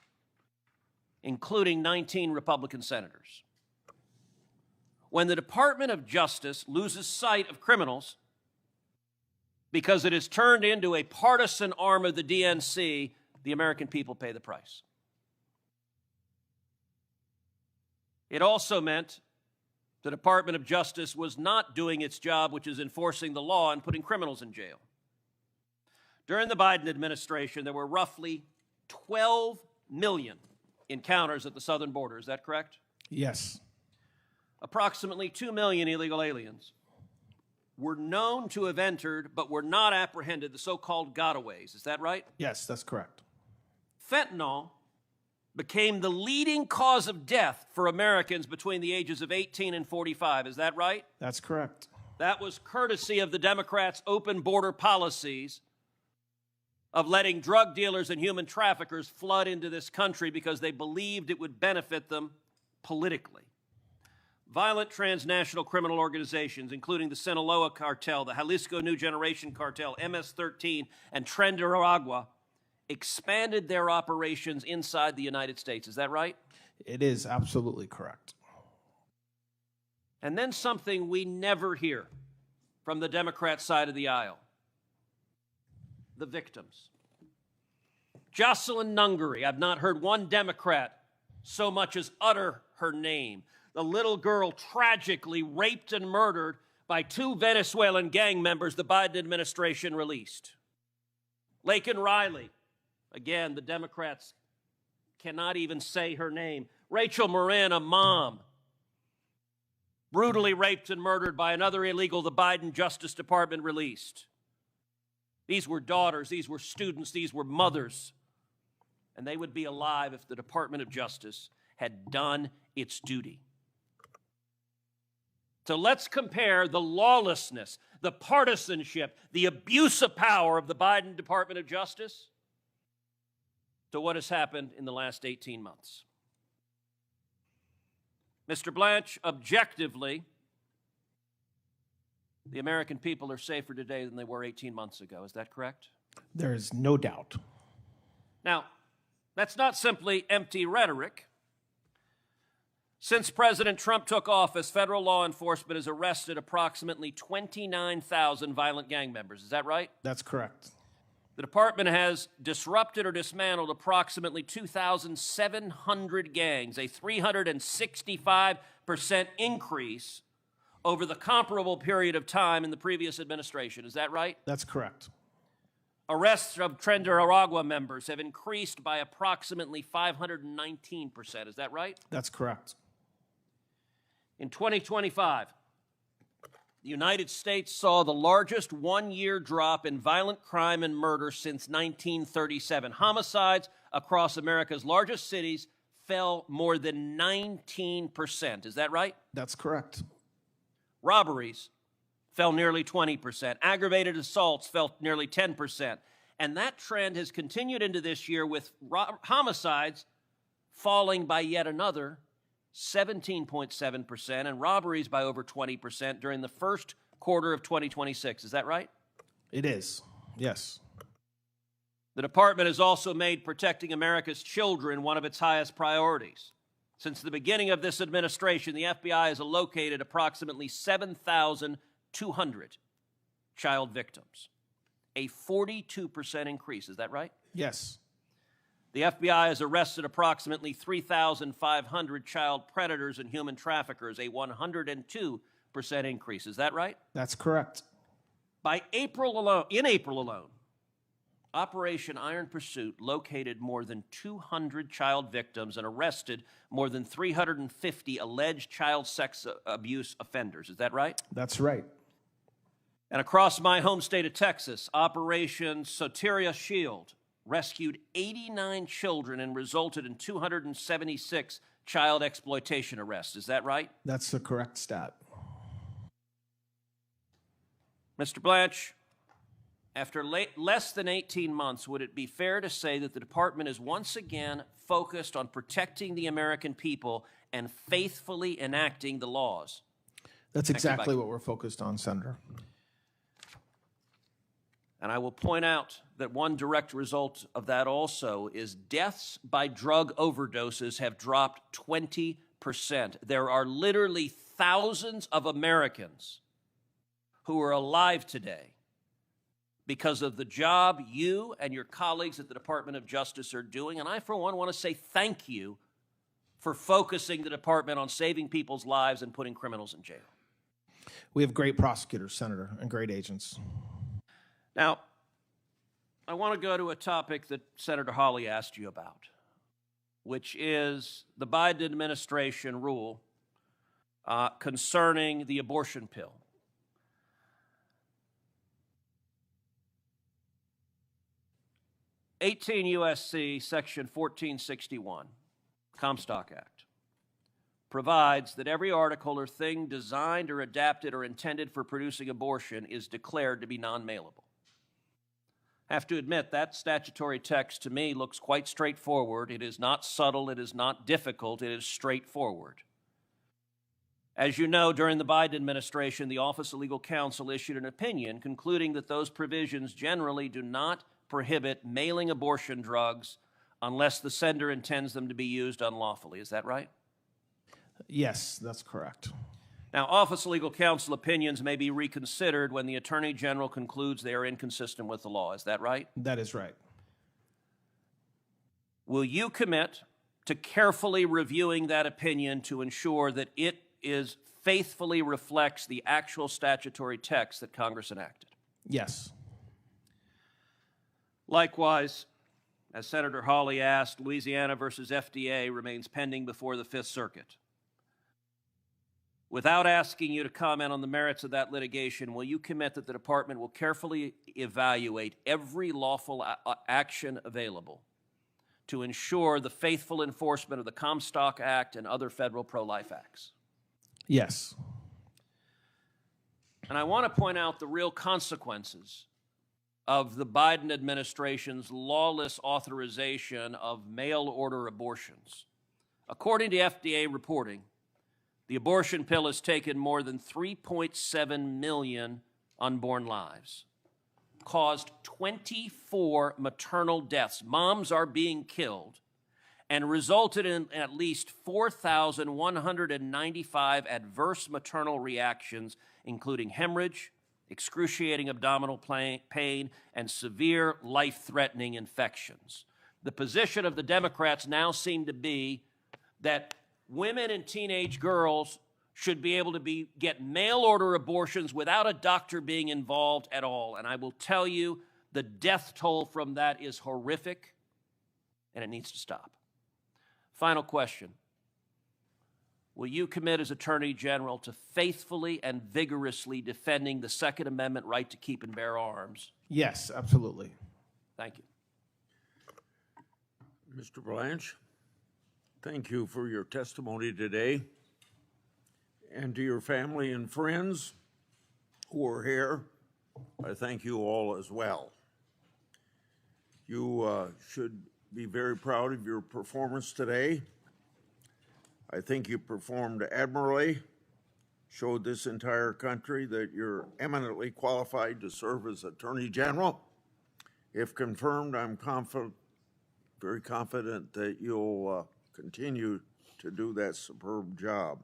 including 19 Republican senators. When the Department of Justice loses sight of criminals because it is turned into a partisan arm of the DNC, the American people pay the price. It also meant the Department of Justice was not doing its job, which is enforcing the law and putting criminals in jail. During the Biden administration, there were roughly 12 million encounters at the southern border. Is that correct? Yes. Approximately 2 million illegal aliens were known to have entered but were not apprehended, the so-called gotaways. Is that right? Yes, that's correct. Fentanyl became the leading cause of death for Americans between the ages of 18 and 45. Is that right? That's correct. That was courtesy of the Democrats' open border policies of letting drug dealers and human traffickers flood into this country because they believed it would benefit them politically. Violent transnational criminal organizations, including the Sinaloa Cartel, the Jalisco New Generation Cartel, MS-13, and Tren de Aragua, expanded their operations inside the United States. Is that right? It is absolutely correct. And then something we never hear from the Democrat side of the aisle: the victims. Jocelyn Nungery, I've not heard one Democrat so much as utter her name. The little girl tragically raped and murdered by 2 Venezuelan gang members the Biden administration released. Laken Riley, again, the Democrats cannot even say her name. Rachel Morin, a mom, brutally raped and murdered by another illegal the Biden Justice Department released. These were daughters, these were students, these were mothers, and they would be alive if the Department of Justice had done its duty. So let's compare the lawlessness, the partisanship, the abuse of power of the Biden Department of Justice to what has happened in the last 18 months. Mr. Blanche, objectively, the American people are safer today than they were 18 months ago. Is that correct? There is no doubt. Now, that's not simply empty rhetoric. Since President Trump took office, federal law enforcement has arrested approximately 29,000 violent gang members. Is that right? That's correct. The department has disrupted or dismantled approximately 2,700 gangs, a 365% increase over the comparable period of time in the previous administration. Is that right? That's correct. Arrests of Tren de Aragua members have increased by approximately 519%. Is that right? That's correct. In 2025, the United States saw the largest one-year drop in violent crime and murder since 1937. Homicides across America's largest cities fell more than 19%. Is that right? That's correct. Robberies fell nearly 20%. Aggravated assaults fell nearly 10%. And that trend has continued into this year with homicides falling by yet another 17.7% and robberies by over 20% during the first quarter of 2026. Is that right? It is, yes. The department has also made protecting America's children one of its highest priorities. Since the beginning of this administration, the FBI has located approximately 7,200 child victims, a 42% increase. Is that right? Yes. The FBI has arrested approximately 3,500 child predators and human traffickers, a 102% increase. Is that right? That's correct. In April alone, Operation Iron Pursuit located more than 200 child victims and arrested more than 350 alleged child sex abuse offenders. Is that right? That's right. And across my home state of Texas, Operation Soteria Shield rescued 89 children and resulted in 276 child exploitation arrests. Is that right? That's the correct stat. Mr. Blanche, after less than 18 months, would it be fair to say that the department is once again focused on protecting the American people and faithfully enacting the laws? That's exactly what we're focused on, Senator. And I will point out that one direct result of that also is deaths by drug overdoses have dropped 20%. There are literally thousands of Americans who are alive today because of the job you and your colleagues at the Department of Justice are doing. And I, for one, want to say thank you for focusing the department on saving people's lives and putting criminals in jail. We have great prosecutors, Senator, and great agents. Now, I want to go to a topic that Senator Hawley asked you about, which is the Biden administration rule concerning the abortion pill. (18 U.S.C. Section 1461, Comstock Act, provides that every article or thing designed or adapted or intended for producing abortion is declared to be non-mailable. I have to admit that statutory text to me looks quite straightforward. It is not subtle, it is not difficult, it is straightforward. As you know, during the Biden administration, the Office of Legal Counsel issued an opinion concluding that those provisions generally do not prohibit mailing abortion drugs unless the sender intends them to be used unlawfully. Is that right? Yes, that's correct. Now, Office of Legal Counsel opinions may be reconsidered when the Attorney General concludes they are inconsistent with the law. Is that right? That is right. Will you commit to carefully reviewing that opinion to ensure that it faithfully reflects the actual statutory text that Congress enacted? Yes. Likewise, as Senator Hawley asked, Louisiana versus FDA remains pending before the Fifth Circuit. Without asking you to comment on the merits of that litigation, will you commit that the department will carefully evaluate every lawful action available to ensure the faithful enforcement of the Comstock Act and other federal pro-life acts? Yes. And I want to point out the real consequences of the Biden administration's lawless authorization of mail-order abortions. According to FDA reporting, the abortion pill has taken more than 3.7 million unborn lives, caused 24 maternal deaths. Moms are being killed, and resulted in at least 4,195 adverse maternal reactions, including hemorrhage, excruciating abdominal pain, and severe life-threatening infections. The position of the Democrats now seem to be that women and teenage girls should be able to get mail-order abortions without a doctor being involved at all. And I will tell you The death toll from that is horrific, and it needs to stop. Final question. Will you commit as Attorney General to faithfully and vigorously defending the Second Amendment right to keep and bear arms? Yes, absolutely. Thank you. Mr. Blanche, thank you for your testimony today. And to your family and friends who are here, I thank you all as well. You should be very proud of your performance today. I think you performed admirably, showed this entire country that you're eminently qualified to serve as Attorney General. If confirmed, I'm very confident that you'll continue to do that superb job.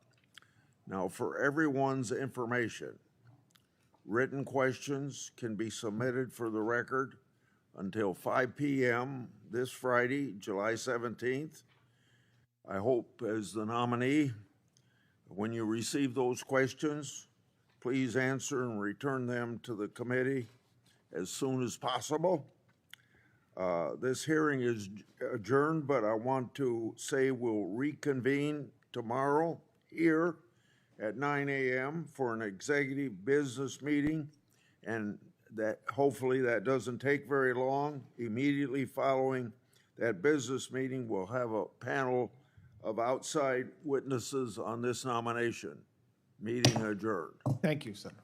Now, for everyone's information, written questions can be submitted for the record until 5 p.m. this Friday, July 17th. I hope, as the nominee, when you receive those questions, please answer and return them to the committee as soon as possible. This hearing is adjourned, but I want to say we'll reconvene tomorrow here at 9 a.m. for an executive business meeting, and that hopefully that doesn't take very long. Immediately following that business meeting, we'll have a panel of outside witnesses on this nomination. Meeting adjourned. Thank you, Senator.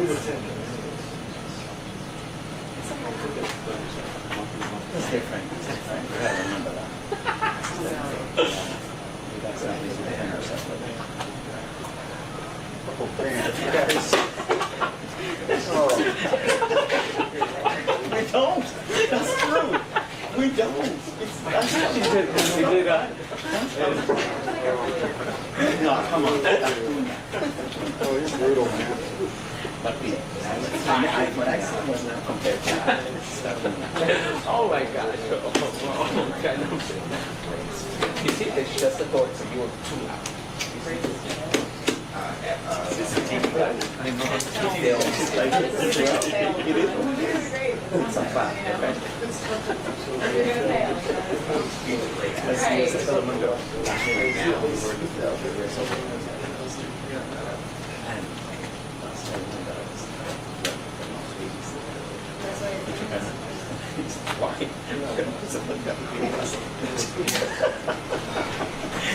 It's different. It's different. You gotta remember that. That's not easy to defend ourselves with. We don't. That's true. We don't. That's not you did that. No, come on. Oh, he's brutal, man. But the iPhone X was not compared to that. Oh my gosh. You see, it's just a thought, so you were too loud.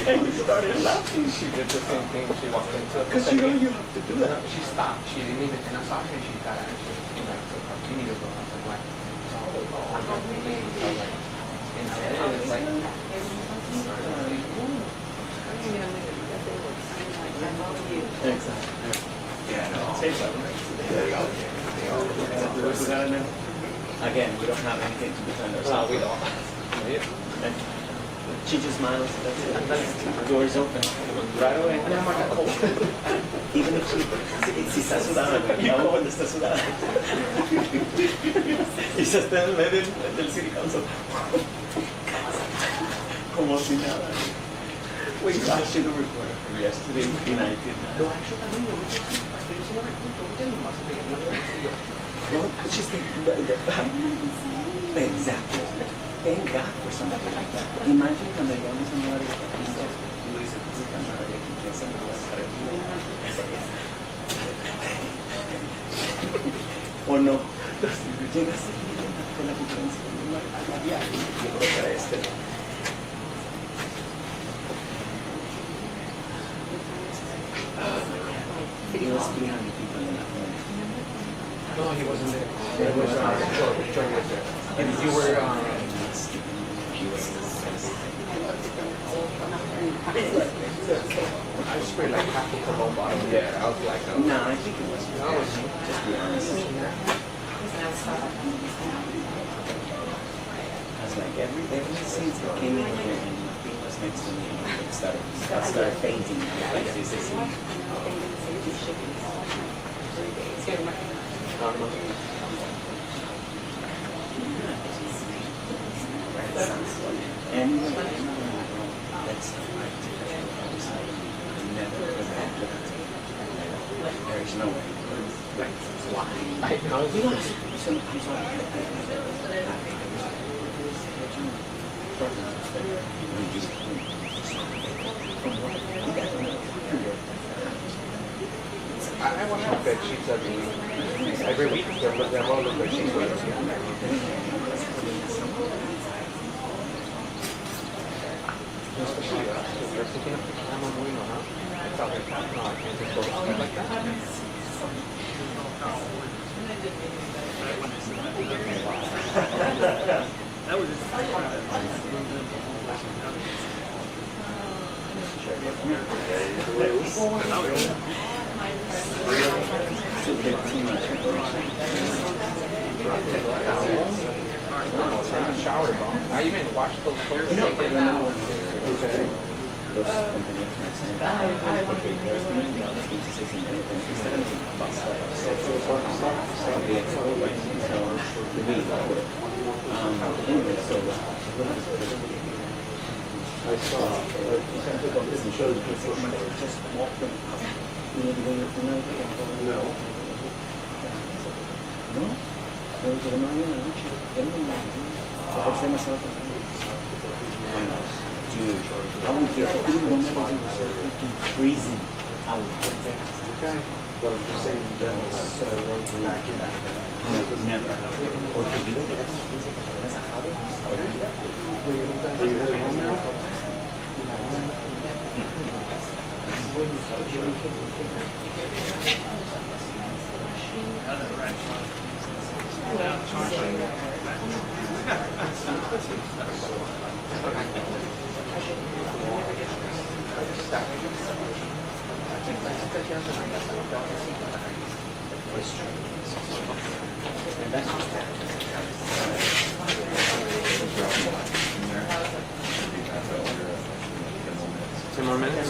And you started laughing. She did the same thing. She walked into Because you know you have to do that. She stopped. She didn't even, and I saw her and she got out and she came back to her. You need to go. I was like, what? And then it's like, Exactly. Yeah, no. Say something. There you go. Again, we don't have anything to defend ourselves. no, we don't. And she just smiles. That's it. The door is open. Right away. Even if si está sudada, aún cuando está sudada. Y se está en medio del City Council. Como si nada. We got you the report yesterday. And I did not. No, actually, I mean, No, she's exactly. Thank God for somebody like that. Imagine cuando llegamos a un lugar y Luis se puso tan madre que piensa en la cara. O no. Llegas con la diferencia. Yo creo que era este. He was 300 people in that room. no, he wasn't there. It was Joe was there. And you were, I just feel like half of the whole bottom. Yeah, I was like, No, I think it was. I was Just be honest. I was like, every since I came in here and nothing was next to me, I started fainting. Like this is and that's never there is no way. Like, why? I know. You know, I want to have bed sheets every week. They're all the bed sheets. Especially if you're picking up the camera moving around. I thought like, no, I can't just go like that. That was shower, bro. I even washed those clothes. I saw something on this shows somebody just walking up. No. No? Pero que no había una noche. Era una noche. Por ser más alto. Dude, I won't get it. Even when I was freezing out. Okay. But I'm just saying that never. Or to do it. That's a hobby. Are you heading home now? 10 more minutes?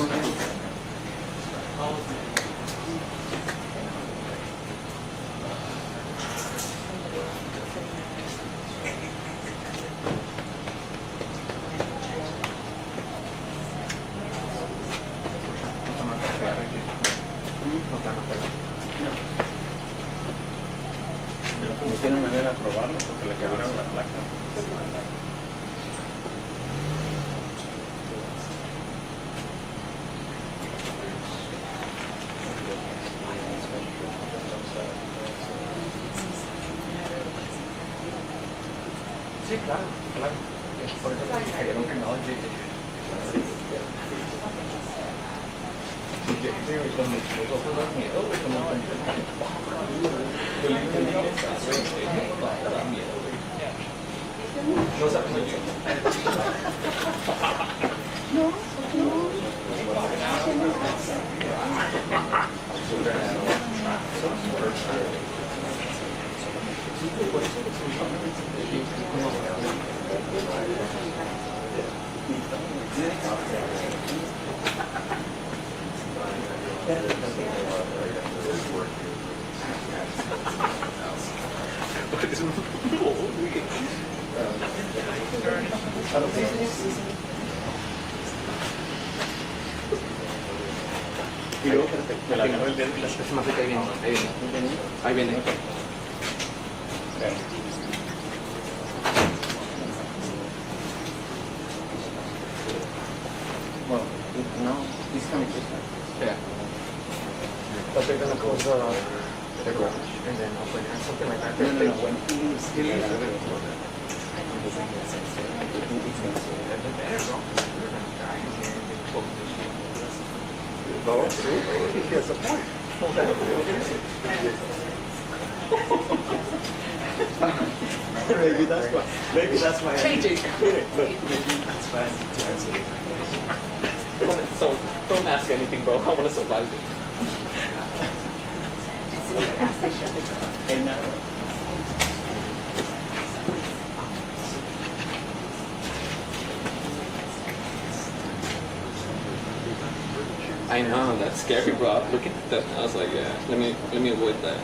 No tiene manera de probarlo porque le quebraron la placa. Sí, claro, claro. Por eso me dijeron que no, con mis ojos da miedo, como da miedo. No sabes y luego, me la agarró el dedo y la se me hace que ahí viene, ahí viene. Well, no, he's coming this way. Yeah. But they're gonna close the garage, and then open or something like that. No, when he leaves, Oh, see, he has a point. Maybe that's why. Maybe that's why. Maybe that's why. So don't ask anything, bro. I want to survive it. And I know, that's scary, bro. I was looking at that and I was like, yeah, let me avoid that.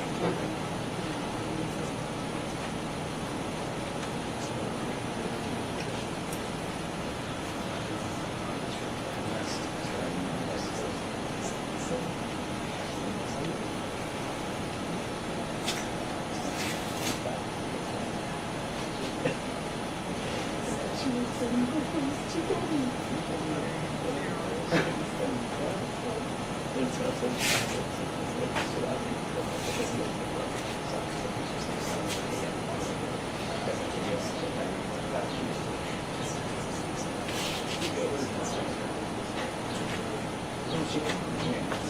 Thank you.